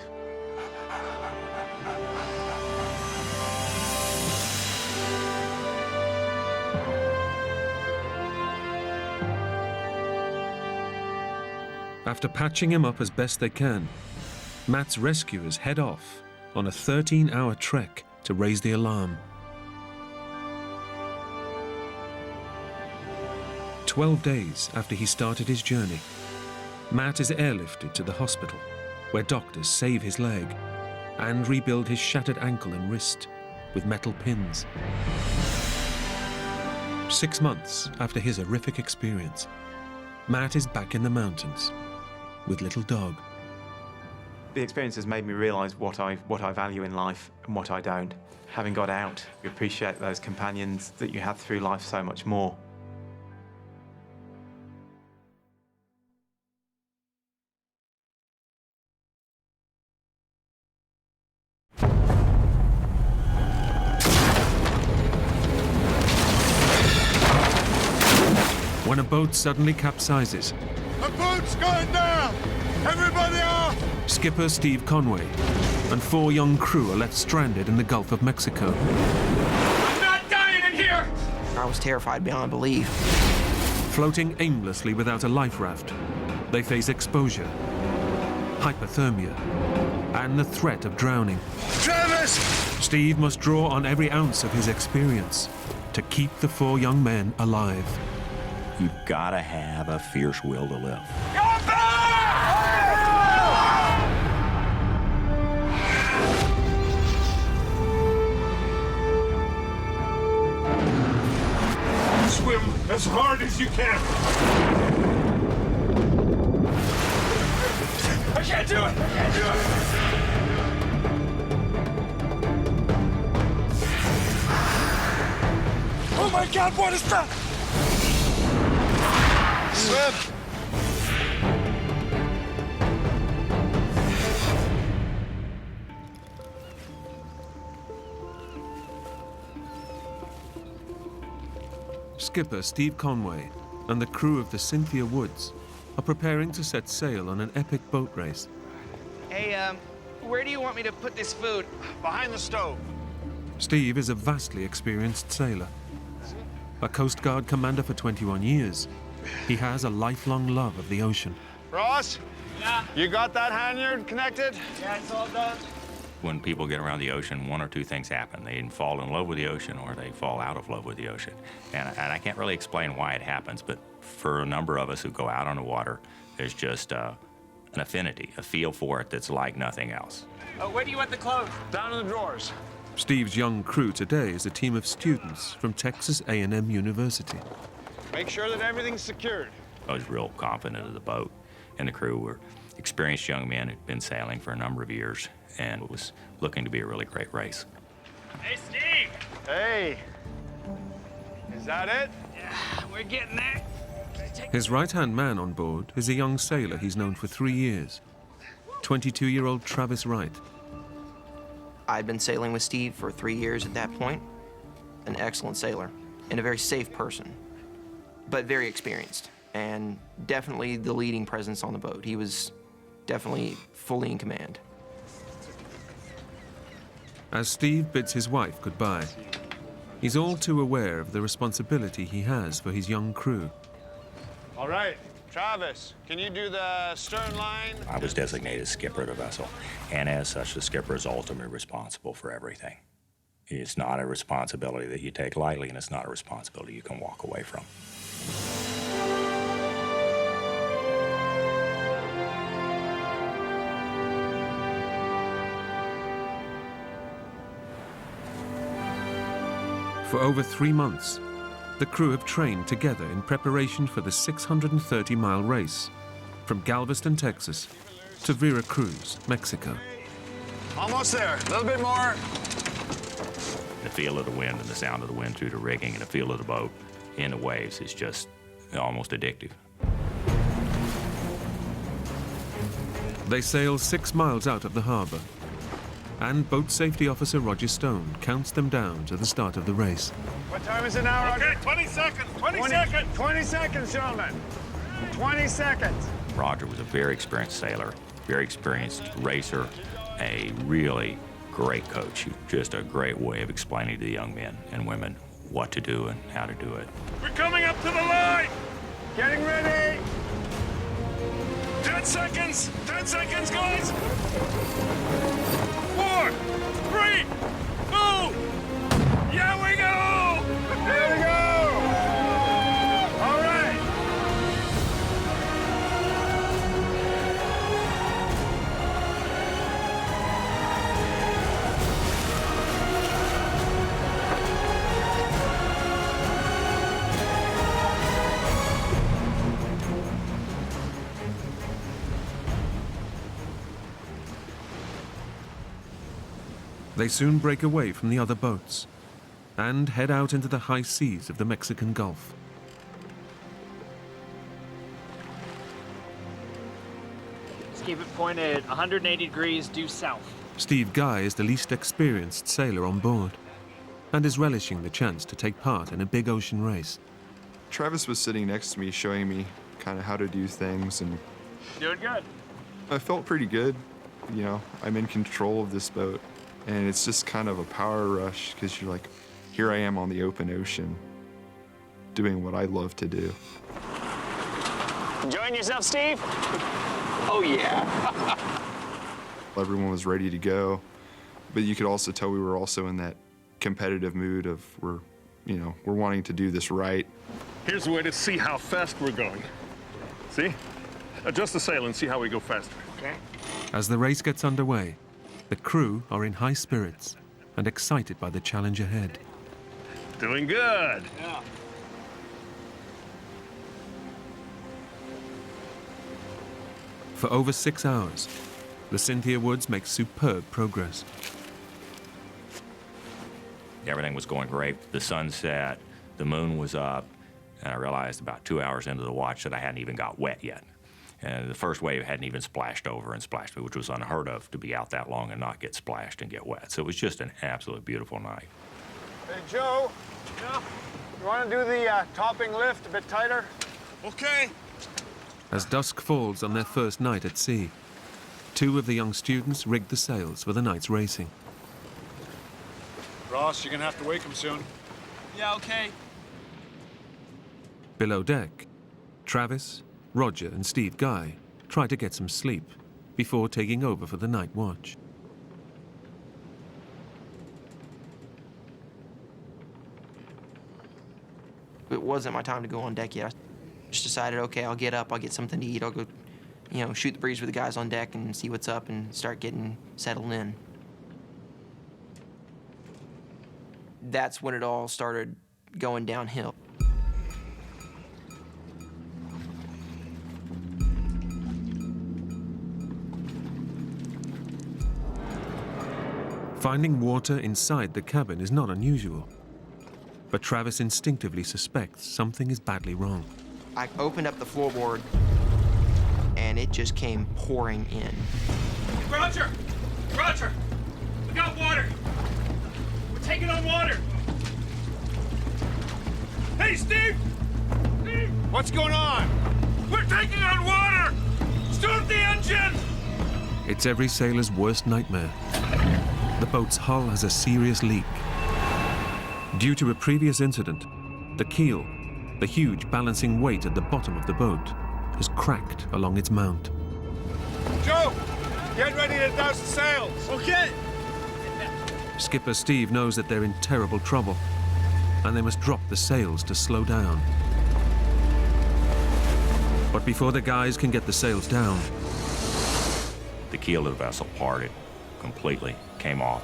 After patching him up as best they can, Matt's rescuers head off on a 13-hour trek to raise the alarm. 12 days after he started his journey, Matt is airlifted to the hospital, where doctors save his leg and rebuild his shattered ankle and wrist with metal pins. 6 months after his horrific experience, Matt is back in the mountains with little dog. The experience has made me realise what I value in life and what I don't. Having got out, you appreciate those companions that you have through life so much more. When a boat suddenly capsizes, The boat's going down! Everybody off! skipper Steve Conway and 4 young crew are left stranded in the Gulf of Mexico. I'm not dying in here! I was terrified beyond belief. Floating aimlessly without a life raft, they face exposure, hypothermia, and the threat of drowning. Travis! Steve must draw on every ounce of his experience to keep the 4 young men alive. You've got to have a fierce will to live. Swim as hard as you can. I can't do it! I can't do it! Oh my God, what is that? Swim! Skipper Steve Conway and the crew of the Cynthia Woods are preparing to set sail on an epic boat race. Hey, where do you want me to put this food? Behind the stove. Steve is a vastly experienced sailor. A Coast Guard commander for 21 years, he has a lifelong love of the ocean. Ross? Yeah? You got that halyard connected? Yeah, it's all done. When people get around the ocean, one or two things happen. They either fall in love with the ocean or they fall out of love with the ocean. And I can't really explain why it happens, but for a number of us who go out on the water, there's just an affinity, a feel for it that's like nothing else. Where do you want the clothes? Down in the drawers. Steve's young crew today is a team of students from Texas A&M University. Make sure that everything's secured. I was real confident of the boat, and the crew were experienced young men who'd been sailing for a number of years, and it was looking to be a really great race. Hey, Steve! Hey! Is that it? Yeah, we're getting there. His right-hand man on board is a young sailor he's known for 3 years, 22-year-old Travis Wright. I'd been sailing with Steve for 3 years at that point. An excellent sailor and a very safe person, but very experienced and definitely the leading presence on the boat. He was definitely fully in command. As Steve bids his wife goodbye, he's all too aware of the responsibility he has for his young crew. All right, Travis, can you do the stern line? I was designated skipper of the vessel, and as such, the skipper is ultimately responsible for everything. It's not a responsibility that you take lightly, and it's not a responsibility you can walk away from. For over 3 months, the crew have trained together in preparation for the 630-mile race from Galveston, Texas to Veracruz, Mexico. Almost there. A little bit more. The feel of the wind and the sound of the wind through the rigging and the feel of the boat in the waves is just almost addictive. They sail 6 miles out of the harbor, and boat safety officer Roger Stone counts them down to the start of the race. What time is it now, Roger? Okay, 20 seconds. 20 seconds. 20 seconds, gentlemen. 20 seconds. Roger was a very experienced sailor, very experienced racer, a really great coach, just a great way of explaining to the young men and women what to do and how to do it. We're coming up to the line. Getting ready. 10 seconds. 10 seconds, guys. 4, 3, 2. Yeah, we go. Here we go. All right. They soon break away from the other boats and head out into the high seas of the Mexican Gulf. Just keep it pointed 180 degrees due south. Steve Guy is the least experienced sailor on board and is relishing the chance to take part in a big ocean race. Travis was sitting next to me, showing me kind of how to do things, and Doing good. I felt pretty good. You know, I'm in control of this boat, and it's just kind of a power rush because you're like, here I am on the open ocean, doing what I love to do. Enjoying yourself, Steve? Oh, yeah. Everyone was ready to go, but you could also tell we were also in that competitive mood of we're wanting to do this right. Here's a way to see how fast we're going. See? Adjust the sail and see how we go faster. Okay. As the race gets underway, the crew are in high spirits and excited by the challenge ahead. Doing good. Yeah. For over 6 hours, the Cynthia Woods make superb progress. Everything was going great. The sun set, the moon was up, and I realized about 2 hours into the watch that I hadn't even got wet yet. And the first wave hadn't even splashed over and splashed me, which was unheard of, to be out that long and not get splashed and get wet. So it was just an absolutely beautiful night. Hey, Joe. Yeah. You want to do the topping lift a bit tighter? Okay. As dusk falls on their first night at sea, 2 of the young students rig the sails for the night's racing. Ross, you're going to have to wake him soon. Yeah, okay. Below deck, Travis, Roger, and Steve Guy try to get some sleep before taking over for the night watch. It wasn't my time to go on deck yet. I just decided, okay, I'll get up, I'll get something to eat, I'll go, shoot the breeze with the guys on deck and see what's up and start getting settled in. That's when it all started going downhill. Finding water inside the cabin is not unusual, but Travis instinctively suspects something is badly wrong. I opened up the floorboard, and it just came pouring in. Roger! Roger! We got water! We're taking on water! Hey, Steve! Steve! What's going on? We're taking on water! Start the engine! It's every sailor's worst nightmare. The boat's hull has a serious leak. Due to a previous incident, the keel, the huge balancing weight at the bottom of the boat, has cracked along its mount. Joe, get ready to douse the sails. Okay! Skipper Steve knows that they're in terrible trouble, and they must drop the sails to slow down. But before the guys can get the sails down, The keel of the vessel parted completely, came off,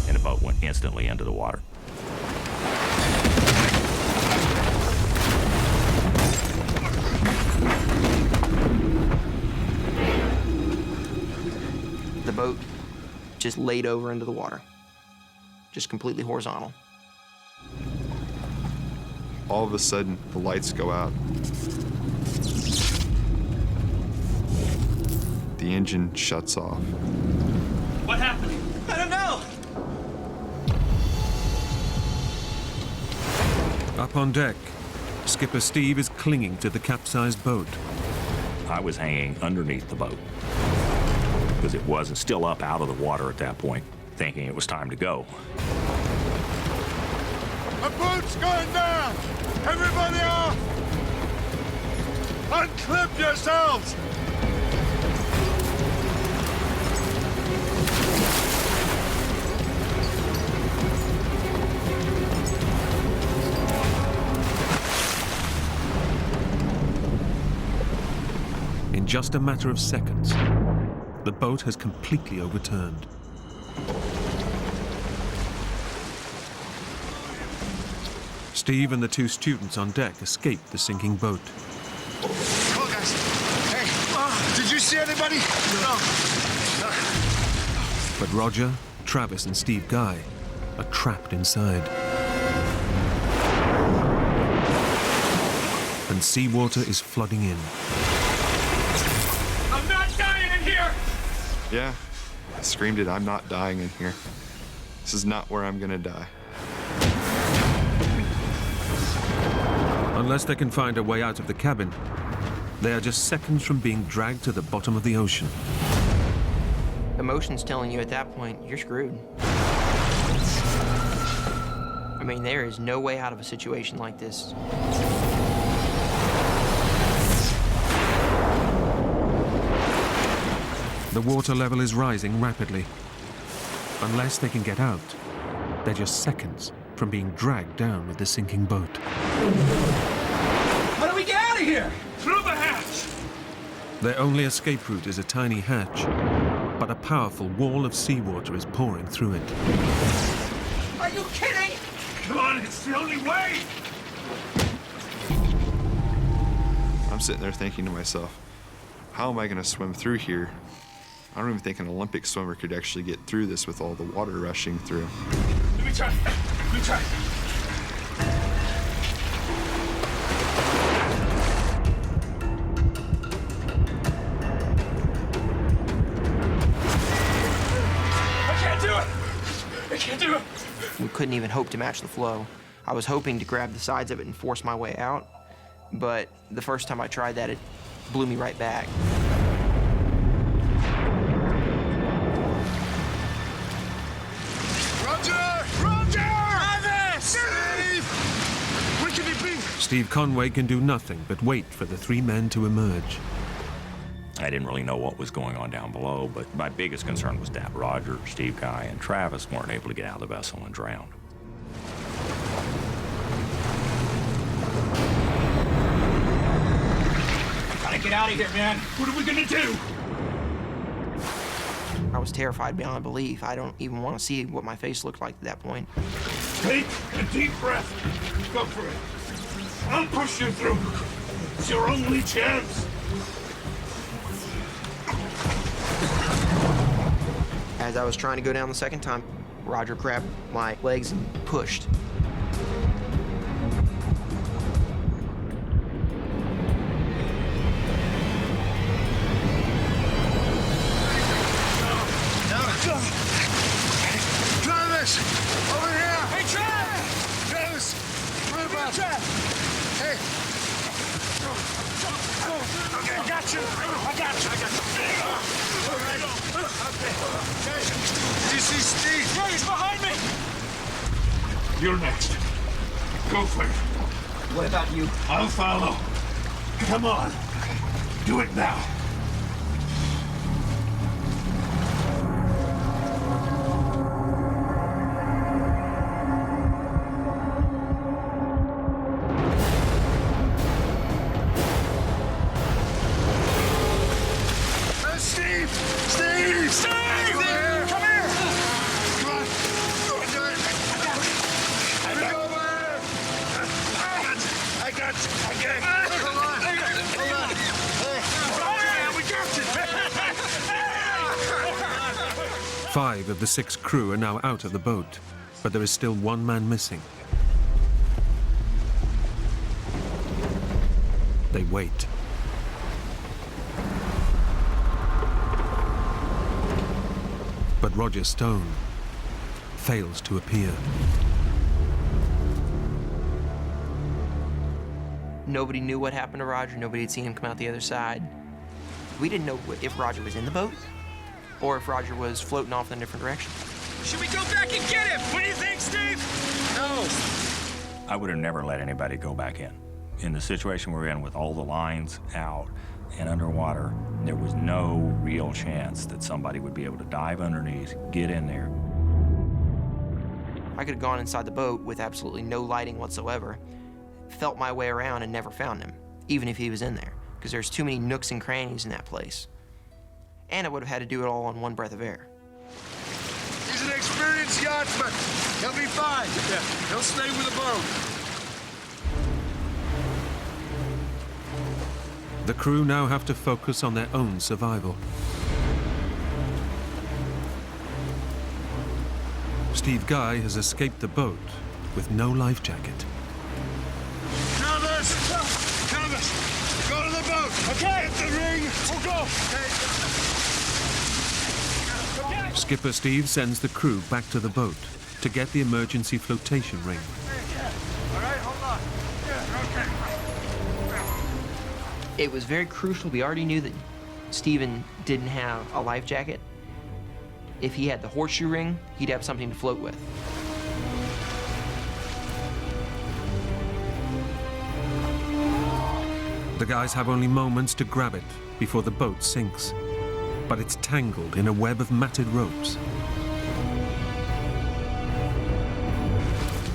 and the boat went instantly into the water. boat just laid over into the water, just completely horizontal. All of a sudden, the lights go out. The engine shuts off. What happened? I don't know. Up on deck, Skipper Steve is clinging to the capsized boat. I was hanging underneath the boat because it wasn't still up out of the water at that point, thinking it was time to go. The boat's going down! Everybody off! Unclip yourselves! In just a matter of seconds, the boat has completely overturned. Steve and the two students on deck escape the sinking boat. Come on, guys. Hey, did you see anybody? No. But Roger, Travis, and Steve Guy are trapped inside. And seawater is flooding in. I'm not dying in here! Yeah, I screamed it, I'm not dying in here. This is not where I'm gonna die. Unless they can find a way out of the cabin, they are just seconds from being dragged to the bottom of the ocean. Emotion's telling you at that point, you're screwed. I mean, there is no way out of a situation like this. The water level is rising rapidly. Unless they can get out, they're just seconds from being dragged down with the sinking boat. How do we get out of here? Through the hatch! Their only escape route is a tiny hatch, but a powerful wall of seawater is pouring through it. Are you kidding? Come on, it's the only way! I'm sitting there thinking to myself, how am I gonna swim through here? I don't even think an Olympic swimmer could actually get through this with all the water rushing through. Let me try. Let me try. I can't do it! I can't do it! We couldn't even hope to match the flow. I was hoping to grab the sides of it and force my way out, but the first time I tried that, it blew me right back. Steve Conway can do nothing but wait for the three men to emerge. I didn't really know what was going on down below, but my biggest concern was that Roger, Steve Guy, and Travis weren't able to get out of the vessel and drown. Gotta get out of here, man. What are we gonna do? I was terrified beyond belief. I don't even want to see what my face looked like at that point. Take a deep breath. Go for it. I'll push you through. It's your only chance. As I was trying to go down the second time, Roger grabbed my legs and pushed. Travis! Over here! Hey, Travis! Travis! Come here, bud. Hey! Okay. I got you! I got you! All right. Okay. Did you see Steve? Yeah, he's behind me! You're next. Go for it. What about you? I'll follow. Come on. Do it now. Steve! Steve! Steve! Come here! Come here! Come on. Do it. I got you. I got you. Okay. Hold on. Hold on. Hey. 5 of the 6 crew are now out of the boat, but there is still 1 man missing. They wait. But Roger Stone fails to appear. Nobody knew what happened to Roger. Nobody had seen him come out the other side. We didn't know if Roger was in the boat or if Roger was floating off in a different direction. Should we go back and get him? What do you think, Steve? No. I would have never let anybody go back in. In the situation we're in with all the lines out and underwater, there was no real chance that somebody would be able to dive underneath, get in there. I could have gone inside the boat with absolutely no lighting whatsoever, felt my way around and never found him, even if he was in there, because there's too many nooks and crannies in that place. And I would have had to do it all on 1 breath of air. He's an experienced yachtsman. He'll be fine. Yeah. He'll stay with the boat. The crew now have to focus on their own survival. Steve Guy has escaped the boat with no life jacket. Travis! Travis! Go to the boat! Okay! Hit the ring! We'll go! Okay. Skipper Steve sends the crew back to the boat to get the emergency flotation ring. All right, hold on. Yeah, okay. It was very crucial. We already knew that Steven didn't have a life jacket. If he had the horseshoe ring, he'd have something to float with. The guys have only moments to grab it before the boat sinks, but it's tangled in a web of matted ropes.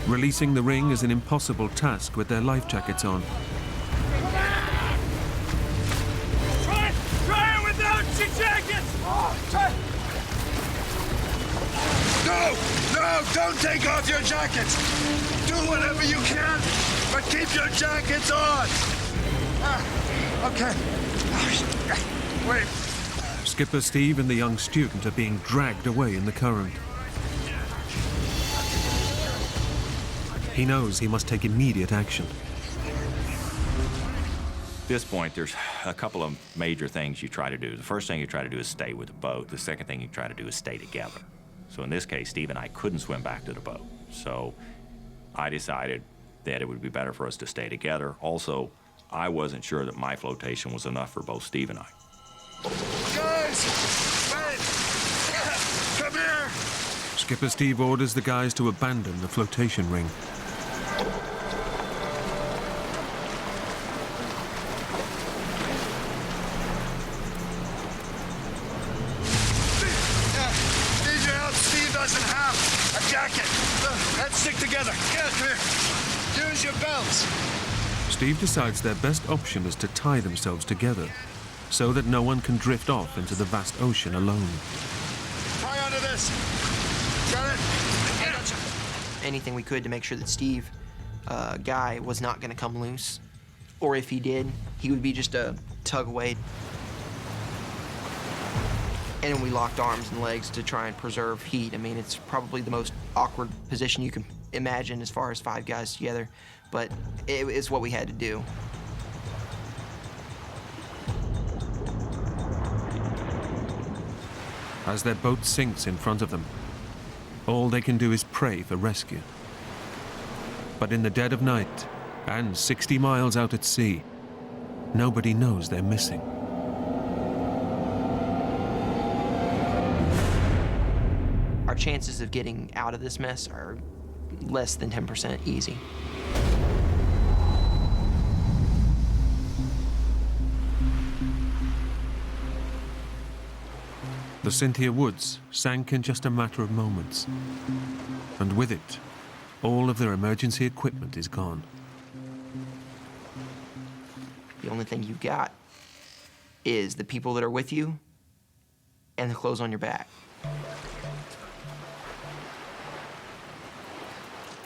Releasing the ring is an impossible task with their life jackets on. Try it without your jackets! Try. No, don't take off your jackets. Do whatever you can, but keep your jackets on. Okay. Wait. Skipper Steve and the young student are being dragged away in the current. He knows he must take immediate action. At this point, there's a couple of major things you try to do. The first thing you try to do is stay with the boat. The second thing you try to do is stay together. So in this case, Steve and I couldn't swim back to the boat. So I decided that it would be better for us to stay together. Also, I wasn't sure that my flotation was enough for both Steve and I. Guys! Wait! Come here! Skipper Steve orders the guys to abandon the flotation ring. Need your help. Steve doesn't have a jacket. Let's stick together. Yeah, come here. Use your belts. Steve decides their best option is to tie themselves together so that no one can drift off into the vast ocean alone. Tie onto this. Got it? I gotcha. Anything we could to make sure that Steve Guy was not going to come loose. Or if he did, he would be just a tug away. And then we locked arms and legs to try and preserve heat. I mean, it's probably the most awkward position you can imagine as far as 5 guys together, but it's what we had to do. As their boat sinks in front of them, all they can do is pray for rescue. But in the dead of night, and 60 miles out at sea, nobody knows they're missing. Our chances of getting out of this mess are less than 10% easy. The Cynthia Woods sank in just a matter of moments. And with it, all of their emergency equipment is gone. The only thing you've got is the people that are with you and the clothes on your back.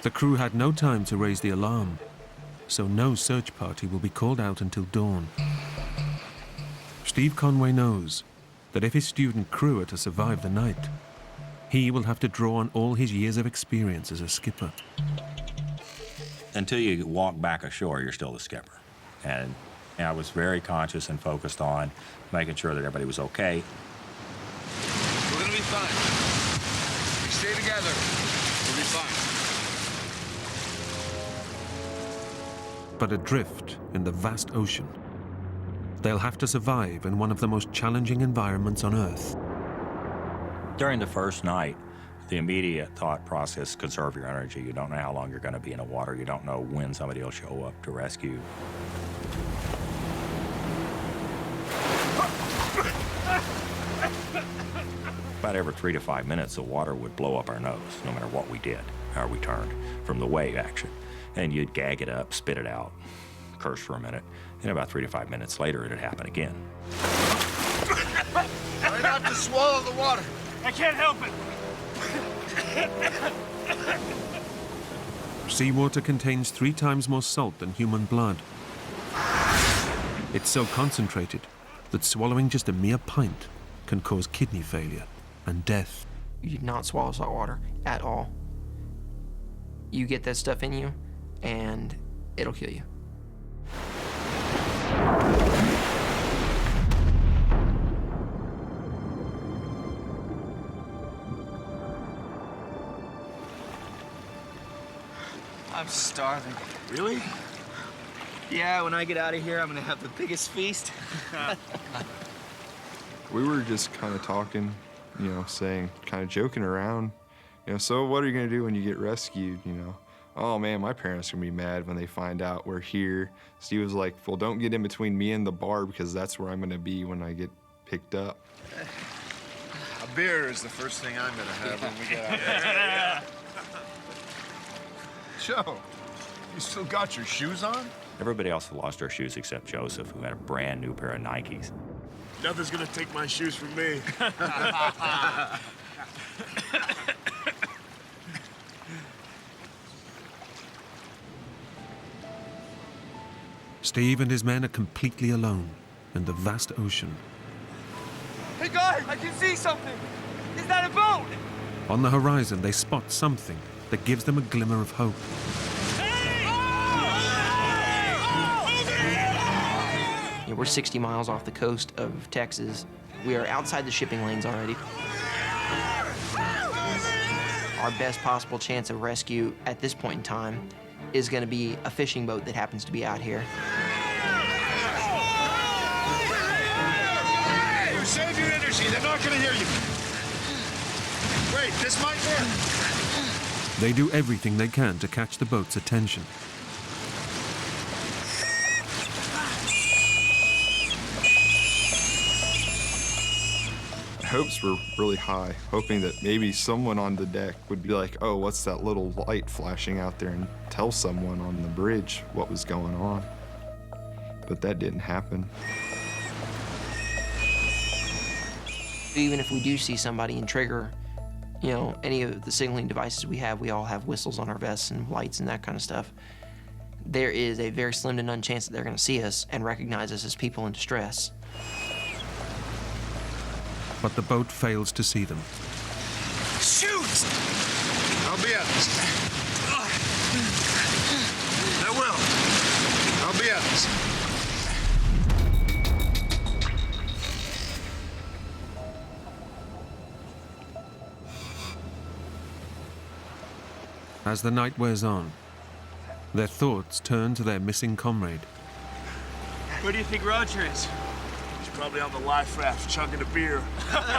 The crew had no time to raise the alarm, so no search party will be called out until dawn. Steve Conway knows that if his student crew are to survive the night, He will have to draw on all his years of experience as a skipper. Until you walk back ashore, you're still the skipper. And I was very conscious and focused on making sure that everybody was okay. We're gonna be fine. We stay together. We'll be fine. But adrift in the vast ocean, they'll have to survive in one of the most challenging environments on Earth. During the first night, the immediate thought process, conserve your energy. You don't know how long you're going to be in the water. You don't know when somebody will show up to rescue. About every 3 to 5 minutes, the water would blow up our nose, no matter what we did, how we turned from the wave action. And you'd gag it up, spit it out, curse for a minute, and about 3 to 5 minutes later, it'd happen again. Try not to swallow the water. I can't help it. Seawater contains 3 times more salt than human blood. It's so concentrated that swallowing just a mere pint can cause kidney failure and death. You do not swallow salt water at all. You get that stuff in you, and it'll kill you. I'm starving. Really? Yeah, when I get out of here, I'm gonna have the biggest feast. We were just kind of talking, you know, saying, kind of joking around, you know, so what are you gonna do when you get rescued, you know? Oh man, my parents are gonna be mad when they find out we're here. Steve was like, well, don't get in between me and the bar because that's where I'm gonna be when I get picked up. A beer is the first thing I'm gonna have when we get out there. Joe, you still got your shoes on? Everybody else had lost their shoes except Joseph, who had a brand new pair of Nikes. Nothing's gonna take my shoes from me. Steve and his men are completely alone in the vast ocean. Hey guys, I can see something. Is that a boat? On the horizon, they spot something that gives them a glimmer of hope. You know, we're 60 miles off the coast of Texas. We are outside the shipping lanes already. Our best possible chance of rescue at this point in time is going to be a fishing boat that happens to be out here. Save your energy, they're not gonna hear you. Wait, this might work. They do everything they can to catch the boat's attention. Hopes were really high, hoping that maybe someone on the deck would be like, oh, what's that little light flashing out there, and tell someone on the bridge what was going on. But that didn't happen. Even if we do see somebody and trigger, you know, any of the signaling devices we all have whistles on our vests and lights and that kind of stuff. There is a very slim to none chance that they're going to see us and recognize us as people in distress. But the boat fails to see them. Shoot! I'll be honest. I will. I'll be honest. As the night wears on, their thoughts turn to their missing comrade. Where do you think Roger is? He's probably on the life raft chugging a beer. Raj.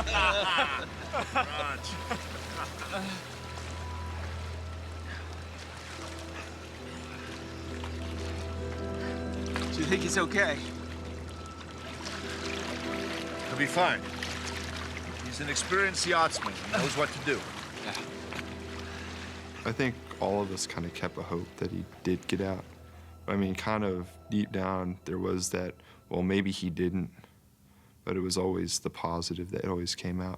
Do you think he's okay? He'll be fine. He's an experienced yachtsman. He knows what to do. I think all of us kind of kept a hope that he did get out. I mean, kind of deep down, there was that, well, maybe he didn't, but it was always the positive that always came out.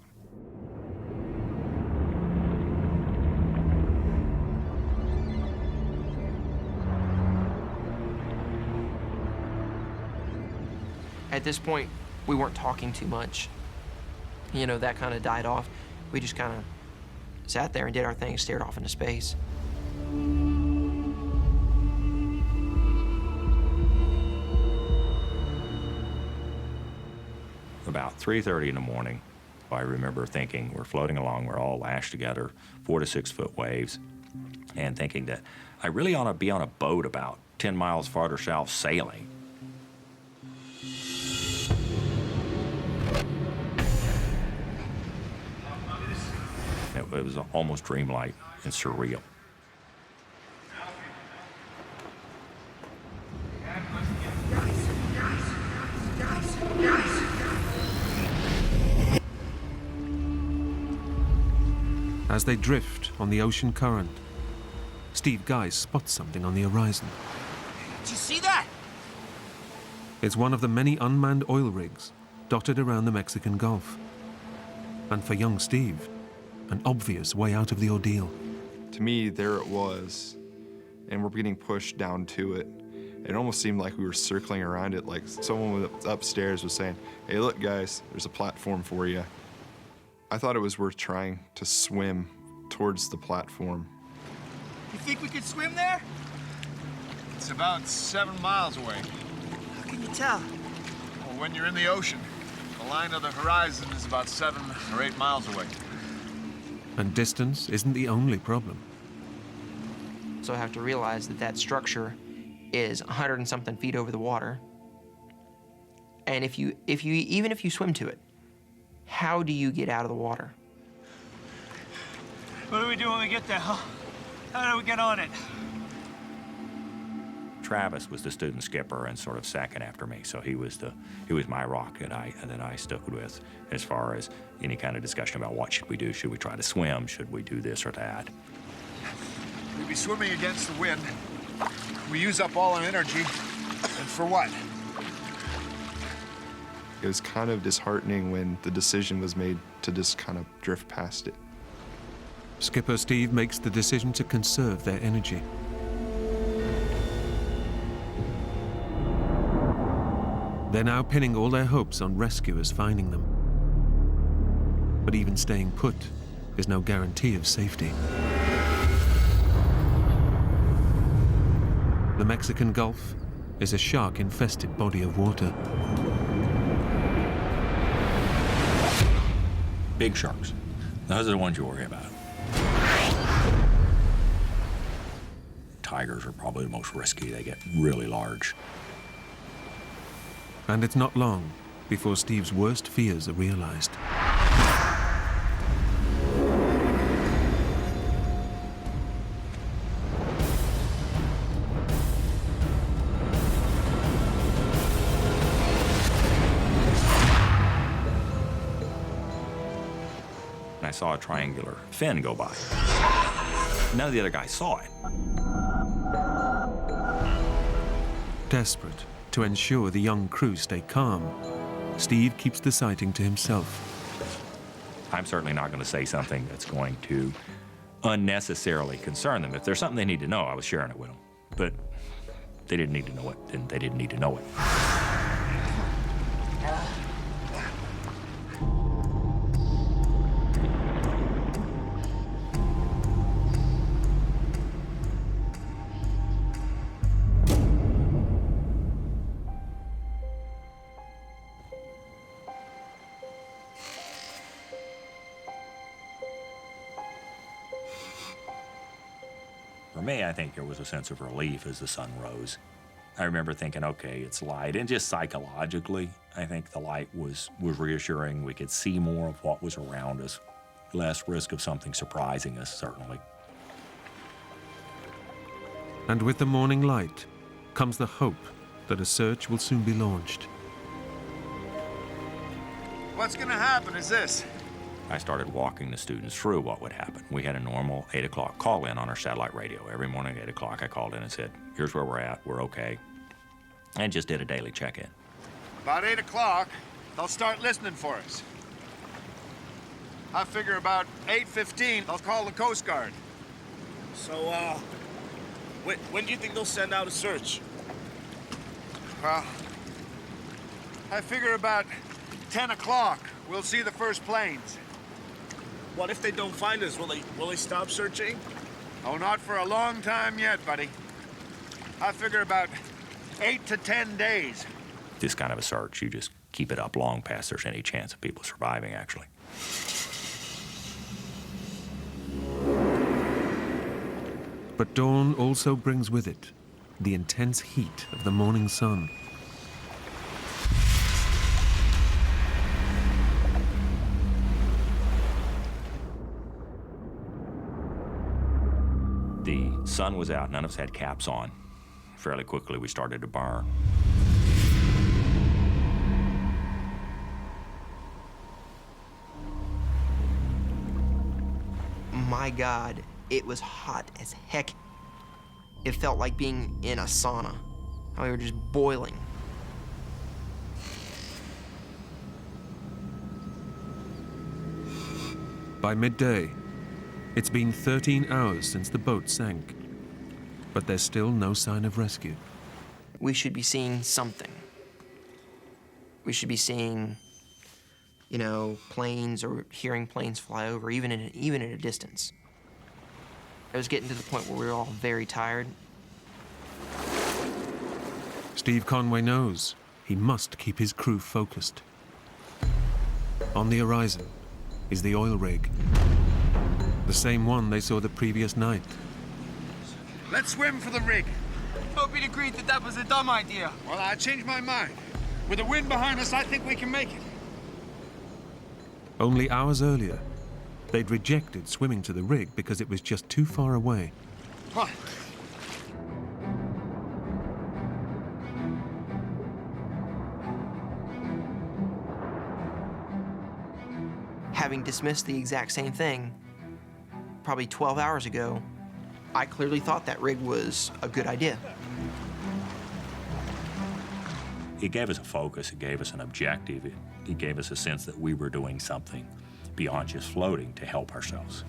At this point, we weren't talking too much. You know, that kind of died off. We just kind of sat there and did our thing, stared off into space. About 3:30 in the morning, I remember thinking we're floating along, we're all lashed together, 4 to 6 foot waves, and thinking that I really ought to be on a boat about 10 miles farther south sailing. It was almost dreamlike and surreal. As they drift on the ocean current, Steve Guy spots something on the horizon. Did you see that? It's one of the many unmanned oil rigs dotted around the Mexican Gulf. And for young Steve, an obvious way out of the ordeal. To me, there it was, and we're getting pushed down to it. It almost seemed like we were circling around it, like someone upstairs was saying, "Hey, look, guys, there's a platform for you." I thought it was worth trying to swim towards the platform. You think we could swim there? It's about 7 miles away. How can you tell? Well, when you're in the ocean, the line of the horizon is about 7 or 8 miles away. And distance isn't the only problem. So I have to realize that that structure is 100 and something feet over the water. And even if you swim to it, how do you get out of the water? What do we do when we get there, huh? How do we get on it? Travis was the student skipper and sort of second after me, so he was my rock that I stuck with as far as any kind of discussion about what should we do. Should we try to swim? Should we do this or that? We'd be swimming against the wind. We use up all our energy, and for what? It was kind of disheartening when the decision was made to just kind of drift past it. Skipper Steve makes the decision to conserve their energy. They're now pinning all their hopes on rescuers finding them. But even staying put is no guarantee of safety. The Mexican Gulf is a shark-infested body of water. Big sharks. Those are the ones you worry about. Tigers are probably the most risky. They get really large. And it's not long before Steve's worst fears are realized. I saw a triangular fin go by. None of the other guys saw it. Desperate to ensure the young crew stay calm, Steve keeps the sighting to himself. I'm certainly not going to say something that's going to unnecessarily concern them. If there's something they need to know, I was sharing it with them. But they didn't need to know it, then they didn't need to know it. For me, I think there was a sense of relief as the sun rose. I remember thinking, okay, it's light, and just psychologically, I think the light was reassuring. We could see more of what was around us, less risk of something surprising us, certainly. And with the morning light comes the hope that a search will soon be launched. What's gonna happen is this. I started walking the students through what would happen. We had a normal 8 o'clock call-in on our satellite radio. Every morning at 8 o'clock, I called in and said, here's where we're at, we're okay, and just did a daily check-in. About 8 o'clock, they'll start listening for us. I figure about 8:15, they'll call the Coast Guard. So, when do you think they'll send out a search? Well, I figure about 10 o'clock, we'll see the first planes. What if they don't find us? Will they stop searching? Oh, not for a long time yet, buddy. I figure about 8 to 10 days. This kind of a search, you just keep it up long past there's any chance of people surviving, actually. But dawn also brings with it the intense heat of the morning sun. The sun was out, none of us had caps on. Fairly quickly, we started to burn. My God, it was hot as heck. It felt like being in a sauna. How we were just boiling. By midday, it's been 13 hours since the boat sank, but there's still no sign of rescue. We should be seeing something. We should be seeing, you know, planes or hearing planes fly over, even at a distance. It was getting to the point where we were all very tired. Steve Conway knows he must keep his crew focused. On the horizon is the oil rig, the same one they saw the previous night. Let's swim for the rig. Hope you'd agreed that was a dumb idea. Well, I changed my mind. With the wind behind us, I think we can make it. Only hours earlier, they'd rejected swimming to the rig because it was just too far away. What? Having dismissed the exact same thing, probably 12 hours ago, I clearly thought that rig was a good idea. It gave us a focus, it gave us an objective, it gave us a sense that we were doing something beyond just floating to help ourselves.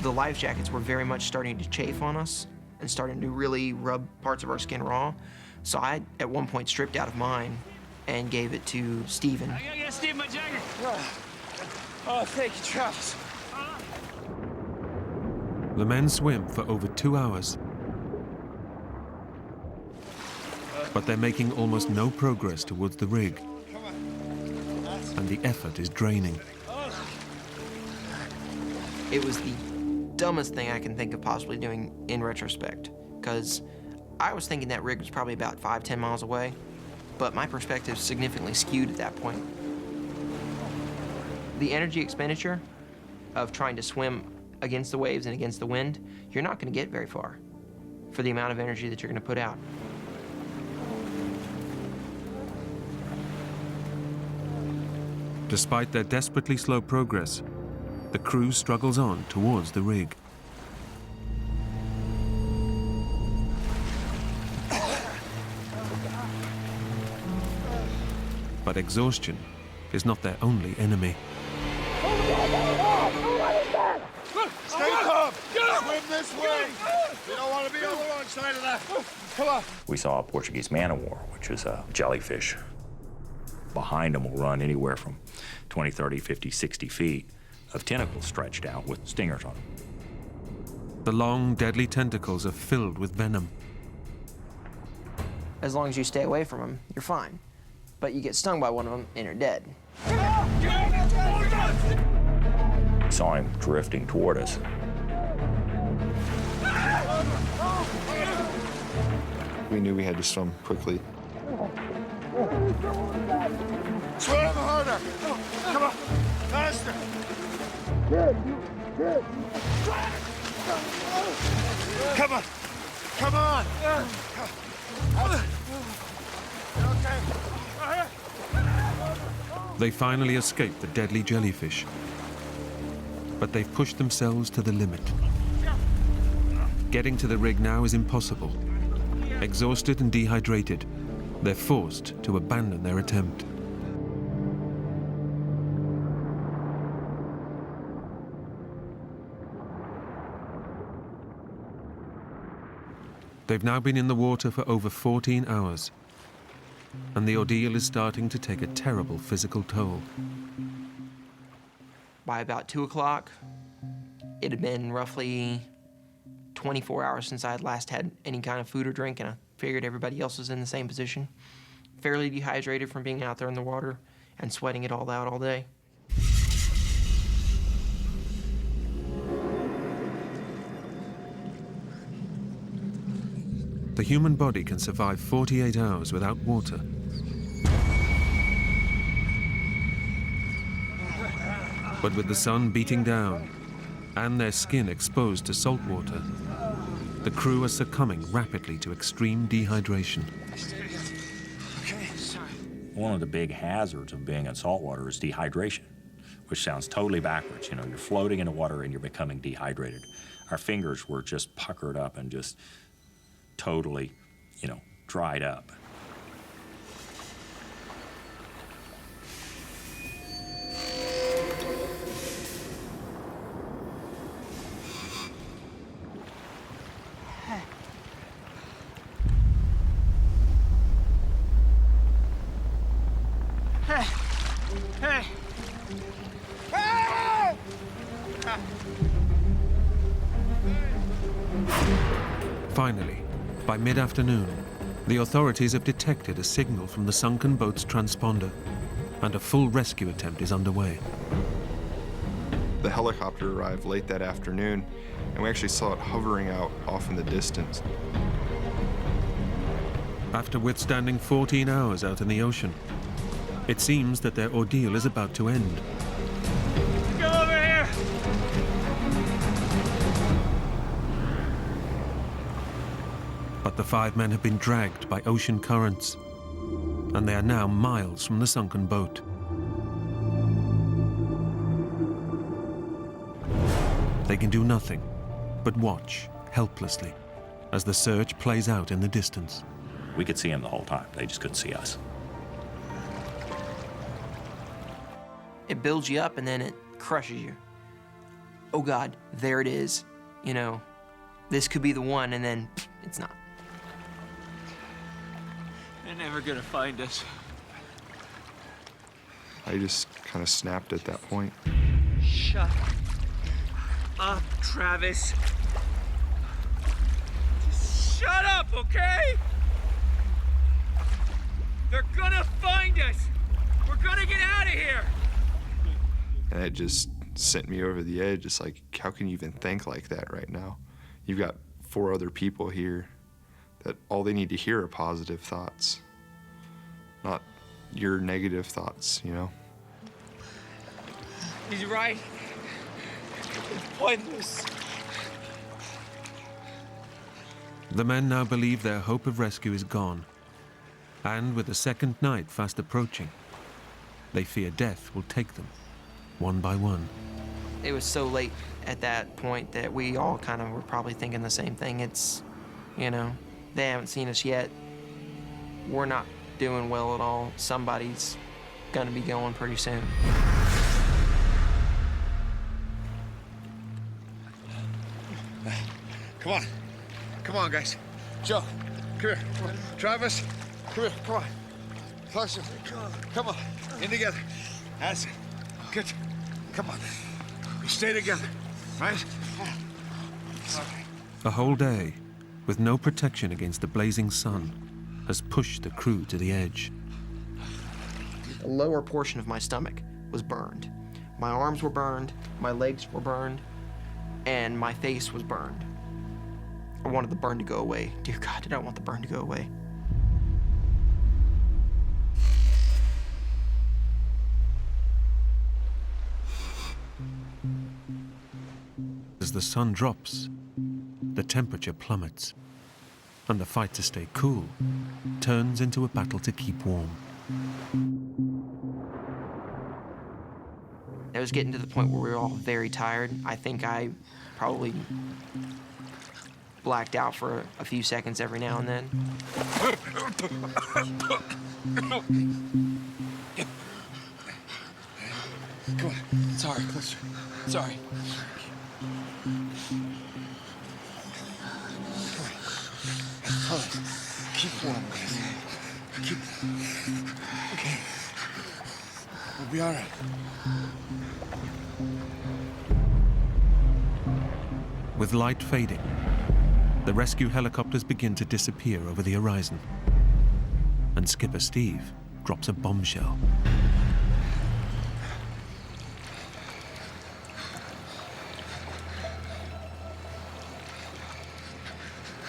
The life jackets were very much starting to chafe on us and starting to really rub parts of our skin raw. So I, at one point, stripped out of mine and gave it to Steven. I gotta get Steve my jacket. Oh, thank you, Travis. The men swim for over 2 hours, but they're making almost no progress towards the rig, and the effort is draining. It was the dumbest thing I can think of possibly doing in retrospect, because I was thinking that rig was probably about 5-10 miles away, but my perspective significantly skewed at that point. The energy expenditure of trying to swim against the waves and against the wind, you're not going to get very far for the amount of energy that you're going to put out. Despite their desperately slow progress, the crew struggles on towards the rig. But exhaustion is not their only enemy. Stay calm. Swim this way. You don't want to be on the wrong side of that. Come on. We saw a Portuguese man-o-war, which is a jellyfish. Behind them will run anywhere from 20, 30, 50, 60 feet of tentacles stretched out with stingers on them. The long, deadly tentacles are filled with venom. As long as you stay away from them, you're fine. But you get stung by one of them and you're dead. We saw him drifting toward us. We knew we had to swim quickly. Swim harder. Come on. Faster. Come on. Come on. Okay. They finally escape the deadly jellyfish, but they've pushed themselves to the limit. Getting to the rig now is impossible. Exhausted and dehydrated, they're forced to abandon their attempt. They've now been in the water for over 14 hours, and the ordeal is starting to take a terrible physical toll. By about 2 o'clock, it had been roughly 24 hours since I had last had any kind of food or drink, and I figured everybody else was in the same position. Fairly dehydrated from being out there in the water and sweating it all out all day. The human body can survive 48 hours without water. But with the sun beating down and their skin exposed to salt water, the crew are succumbing rapidly to extreme dehydration. One of the big hazards of being in saltwater is dehydration, which sounds totally backwards. You know, you're floating in the water and you're becoming dehydrated. Our fingers were just puckered up and just totally, you know, dried up. Hey! Finally, by mid-afternoon, the authorities have detected a signal from the sunken boat's transponder, and a full rescue attempt is underway. The helicopter arrived late that afternoon, and we actually saw it hovering out off in the distance. After withstanding 14 hours out in the ocean, it seems that their ordeal is about to end. Go over here! But the 5 men have been dragged by ocean currents, and they are now miles from the sunken boat. They can do nothing but watch helplessly as the search plays out in the distance. We could see them the whole time. They just couldn't see us. It builds you up and then it crushes you. Oh God, there it is. You know, this could be the one, and then it's not. They're never gonna find us. I just kind of snapped at that point. Shut up, Travis. Just shut up, okay? They're gonna find us. We're gonna get out of here. And it just sent me over the edge. It's like, how can you even think like that right now? You've got 4 other people here that all they need to hear are positive thoughts, not your negative thoughts, you know? He's right. It's pointless. The men now believe their hope of rescue is gone, and with the second night fast approaching, they fear death will take them one by one. It was so late at that point that we all kind of were probably thinking the same thing. It's, you know, they haven't seen us yet. We're not doing well at all. Somebody's gonna be going pretty soon. Come on. Come on, guys. Joe, come here. Travis, come here. Come on. Closer. Come on. In together. That's it. Good. Come on. We stay together, right? A whole day, with no protection against the blazing sun, has pushed the crew to the edge. The lower portion of my stomach was burned. My arms were burned, my legs were burned, and my face was burned. I wanted the burn to go away. Dear God, did I want the burn to go away? As the sun drops, the temperature plummets, and the fight to stay cool turns into a battle to keep warm. It was getting to the point where we were all very tired. I think I probably blacked out for a few seconds every now and then. Come on. Sorry, closer. Sorry. warm. Keep. Okay. We'll be all right. With light fading, the rescue helicopters begin to disappear over the horizon. And Skipper Steve drops a bombshell.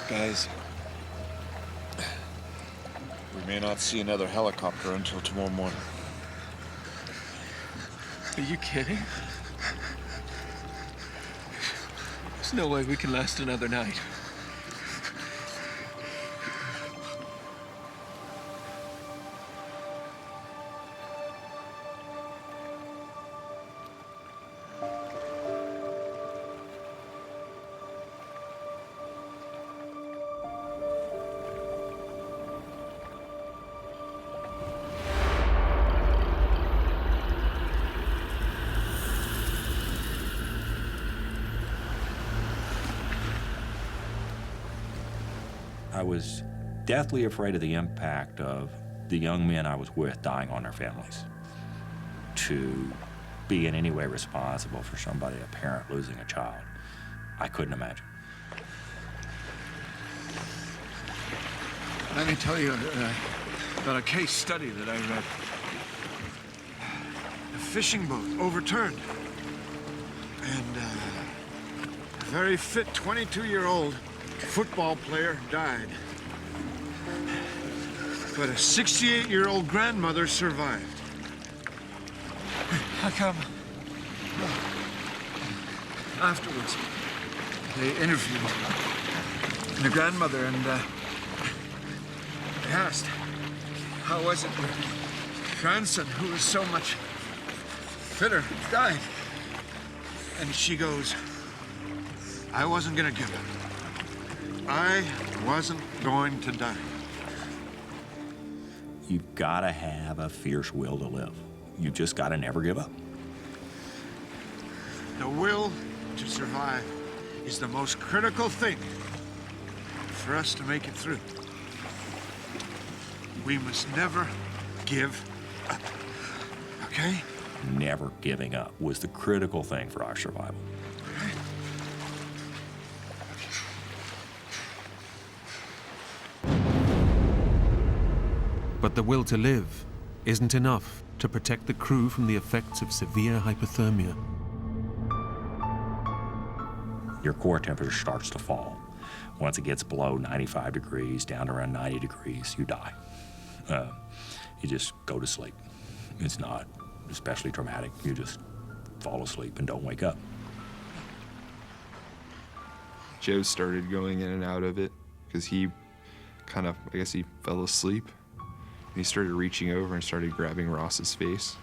Guys, we may not see another helicopter until tomorrow morning. Are you kidding? There's no way we can last another night. I was deathly afraid of the impact of the young men I was with dying on their families. To be in any way responsible for somebody, a parent, losing a child, I couldn't imagine. Let me tell you about a case study that I read. A fishing boat overturned. And a very fit 22-year-old football player died. But a 68-year-old grandmother survived. How come? Afterwards, they interviewed the grandmother and they asked, how was it your grandson, who was so much fitter, died? And she goes, I wasn't gonna give up. I wasn't going to die. You've got to have a fierce will to live. You've just got to never give up. The will to survive is the most critical thing for us to make it through. We must never give up, okay? Never giving up was the critical thing for our survival. But the will to live isn't enough to protect the crew from the effects of severe hypothermia. Your core temperature starts to fall. Once it gets below 95 degrees, down to around 90 degrees, you die. You just go to sleep. It's not especially traumatic. You just fall asleep and don't wake up. Joe started going in and out of it because he kind of, I guess he fell asleep. And he started reaching over and started grabbing Ross's face.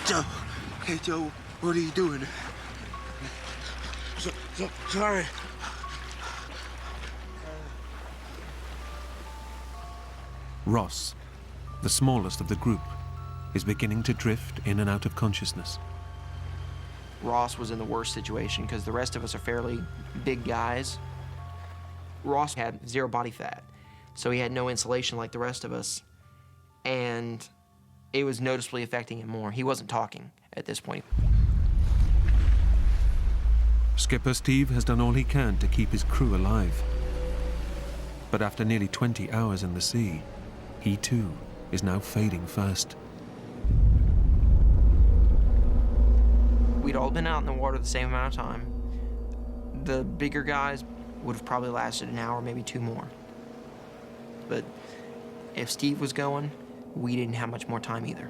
Joe. Hey, Joe, what are you doing? Sorry. Ross, the smallest of the group, is beginning to drift in and out of consciousness. Ross was in the worst situation because the rest of us are fairly big guys. Ross had zero body fat, so he had no insulation like the rest of us, and it was noticeably affecting him more. He wasn't talking at this point. Skipper Steve has done all he can to keep his crew alive. But after nearly 20 hours in the sea, he too is now fading fast. We'd all been out in the water the same amount of time. The bigger guys would have probably lasted an hour, maybe two more. But if Steve was going, we didn't have much more time either.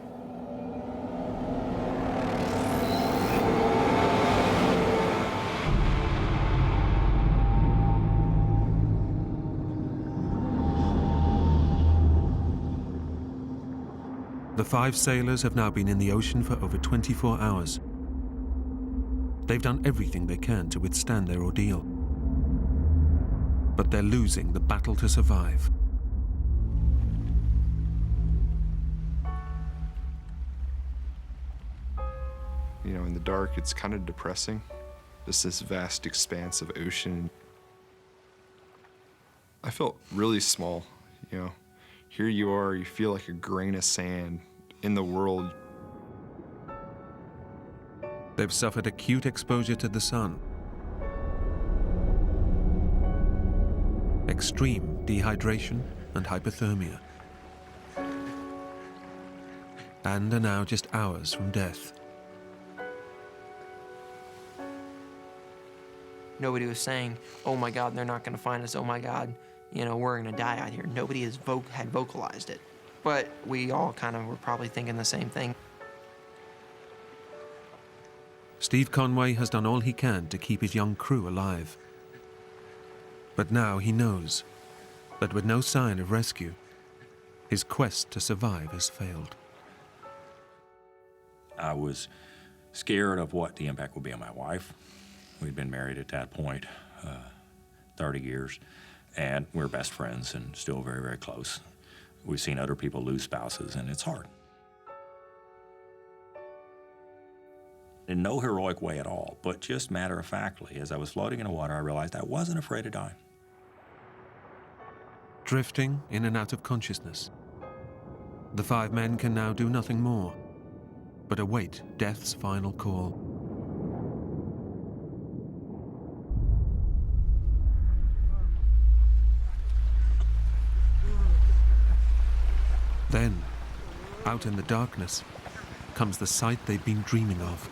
The 5 sailors have now been in the ocean for over 24 hours. They've done everything they can to withstand their ordeal. But they're losing the battle to survive. You know, in the dark, it's kind of depressing. Just this vast expanse of ocean. I felt really small, you know. Here you are, you feel like a grain of sand in the world. They've suffered acute exposure to the sun, extreme dehydration and hypothermia, and are now just hours from death. Nobody was saying, oh my God, they're not gonna find us, oh my God, you know, we're gonna die out here. Nobody had vocalized it. But we all kind of were probably thinking the same thing. Steve Conway has done all he can to keep his young crew alive. But now he knows that with no sign of rescue, his quest to survive has failed. I was scared of what the impact would be on my wife. We'd been married at that point 30 years, and we're best friends and still very, very close. We've seen other people lose spouses, and it's hard. In no heroic way at all, but just matter-of-factly, as I was floating in the water, I realized I wasn't afraid to die. Drifting in and out of consciousness, the 5 men can now do nothing more but await death's final call. Then, out in the darkness, comes the sight they've been dreaming of.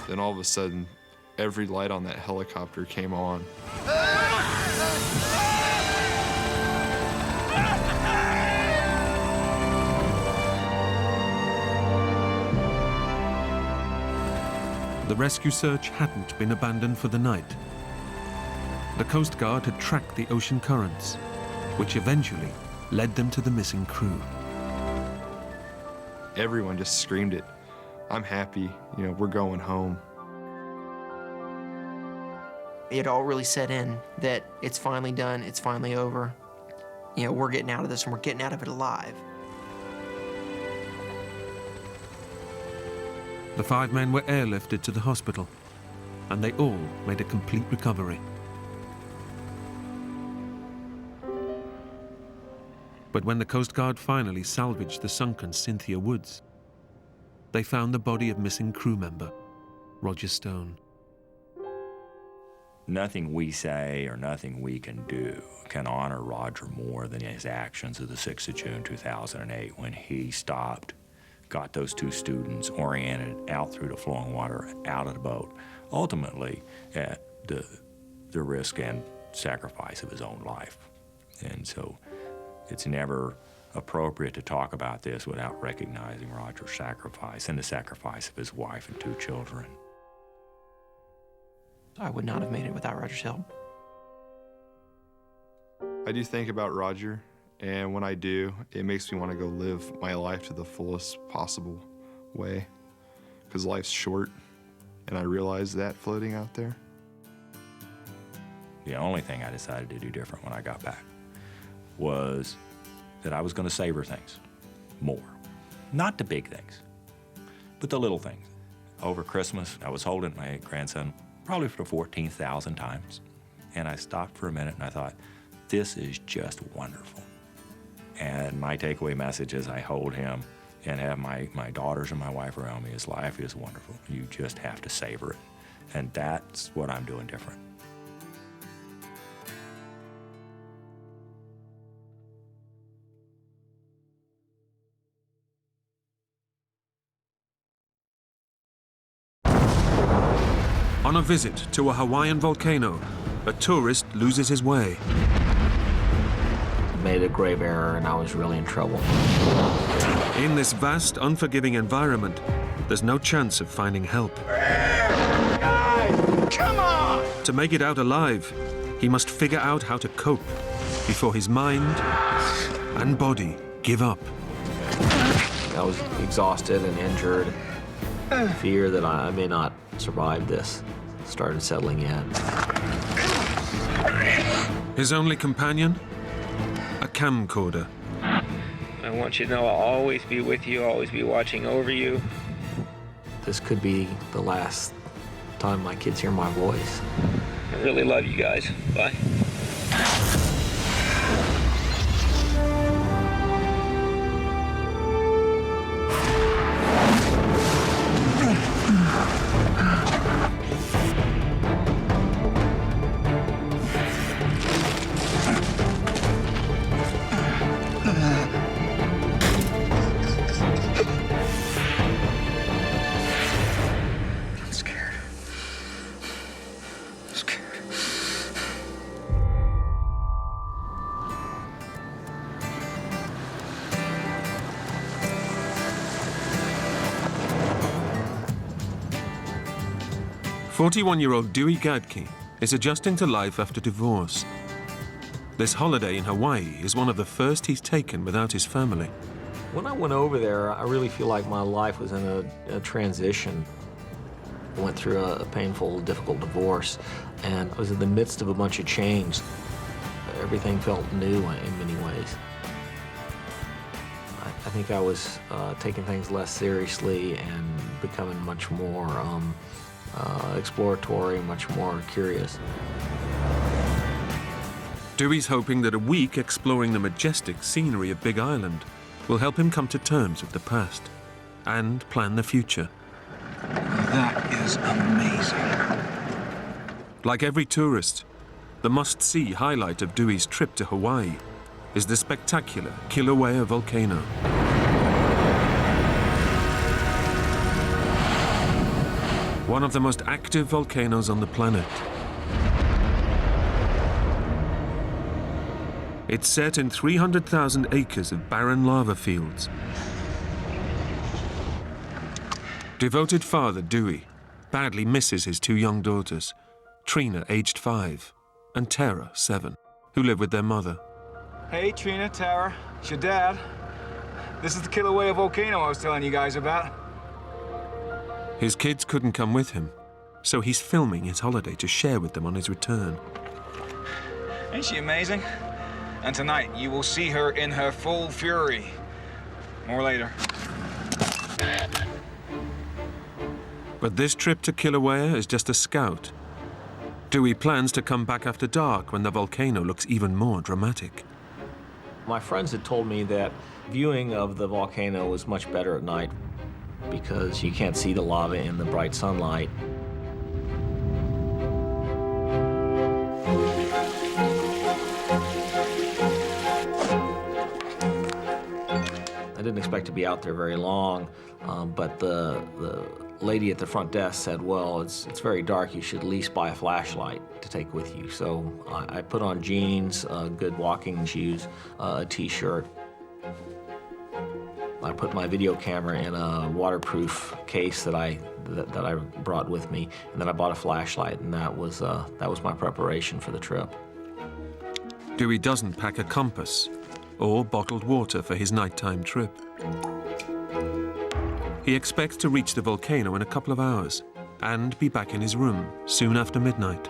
Then all of a sudden, every light on that helicopter came on. The rescue search hadn't been abandoned for the night. The Coast Guard had tracked the ocean currents, which eventually led them to the missing crew. Everyone just screamed it. I'm happy, you know, we're going home. It all really set in that it's finally done, it's finally over. You know, we're getting out of this and we're getting out of it alive. The 5 men were airlifted to the hospital, and they all made a complete recovery. But when the Coast Guard finally salvaged the sunken Cynthia Woods, they found the body of missing crew member Roger Stone. Nothing we say or nothing we can do can honor Roger more than his actions of the 6th of June 2008 when he stopped, got those 2 students oriented out through the flowing water, out of the boat, ultimately at the risk and sacrifice of his own life. And so it's never appropriate to talk about this without recognizing Roger's sacrifice and the sacrifice of his wife and 2 children. I would not have made it without Roger's help. I do think about Roger, and when I do, it makes me want to go live my life to the fullest possible way, because life's short, and I realize that floating out there. The only thing I decided to do different when I got back was that I was going to savor things more. Not the big things, but the little things. Over Christmas, I was holding my grandson probably for the 14,000th time, and I stopped for a minute and I thought, this is just wonderful. And my takeaway message as I hold him and have my daughters and my wife around me is life is wonderful. You just have to savor it. And that's what I'm doing different. On a visit to a Hawaiian volcano, a tourist loses his way. Made a grave error and I was really in trouble. In this vast, unforgiving environment, there's no chance of finding help. Guys, come on! To make it out alive, he must figure out how to cope before his mind and body give up. I was exhausted and injured. Fear that I may not survive this started settling in. His only companion? a camcorder. I want you to know I'll always be with you, always be watching over you. This could be the last time my kids hear my voice. I really love you guys. Bye. I'm scared. 41-year-old Dewey Gadke is adjusting to life after divorce. This holiday in Hawaii is one of the first he's taken without his family. When I went over there, I really feel like my life was in a transition. I went through a painful, difficult divorce, and I was in the midst of a bunch of change. Everything felt new in many ways. I think I was taking things less seriously and becoming much more exploratory, much more curious. Dewey's hoping that a week exploring the majestic scenery of Big Island will help him come to terms with the past and plan the future. That is amazing. Like every tourist, the must-see highlight of Dewey's trip to Hawaii is the spectacular Kilauea volcano. One of the most active volcanoes on the planet. It's set in 300,000 acres of barren lava fields. Devoted father Dewey badly misses his two young daughters, Trina, aged 5, and Tara, 7, who live with their mother. Hey, Trina, Tara, it's your dad. This is the Kilauea volcano I was telling you guys about. His kids couldn't come with him, so he's filming his holiday to share with them on his return. Ain't she amazing? And tonight, you will see her in her full fury. More later. But this trip to Kilauea is just a scout. Dewey plans to come back after dark when the volcano looks even more dramatic. My friends had told me that viewing of the volcano was much better at night because you can't see the lava in the bright sunlight. I didn't expect to be out there very long, but the lady at the front desk said, well, it's very dark, you should at least buy a flashlight to take with you. So I put on jeans, good walking shoes, a t-shirt. I put my video camera in a waterproof case that I brought with me, and then I bought a flashlight, and that was my preparation for the trip. Dewey doesn't pack a compass or bottled water for his nighttime trip. He expects to reach the volcano in a couple of hours and be back in his room soon after midnight.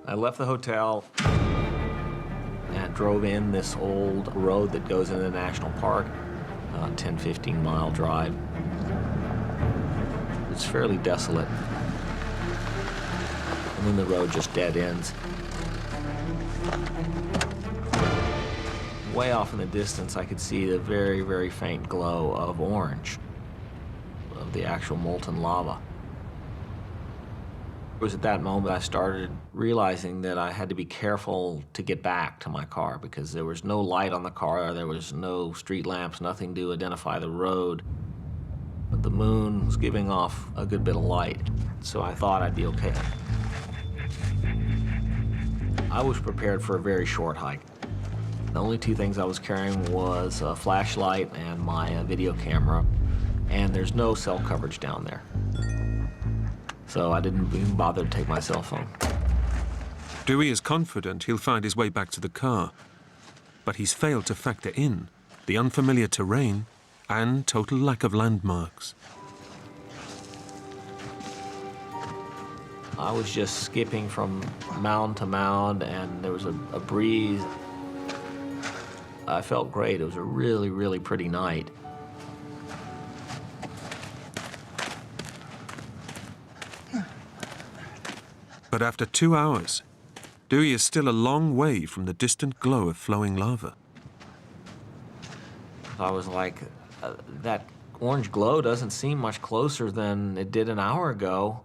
I left the hotel and drove in this old road that goes into the national park, a 10-15 mile drive. It's fairly desolate. And then the road just dead ends. Way off in the distance, I could see the very, very faint glow of orange, of the actual molten lava. It was at that moment I started realizing that I had to be careful to get back to my car because there was no light on the car, there was no street lamps, nothing to identify the road. But the moon was giving off a good bit of light, so I thought I'd be okay. I was prepared for a very short hike. The only two things I was carrying was a flashlight and my video camera, and there's no cell coverage down there. So I didn't even bother to take my cell phone. Dewey is confident he'll find his way back to the car, but he's failed to factor in the unfamiliar terrain and total lack of landmarks. I was just skipping from mound to mound, and there was a breeze. I felt great. It was a really, really pretty night. But after 2 hours, Dewey is still a long way from the distant glow of flowing lava. I was like, that orange glow doesn't seem much closer than it did an hour ago.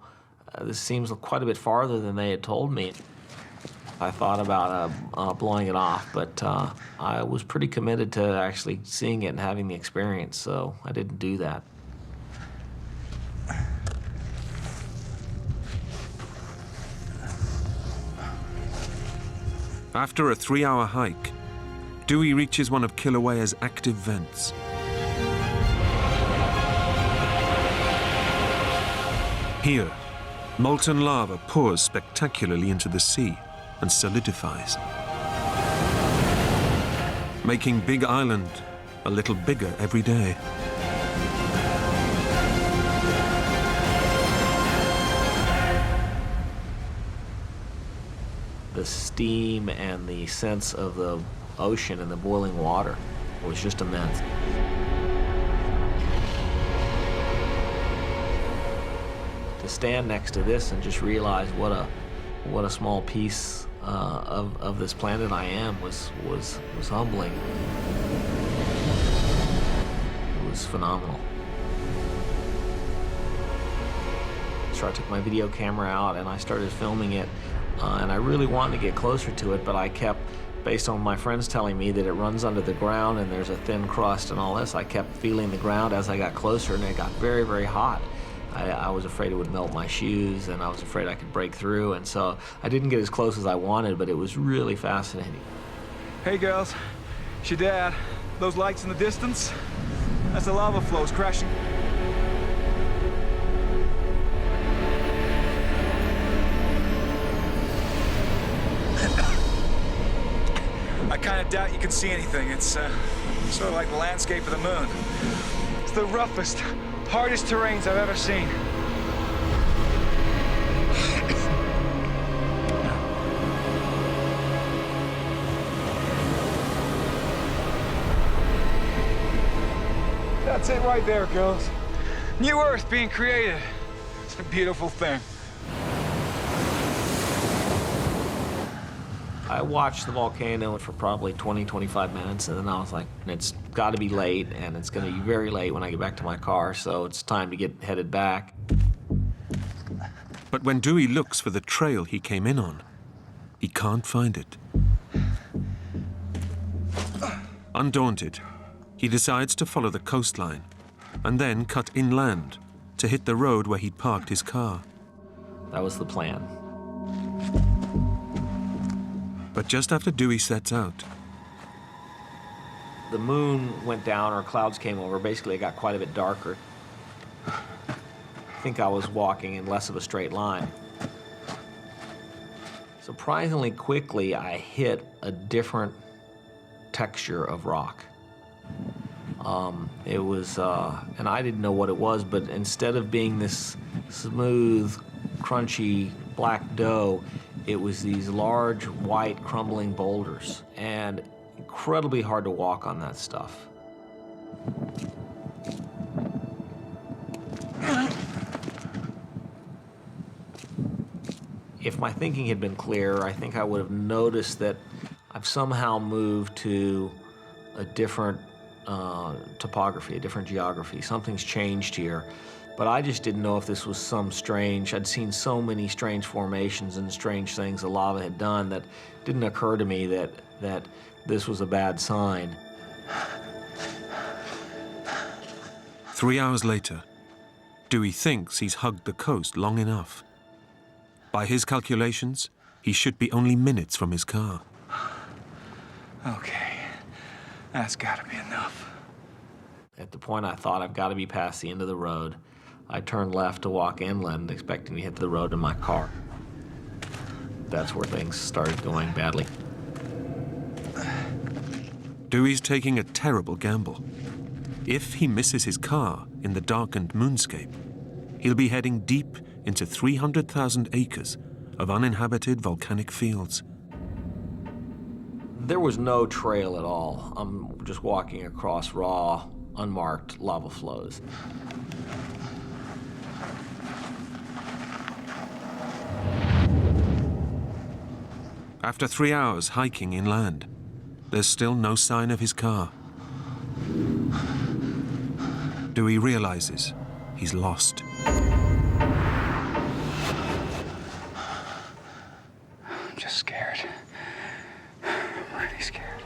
This seems quite a bit farther than they had told me. I thought about blowing it off, but I was pretty committed to actually seeing it and having the experience, so I didn't do that. After a 3-hour hike, Dewey reaches one of Kilauea's active vents. Here, molten lava pours spectacularly into the sea and solidifies, making Big Island a little bigger every day. The steam and the sense of the ocean and the boiling water was just immense. To stand next to this and just realize what a small piece of this planet I am was humbling. It was phenomenal. So I took my video camera out and I started filming it. And I really wanted to get closer to it, but I kept, based on my friends telling me that it runs under the ground and there's a thin crust and all this, I kept feeling the ground as I got closer, and it got very, very hot. I was afraid it would melt my shoes, and I was afraid I could break through, and so I didn't get as close as I wanted, but it was really fascinating. Hey, girls. It's your dad. Those lights in the distance? That's the lava flows crashing. I kind of doubt you can see anything. It's sort of like the landscape of the moon. It's the roughest, hardest terrains I've ever seen. That's it right there, girls. New Earth being created. It's a beautiful thing. I watched the volcano for probably 20, 25 minutes, and then I was like, it's got to be late, and it's going to be very late when I get back to my car, so it's time to get headed back. But when Dewey looks for the trail he came in on, he can't find it. Undaunted, he decides to follow the coastline and then cut inland to hit the road where he'd parked his car. That was the plan. But just after Dewey sets out, the moon went down, or clouds came over. Basically, it got quite a bit darker. I think I was walking in less of a straight line. Surprisingly quickly, I hit a different texture of rock. It was, and I didn't know what it was, but instead of being this smooth, crunchy black dough, it was these large, white, crumbling boulders, and incredibly hard to walk on that stuff. If my thinking had been clearer, I think I would have noticed that I've somehow moved to a different topography, a different geography. Something's changed here. But I just didn't know if this was some strange, I'd seen so many strange formations and strange things the lava had done that it didn't occur to me that this was a bad sign. 3 hours later, Dewey thinks he's hugged the coast long enough. By his calculations, he should be only minutes from his car. Okay, that's gotta be enough. At the point I thought I've got to be past the end of the road, I turned left to walk inland, expecting to hit the road in my car. That's where things started going badly. Dewey's taking a terrible gamble. If he misses his car in the darkened moonscape, he'll be heading deep into 300,000 acres of uninhabited volcanic fields. There was no trail at all. I'm just walking across raw, unmarked lava flows. After 3 hours hiking inland, there's still no sign of his car. Dewey realizes he's lost. I'm just scared. I'm really scared.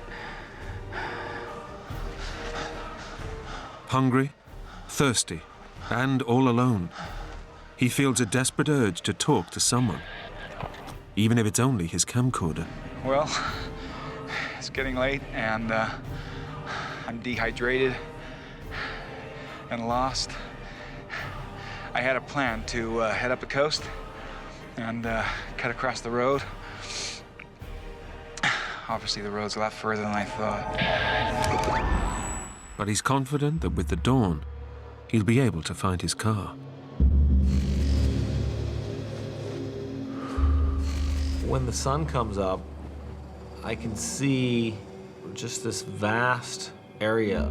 Hungry, thirsty, and all alone, he feels a desperate urge to talk to someone, even if it's only his camcorder. Well, it's getting late, and I'm dehydrated and lost. I had a plan to head up the coast and cut across the road. Obviously, the road's a lot further than I thought. But he's confident that with the dawn, he'll be able to find his car. When the sun comes up, I can see just this vast area.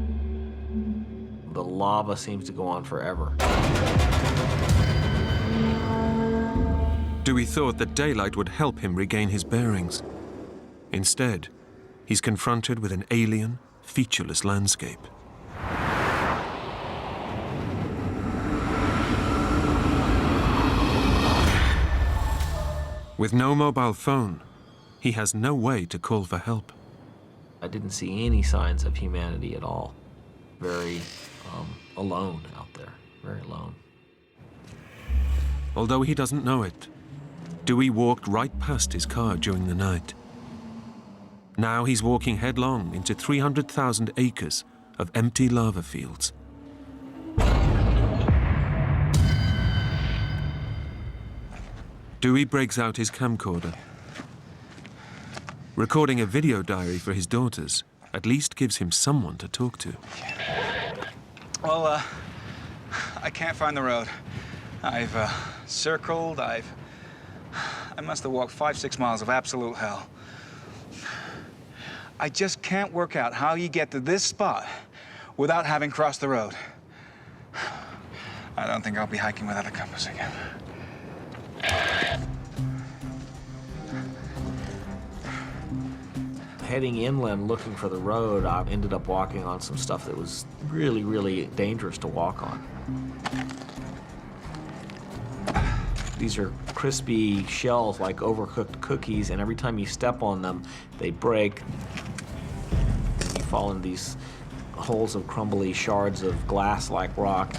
The lava seems to go on forever. Dewey thought that daylight would help him regain his bearings. Instead, he's confronted with an alien, featureless landscape. With no mobile phone, he has no way to call for help. I didn't see any signs of humanity at all. Very alone out there, very alone. Although he doesn't know it, Dewey walked right past his car during the night. Now he's walking headlong into 300,000 acres of empty lava fields. Dewey breaks out his camcorder. Recording a video diary for his daughters at least gives him someone to talk to. Well, I can't find the road. I've circled, I must have walked 5-6 miles of absolute hell. I just can't work out how you get to this spot without having crossed the road. I don't think I'll be hiking without a compass again. Heading inland looking for the road, I ended up walking on some stuff that was really, really dangerous to walk on. These are crispy shells like overcooked cookies, and every time you step on them, they break. You fall in these holes of crumbly shards of glass-like rock.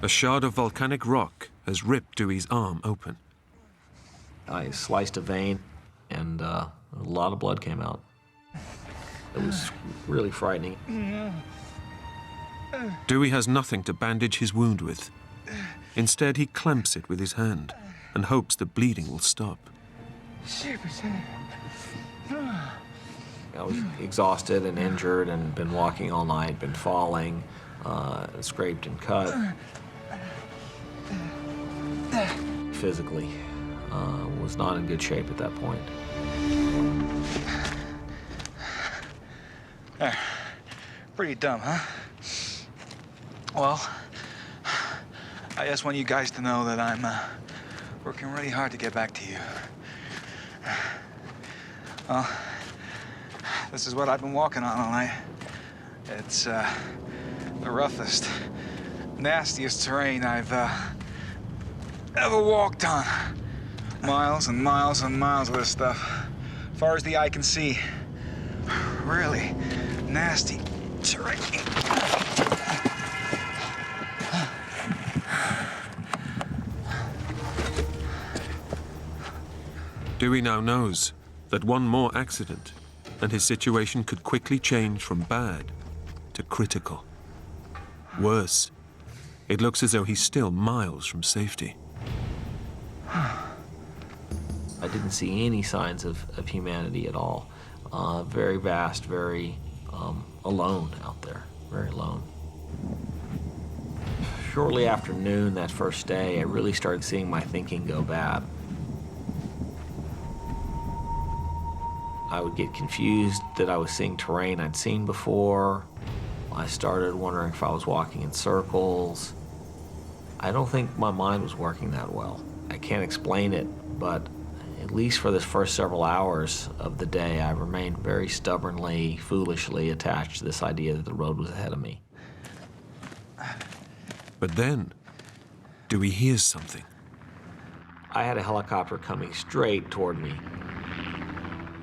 A shard of volcanic rock has ripped Dewey's arm open. I sliced a vein, and a lot of blood came out. It was really frightening. Dewey has nothing to bandage his wound with. Instead, he clamps it with his hand and hopes the bleeding will stop. I was exhausted and injured and been walking all night, been falling, scraped and cut. Physically, was not in good shape at that point. Pretty dumb, huh? Well, I just want you guys to know that I'm working really hard to get back to you. Well, this is what I've been walking on all night. It's the roughest, nastiest terrain I've ever walked on. Miles and miles and miles of this stuff. As far as the eye can see. Really nasty terrain. Dewey now knows that one more accident and his situation could quickly change from bad to critical. Worse, it looks as though he's still miles from safety. I didn't see any signs of humanity at all. Very vast, very alone out there. very alone. Shortly after noon that first day, I really started seeing my thinking go bad. I would get confused that I was seeing terrain I'd seen before. I started wondering if I was walking in circles. I don't think my mind was working that well. I can't explain it, but at least for the first several hours of the day, I remained very stubbornly, foolishly attached to this idea that the road was ahead of me. But then, Dewey hears something. I had a helicopter coming straight toward me.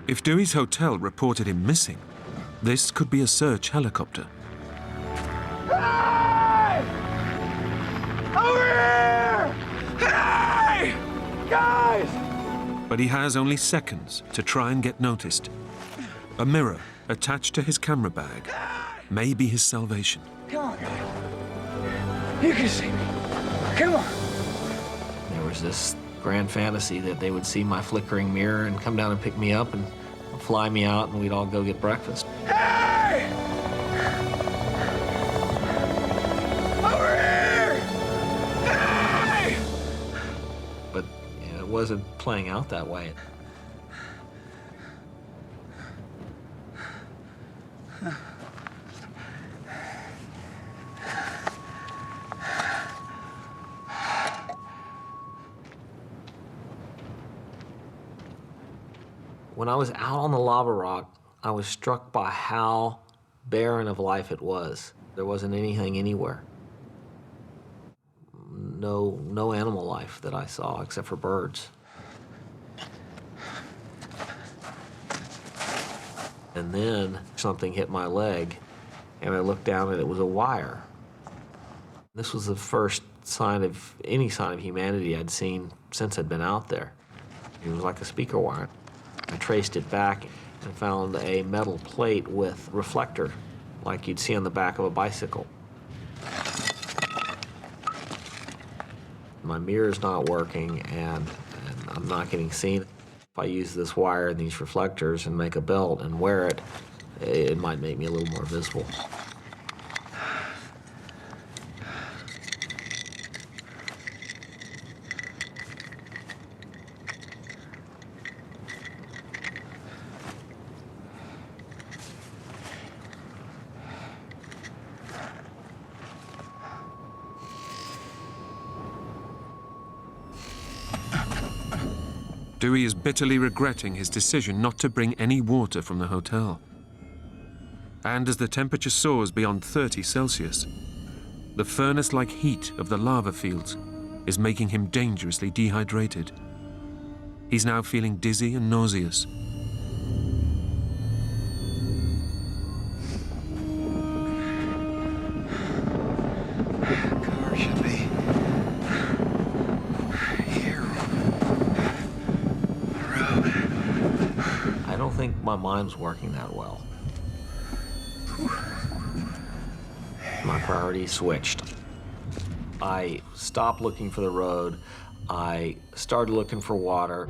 If Dewey's hotel reported him missing, this could be a search helicopter. Hey! Over here! Hey! Guys! But he has only seconds to try and get noticed. A mirror attached to his camera bag may be his salvation. Come on, guys. You can see me. Come on. There was this grand fantasy that they would see my flickering mirror and come down and pick me up and fly me out, and we'd all go get breakfast. Hey! Over here! Hey! But it wasn't playing out that way. When I was out on the lava rock, I was struck by how barren of life it was. There wasn't anything anywhere. No animal life that I saw except for birds. And then something hit my leg, and I looked down and it was a wire. This was the first sign of any sign of humanity I'd seen since I'd been out there. It was like a speaker wire. I traced it back and found a metal plate with reflector, like you'd see on the back of a bicycle. My mirror's not working, and I'm not getting seen. If I use this wire and these reflectors and make a belt and wear it, it might make me a little more visible. Dewey is bitterly regretting his decision not to bring any water from the hotel. And as the temperature soars beyond 30 Celsius, the furnace-like heat of the lava fields is making him dangerously dehydrated. He's now feeling dizzy and nauseous. Car should be here. Road. I don't think my mind's working that well. My priorities switched. I stopped looking for the road. I started looking for water.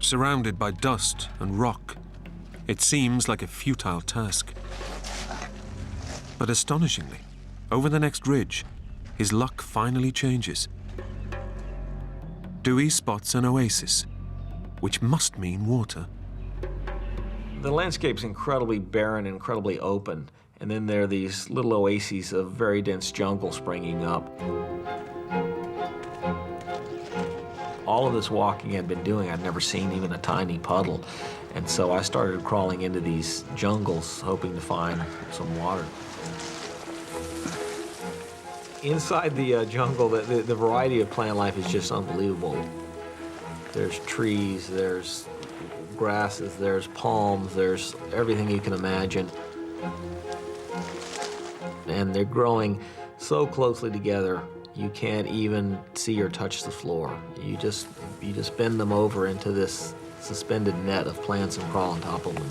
Surrounded by dust and rock, it seems like a futile task. But astonishingly, over the next ridge, his luck finally changes. Dewey spots an oasis, which must mean water. The landscape's incredibly barren, incredibly open, and then there are these little oases of very dense jungle springing up. All of this walking I'd been doing, I'd never seen even a tiny puddle, and so I started crawling into these jungles, hoping to find some water. Inside the jungle, the variety of plant life is just unbelievable. There's trees, there's grasses, there's palms, there's everything you can imagine. And they're growing so closely together, you can't even see or touch the floor. You just bend them over into this suspended net of plants and crawl on top of them.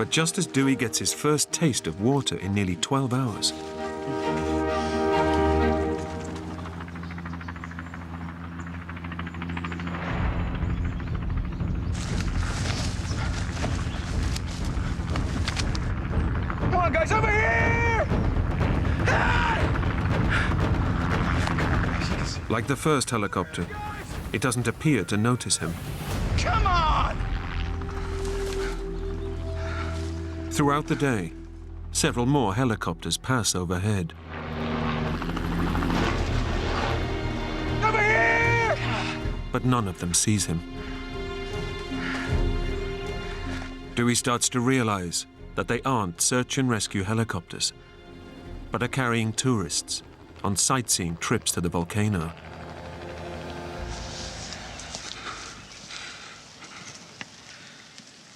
But just as Dewey gets his first taste of water in nearly 12 hours, Come on, guys, over here! like the first helicopter, it doesn't appear to notice him. Come on! Throughout the day, several more helicopters pass overhead. Over here! But none of them sees him. Dewey starts to realize that they aren't search and rescue helicopters, but are carrying tourists on sightseeing trips to the volcano.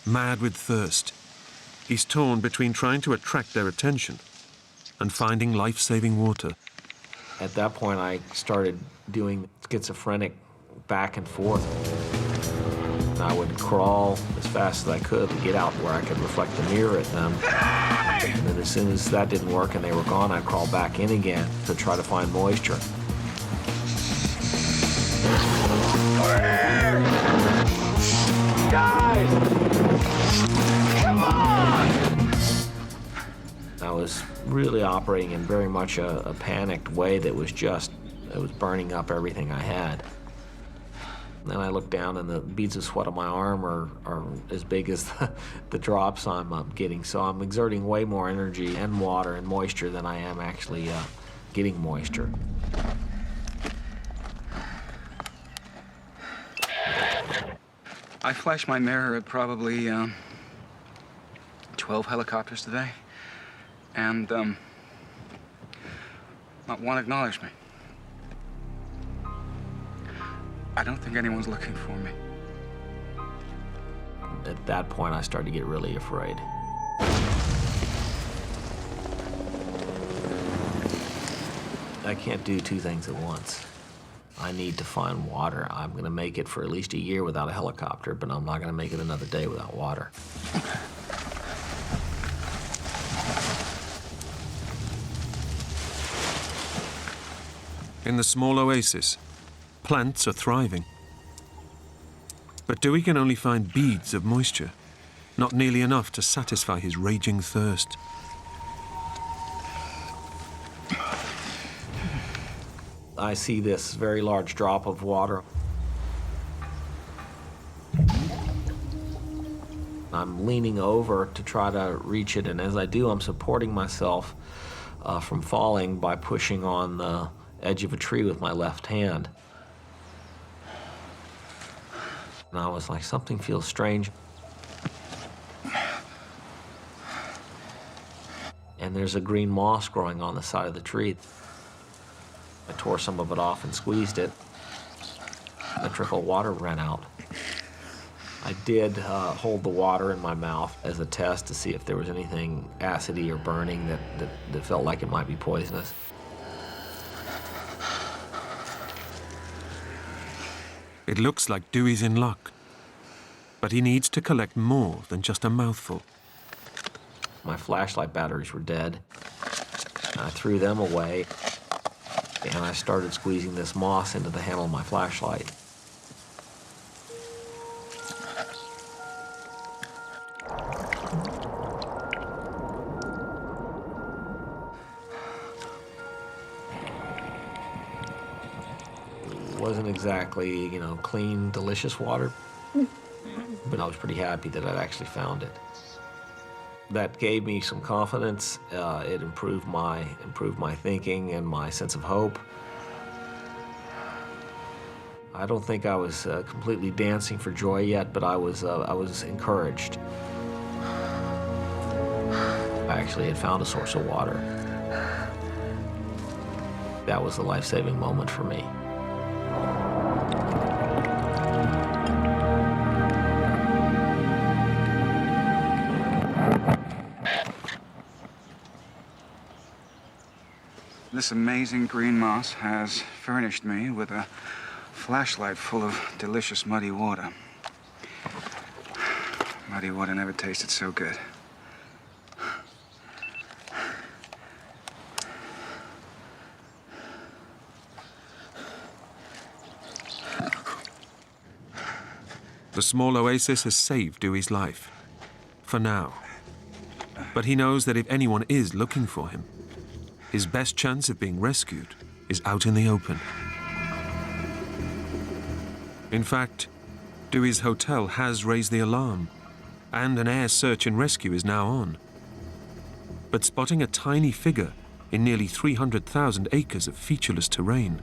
Mad with thirst, he's torn between trying to attract their attention and finding life-saving water. At that point, I started doing schizophrenic back and forth. I would crawl as fast as I could to get out where I could reflect the mirror at them. And then as soon as that didn't work and they were gone, I'd crawl back in again to try to find moisture. Over here! Guys! Come on! I was really operating in very much a panicked way that was just, it was burning up everything I had. Then I look down and the beads of sweat on my arm are as big as the drops I'm getting. So I'm exerting way more energy and water and moisture than I am actually getting moisture. I flashed my mirror at probably 12 helicopters today, and not one acknowledged me. I don't think anyone's looking for me. At that point, I started to get really afraid. I can't do two things at once. I need to find water. I'm going to make it for at least a year without a helicopter, but I'm not going to make it another day without water. In the small oasis, plants are thriving. But Dewey can only find beads of moisture, not nearly enough to satisfy his raging thirst. I see this very large drop of water. I'm leaning over to try to reach it, and as I do, I'm supporting myself from falling by pushing on the edge of a tree with my left hand. And I was like, something feels strange. And there's a green moss growing on the side of the tree. I tore some of it off and squeezed it. A trickle of water ran out. I did hold the water in my mouth as a test to see if there was anything acidy or burning that felt like it might be poisonous. It looks like Dewey's in luck, but he needs to collect more than just a mouthful. My flashlight batteries were dead. I threw them away, and I started squeezing this moss into the handle of my flashlight. It wasn't exactly, clean, delicious water, but I was pretty happy that I'd actually found it. That gave me some confidence. It improved my thinking and my sense of hope. I don't think I was completely dancing for joy yet, but I was encouraged. I actually had found a source of water. That was a life-saving moment for me. This amazing green moss has furnished me with a flashlight full of delicious muddy water. Muddy water never tasted so good. The small oasis has saved Dewey's life, for now. But he knows that if anyone is looking for him, his best chance of being rescued is out in the open. In fact, Dewey's hotel has raised the alarm, and an air search and rescue is now on. But spotting a tiny figure in nearly 300,000 acres of featureless terrain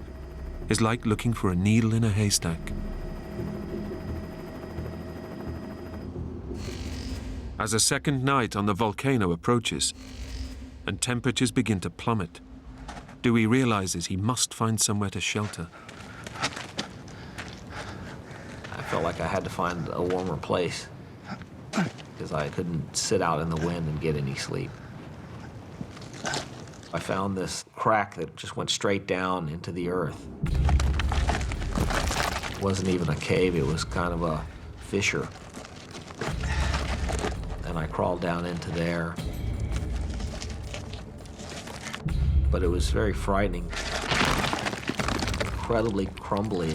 is like looking for a needle in a haystack. As a second night on the volcano approaches and temperatures begin to plummet, Dewey realizes he must find somewhere to shelter. I felt like I had to find a warmer place because I couldn't sit out in the wind and get any sleep. I found this crack that just went straight down into the earth. It wasn't even a cave, it was kind of a fissure. And I crawled down into there. But it was very frightening, incredibly crumbly.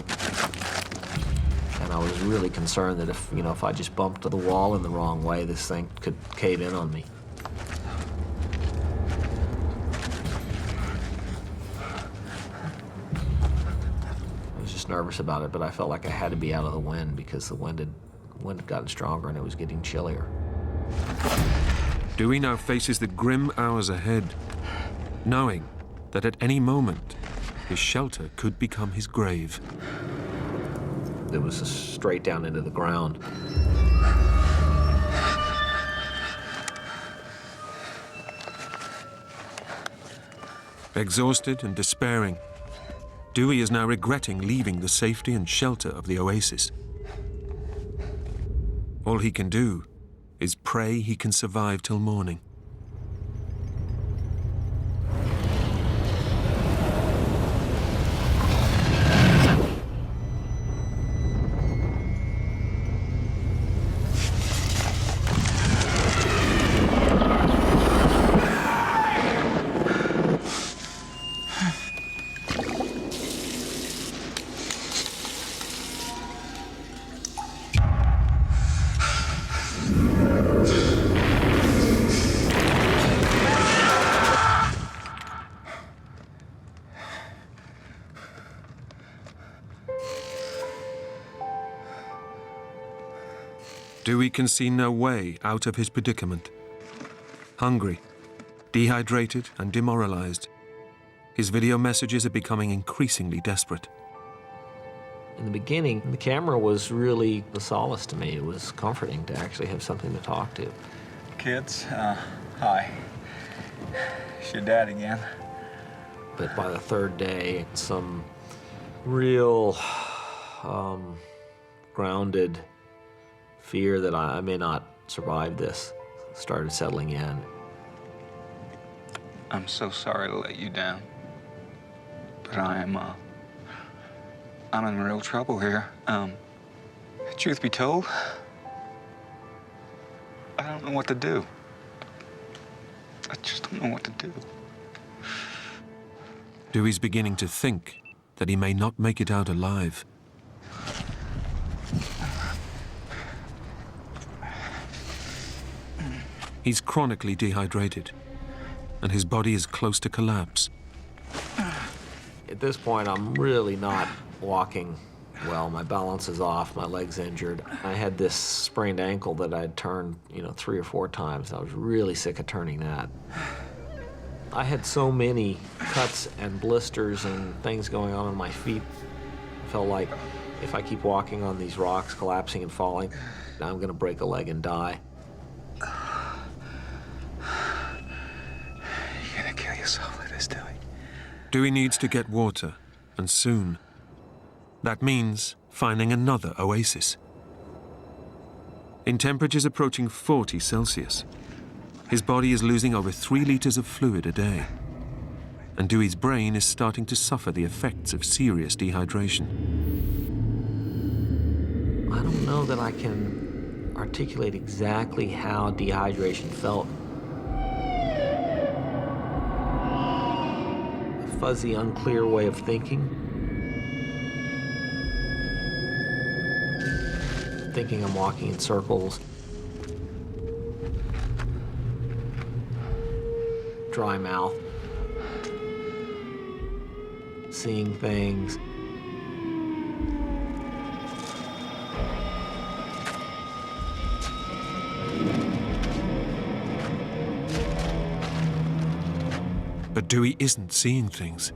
And I was really concerned that if I just bumped to the wall in the wrong way, this thing could cave in on me. I was just nervous about it, but I felt like I had to be out of the wind because the wind had gotten stronger and it was getting chillier. Dewey now faces the grim hours ahead, knowing that at any moment, his shelter could become his grave. It was straight down into the ground. Exhausted and despairing, Dewey is now regretting leaving the safety and shelter of the oasis. All he can do is pray he can survive till morning. Dewey can see no way out of his predicament. Hungry, dehydrated and demoralized, his video messages are becoming increasingly desperate. In the beginning, the camera was really a solace to me. It was comforting to actually have something to talk to. Kids, hi. It's your dad again. But by the third day, some real grounded fear that I may not survive this started settling in. I'm so sorry to let you down, but I'm in real trouble here. Truth be told, I don't know what to do. I just don't know what to do. Dewey's beginning to think that he may not make it out alive. He's chronically dehydrated, and his body is close to collapse. At this point, I'm really not walking well. My balance is off, my leg's injured. I had this sprained ankle that I'd turned, 3 or 4 times. I was really sick of turning that. I had so many cuts and blisters and things going on my feet. I felt like if I keep walking on these rocks, collapsing and falling, I'm gonna break a leg and die. You're gonna kill yourself like this, Dewey. Dewey needs to get water, and soon. That means finding another oasis. In temperatures approaching 40 Celsius, his body is losing over 3 liters of fluid a day, and Dewey's brain is starting to suffer the effects of serious dehydration. I don't know that I can articulate exactly how dehydration felt. A fuzzy, unclear way of thinking. thinking I'm walking in circles. Dry mouth. Seeing things. But Dewey isn't seeing things.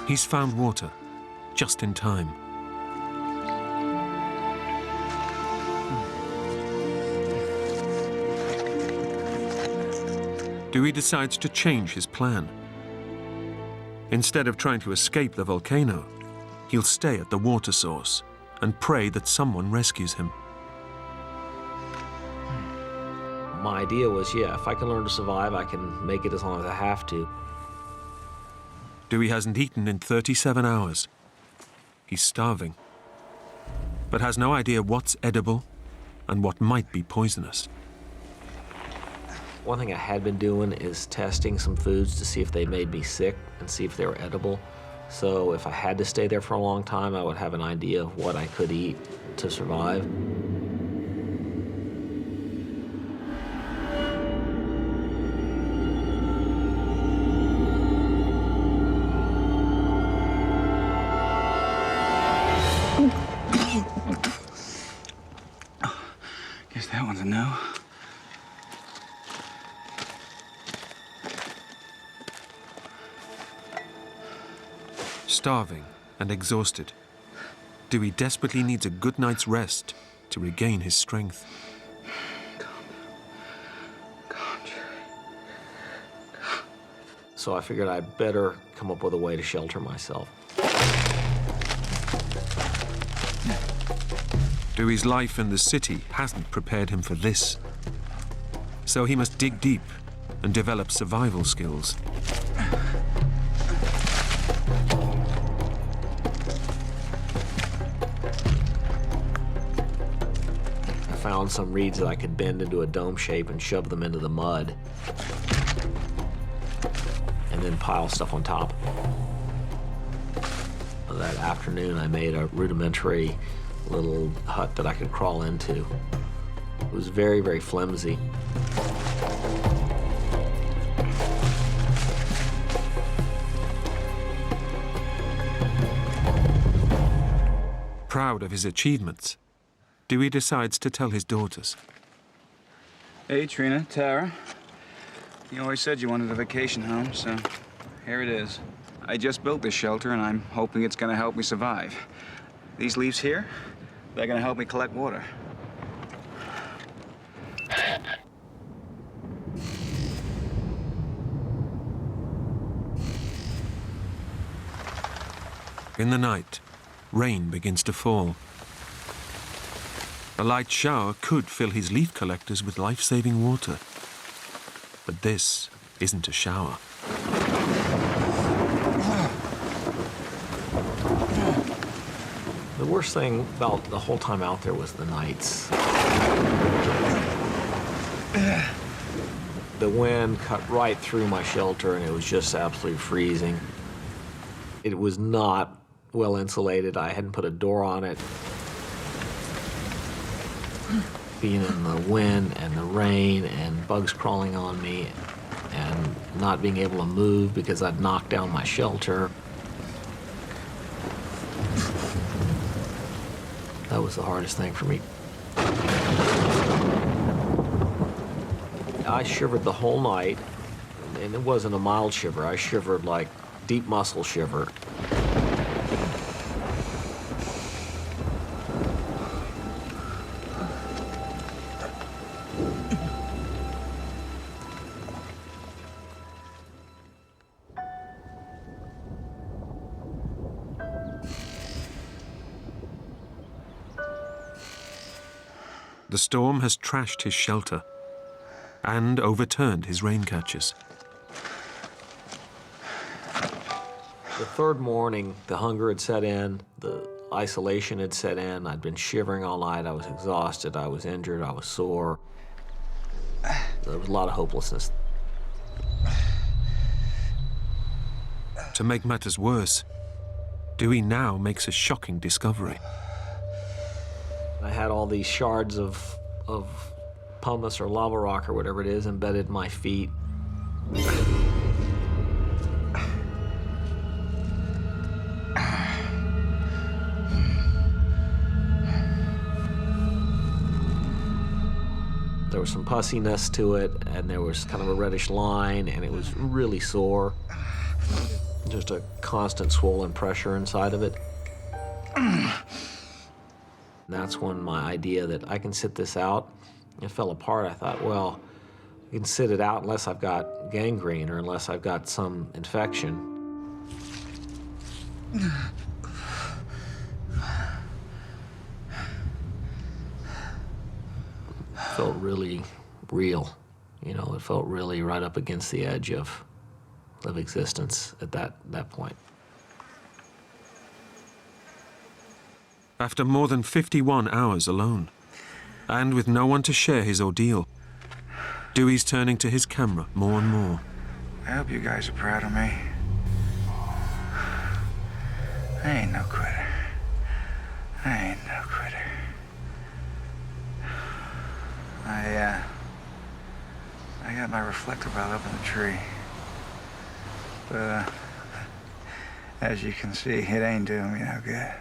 He's found water, just in time. Dewey decides to change his plan. Instead of trying to escape the volcano, he'll stay at the water source and pray that someone rescues him. My idea was, yeah, if I can learn to survive, I can make it as long as I have to. Dewey hasn't eaten in 37 hours. He's starving, but has no idea what's edible and what might be poisonous. One thing I had been doing is testing some foods to see if they made me sick and see if they were edible. So if I had to stay there for a long time, I would have an idea of what I could eat to survive. Guess that one's a no. Starving and exhausted, Dewey desperately needs a good night's rest to regain his strength. So I figured I'd better come up with a way to shelter myself. Dewey's life in the city hasn't prepared him for this. So he must dig deep and develop survival skills. I found some reeds that I could bend into a dome shape and shove them into the mud, and then pile stuff on top. That afternoon, I made a rudimentary little hut that I could crawl into. It was very, very flimsy. Proud of his achievements, Dewey decides to tell his daughters. Hey, Trina, Tara. You always said you wanted a vacation home, so here it is. I just built this shelter, and I'm hoping it's gonna help me survive. These leaves here, they're gonna help me collect water. In the night, rain begins to fall. A light shower could fill his leaf collectors with life-saving water. But this isn't a shower. The worst thing about the whole time out there was the nights. The wind cut right through my shelter, and it was just absolutely freezing. It was not well insulated. I hadn't put a door on it. Being in the wind and the rain and bugs crawling on me and not being able to move because I'd knocked down my shelter. That was the hardest thing for me. I shivered the whole night, and it wasn't a mild shiver. I shivered like deep muscle shiver. The storm has trashed his shelter and overturned his rain catchers. The third morning, the hunger had set in, the isolation had set in. I'd been shivering all night. I was exhausted, I was injured, I was sore. There was a lot of hopelessness. To make matters worse, Dewey now makes a shocking discovery. I had all these shards of pumice or lava rock or whatever it is embedded in my feet. There was some pussiness to it, and there was kind of a reddish line, and it was really sore. Just a constant swollen pressure inside of it. And that's when my idea that I can sit this out, it fell apart. I thought, well, I can sit it out unless I've got gangrene or unless I've got some infection. It felt really real. You know, it felt really right up against the edge of existence at that point. After more than 51 hours alone, and with no one to share his ordeal, Dewey's turning to his camera more and more. I hope you guys are proud of me. I ain't no quitter. I ain't no quitter. I got my reflector belt up in the tree. But, as you can see, it ain't doing me no good.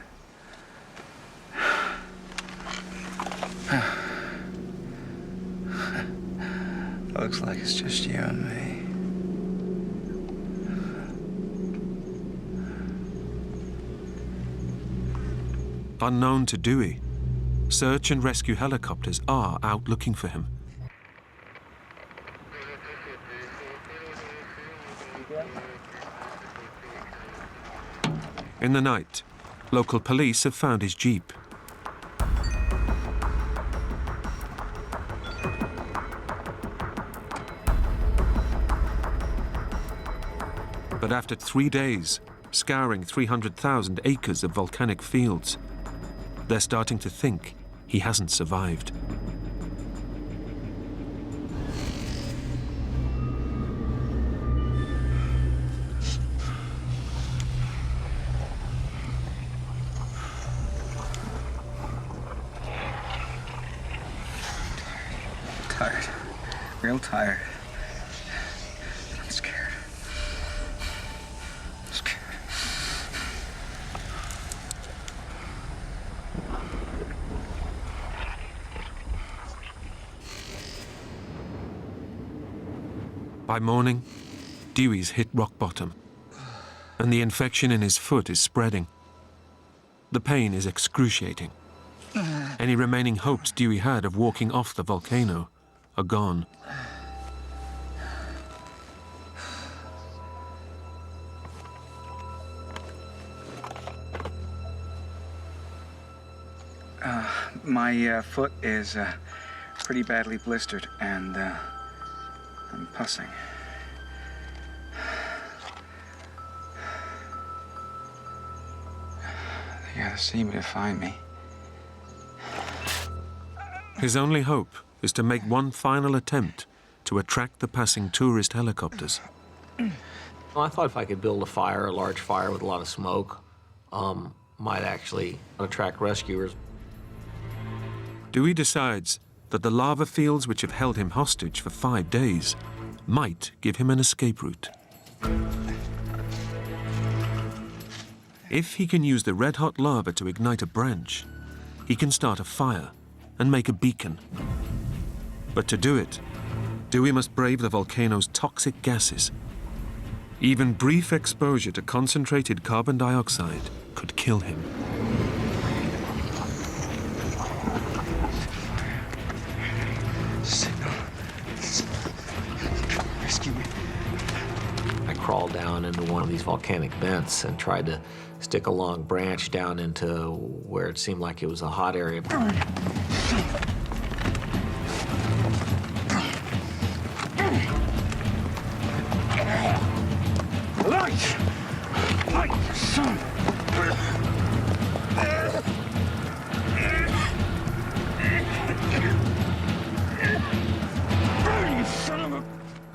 Looks like it's just you and me. Unknown to Dewey, search and rescue helicopters are out looking for him. In the night, local police have found his jeep. But after 3 days, scouring 300,000 acres of volcanic fields, they're starting to think he hasn't survived. Tired. Real tired. I'm scared. By morning, Dewey's hit rock bottom, and the infection in his foot is spreading. The pain is excruciating. Any remaining hopes Dewey had of walking off the volcano are gone. My foot is pretty badly blistered, and I'm pussing. They gotta see me to find me. His only hope is to make one final attempt to attract the passing tourist helicopters. Well, I thought if I could build a fire, a large fire with a lot of smoke, might actually attract rescuers. Dewey decides that the lava fields which have held him hostage for 5 days might give him an escape route. If he can use the red-hot lava to ignite a branch, he can start a fire and make a beacon. But to do it, Dewey must brave the volcano's toxic gases. Even brief exposure to concentrated carbon dioxide could kill him. Rescue me. I crawled down into one of these volcanic vents and tried to stick a long branch down into where it seemed like it was a hot area. Light! Light, son!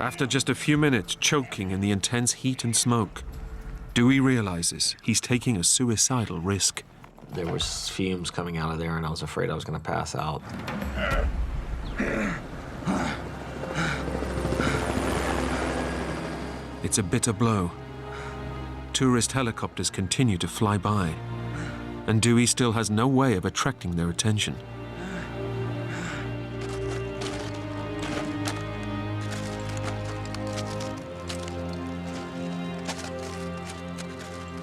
After just a few minutes choking in the intense heat and smoke, Dewey realizes he's taking a suicidal risk. There was fumes coming out of there, and I was afraid I was going to pass out. It's a bitter blow. Tourist helicopters continue to fly by, and Dewey still has no way of attracting their attention.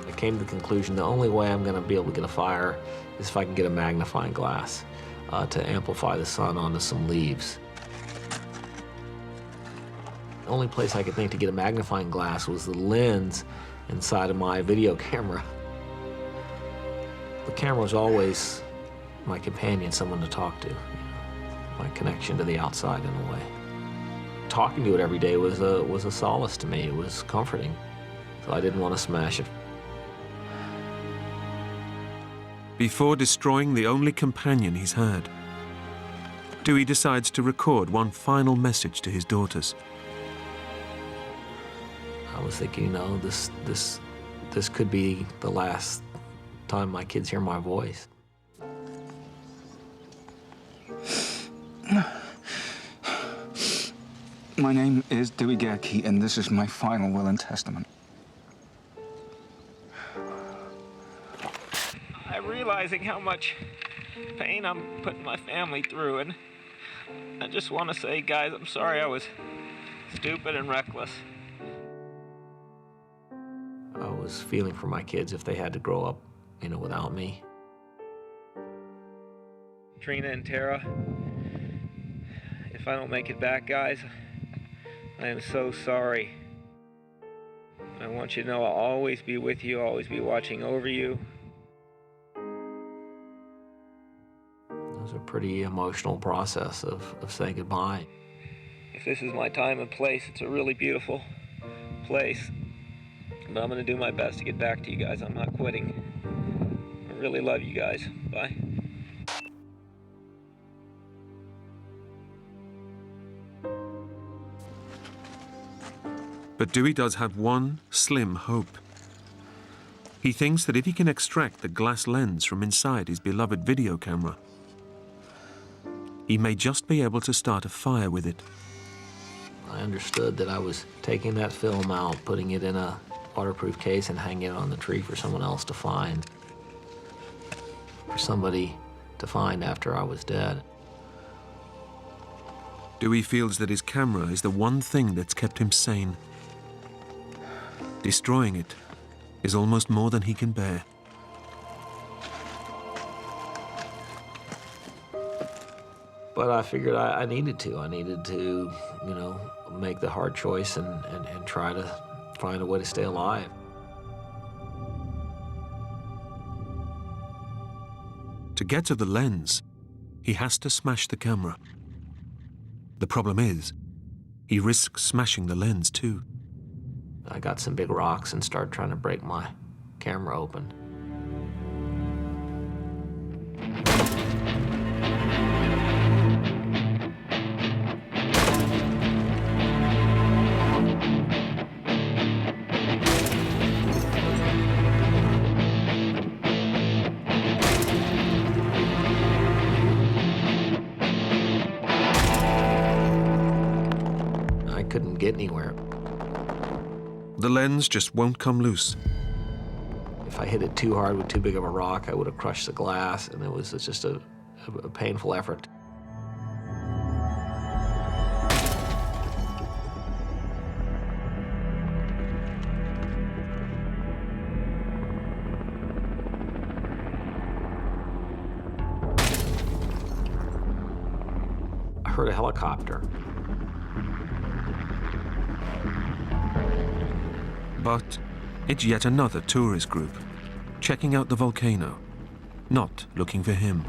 I came to the conclusion the only way I'm going to be able to get a fire is if I can get a magnifying glass to amplify the sun onto some leaves. The only place I could think to get a magnifying glass was the lens inside of my video camera. The camera was always my companion, someone to talk to, my connection to the outside in a way. Talking to it every day was a solace to me. It was comforting, so I didn't want to smash it. Before destroying the only companion he's had, Dewey decides to record one final message to his daughters. I was thinking, you know, this could be the last time my kids hear my voice. My name is Dewey Gerke, and this is my final will and testament. I'm realizing how much pain I'm putting my family through, and I just want to say, guys, I'm sorry I was stupid and reckless. I was feeling for my kids if they had to grow up, you know, without me. Trina and Tara, if I don't make it back, guys, I am so sorry. I want you to know I'll always be with you, always be watching over you. It was a pretty emotional process of saying goodbye. If this is my time and place, it's a really beautiful place. But I'm going to do my best to get back to you guys. I'm not quitting. I really love you guys. Bye. But Dewey does have one slim hope. He thinks that if he can extract the glass lens from inside his beloved video camera, he may just be able to start a fire with it. I understood that I was taking that film out, putting it in a waterproof case and hanging it on the tree for someone else to find. For somebody to find after I was dead. Dewey feels that his camera is the one thing that's kept him sane. Destroying it is almost more than he can bear. But I figured I needed to. I needed to, you know, make the hard choice and try to find a way to stay alive. To get to the lens, he has to smash the camera. The problem is, he risks smashing the lens too. I got some big rocks and started trying to break my camera open. I couldn't get anywhere. The lens just won't come loose. If I hit it too hard with too big of a rock, I would have crushed the glass, and it was just a painful effort. I heard a helicopter. But it's yet another tourist group, checking out the volcano, not looking for him.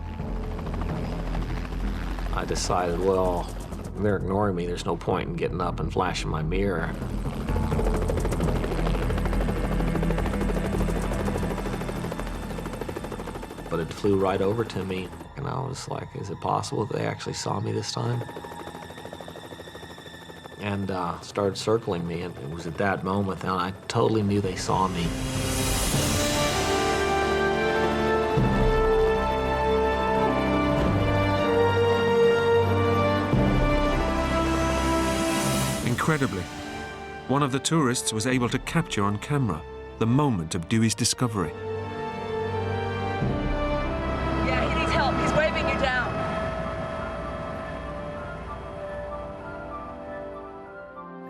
I decided, well, they're ignoring me. There's no point in getting up and flashing my mirror. But it flew right over to me, and I was like, is it possible that they actually saw me this time? and started circling me. And it was at that moment that I totally knew they saw me. Incredibly, one of the tourists was able to capture on camera the moment of Dewey's discovery. Yeah, he needs help. He's waving you down.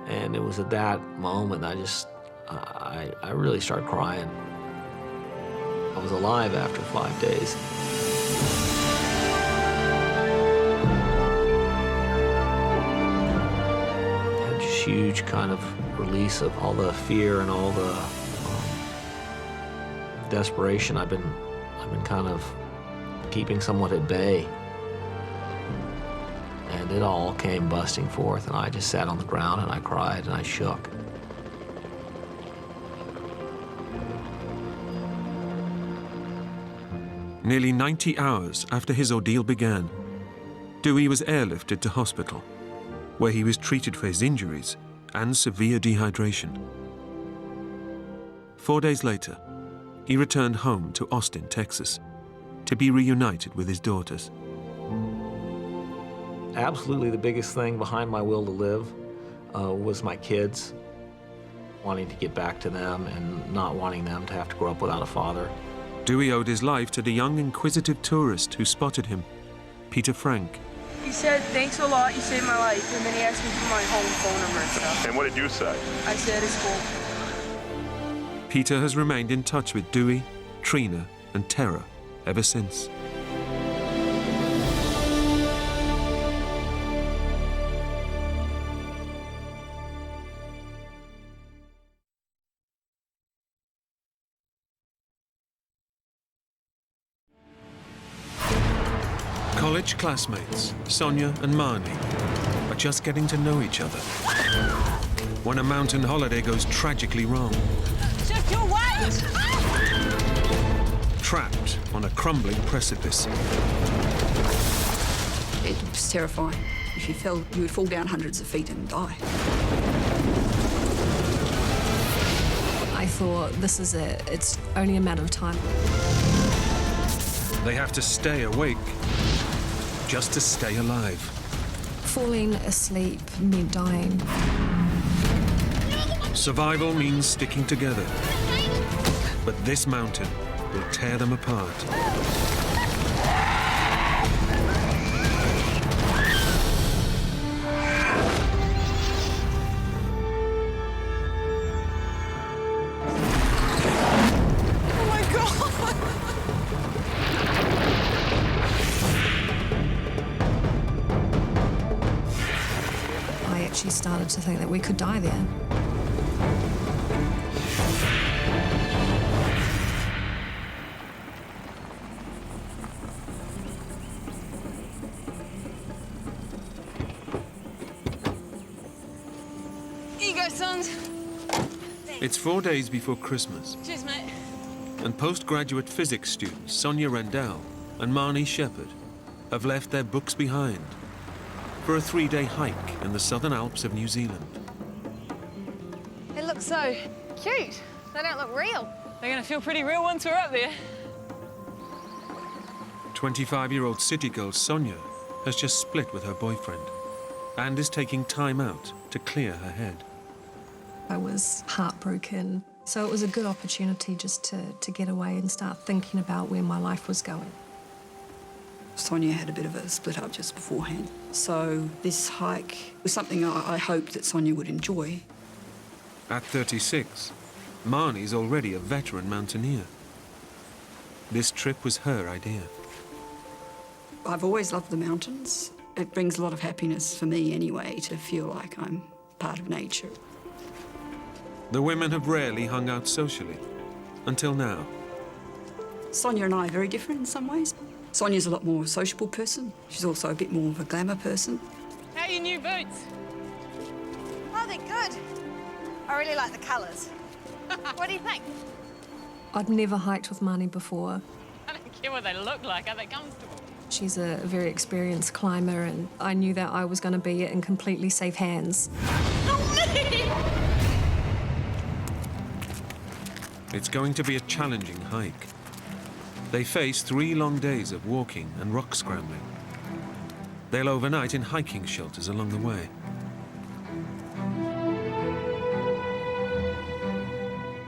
And it was at that moment I really started crying. I was alive after 5 days. Had this huge kind of release of all the fear and all the desperation I've been kind of keeping somewhat at bay. And it all came busting forth, and I just sat on the ground and I cried and I shook. Nearly 90 hours after his ordeal began, Dewey was airlifted to hospital, where he was treated for his injuries and severe dehydration. 4 days later, he returned home to Austin, Texas, to be reunited with his daughters. Absolutely the biggest thing behind my will to live was my kids, wanting to get back to them and not wanting them to have to grow up without a father. Dewey owed his life to the young, inquisitive tourist who spotted him, Peter Frank. He said, "Thanks a lot, you saved my life," and then he asked me for my home phone number and stuff. And what did you say? I said it's cool. Peter has remained in touch with Dewey, Trina, and Tara ever since. College classmates, Sonia and Marnie, are just getting to know each other when a mountain holiday goes tragically wrong. Just your weight! Trapped on a crumbling precipice. It was terrifying. If you fell, you would fall down hundreds of feet and die. I thought, this is it. It's only a matter of time. They have to stay awake just to stay alive. Falling asleep meant dying. Survival means sticking together. But this mountain will tear them apart. She started to think that we could die there. Here you go, sons. It's 4 days before Christmas, Cheers, mate. and postgraduate physics students Sonia Rendell and Marnie Shepherd have left their books behind for a 3-day hike in the Southern Alps of New Zealand. They look so cute. They don't look real. They're gonna feel pretty real once we're up there. 25-year-old city girl Sonia has just split with her boyfriend and is taking time out to clear her head. I was heartbroken, so it was a good opportunity just to get away and start thinking about where my life was going. Sonia had a bit of a split up just beforehand. So this hike was something I hoped that Sonia would enjoy. At 36, Marnie's already a veteran mountaineer. This trip was her idea. I've always loved the mountains. It brings a lot of happiness for me anyway, to feel like I'm part of nature. The women have rarely hung out socially, until now. Sonia and I are very different in some ways. Sonia's a lot more sociable person. She's also a bit more of a glamour person. How are your new boots? Oh, they're good. I really like the colours. What do you think? I'd never hiked with Marnie before. I don't care what they look like. Are they comfortable? She's a very experienced climber, and I knew that I was going to be in completely safe hands. It's going to be a challenging hike. They face 3 long days of walking and rock scrambling. They'll overnight in hiking shelters along the way.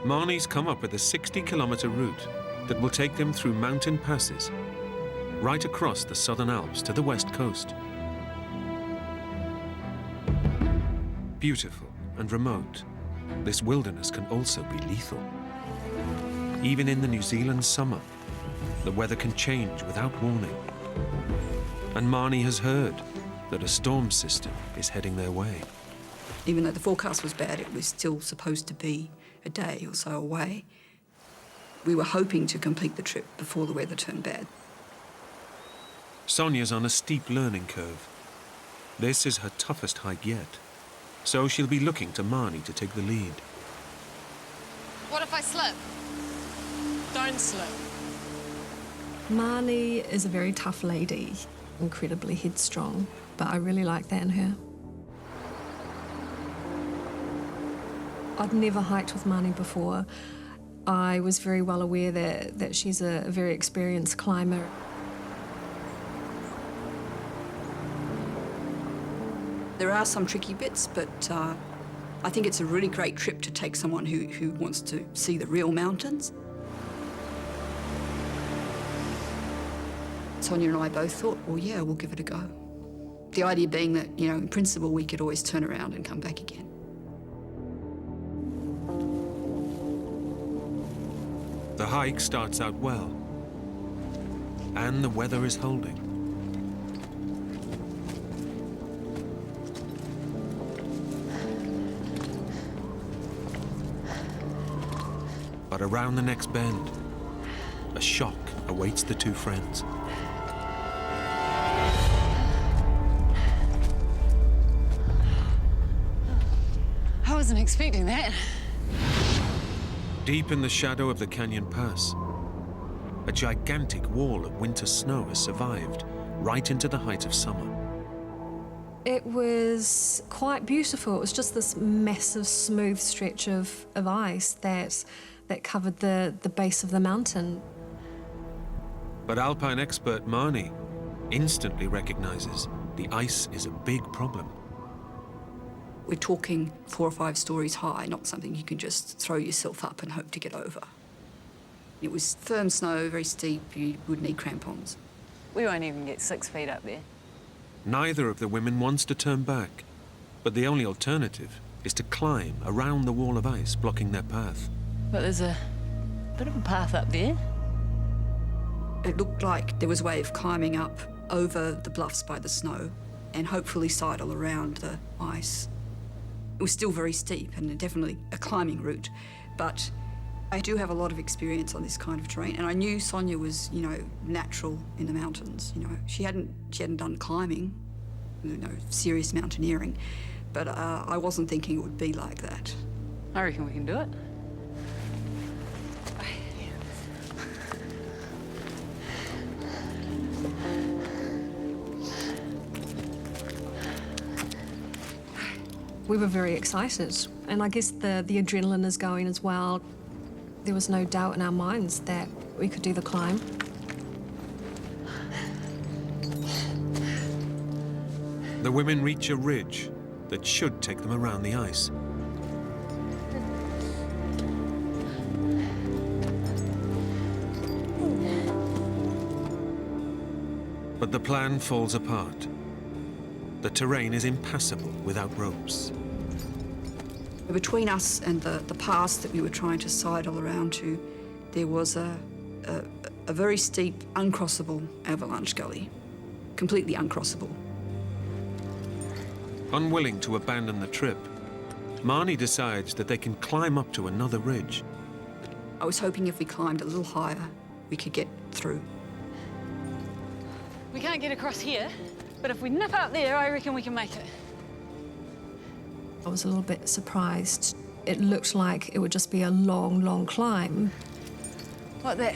Marnie's come up with a 60-kilometer route that will take them through mountain passes, right across the Southern Alps to the west coast. Beautiful and remote, this wilderness can also be lethal. Even in the New Zealand summer, the weather can change without warning. And Marnie has heard that a storm system is heading their way. Even though the forecast was bad, it was still supposed to be a day or so away. We were hoping to complete the trip before the weather turned bad. Sonia's on a steep learning curve. This is her toughest hike yet, so she'll be looking to Marnie to take the lead. What if I slip? Don't slip. Marnie is a very tough lady, incredibly headstrong, but I really like that in her. I'd never hiked with Marnie before. I was very well aware that she's a very experienced climber. There are some tricky bits, but I think it's a really great trip to take someone who wants to see the real mountains. Sonia and I both thought, well, yeah, we'll give it a go. The idea being that, you know, in principle, we could always turn around and come back again. The hike starts out well, and the weather is holding. But around the next bend, a shock awaits the two friends. I wasn't expecting that. Deep in the shadow of the canyon pass, a gigantic wall of winter snow has survived right into the height of summer. It was quite beautiful. It was just this massive, smooth stretch of ice that covered the base of the mountain. But Alpine expert Marnie instantly recognizes the ice is a big problem. We're talking 4 or 5 stories high, not something you can just throw yourself up and hope to get over. It was firm snow, very steep, you would need crampons. We won't even get 6 feet up there. Neither of the women wants to turn back, but the only alternative is to climb around the wall of ice blocking their path. But there's a bit of a path up there. It looked like there was a way of climbing up over the bluffs by the snow and hopefully sidle around the ice. It was still very steep and definitely a climbing route, but I do have a lot of experience on this kind of terrain, and I knew Sonia was, you know, natural in the mountains. You know, she hadn't done climbing, you know, serious mountaineering, but I wasn't thinking it would be like that. I reckon we can do it. We were very excited, and I guess the adrenaline is going as well. There was no doubt in our minds that we could do the climb. The women reach a ridge that should take them around the ice. But the plan falls apart. The terrain is impassable without ropes. Between us and the pass that we were trying to sidle around to, there was a very steep, uncrossable avalanche gully. Completely uncrossable. Unwilling to abandon the trip, Marnie decides that they can climb up to another ridge. I was hoping if we climbed a little higher, we could get through. We can't get across here, but if we nip up there, I reckon we can make it. I was a little bit surprised. It looked like it would just be a long, long climb. What, that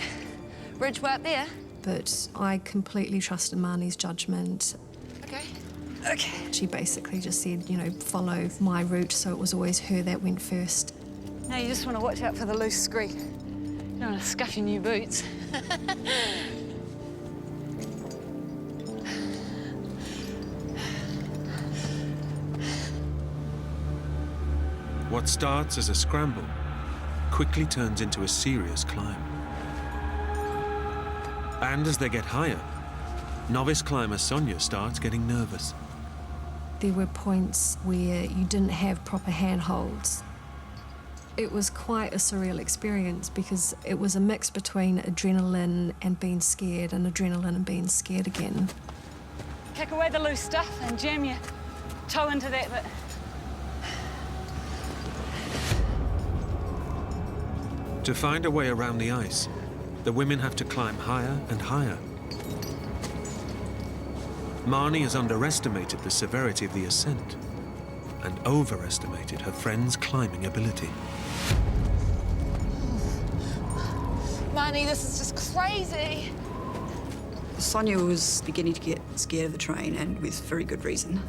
ridge way up there? but I completely trusted Marnie's judgment. Okay. Okay. She basically just said, you know, follow my route, so it was always her that went first. Now you just want to watch out for the loose scree. You don't want to scuff your new boots. What starts as a scramble quickly turns into a serious climb. And as they get higher, novice climber Sonia starts getting nervous. There were points where you didn't have proper handholds. It was quite a surreal experience because it was a mix between adrenaline and being scared and adrenaline and being scared again. Kick away the loose stuff and jam your toe into that bit. To find a way around the ice, the women have to climb higher and higher. Marnie has underestimated the severity of the ascent and overestimated her friend's climbing ability. Marnie, this is just crazy. Sonia was beginning to get scared of the train, and with very good reason.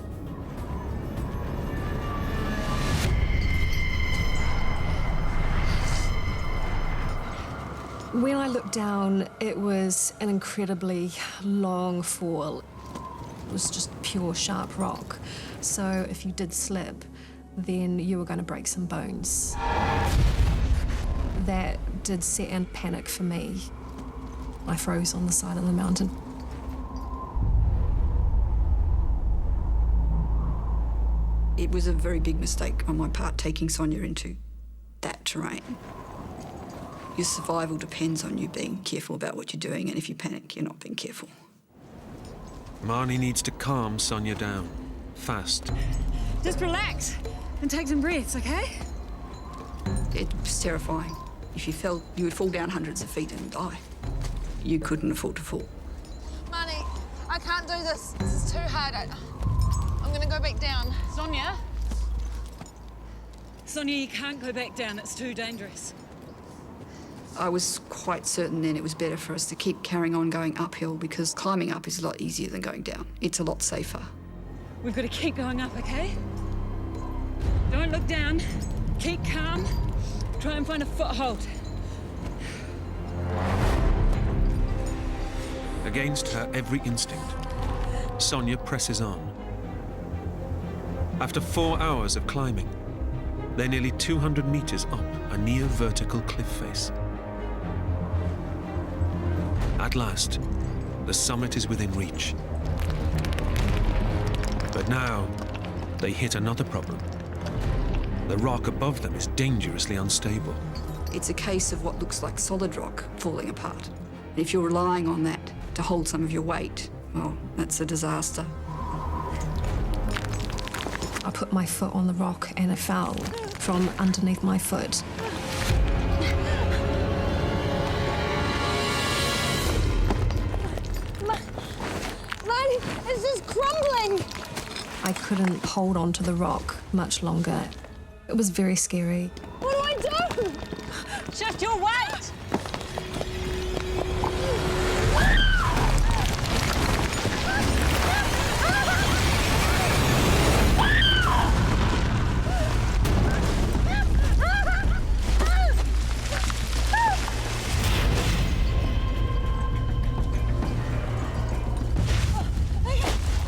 When I looked down, it was an incredibly long fall. It was just pure sharp rock. So if you did slip, then you were going to break some bones. That did set in panic for me. I froze on the side of the mountain. It was a very big mistake on my part taking Sonia into that terrain. Your survival depends on you being careful about what you're doing, and if you panic, you're not being careful. Marnie needs to calm Sonia down, fast. Just relax and take some breaths, okay? It was terrifying. If you fell, you would fall down hundreds of feet and die. You couldn't afford to fall. Marnie, I can't do this. This is too hard. I'm gonna go back down. Sonia? Sonia, you can't go back down. It's too dangerous. I was quite certain then it was better for us to keep carrying on going uphill, because climbing up is a lot easier than going down. It's a lot safer. We've got to keep going up, okay? Don't look down. Keep calm. Try and find a foothold. Against her every instinct, Sonia presses on. After 4 hours of climbing, they're nearly 200 meters up a near vertical cliff face. At last, the summit is within reach. But now, they hit another problem. The rock above them is dangerously unstable. It's a case of what looks like solid rock falling apart. If you're relying on that to hold some of your weight, well, that's a disaster. I put my foot on the rock and it fell from underneath my foot. Marnie, it's just crumbling. I couldn't hold on to the rock much longer. It was very scary. What do I do? Shift your weight.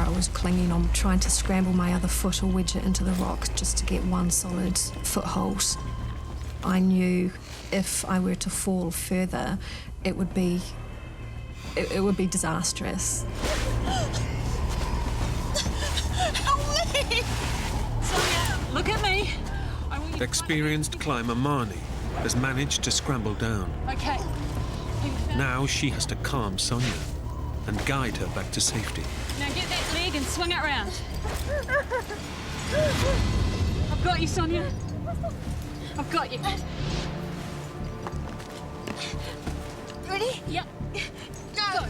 I was clinging on, trying to scramble my other foot or wedge it into the rock just to get one solid foothold. I knew if I were to fall further, it would be disastrous. Help me! Sonia, look at me. Experienced climber Marnie has managed to scramble down. Okay. Now she has to calm Sonia and guide her back to safety. Now get that leg and swing it round. I've got you, Sonia. I've got you. Ready? Yep. Go.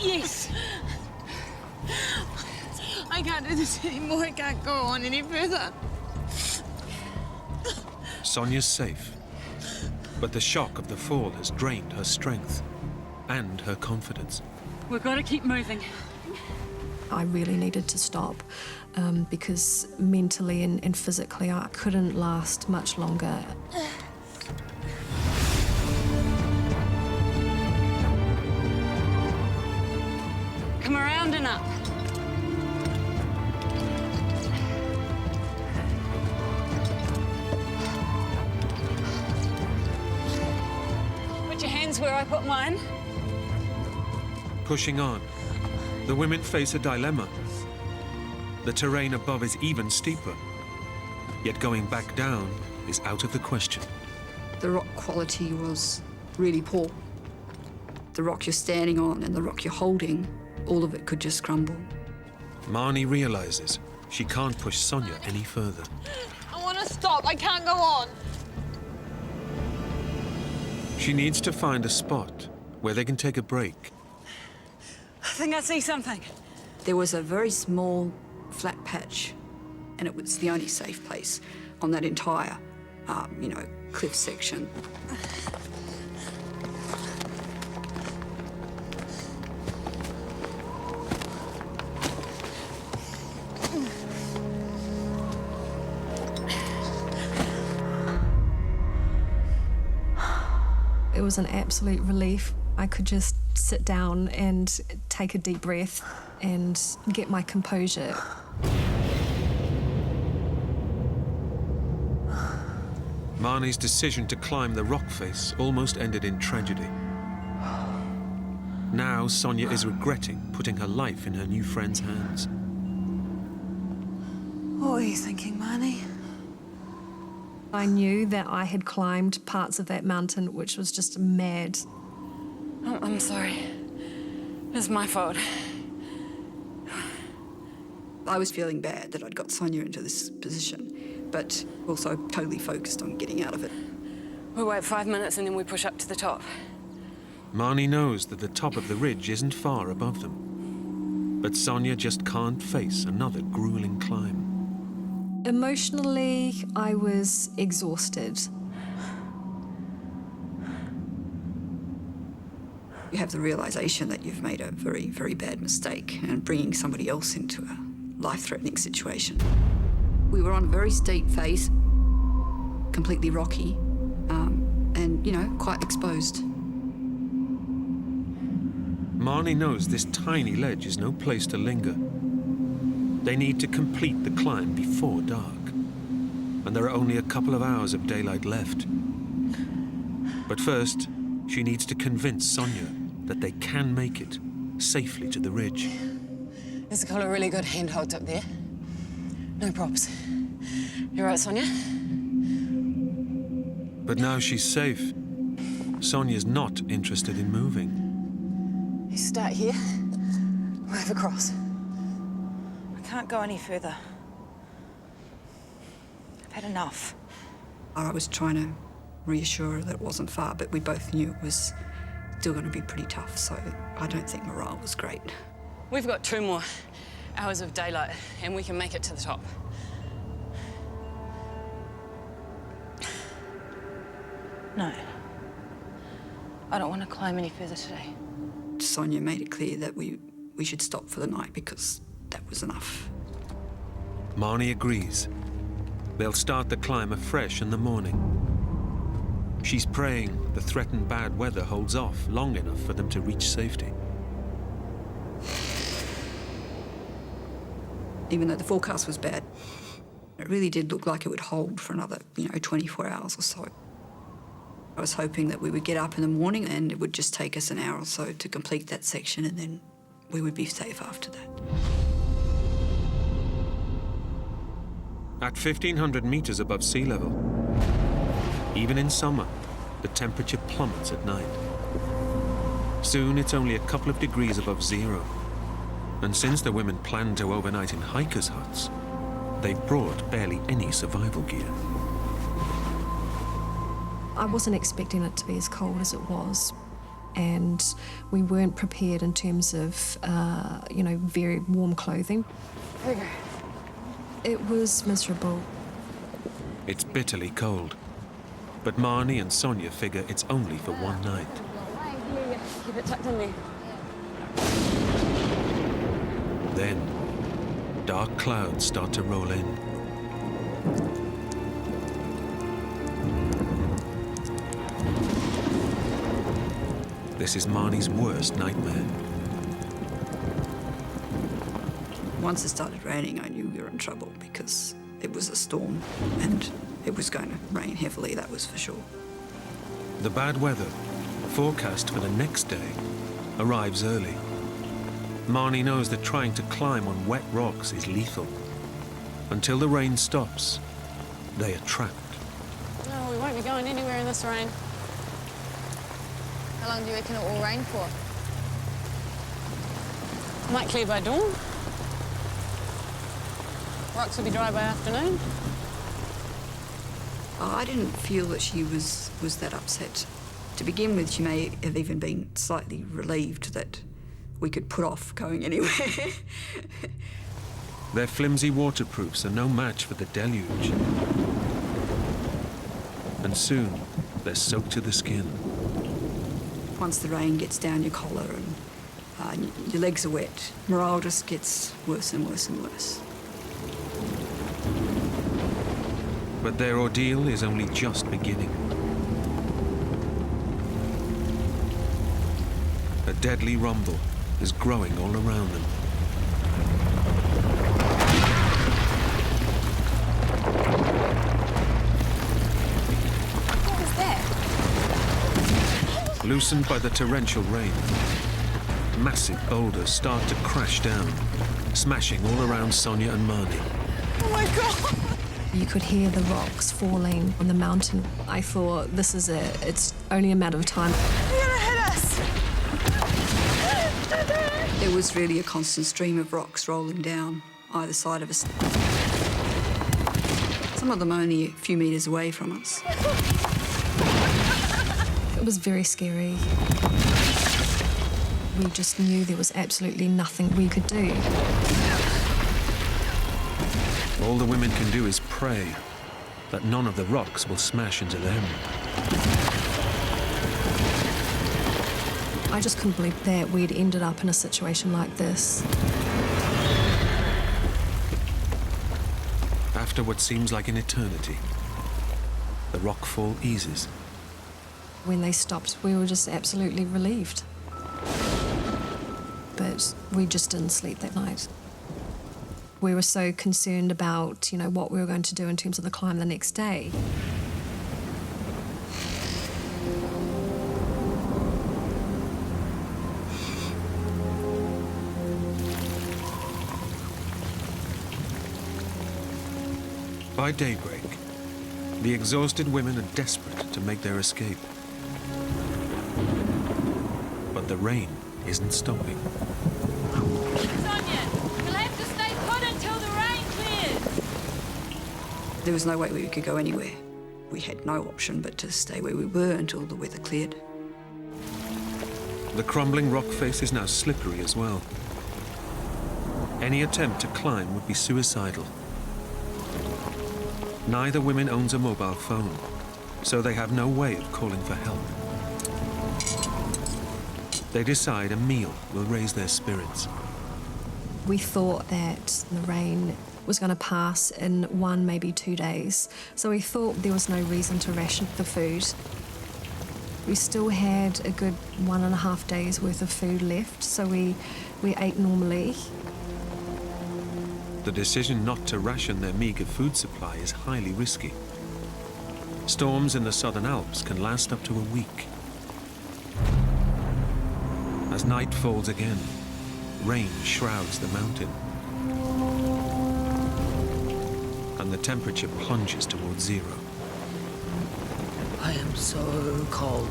Yes. I can't do this anymore. I can't go on any further. Sonia's safe, But the shock of the fall has drained her strength and her confidence. We've got to keep moving. I really needed to stop because mentally and physically I couldn't last much longer. Come around and up. Put your hands where I put mine. Pushing on, the women face a dilemma. The terrain above is even steeper, yet going back down is out of the question. The rock quality was really poor. The rock you're standing on and the rock you're holding, all of it could just crumble. Marnie realizes she can't push Sonia any further. I want to stop. I can't go on. She needs to find a spot where they can take a break. I think I see something. There was a very small, flat patch, and it was the only safe place on that entire, cliff section. It was an absolute relief. I could just sit down and take a deep breath and get my composure. Marnie's decision to climb the rock face almost ended in tragedy. Now Sonia is regretting putting her life in her new friend's hands. What were you thinking, Marnie? I knew that I had climbed parts of that mountain, which was just mad. Oh, I'm sorry. It's my fault. I was feeling bad that I'd got Sonia into this position, but also totally focused on getting out of it. We wait 5 minutes and then we push up to the top. Marnie knows that the top of the ridge isn't far above them, but Sonia just can't face another grueling climb. Emotionally, I was exhausted. You have the realization that you've made a very, very bad mistake and bringing somebody else into a life-threatening situation. We were on a very steep face, completely rocky, and, quite exposed. Marnie knows this tiny ledge is no place to linger. They need to complete the climb before dark, and there are only a couple of hours of daylight left. But first, she needs to convince Sonia that they can make it safely to the ridge. There's a couple of really good handholds up there. No props. You right, Sonia? But now she's safe. Sonia's not interested in moving. You start here, move across. I can't go any further. I've had enough. I was trying to reassure her that it wasn't far, but we both knew it was still going to be pretty tough, so I don't think morale was great. We've got 2 more hours of daylight and we can make it to the top. No. I don't want to climb any further today. Sonia made it clear that we should stop for the night because that was enough. Marnie agrees. They'll start the climb afresh in the morning. She's praying the threatened bad weather holds off long enough for them to reach safety. Even though the forecast was bad, it really did look like it would hold for another, 24 hours or so. I was hoping that we would get up in the morning and it would just take us an hour or so to complete that section, and then we would be safe after that. At 1,500 meters above sea level, even in summer, the temperature plummets at night. Soon it's only a couple of degrees above zero. And since the women planned to overnight in hikers' huts, they've brought barely any survival gear. I wasn't expecting it to be as cold as it was, and we weren't prepared in terms of, very warm clothing. Okay. It was miserable. It's bitterly cold. But Marnie and Sonia figure it's only for one night. Keep it tucked in there. Then, dark clouds start to roll in. This is Marnie's worst nightmare. Once it started raining, I knew we were in trouble because it was a storm and it was going to rain heavily, that was for sure. The bad weather, forecast for the next day, arrives early. Marnie knows that trying to climb on wet rocks is lethal. Until the rain stops, they are trapped. No, we won't be going anywhere in this rain. How long do you reckon it will rain for? Might clear by dawn. Rocks will be dry by afternoon. Oh, I didn't feel that she was that upset. To begin with, she may have even been slightly relieved that we could put off going anywhere. Their flimsy waterproofs are no match for the deluge. And soon, they're soaked to the skin. Once the rain gets down your collar and your legs are wet, morale just gets worse and worse and worse. But their ordeal is only just beginning. A deadly rumble is growing all around them. What was that? Loosened by the torrential rain, massive boulders start to crash down, smashing all around Sonia and Marnie. Oh my God! You could hear the rocks falling on the mountain. I thought, this is it. It's only a matter of time. They're gonna hit us! There was really a constant stream of rocks rolling down either side of us. Some of them only a few meters away from us. It was very scary. We just knew there was absolutely nothing we could do. All the women can do is pray that none of the rocks will smash into them. I just couldn't believe that we'd ended up in a situation like this. After what seems like an eternity, the rockfall eases. When they stopped, we were just absolutely relieved. But we just didn't sleep that night. We were so concerned about, what we were going to do in terms of the climb the next day. By daybreak, the exhausted women are desperate to make their escape. But the rain isn't stopping. Sonia, you'll have to stay put until the rain clears. There was no way we could go anywhere. We had no option but to stay where we were until the weather cleared. The crumbling rock face is now slippery as well. Any attempt to climb would be suicidal. Neither woman owns a mobile phone, so they have no way of calling for help. They decide a meal will raise their spirits. We thought that the rain was going to pass in 1, maybe 2 days, so we thought there was no reason to ration the food. We still had a good 1.5 days worth of food left, so we ate normally. The decision not to ration their meager food supply is highly risky. Storms in the Southern Alps can last up to a week. As night falls again, rain shrouds the mountain. And the temperature plunges towards zero. I am so cold.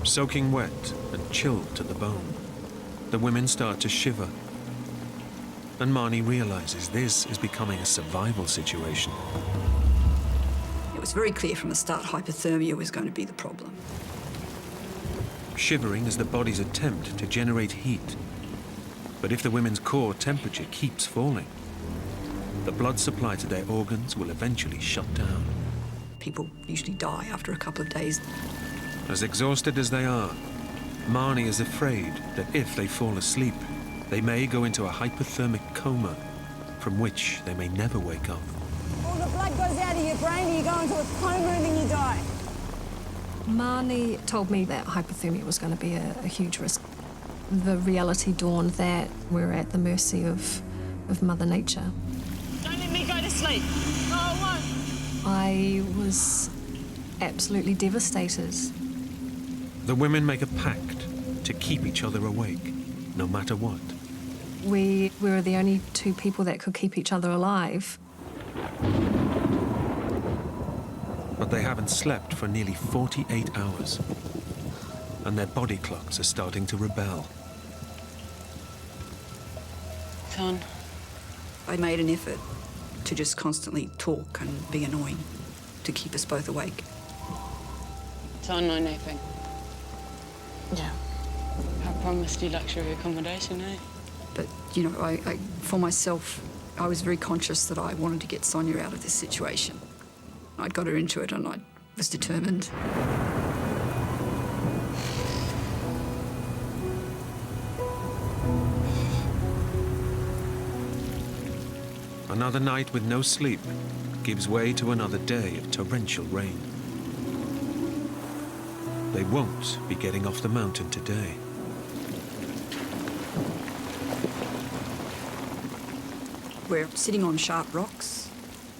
Soaking wet and chilled to the bone, the women start to shiver. And Marnie realizes this is becoming a survival situation. It was very clear from the start hypothermia was going to be the problem. Shivering is the body's attempt to generate heat. But if the women's core temperature keeps falling, the blood supply to their organs will eventually shut down. People usually die after a couple of days. As exhausted as they are, Marnie is afraid that if they fall asleep, they may go into a hypothermic coma from which they may never wake up. All the blood goes out of your brain and you go into a coma and then you die. Marnie told me that hypothermia was going to be a huge risk. The reality dawned that we're at the mercy of Mother Nature. Don't let me go to sleep. No, I won't. I was absolutely devastated. The women make a pact to keep each other awake, no matter what. We were the only two people that could keep each other alive. But they haven't slept for nearly 48 hours, and their body clocks are starting to rebel. Ton. I made an effort to just constantly talk and be annoying to keep us both awake. Ton, no napping. Yeah. I promised you luxury accommodation, eh? But, you know, I for myself, I was very conscious that I wanted to get Sonia out of this situation. I'd got her into it and I was determined. Another night with no sleep gives way to another day of torrential rain. They won't be getting off the mountain today. We're sitting on sharp rocks.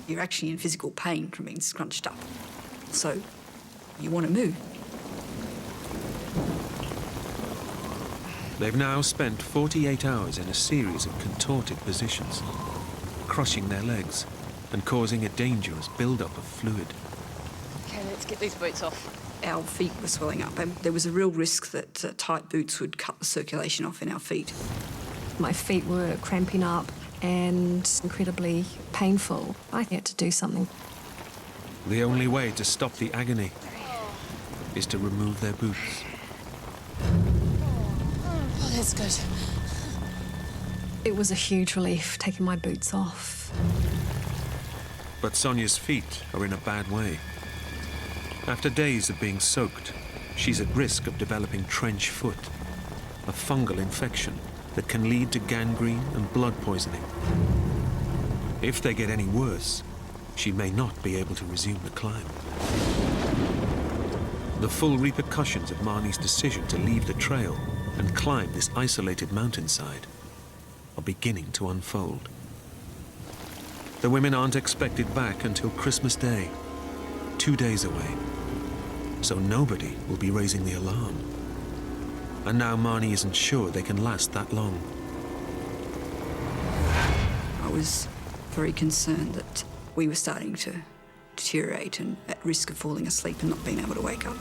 You're actually in physical pain from being scrunched up. So you want to move. They've now spent 48 hours in a series of contorted positions, crushing their legs and causing a dangerous build-up of fluid. Okay, let's get these boots off. Our feet were swelling up and there was a real risk that tight boots would cut the circulation off in our feet. My feet were cramping up and incredibly painful. I had to do something. The only way to stop the agony is to remove their boots. Oh, that's good. It was a huge relief taking my boots off. But Sonia's feet are in a bad way. After days of being soaked, she's at risk of developing trench foot, a fungal infection that can lead to gangrene and blood poisoning. If they get any worse, she may not be able to resume the climb. The full repercussions of Marnie's decision to leave the trail and climb this isolated mountainside are beginning to unfold. The women aren't expected back until Christmas Day, 2 days away, so nobody will be raising the alarm. And now Marnie isn't sure they can last that long. I was very concerned that we were starting to deteriorate and at risk of falling asleep and not being able to wake up.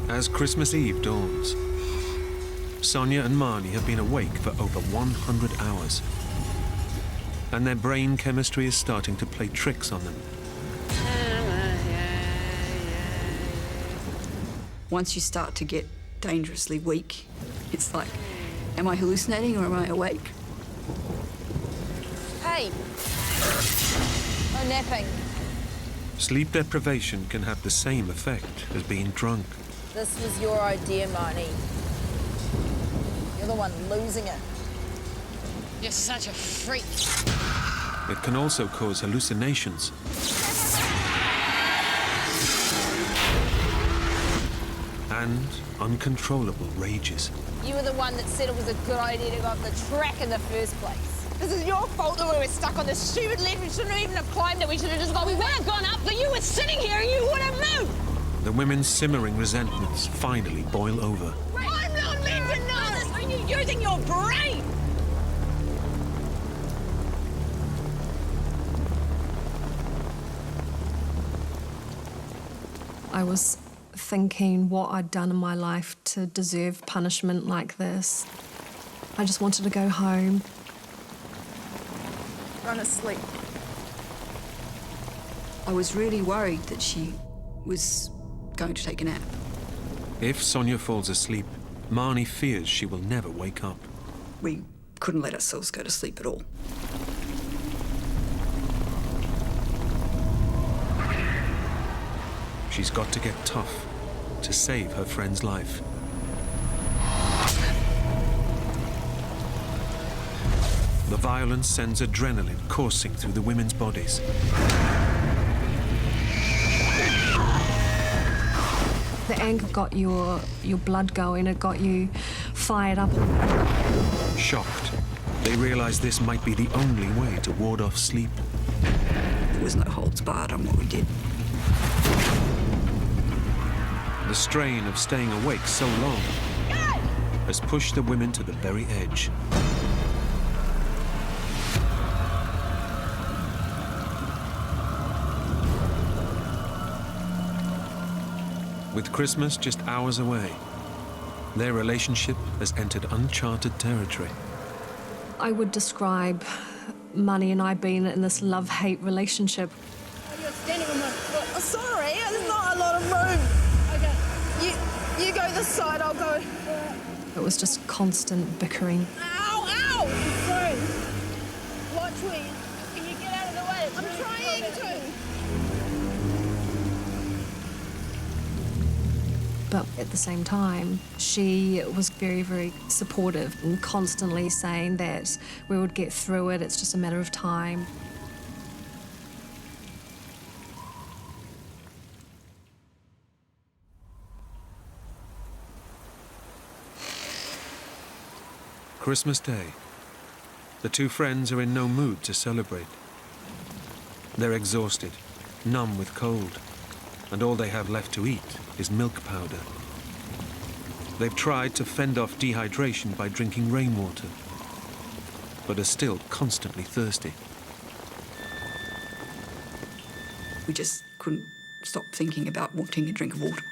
As Christmas Eve dawns, Sonia and Marnie have been awake for over 100 hours, and their brain chemistry is starting to play tricks on them. Once you start to get dangerously weak, it's like, am I hallucinating or am I awake? Hey! No napping. Sleep deprivation can have the same effect as being drunk. This was your idea, Marnie. You're the one losing it. You're such a freak. It can also cause hallucinations. And uncontrollable rages. You were the one that said it was a good idea to go up the track in the first place. This is your fault that we were stuck on this stupid ledge. We shouldn't even have climbed it. We should have just gone. We would have gone up, but you were sitting here and you would have moved. The women's simmering resentments finally boil over. I'm not meant to know this when you're using your brain. I was thinking what I'd done in my life to deserve punishment like this. I just wanted to go home. Run asleep. I was really worried that she was going to take a nap. If Sonia falls asleep, Marnie fears she will never wake up. We couldn't let ourselves go to sleep at all. She's got to get tough to save her friend's life. The violence sends adrenaline coursing through the women's bodies. The anger got your blood going, it got you fired up. Shocked, they realize this might be the only way to ward off sleep. There was no holds barred on what we did. The strain of staying awake so long has pushed the women to the very edge. With Christmas just hours away, their relationship has entered uncharted territory. I would describe Mani and I being in this love-hate relationship. You're standing on my foot. Oh, sorry, there's not a lot of room. Okay. You go this side, I'll go. It was just constant bickering. Ow, ow! Sorry. Watch me. Can you get out of the way? I'm trying to. But at the same time, she was very, very supportive and constantly saying that we would get through it, it's just a matter of time. Christmas Day. The two friends are in no mood to celebrate. They're exhausted, numb with cold, and all they have left to eat is milk powder. They've tried to fend off dehydration by drinking rainwater, but are still constantly thirsty. We just couldn't stop thinking about wanting a drink of water.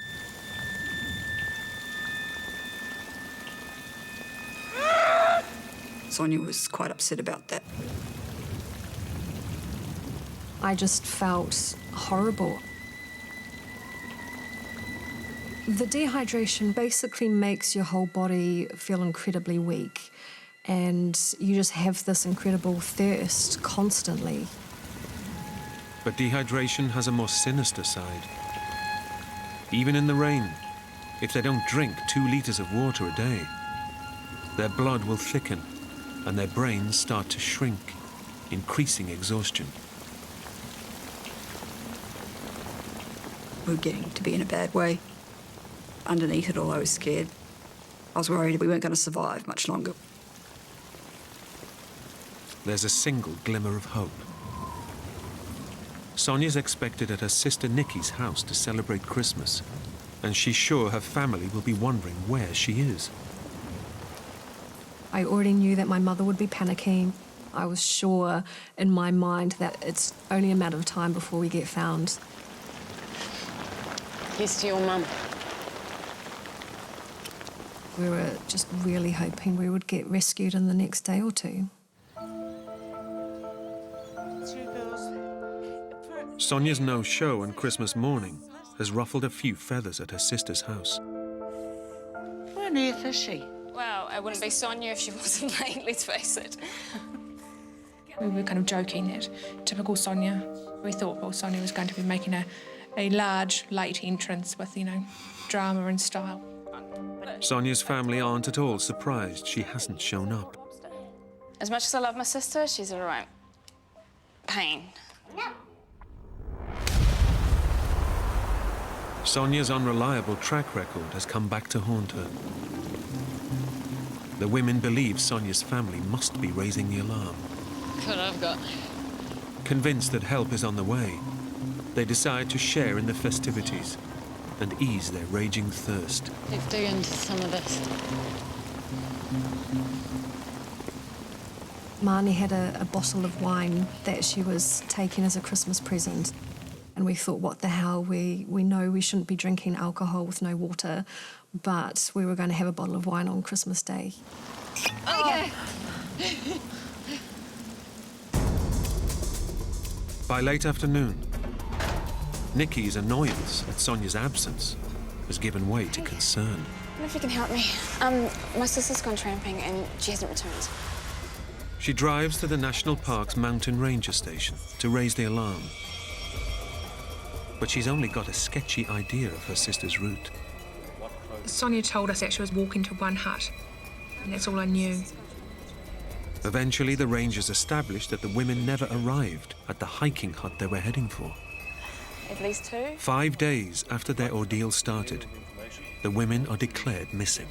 Sonia was quite upset about that. I just felt horrible. The dehydration basically makes your whole body feel incredibly weak, and you just have this incredible thirst constantly. But dehydration has a more sinister side. Even in the rain, if they don't drink 2 liters of water a day, their blood will thicken and their brains start to shrink, increasing exhaustion. We were getting to be in a bad way. Underneath it all, I was scared. I was worried we weren't going to survive much longer. There's a single glimmer of hope. Sonia's expected at her sister Nikki's house to celebrate Christmas, and she's sure her family will be wondering where she is. I already knew that my mother would be panicking. I was sure in my mind that it's only a matter of time before we get found. Here's to your mum. We were just really hoping we would get rescued in the next day or two. Sonia's no-show on Christmas morning has ruffled a few feathers at her sister's house. Where on earth is she? Well, I wouldn't be Sonia if she wasn't late, let's face it. We were kind of joking that typical Sonia. We thought, well, Sonia was going to be making a large late entrance with, you know, drama and style. Sonia's family aren't at all surprised she hasn't shown up. As much as I love my sister, she's a right pain. Sonia's unreliable track record has come back to haunt her. The women believe Sonia's family must be raising the alarm. God, I've got... Convinced that help is on the way, they decide to share in the festivities and ease their raging thirst. Let's dig into some of this. Marnie had a bottle of wine that she was taking as a Christmas present. And we thought, what the hell, we know we shouldn't be drinking alcohol with no water, but we were going to have a bottle of wine on Christmas Day. Okay. By late afternoon, Nikki's annoyance at Sonia's absence has given way to concern. I wonder if you can help me. My sister's gone tramping and she hasn't returned. She drives to the National Park's mountain ranger station to raise the alarm. but she's only got a sketchy idea of her sister's route. Sonia told us that she was walking to one hut, and that's all I knew. Eventually, the rangers established that the women never arrived at the hiking hut they were heading for. At least 2? 5 days after their ordeal started, the women are declared missing.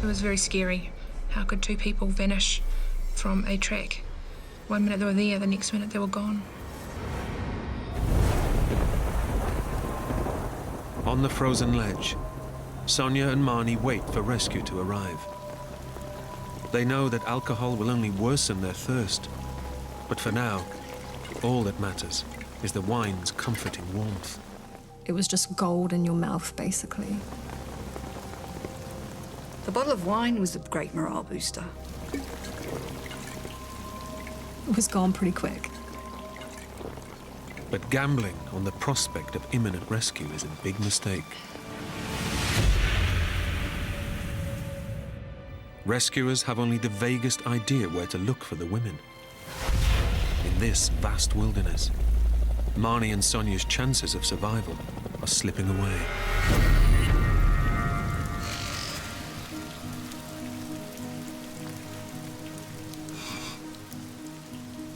It was very scary. How could 2 people vanish from a track? 1 minute they were there, the next minute they were gone. On the frozen ledge, Sonia and Marnie wait for rescue to arrive. They know that alcohol will only worsen their thirst, but for now, all that matters is the wine's comforting warmth. It was just gold in your mouth, basically. The bottle of wine was a great morale booster. It was gone pretty quick. But gambling on the prospect of imminent rescue is a big mistake. Rescuers have only the vaguest idea where to look for the women. In this vast wilderness, Marnie and Sonia's chances of survival are slipping away.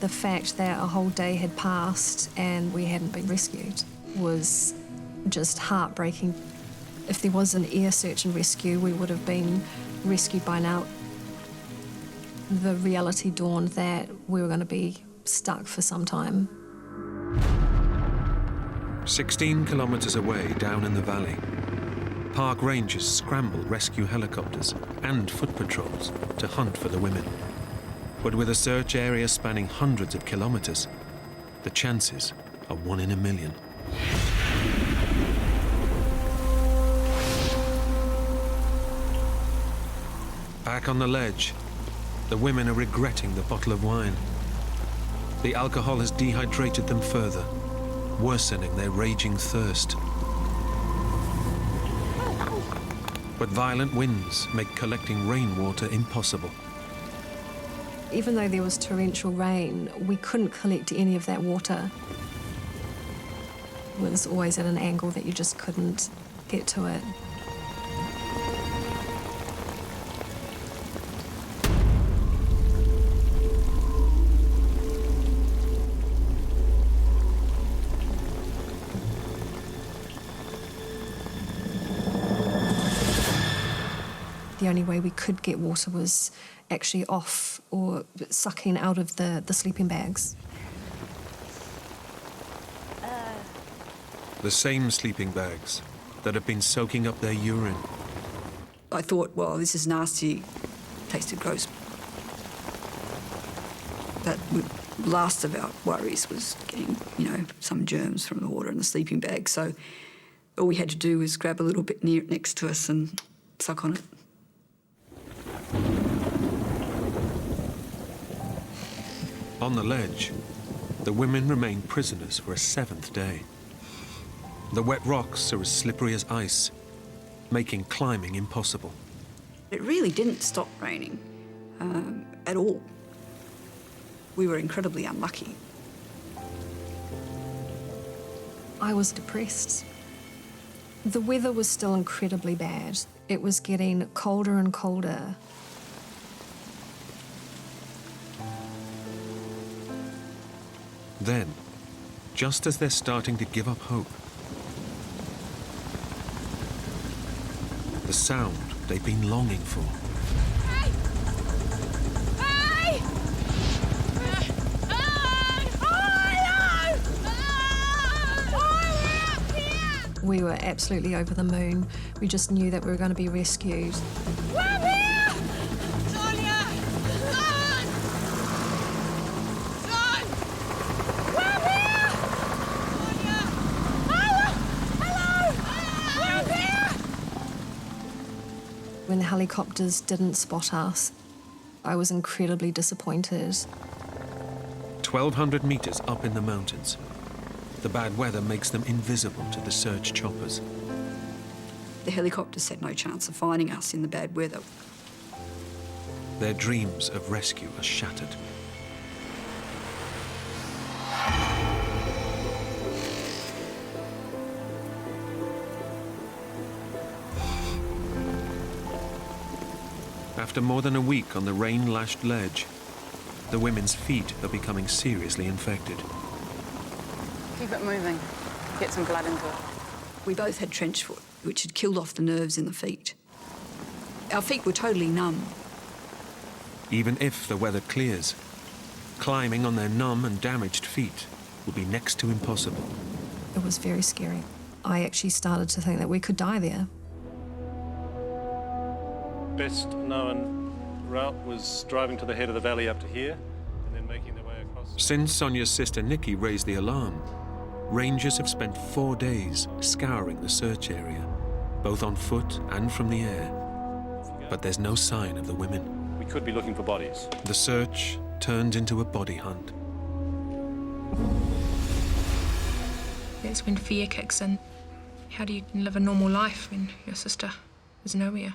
The fact that a whole day had passed and we hadn't been rescued was just heartbreaking. If there was an air search and rescue, we would have been rescued by now. The reality dawned that we were going to be stuck for some time. 16 kilometers away, down in the valley, park rangers scramble rescue helicopters and foot patrols to hunt for the women. But with a search area spanning hundreds of kilometers, the chances are 1 in a million. Back on the ledge, the women are regretting the bottle of wine. The alcohol has dehydrated them further, worsening their raging thirst. But violent winds make collecting rainwater impossible. Even though there was torrential rain, we couldn't collect any of that water. It was always at an angle that you just couldn't get to it. The only way we could get water was actually off or sucking out of the sleeping bags. The same sleeping bags that have been soaking up their urine. I thought, well, this is nasty, tasted gross. That last of our worries was getting, some germs from the water in the sleeping bag. So all we had to do was grab a little bit next to us and suck on it. On the ledge, the women remain prisoners for a 7th day. The wet rocks are as slippery as ice, making climbing impossible. It really didn't stop raining at all. We were incredibly unlucky. I was depressed. The weather was still incredibly bad. It was getting colder and colder. Then, just as they're starting to give up hope, the sound they've been longing for. We were absolutely over the moon. We just knew that we were going to be rescued. Come here! Sonia! Son! Son! Come here! Sonia! Hello! Come here! When the helicopters didn't spot us, I was incredibly disappointed. 1,200 meters up in the mountains, the bad weather makes them invisible to the search choppers. The helicopters had no chance of finding us in the bad weather. Their dreams of rescue are shattered. After more than a week on the rain-lashed ledge, the women's feet are becoming seriously infected. Keep it moving. Get some blood into it. We both had trench foot, which had killed off the nerves in the feet. Our feet were totally numb. Even if the weather clears, climbing on their numb and damaged feet will be next to impossible. It was very scary. I actually started to think that we could die there. Best known route was driving to the head of the valley up to here and then making their way across. Since Sonia's sister Nikki raised the alarm, rangers have spent 4 days scouring the search area, both on foot and from the air. But there's no sign of the women. We could be looking for bodies. The search turned into a body hunt. That's when fear kicks in. How do you live a normal life when your sister is nowhere?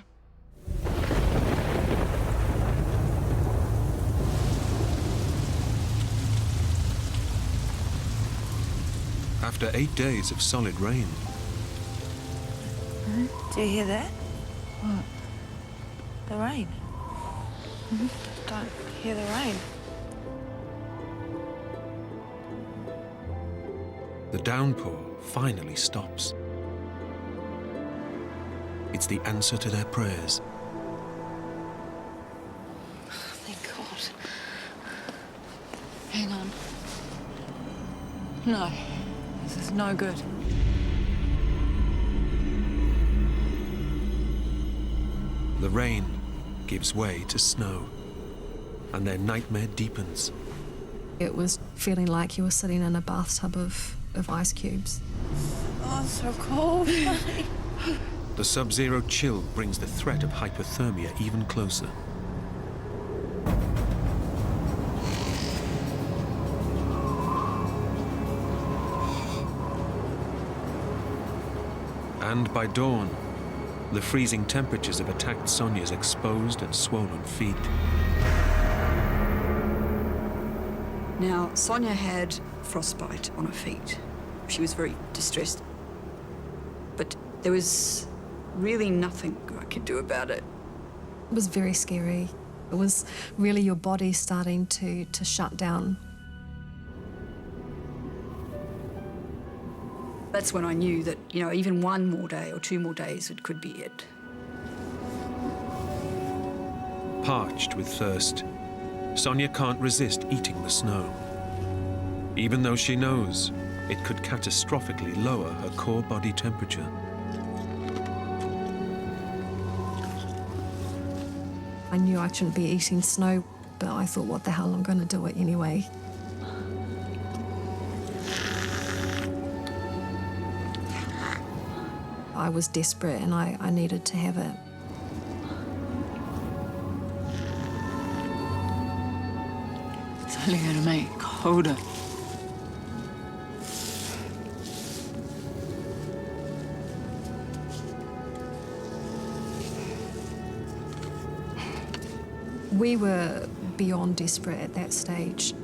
After 8 days of solid rain. Do you hear that? What? The rain. Don't hear the rain. The downpour finally stops. It's the answer to their prayers. Thank God. Hang on. No, this is no good. The rain gives way to snow, and their nightmare deepens. It was feeling like you were sitting in a bathtub of ice cubes. Oh, it's so cold. The sub-zero chill brings the threat of hypothermia even closer. And by dawn, the freezing temperatures have attacked Sonia's exposed and swollen feet. Now, Sonia had frostbite on her feet. She was very distressed. But there was really nothing I could do about it. It was very scary. It was really your body starting to shut down. That's when I knew that, you know, even 1 more day or 2 more days, it could be it. Parched with thirst, Sonia can't resist eating the snow, even though she knows it could catastrophically lower her core body temperature. I knew I shouldn't be eating snow, but I thought, what the hell, I'm going to do it anyway. I was desperate and I needed to have it. It's only going to make it colder. We were beyond desperate at that stage.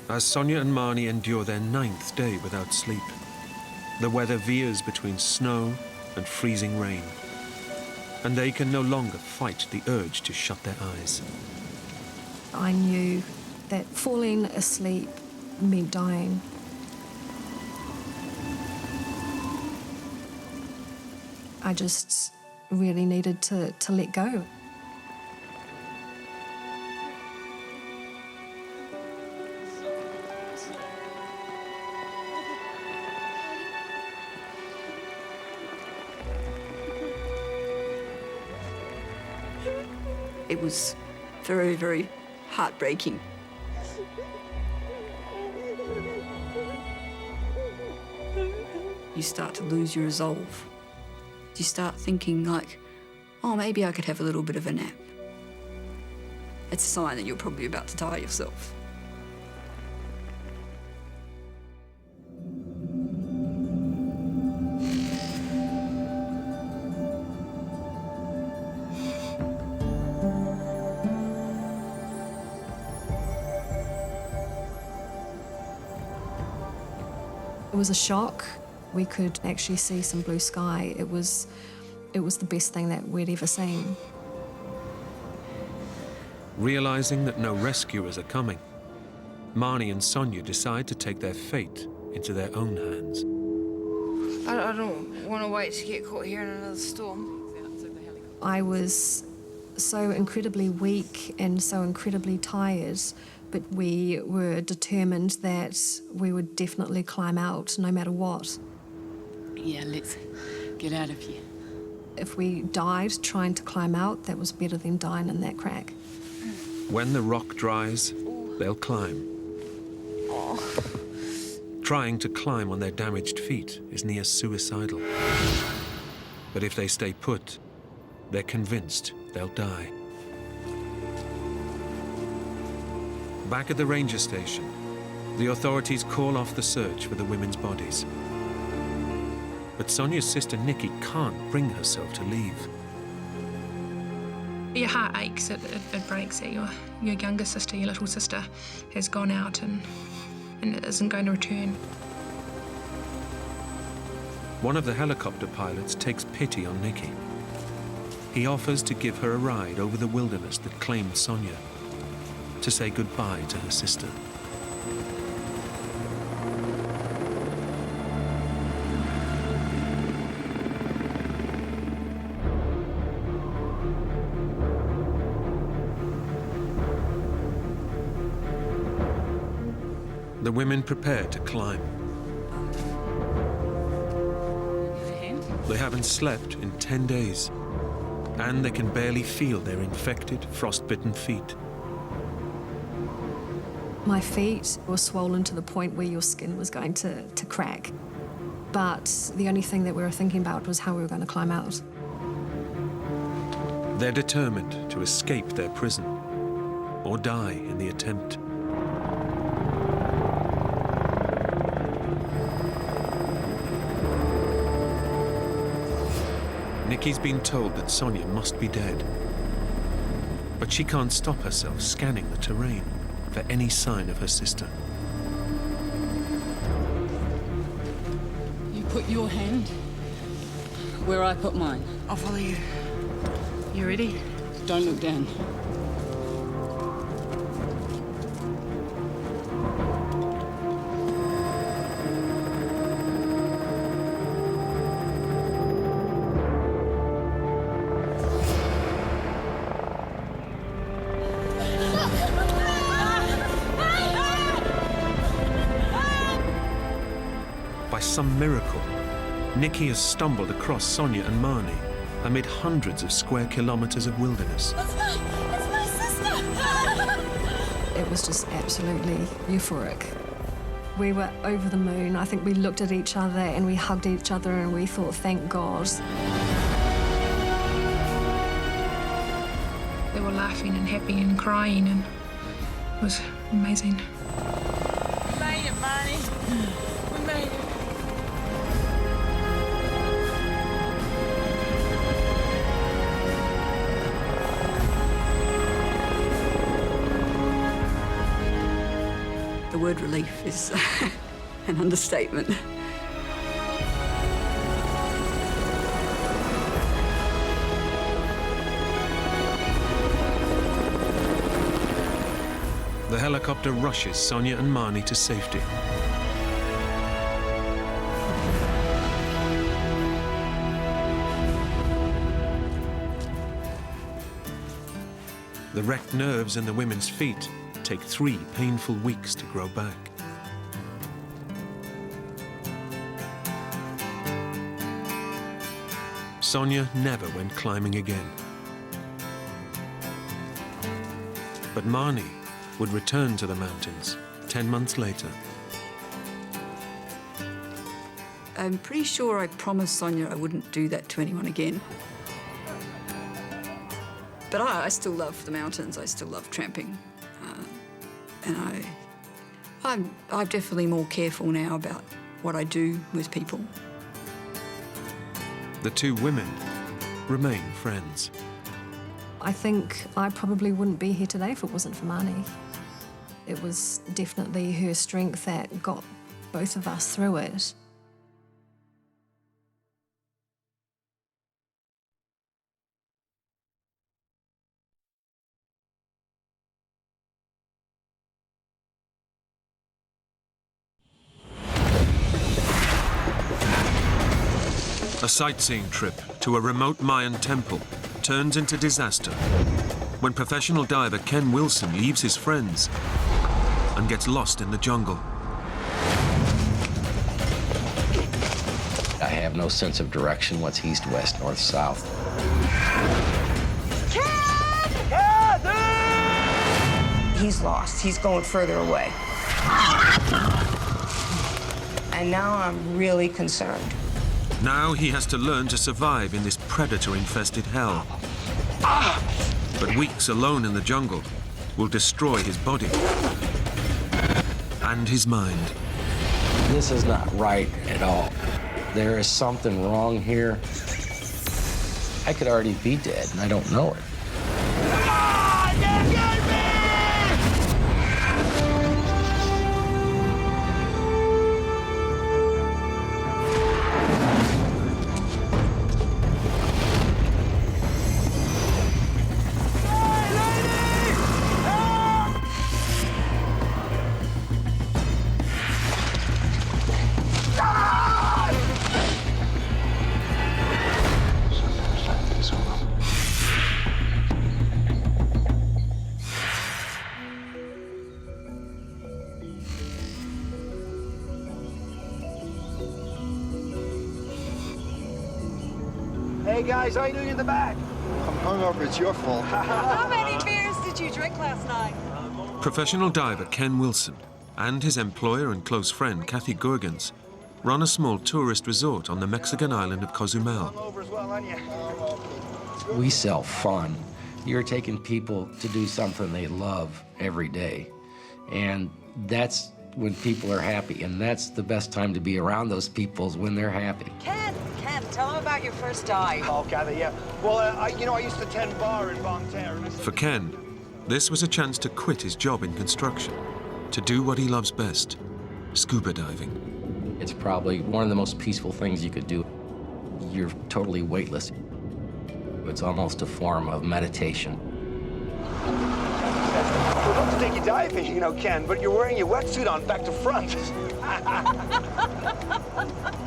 As Sonia and Marnie endure their 9th day without sleep, the weather veers between snow and freezing rain, and they can no longer fight the urge to shut their eyes. I knew that falling asleep meant dying. I just really needed to let go. It was very, very heartbreaking. You start to lose your resolve. You start thinking like, oh, maybe I could have a little bit of a nap. It's a sign that you're probably about to die yourself. It was a shock, We could actually see some blue sky. It was the best thing that we'd ever seen. Realizing that no rescuers are coming, Marnie and Sonia decide to take their fate into their own hands. I don't want to wait to get caught here in another storm. I was so incredibly weak and so incredibly tired, but we were determined that we would definitely climb out no matter what. Yeah, let's get out of here. If we died trying to climb out, that was better than dying in that crack. When the rock dries, they'll climb. Trying to climb on their damaged feet is near suicidal. But if they stay put, they're convinced they'll die. Back at the ranger station, the authorities call off the search for the women's bodies. But Sonia's sister Nikki can't bring herself to leave. Your heart aches, it breaks that your younger sister, your little sister, has gone out and isn't going to return. One of the helicopter pilots takes pity on Nikki. He offers to give her a ride over the wilderness that claimed Sonia, to say goodbye to her sister. The women prepare to climb. They haven't slept in 10 days, and they can barely feel their infected, frost-bitten feet. My feet were swollen to the point where your skin was going to crack. But the only thing that we were thinking about was how we were going to climb out. They're determined to escape their prison, or die in the attempt. Nikki's been told that Sonia must be dead, but she can't stop herself scanning the terrain for any sign of her sister. You put your hand where I put mine. I'll follow you. You ready? Don't look down. By some miracle, Nikki has stumbled across Sonia and Marnie amid hundreds of square kilometers of wilderness. It's my sister! It was just absolutely euphoric. We were over the moon. I think we looked at each other and we hugged each other and we thought, thank God. They were laughing and happy and crying, and it was amazing. We made it, Marnie. We made it. The word relief is an understatement. The helicopter rushes Sonia and Marnie to safety. The wrecked nerves in the women's feet take 3 painful weeks to grow back. Sonia never went climbing again. But Marnie would return to the mountains 10 months later. I'm pretty sure I promised Sonia I wouldn't do that to anyone again. But I still love the mountains. I still love tramping. And I'm definitely more careful now about what I do with people. The two women remain friends. I think I probably wouldn't be here today if it wasn't for Marnie. It was definitely her strength that got both of us through it. A sightseeing trip to a remote Mayan temple turns into disaster when professional diver Ken Wilson leaves his friends and gets lost in the jungle. I have no sense of direction, what's east, west, north, south. He's lost. He's going further away. And now I'm really concerned. Now he has to learn to survive in this predator-infested hell. But weeks alone in the jungle will destroy his body and his mind. This is not right at all. There is something wrong here. I could already be dead, and I don't know it. Hey guys, how you doing in the back? I'm hungover, it's your fault. How many beers did you drink last night? Professional diver Ken Wilson and his employer and close friend Kathy Gurgens run a small tourist resort on the Mexican island of Cozumel. We sell fun. You're taking people to do something they love every day. And that's when people are happy. And that's the best time to be around those people is when they're happy. Ken, tell them about your first dive. Oh, Kathy, yeah. Well, I used to tend bar in Bon Terre. For Ken, this was a chance to quit his job in construction, to do what he loves best, scuba diving. It's probably one of the most peaceful things you could do. You're totally weightless. It's almost a form of meditation. We're about to take you diving, Ken, but you're wearing your wetsuit on back to front.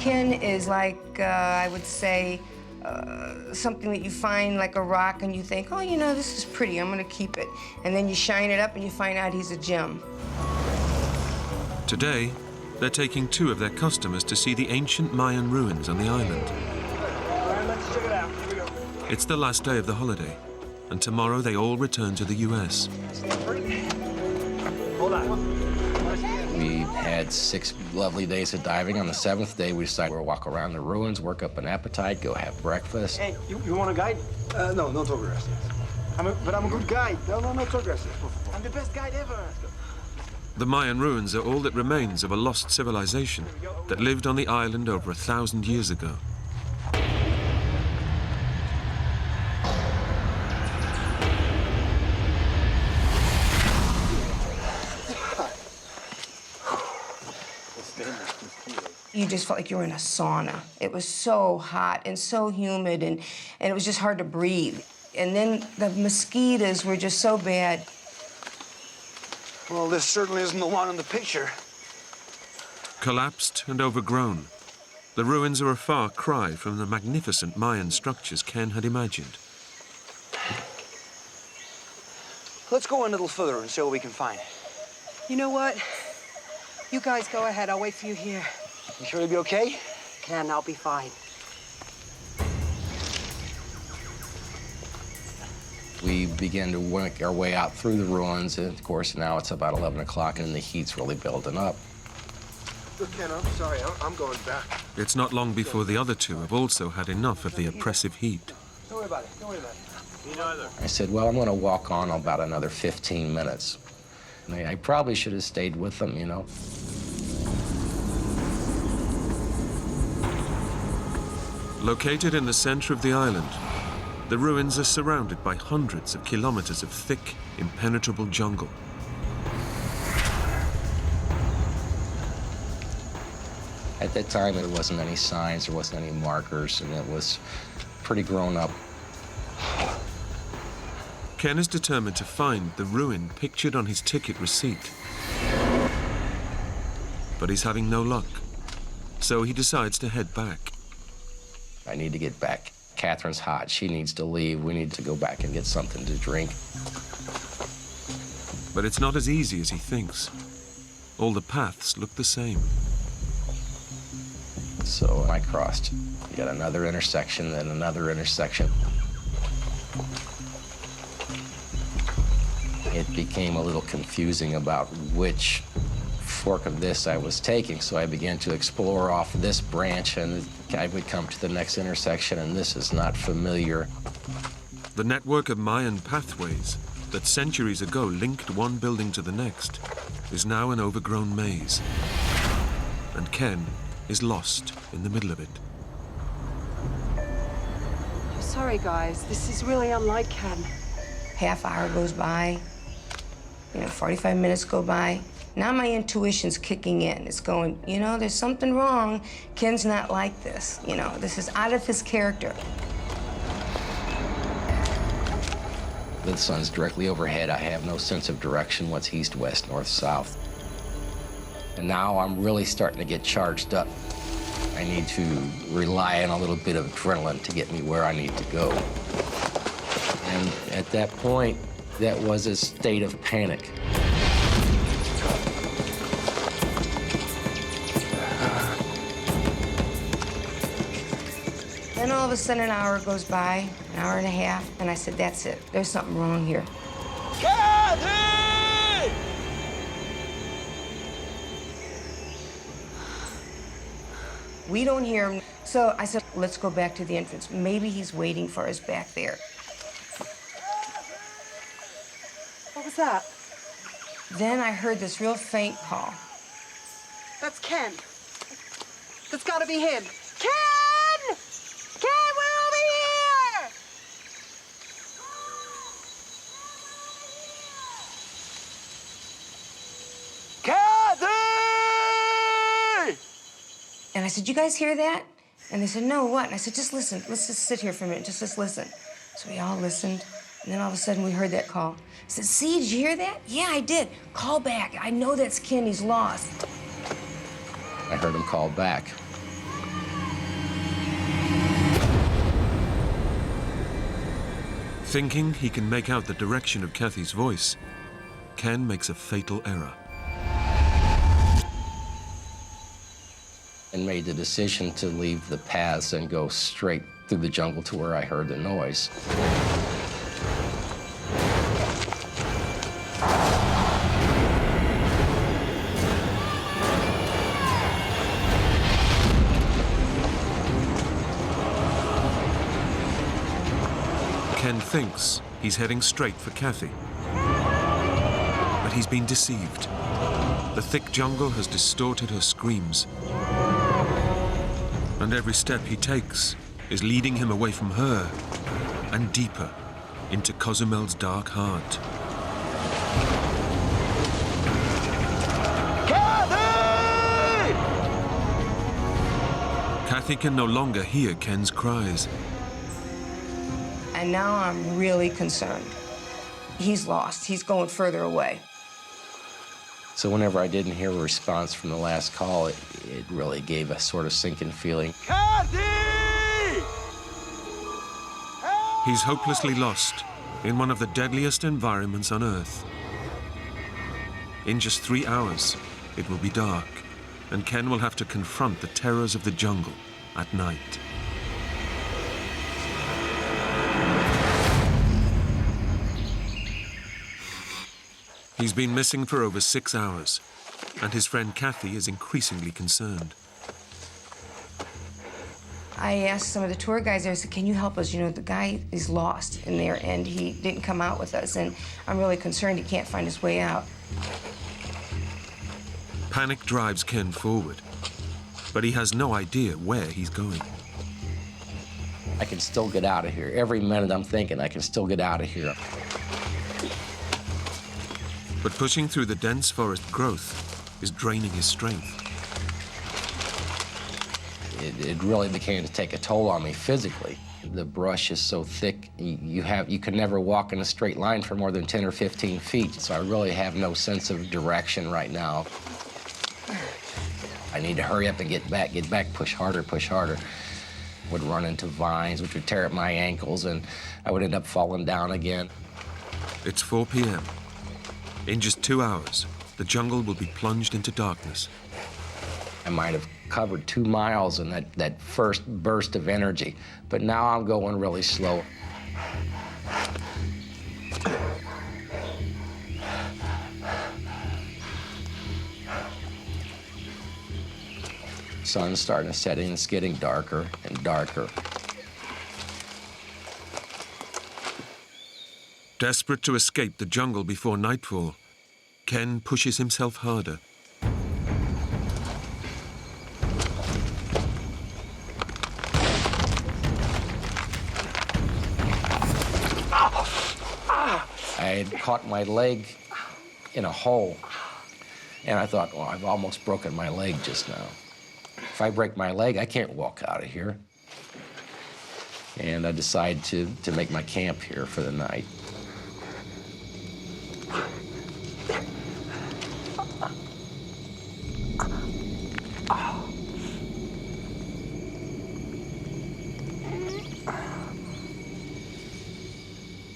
Ken is like, I would say, something that you find like a rock and you think, oh, this is pretty, I'm gonna keep it. And then you shine it up and you find out he's a gem. Today, they're taking 2 of their customers to see the ancient Mayan ruins on the island. All right, let's check it out. Here we go. It's the last day of the holiday, and tomorrow they all return to the US. Hold on. We had 6 lovely days of diving. On the 7th day, we decided we'll walk around the ruins, work up an appetite, go have breakfast. Hey, you want a guide? No, no talk gracias. But I'm a good guide. No talk gracias. I'm the best guide ever. The Mayan ruins are all that remains of a lost civilization that lived on the island over 1,000 years ago. You just felt like you were in a sauna. It was so hot and so humid, and it was just hard to breathe. And then the mosquitoes were just so bad. Well, this certainly isn't the one in the picture. Collapsed and overgrown, the ruins are a far cry from the magnificent Mayan structures Ken had imagined. Let's go a little further and see what we can find. You know what? You guys go ahead. I'll wait for you here. You sure you'll be okay? Ken, I'll be fine. We began to work our way out through the ruins, and of course now it's about 11 o'clock and the heat's really building up. Look, Ken, I'm sorry, I'm going back. It's not long before the other 2 have also had enough of the oppressive heat. Don't worry about it. Don't worry about it. Me neither. I said, well, I'm going to walk on about another 15 minutes. And I probably should have stayed with them, Located in the center of the island, the ruins are surrounded by hundreds of kilometers of thick, impenetrable jungle. At that time, there wasn't any signs, there wasn't any markers, and it was pretty grown up. Ken is determined to find the ruin pictured on his ticket receipt. But he's having no luck, so he decides to head back. I need to get back. Catherine's hot. She needs to leave. We need to go back and get something to drink. But it's not as easy as he thinks. All the paths look the same. So I crossed. You got another intersection, then another intersection. It became a little confusing about which fork of this I was taking, so I began to explore off this branch, and I would come to the next intersection, and this is not familiar. The network of Mayan pathways that centuries ago linked one building to the next is now an overgrown maze. And Ken is lost in the middle of it. I'm sorry, guys. This is really unlike Ken. Half hour goes by, 45 minutes go by. Now my intuition's kicking in. It's going, there's something wrong. Ken's not like this. This is out of his character. The sun's directly overhead. I have no sense of direction, what's east, west, north, south. And now I'm really starting to get charged up. I need to rely on a little bit of adrenaline to get me where I need to go. And at that point, that was a state of panic. Then all of a sudden, an hour goes by, an hour and a half, and I said, that's it. There's something wrong here. Kathy! We don't hear him. So I said, let's go back to the entrance. Maybe he's waiting for us back there. What was that? Then I heard this real faint call. That's Ken. That's gotta be him. Ken! Ken, we're over here! Kathy! And I said, you guys hear that? And they said, no, what? And I said, just listen. Let's just sit here for a minute. Just listen. So we all listened. And then all of a sudden, we heard that call. I said, see, did you hear that? Yeah, I did. Call back. I know that's Ken. He's lost. I heard him call back. Thinking he can make out the direction of Kathy's voice, Ken makes a fatal error. And made the decision to leave the paths and go straight through the jungle to where I heard the noise. Ken thinks he's heading straight for Kathy. But he's been deceived. The thick jungle has distorted her screams. And every step he takes is leading him away from her and deeper into Cozumel's dark heart. Kathy! Kathy can no longer hear Ken's cries. And now I'm really concerned. He's lost. He's going further away. So whenever I didn't hear a response from the last call, it really gave a sort of sinking feeling. Kathy! He's hopelessly lost in one of the deadliest environments on Earth. In just 3 hours, it will be dark, and Ken will have to confront the terrors of the jungle at night. He's been missing for over 6 hours, and his friend Kathy is increasingly concerned. I asked some of the tour guys there, I said, can you help us? The guy is lost in there, and he didn't come out with us, and I'm really concerned he can't find his way out. Panic drives Ken forward, but he has no idea where he's going. I can still get out of here. Every minute I'm thinking I can still get out of here. But pushing through the dense forest growth is draining his strength. It really began to take a toll on me physically. The brush is so thick, you can never walk in a straight line for more than 10 or 15 feet. So I really have no sense of direction right now. I need to hurry up and get back, push harder, push harder. would run into vines, which would tear up my ankles, and I would end up falling down again. It's 4 p.m. In just 2 hours, the jungle will be plunged into darkness. I might have covered 2 miles in that first burst of energy, but now I'm going really slow. Sun's starting to set in, it's getting darker and darker. Desperate to escape the jungle before nightfall, Ken pushes himself harder. I had caught my leg in a hole, and I thought, well, I've almost broken my leg just now. If I break my leg, I can't walk out of here. And I decided to make my camp here for the night.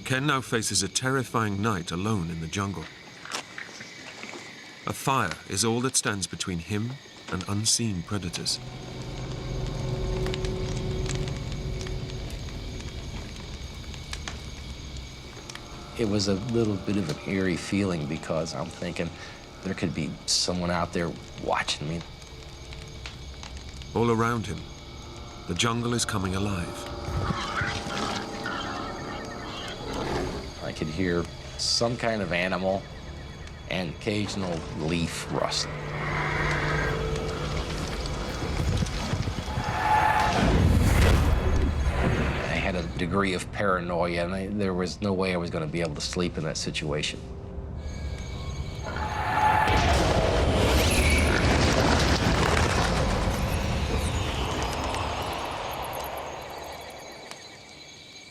Ken now faces a terrifying night alone in the jungle. A fire is all that stands between him and unseen predators. It was a little bit of an eerie feeling because I'm thinking there could be someone out there watching me. All around him, the jungle is coming alive. I could hear some kind of animal and occasional leaf rustling. I had a degree of paranoia, and there was no way I was going to be able to sleep in that situation.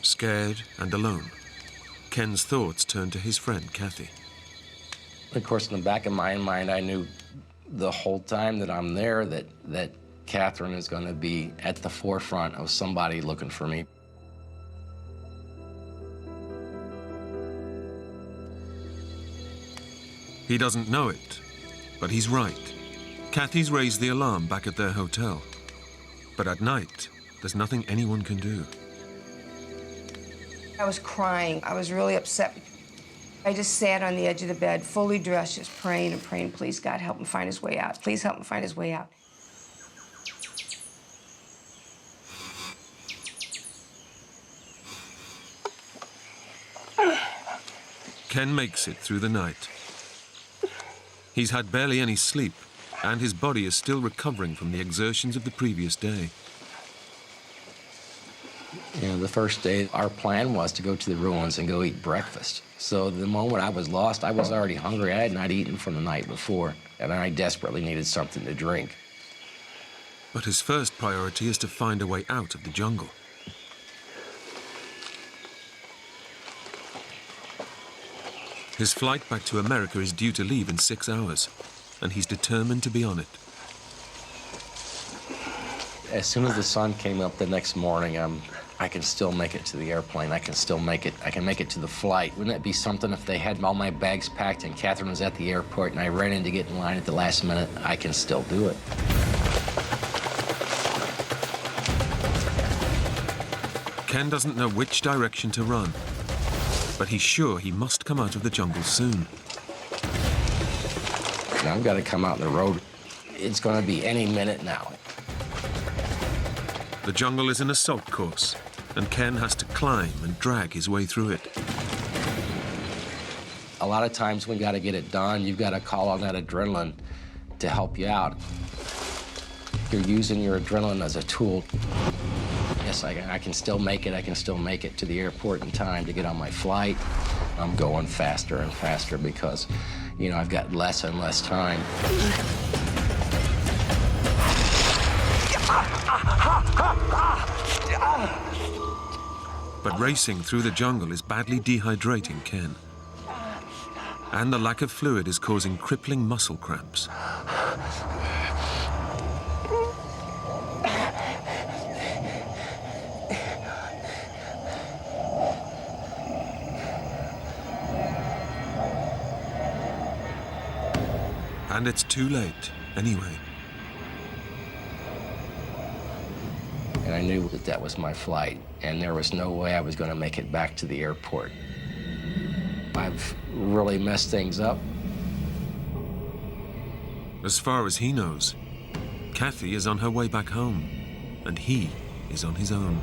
Scared and alone, Ken's thoughts turned to his friend, Kathy. Of course, in the back of my mind, I knew the whole time that I'm there that Catherine is going to be at the forefront of somebody looking for me. He doesn't know it, but he's right. Kathy's raised the alarm back at their hotel. But at night, there's nothing anyone can do. I was crying. I was really upset. I just sat on the edge of the bed, fully dressed, just praying and praying, please, God, help him find his way out. Please help him find his way out. Ken makes it through the night. He's had barely any sleep, and his body is still recovering from the exertions of the previous day. You know, the first day, our plan was to go to the ruins and go eat breakfast. So the moment I was lost, I was already hungry. I had not eaten from the night before, and I desperately needed something to drink. But his first priority is to find a way out of the jungle. His flight back to America is due to leave in 6 hours, and he's determined to be on it. As soon as the sun came up the next morning, I can still make it to the airplane. I can still make it. I can make it to the flight. Wouldn't that be something if they had all my bags packed and Catherine was at the airport and I ran in to get in line at the last minute? I can still do it. Ken doesn't know which direction to run, but he's sure he must come out of the jungle soon. Now I've got to come out in the road. It's going to be any minute now. The jungle is an assault course, and Ken has to climb and drag his way through it. A lot of times we got to get it done. You've got to call on that adrenaline to help you out. You're using your adrenaline as a tool. Yes, I can still make it. I can still make it to the airport in time to get on my flight. I'm going faster and faster because, you know, I've got less and less time. But racing through the jungle is badly dehydrating Ken. And the lack of fluid is causing crippling muscle cramps. And it's too late, anyway. And I knew that that was my flight, and there was no way I was going to make it back to the airport. I've really messed things up. As far as he knows, Kathy is on her way back home, and he is on his own.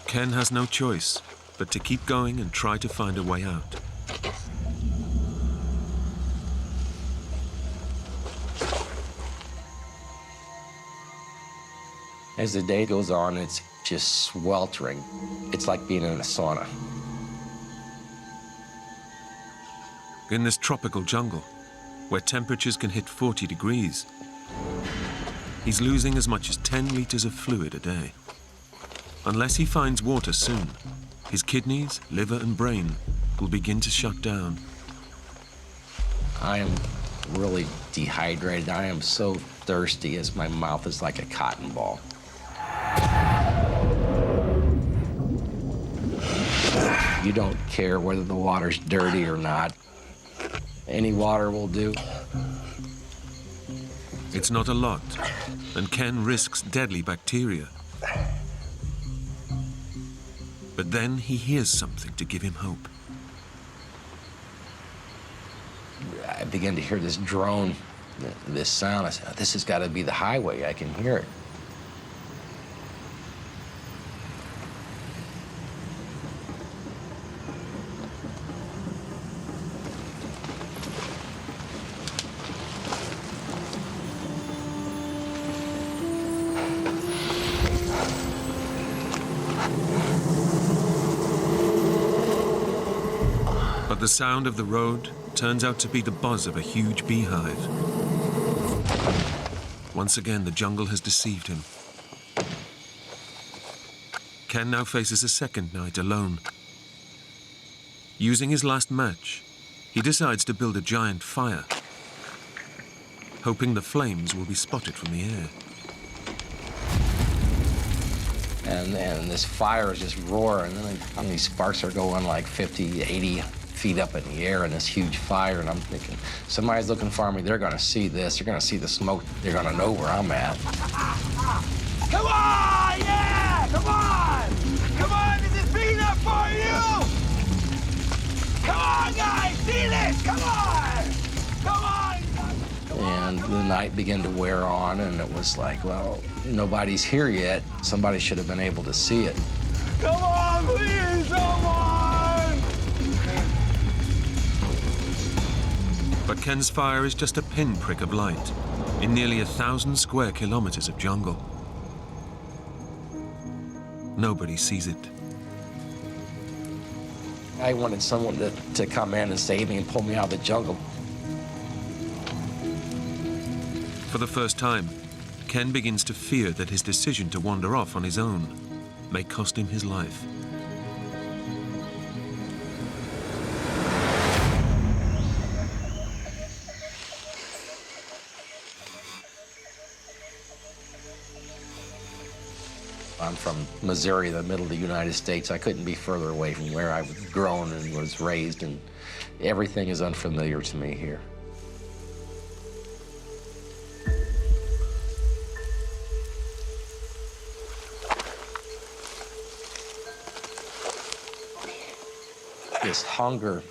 Ken has no choice but to keep going and try to find a way out. As the day goes on, it's just sweltering. It's like being in a sauna. In this tropical jungle, where temperatures can hit 40 degrees, he's losing as much as 10 liters of fluid a day. Unless he finds water soon, his kidneys, liver, and brain will begin to shut down. I am really dehydrated. I am so thirsty as my mouth is like a cotton ball. You don't care whether the water's dirty or not. Any water will do. It's not a lot, and Ken risks deadly bacteria. But then he hears something to give him hope. I begin to hear this drone, this sound. I said, this has got to be the highway. I can hear it. But the sound of the road turns out to be the buzz of a huge beehive. Once again, the jungle has deceived him. Ken now faces a second night alone. Using his last match, he decides to build a giant fire, hoping the flames will be spotted from the air. And this fire is just roaring, and these sparks are going like 50, 80 feet up in the air in this huge fire, and I'm thinking, somebody's looking for me. They're gonna see this. They're gonna see the smoke. They're gonna know where I'm at. Come on! Yeah! Come on! Come on! This is big enough for you! Come on, guys! See this! Come on! Come on! And the night began to wear on, and it was like, well, nobody's here yet. Somebody should have been able to see it. Come on, please! Come on! But Ken's fire is just a pinprick of light in nearly 1,000 square kilometers of jungle. Nobody sees it. I wanted someone to come in and save me and pull me out of the jungle. For the first time, Ken begins to fear that his decision to wander off on his own may cost him his life. I'm from Missouri, the middle of the United States. I couldn't be further away from where I was grown and was raised, and everything is unfamiliar to me here. This hunger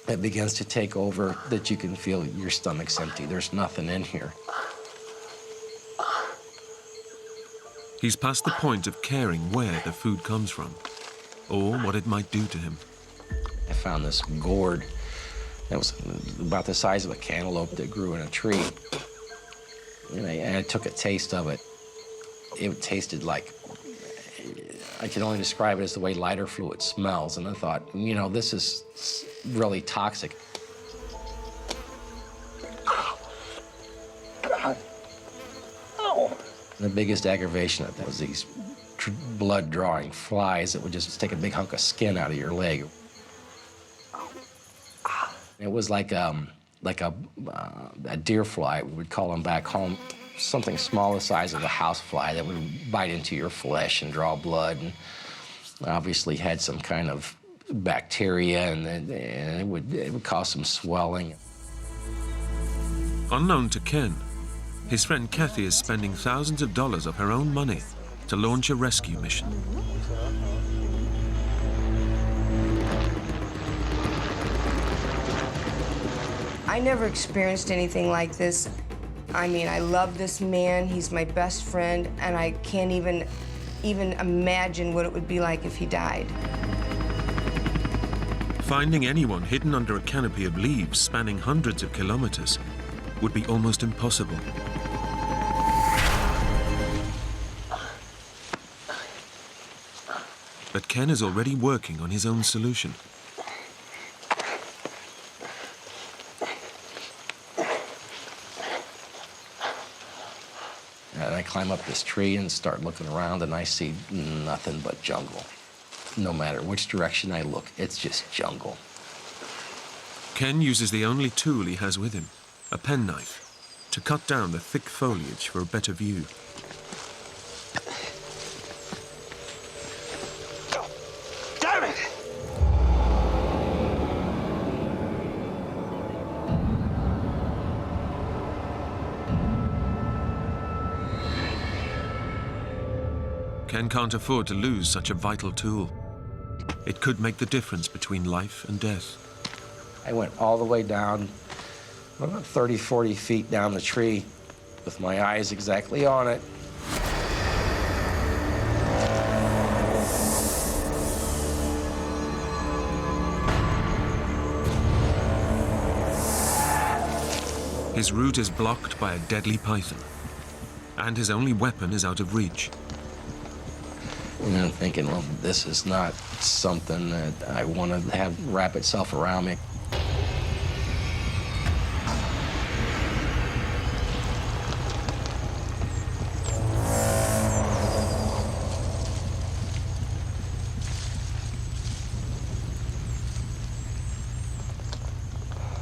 that begins to take over, that you can feel your stomach's empty. There's nothing in here. He's past the point of caring where the food comes from, or what it might do to him. I found this gourd that was about the size of a cantaloupe that grew in a tree. And I took a taste of it. It tasted like, I can only describe it as the way lighter fluid smells. And I thought, you know, this is really toxic. The biggest aggravation of that was these blood-drawing flies that would just take a big hunk of skin out of your leg. It was like a deer fly, we would call them back home. something small the size of a housefly that would bite into your flesh and draw blood, and obviously had some kind of bacteria, and it would cause some swelling. Unknown to Ken, his friend Kathy is spending thousands of dollars of her own money to launch a rescue mission. I never experienced anything like this. I mean, I love this man. He's my best friend, and I can't even imagine what it would be like if he died. Finding anyone hidden under a canopy of leaves spanning hundreds of kilometers would be almost impossible. But Ken is already working on his own solution. And I climb up this tree and start looking around, and I see nothing but jungle. No matter which direction I look, it's just jungle. Ken uses the only tool he has with him, a penknife, to cut down the thick foliage for a better view. Damn it! Ken can't afford to lose such a vital tool. It could make the difference between life and death. I went all the way down, about 30, 40 feet down the tree, with my eyes exactly on it. His route is blocked by a deadly python, and his only weapon is out of reach. And I'm thinking, well, this is not something that I want to have wrap itself around me.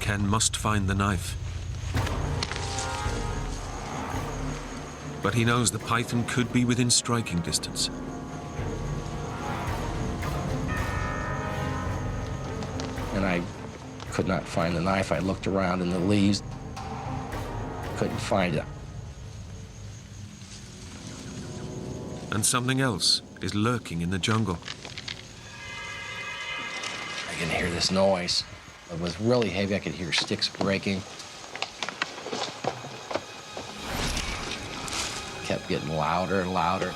Ken must find the knife. But he knows the python could be within striking distance. And I could not find the knife. I looked around in the leaves, couldn't find it. And something else is lurking in the jungle. I can hear this noise. It was really heavy. I could hear sticks breaking. Kept getting louder and louder.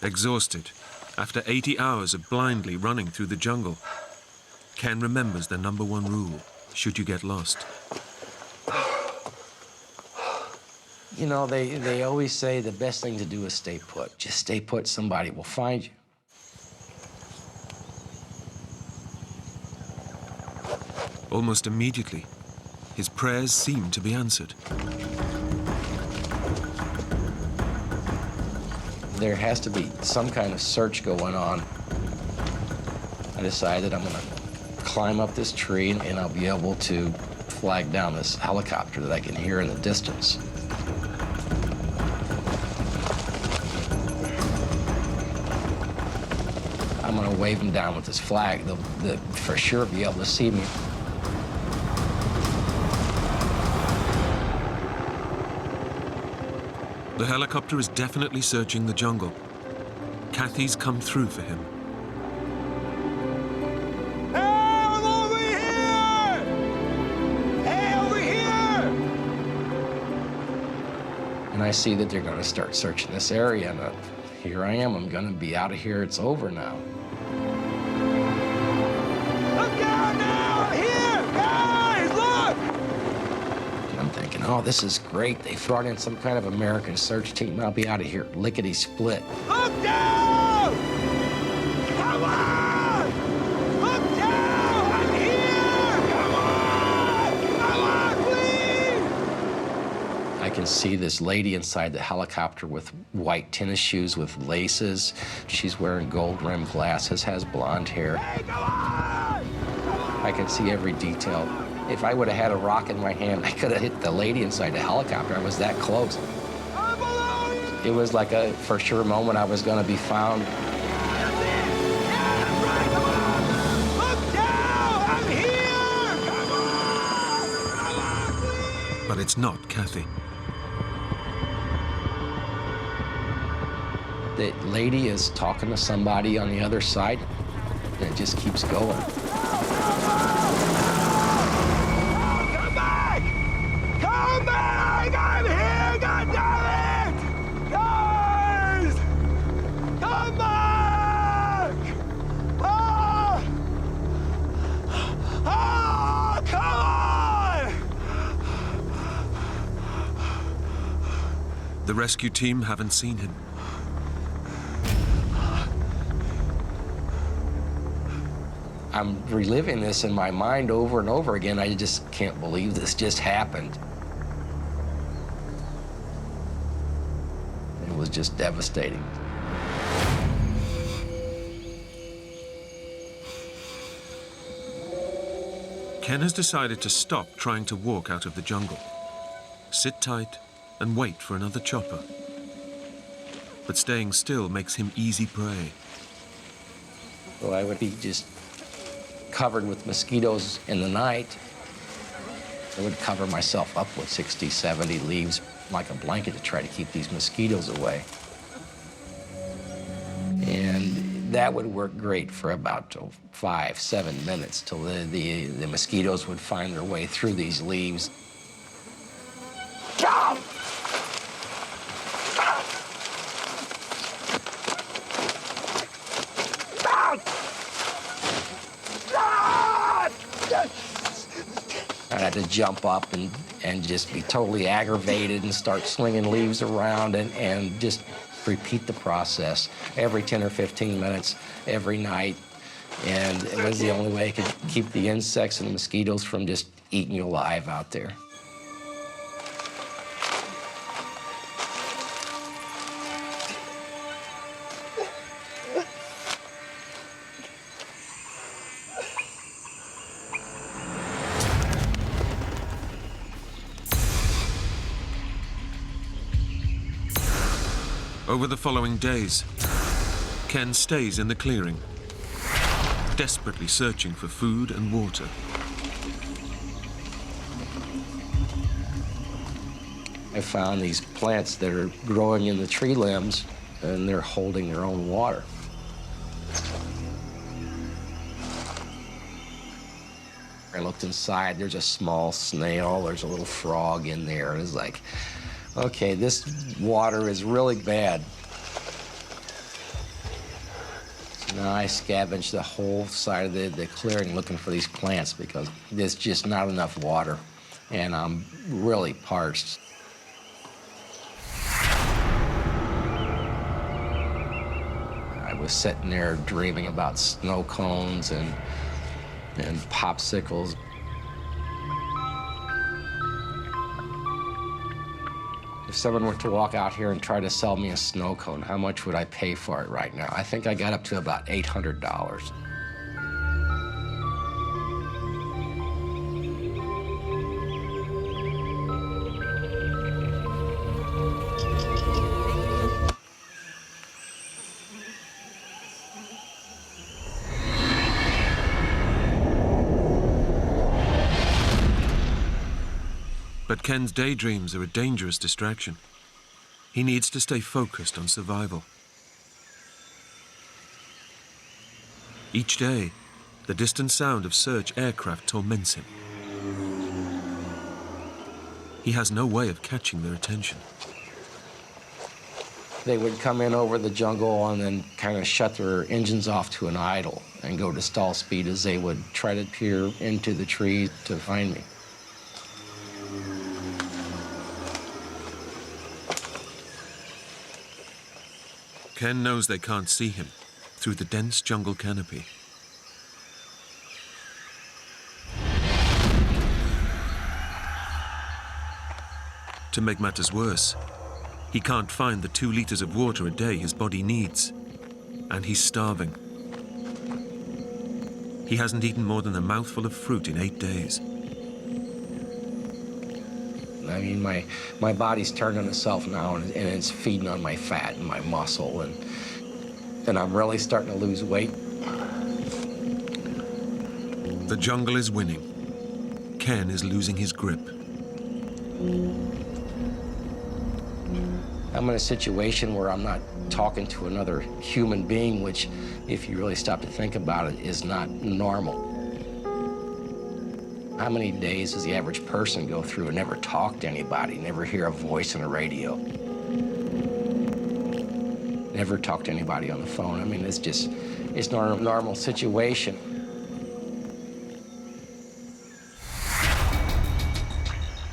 Exhausted, after 80 hours of blindly running through the jungle, Ken remembers the #1 rule, should you get lost. You know, they always say the best thing to do is stay put. Just stay put, somebody will find you. Almost immediately, his prayers seem to be answered. There has to be some kind of search going on. I decided I'm gonna climb up this tree and I'll be able to flag down this helicopter that I can hear in the distance. I'm gonna wave them down with this flag. They'll for sure be able to see me. The helicopter is definitely searching the jungle. Kathy's come through for him. Hey, I'm over here! Hey, over here! And I see that they're gonna start searching this area, and here I am. I'm gonna be out of here. It's over now. Look out now! Here! Guys, look! oh, this is great. They brought in some kind of American search team. I'll be out of here lickety-split. Look down! Come on! Look down! I'm here! Come on! Come on, please! I can see this lady inside the helicopter with white tennis shoes with laces. She's wearing gold-rimmed glasses, has blonde hair. Hey, come on! I can see every detail. If I would have had a rock in my hand, I could have hit the lady inside the helicopter. I was that close. It was like a for sure moment I was going to be found. But it's not Kathy. The lady is talking to somebody on the other side, and it just keeps going. Come back! I'm here! God damn it! Guys! Come back! Ah! Ah! Come on! The rescue team haven't seen him. I'm reliving this in my mind over and over again. I just can't believe this just happened. It was just devastating. Ken has decided to stop trying to walk out of the jungle, sit tight and wait for another chopper. But staying still makes him easy prey. Well, I would be just covered with mosquitoes in the night. I would cover myself up with 60, 70 leaves like a blanket to try to keep these mosquitoes away. And that would work great for about 5, 7 minutes till the mosquitoes would find their way through these leaves. Jump! I had to jump up and just be totally aggravated and start slinging leaves around and just repeat the process every 10 or 15 minutes, every night. And it was the only way I could keep the insects and the mosquitoes from just eating you alive out there. Over the following days, Ken stays in the clearing, desperately searching for food and water. I found these plants that are growing in the tree limbs, and they're holding their own water. I looked inside, there's a small snail, there's a little frog in there. It was like, okay, this water is really bad. So now I scavenged the whole side of the clearing looking for these plants because there's just not enough water, and I'm really parched. I was sitting there dreaming about snow cones and popsicles. If someone were to walk out here and try to sell me a snow cone, how much would I pay for it right now? I think I got up to about $800. But Ken's daydreams are a dangerous distraction. He needs to stay focused on survival. Each day, the distant sound of search aircraft torments him. He has no way of catching their attention. They would come in over the jungle and then kind of shut their engines off to an idle and go to stall speed as they would try to peer into the trees to find me. Ken knows they can't see him through the dense jungle canopy. To make matters worse, he can't find the 2 liters of water a day his body needs, and he's starving. He hasn't eaten more than a mouthful of fruit in 8 days. I mean, my body's turned on itself now, and it's feeding on my fat and my muscle, and I'm really starting to lose weight. The jungle is winning. Ken is losing his grip. I'm in a situation where I'm not talking to another human being, which, if you really stop to think about it, is not normal. How many days does the average person go through and never talk to anybody, never hear a voice on the radio, never talk to anybody on the phone? I mean, it's not a normal situation.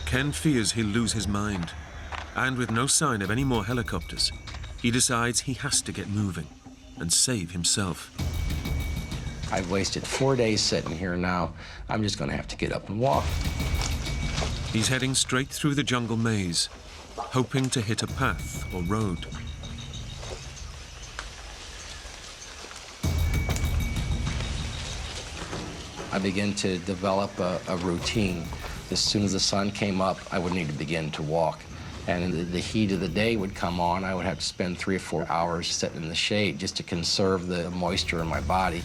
Ken fears he'll lose his mind, and with no sign of any more helicopters, he decides he has to get moving and save himself. I've wasted 4 days sitting here now. I'm just gonna have to get up and walk. He's heading straight through the jungle maze, hoping to hit a path or road. I began to develop a routine. As soon as the sun came up, I would need to begin to walk. And the heat of the day would come on. I would have to spend 3 or 4 hours sitting in the shade just to conserve the moisture in my body.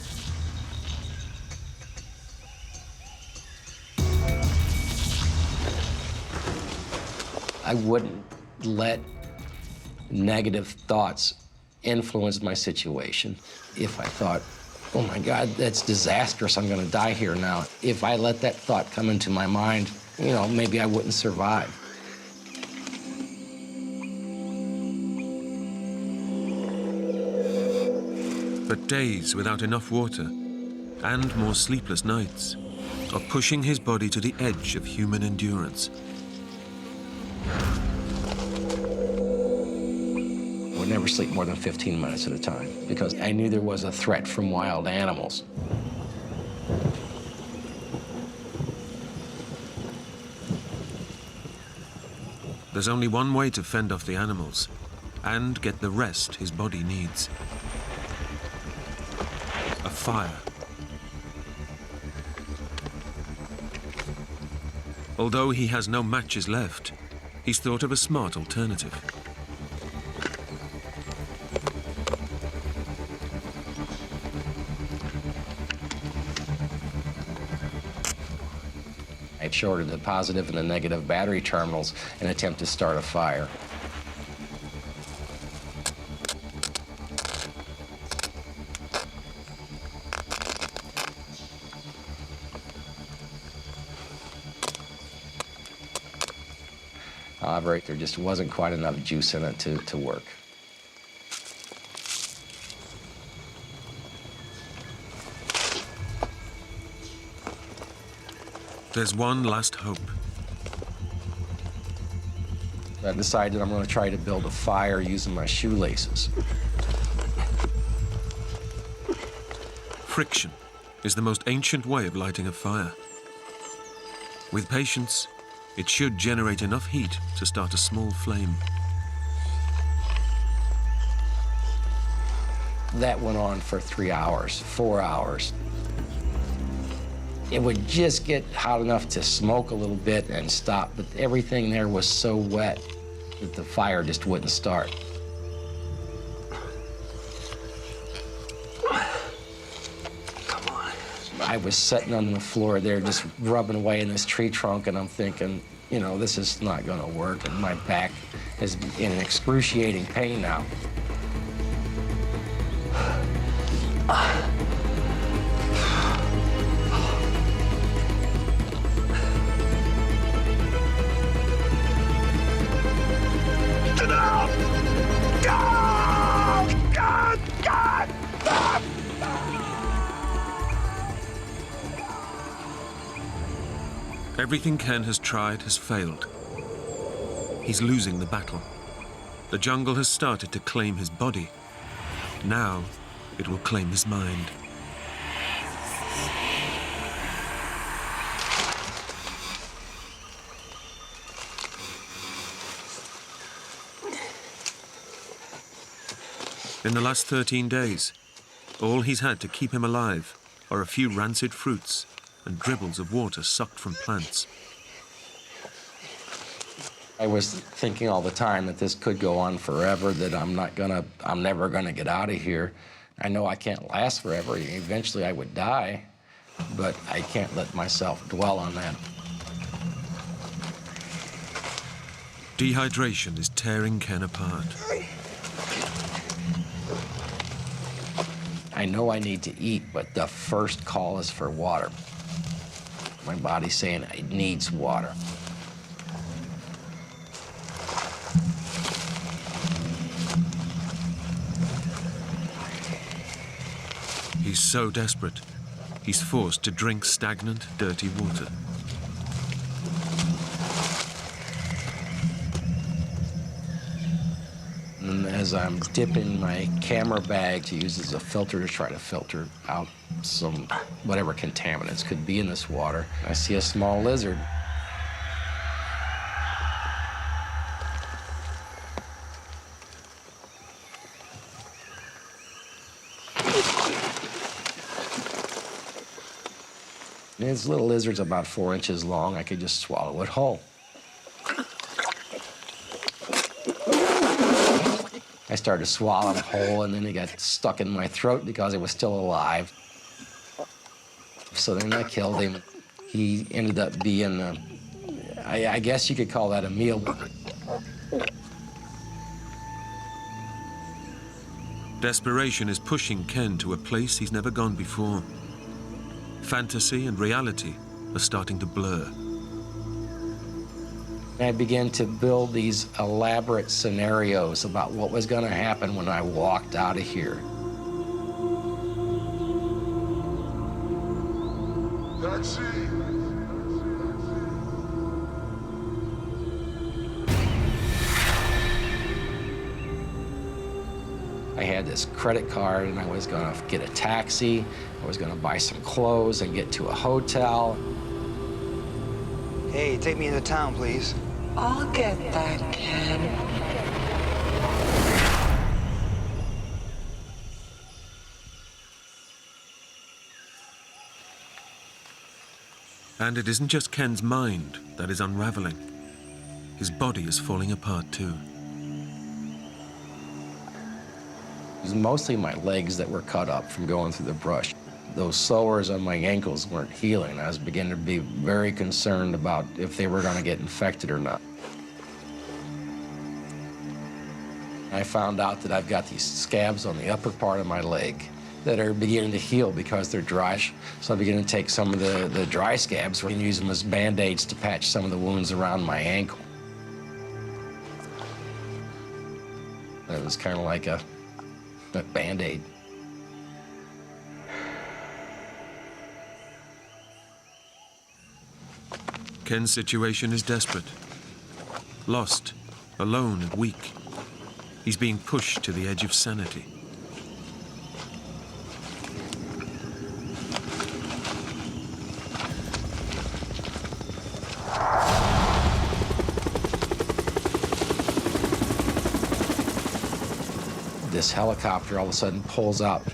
I wouldn't let negative thoughts influence my situation. If I thought, oh my God, that's disastrous, I'm gonna die here now. If I let that thought come into my mind, you know, maybe I wouldn't survive. But days without enough water and more sleepless nights are pushing his body to the edge of human endurance. I would never sleep more than 15 minutes at a time because I knew there was a threat from wild animals. There's only one way to fend off the animals and get the rest his body needs. A fire. Although he has no matches left, he's thought of a smart alternative. I shorted the positive and the negative battery terminals in an attempt to start a fire. However, there just wasn't quite enough juice in it to work. There's one last hope. I decided I'm going to try to build a fire using my shoelaces. Friction is the most ancient way of lighting a fire. With patience, it should generate enough heat to start a small flame. That went on for 3 hours, 4 hours. It would just get hot enough to smoke a little bit and stop, but everything there was so wet that the fire just wouldn't start. Come on. I was sitting on the floor there just rubbing away in this tree trunk, and I'm thinking, you know, this is not gonna work, and my back is in excruciating pain now. Get out! God! God! God! Everything Ken has tried has failed. He's losing the battle. The jungle has started to claim his body, Now, it will claim his mind. In the last 13 days, all he's had to keep him alive are a few rancid fruits and dribbles of water sucked from plants. I was thinking all the time that this could go on forever, that I'm never gonna get out of here. I know I can't last forever. Eventually I would die, but I can't let myself dwell on that. Dehydration is tearing Ken apart. I know I need to eat, but the first call is for water. My body's saying it needs water. He's so desperate, he's forced to drink stagnant, dirty water. And as I'm dipping my camera bag to use as a filter to try to filter out some whatever contaminants could be in this water, I see a small lizard. And this little lizard's about 4 inches long. I could just swallow it whole. I started to swallow him whole, and then he got stuck in my throat because he was still alive. So then I killed him. He ended up being, I guess you could call that a meal. Desperation is pushing Ken to a place he's never gone before. Fantasy and reality are starting to blur. I began to build these elaborate scenarios about what was going to happen when I walked out of here. I had this credit card, and I was going to get a taxi. I was going to buy some clothes and get to a hotel. Hey, take me into town, please. I'll get that, Ken. And it isn't just Ken's mind that is unraveling. His body is falling apart too. It was mostly my legs that were cut up from going through the brush. Those sores on my ankles weren't healing. I was beginning to be very concerned about if they were going to get infected or not. I found out that I've got these scabs on the upper part of my leg that are beginning to heal because they're dry. So I began to take some of the dry scabs and use them as Band-Aids to patch some of the wounds around my ankle. It was kind of like a Band-Aid. Ken's situation is desperate. Lost, alone and weak. He's being pushed to the edge of sanity. This helicopter all of a sudden pulls up.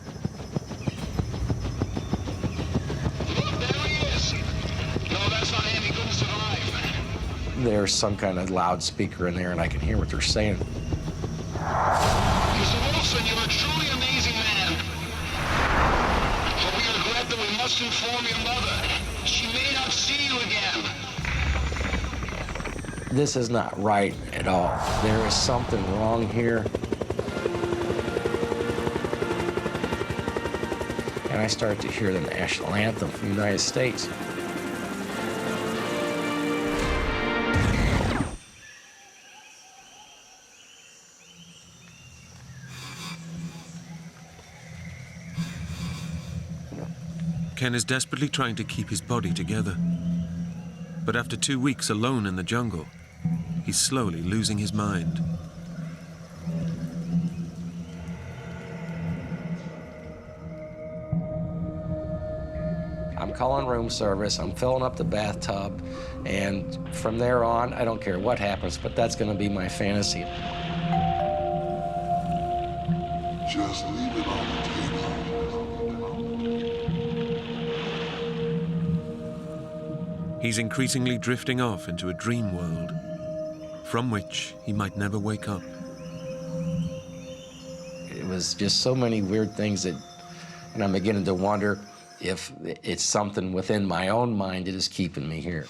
There's some kind of loudspeaker in there, and I can hear what they're saying. Mr. Wilson, you're a truly amazing man. But we regret that we must inform your mother. She may not see you again. This is not right at all. There is something wrong here. And I start to hear the national anthem from the United States. Ken is desperately trying to keep his body together. But after 2 weeks alone in the jungle, he's slowly losing his mind. calling room service, I'm filling up the bathtub, and from there on, I don't care what happens, but that's gonna be my fantasy. Just leave it on the table. He's increasingly drifting off into a dream world, from which he might never wake up. It was just so many weird things that, and I'm beginning to wonder if it's something within my own mind that is keeping me here.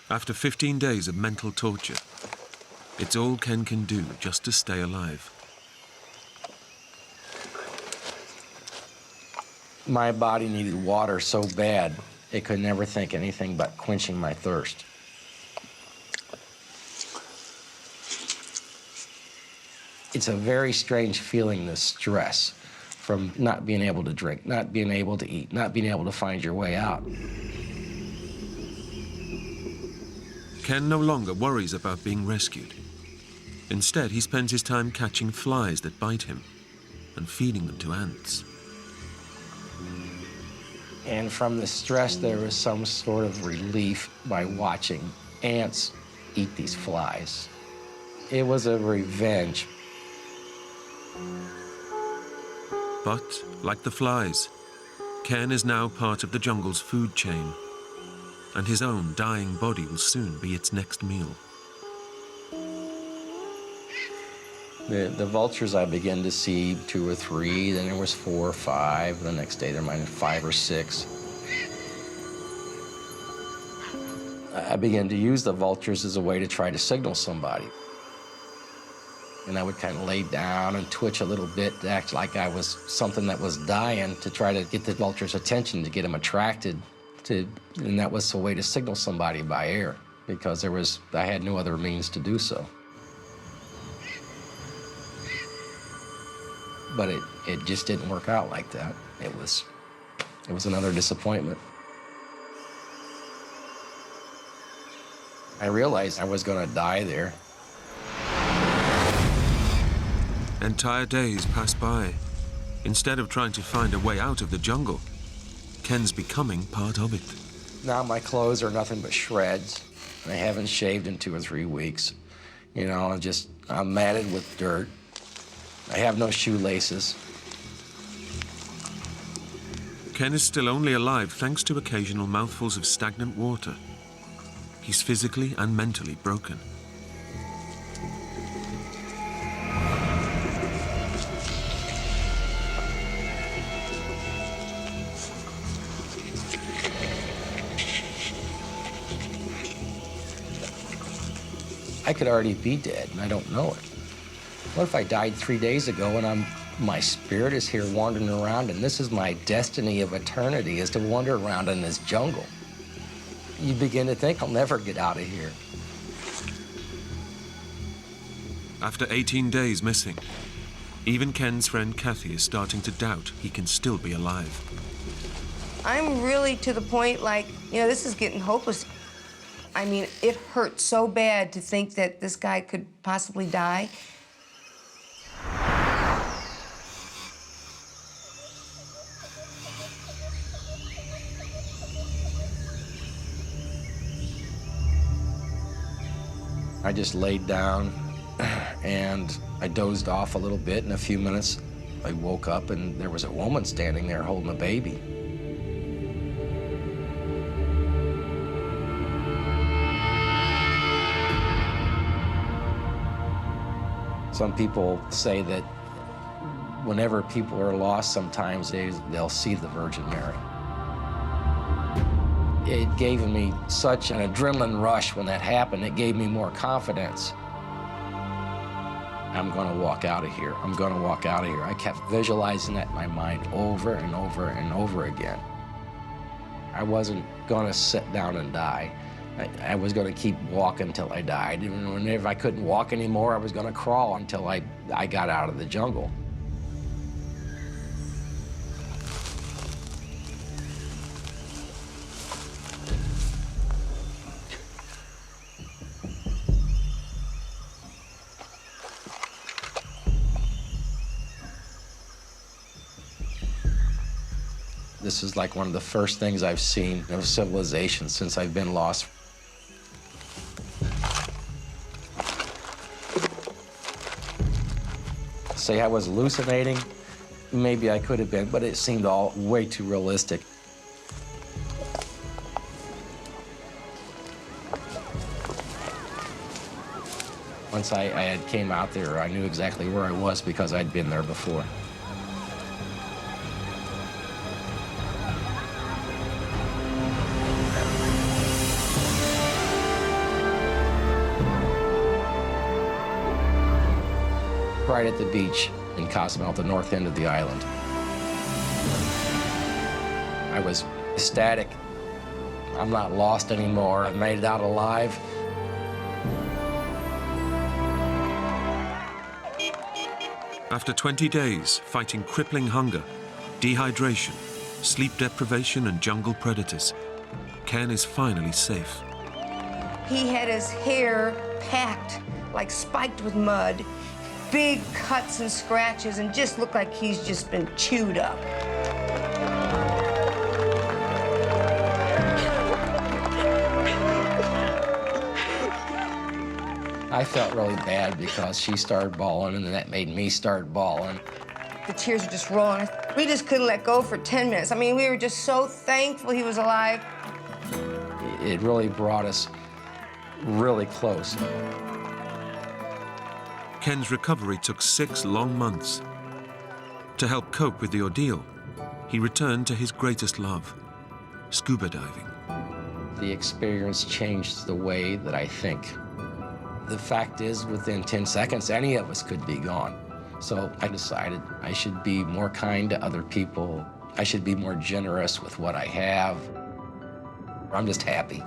After 15 days of mental torture, it's all Ken can do just to stay alive. My body needed water so bad, it could never think anything but quenching my thirst. It's a very strange feeling, this stress from not being able to drink, not being able to eat, not being able to find your way out. Ken no longer worries about being rescued. Instead, he spends his time catching flies that bite him and feeding them to ants. And from the stress, there was some sort of relief by watching ants eat these flies. It was a revenge. But, like the flies, Ken is now part of the jungle's food chain, and his own dying body will soon be its next meal. The vultures, I began to see 2 or 3, then there was 4 or 5, the next day there might have been 5 or 6. I began to use the vultures as a way to try to signal somebody. And I would kind of lay down and twitch a little bit to act like I was something that was dying to try to get the vulture's attention, to get them attracted. And that was a way to signal somebody by air, because I had no other means to do so. But it just didn't work out like that. It was another disappointment. I realized I was gonna die there. Entire days pass by. Instead of trying to find a way out of the jungle, Ken's becoming part of it. Now my clothes are nothing but shreds. I haven't shaved in 2 or 3 weeks. You know, I'm matted with dirt. I have no shoelaces. Ken is still only alive thanks to occasional mouthfuls of stagnant water. He's physically and mentally broken. I could already be dead, and I don't know it. What if I died 3 days ago and my spirit is here wandering around, and this is my destiny of eternity, is to wander around in this jungle? You begin to think, I'll never get out of here. After 18 days missing, even Ken's friend Kathy is starting to doubt he can still be alive. I'm really to the point, like, this is getting hopeless. I mean, it hurt so bad to think that this guy could possibly die. I just laid down and I dozed off a little bit. In a few minutes, I woke up and there was a woman standing there holding a baby. Some people say that whenever people are lost, sometimes they'll see the Virgin Mary. It gave me such an adrenaline rush when that happened. It gave me more confidence. I'm gonna walk out of here. I'm gonna walk out of here. I kept visualizing that in my mind over and over and over again. I wasn't gonna sit down and die. I was going to keep walking until I died. And if I couldn't walk anymore, I was going to crawl until I got out of the jungle. This is like one of the first things I've seen of civilization since I've been lost. Say I was hallucinating, maybe I could have been, but it seemed all way too realistic. Once I had came out there, I knew exactly where I was because I'd been there before. Right at the beach in Cozumel, the north end of the island. I was ecstatic. I'm not lost anymore. I made it out alive. After 20 days fighting crippling hunger, dehydration, sleep deprivation, and jungle predators, Ken is finally safe. He had his hair packed, like spiked with mud, big cuts and scratches, and just looked like he's just been chewed up. I felt really bad because she started bawling, and that made me start bawling. The tears were just rolling. We just couldn't let go for 10 minutes. I mean, we were just so thankful he was alive. It really brought us really close. Ken's recovery took 6 long months. To help cope with the ordeal, he returned to his greatest love, scuba diving. The experience changed the way that I think. The fact is, within 10 seconds, any of us could be gone. So I decided I should be more kind to other people. I should be more generous with what I have. I'm just happy.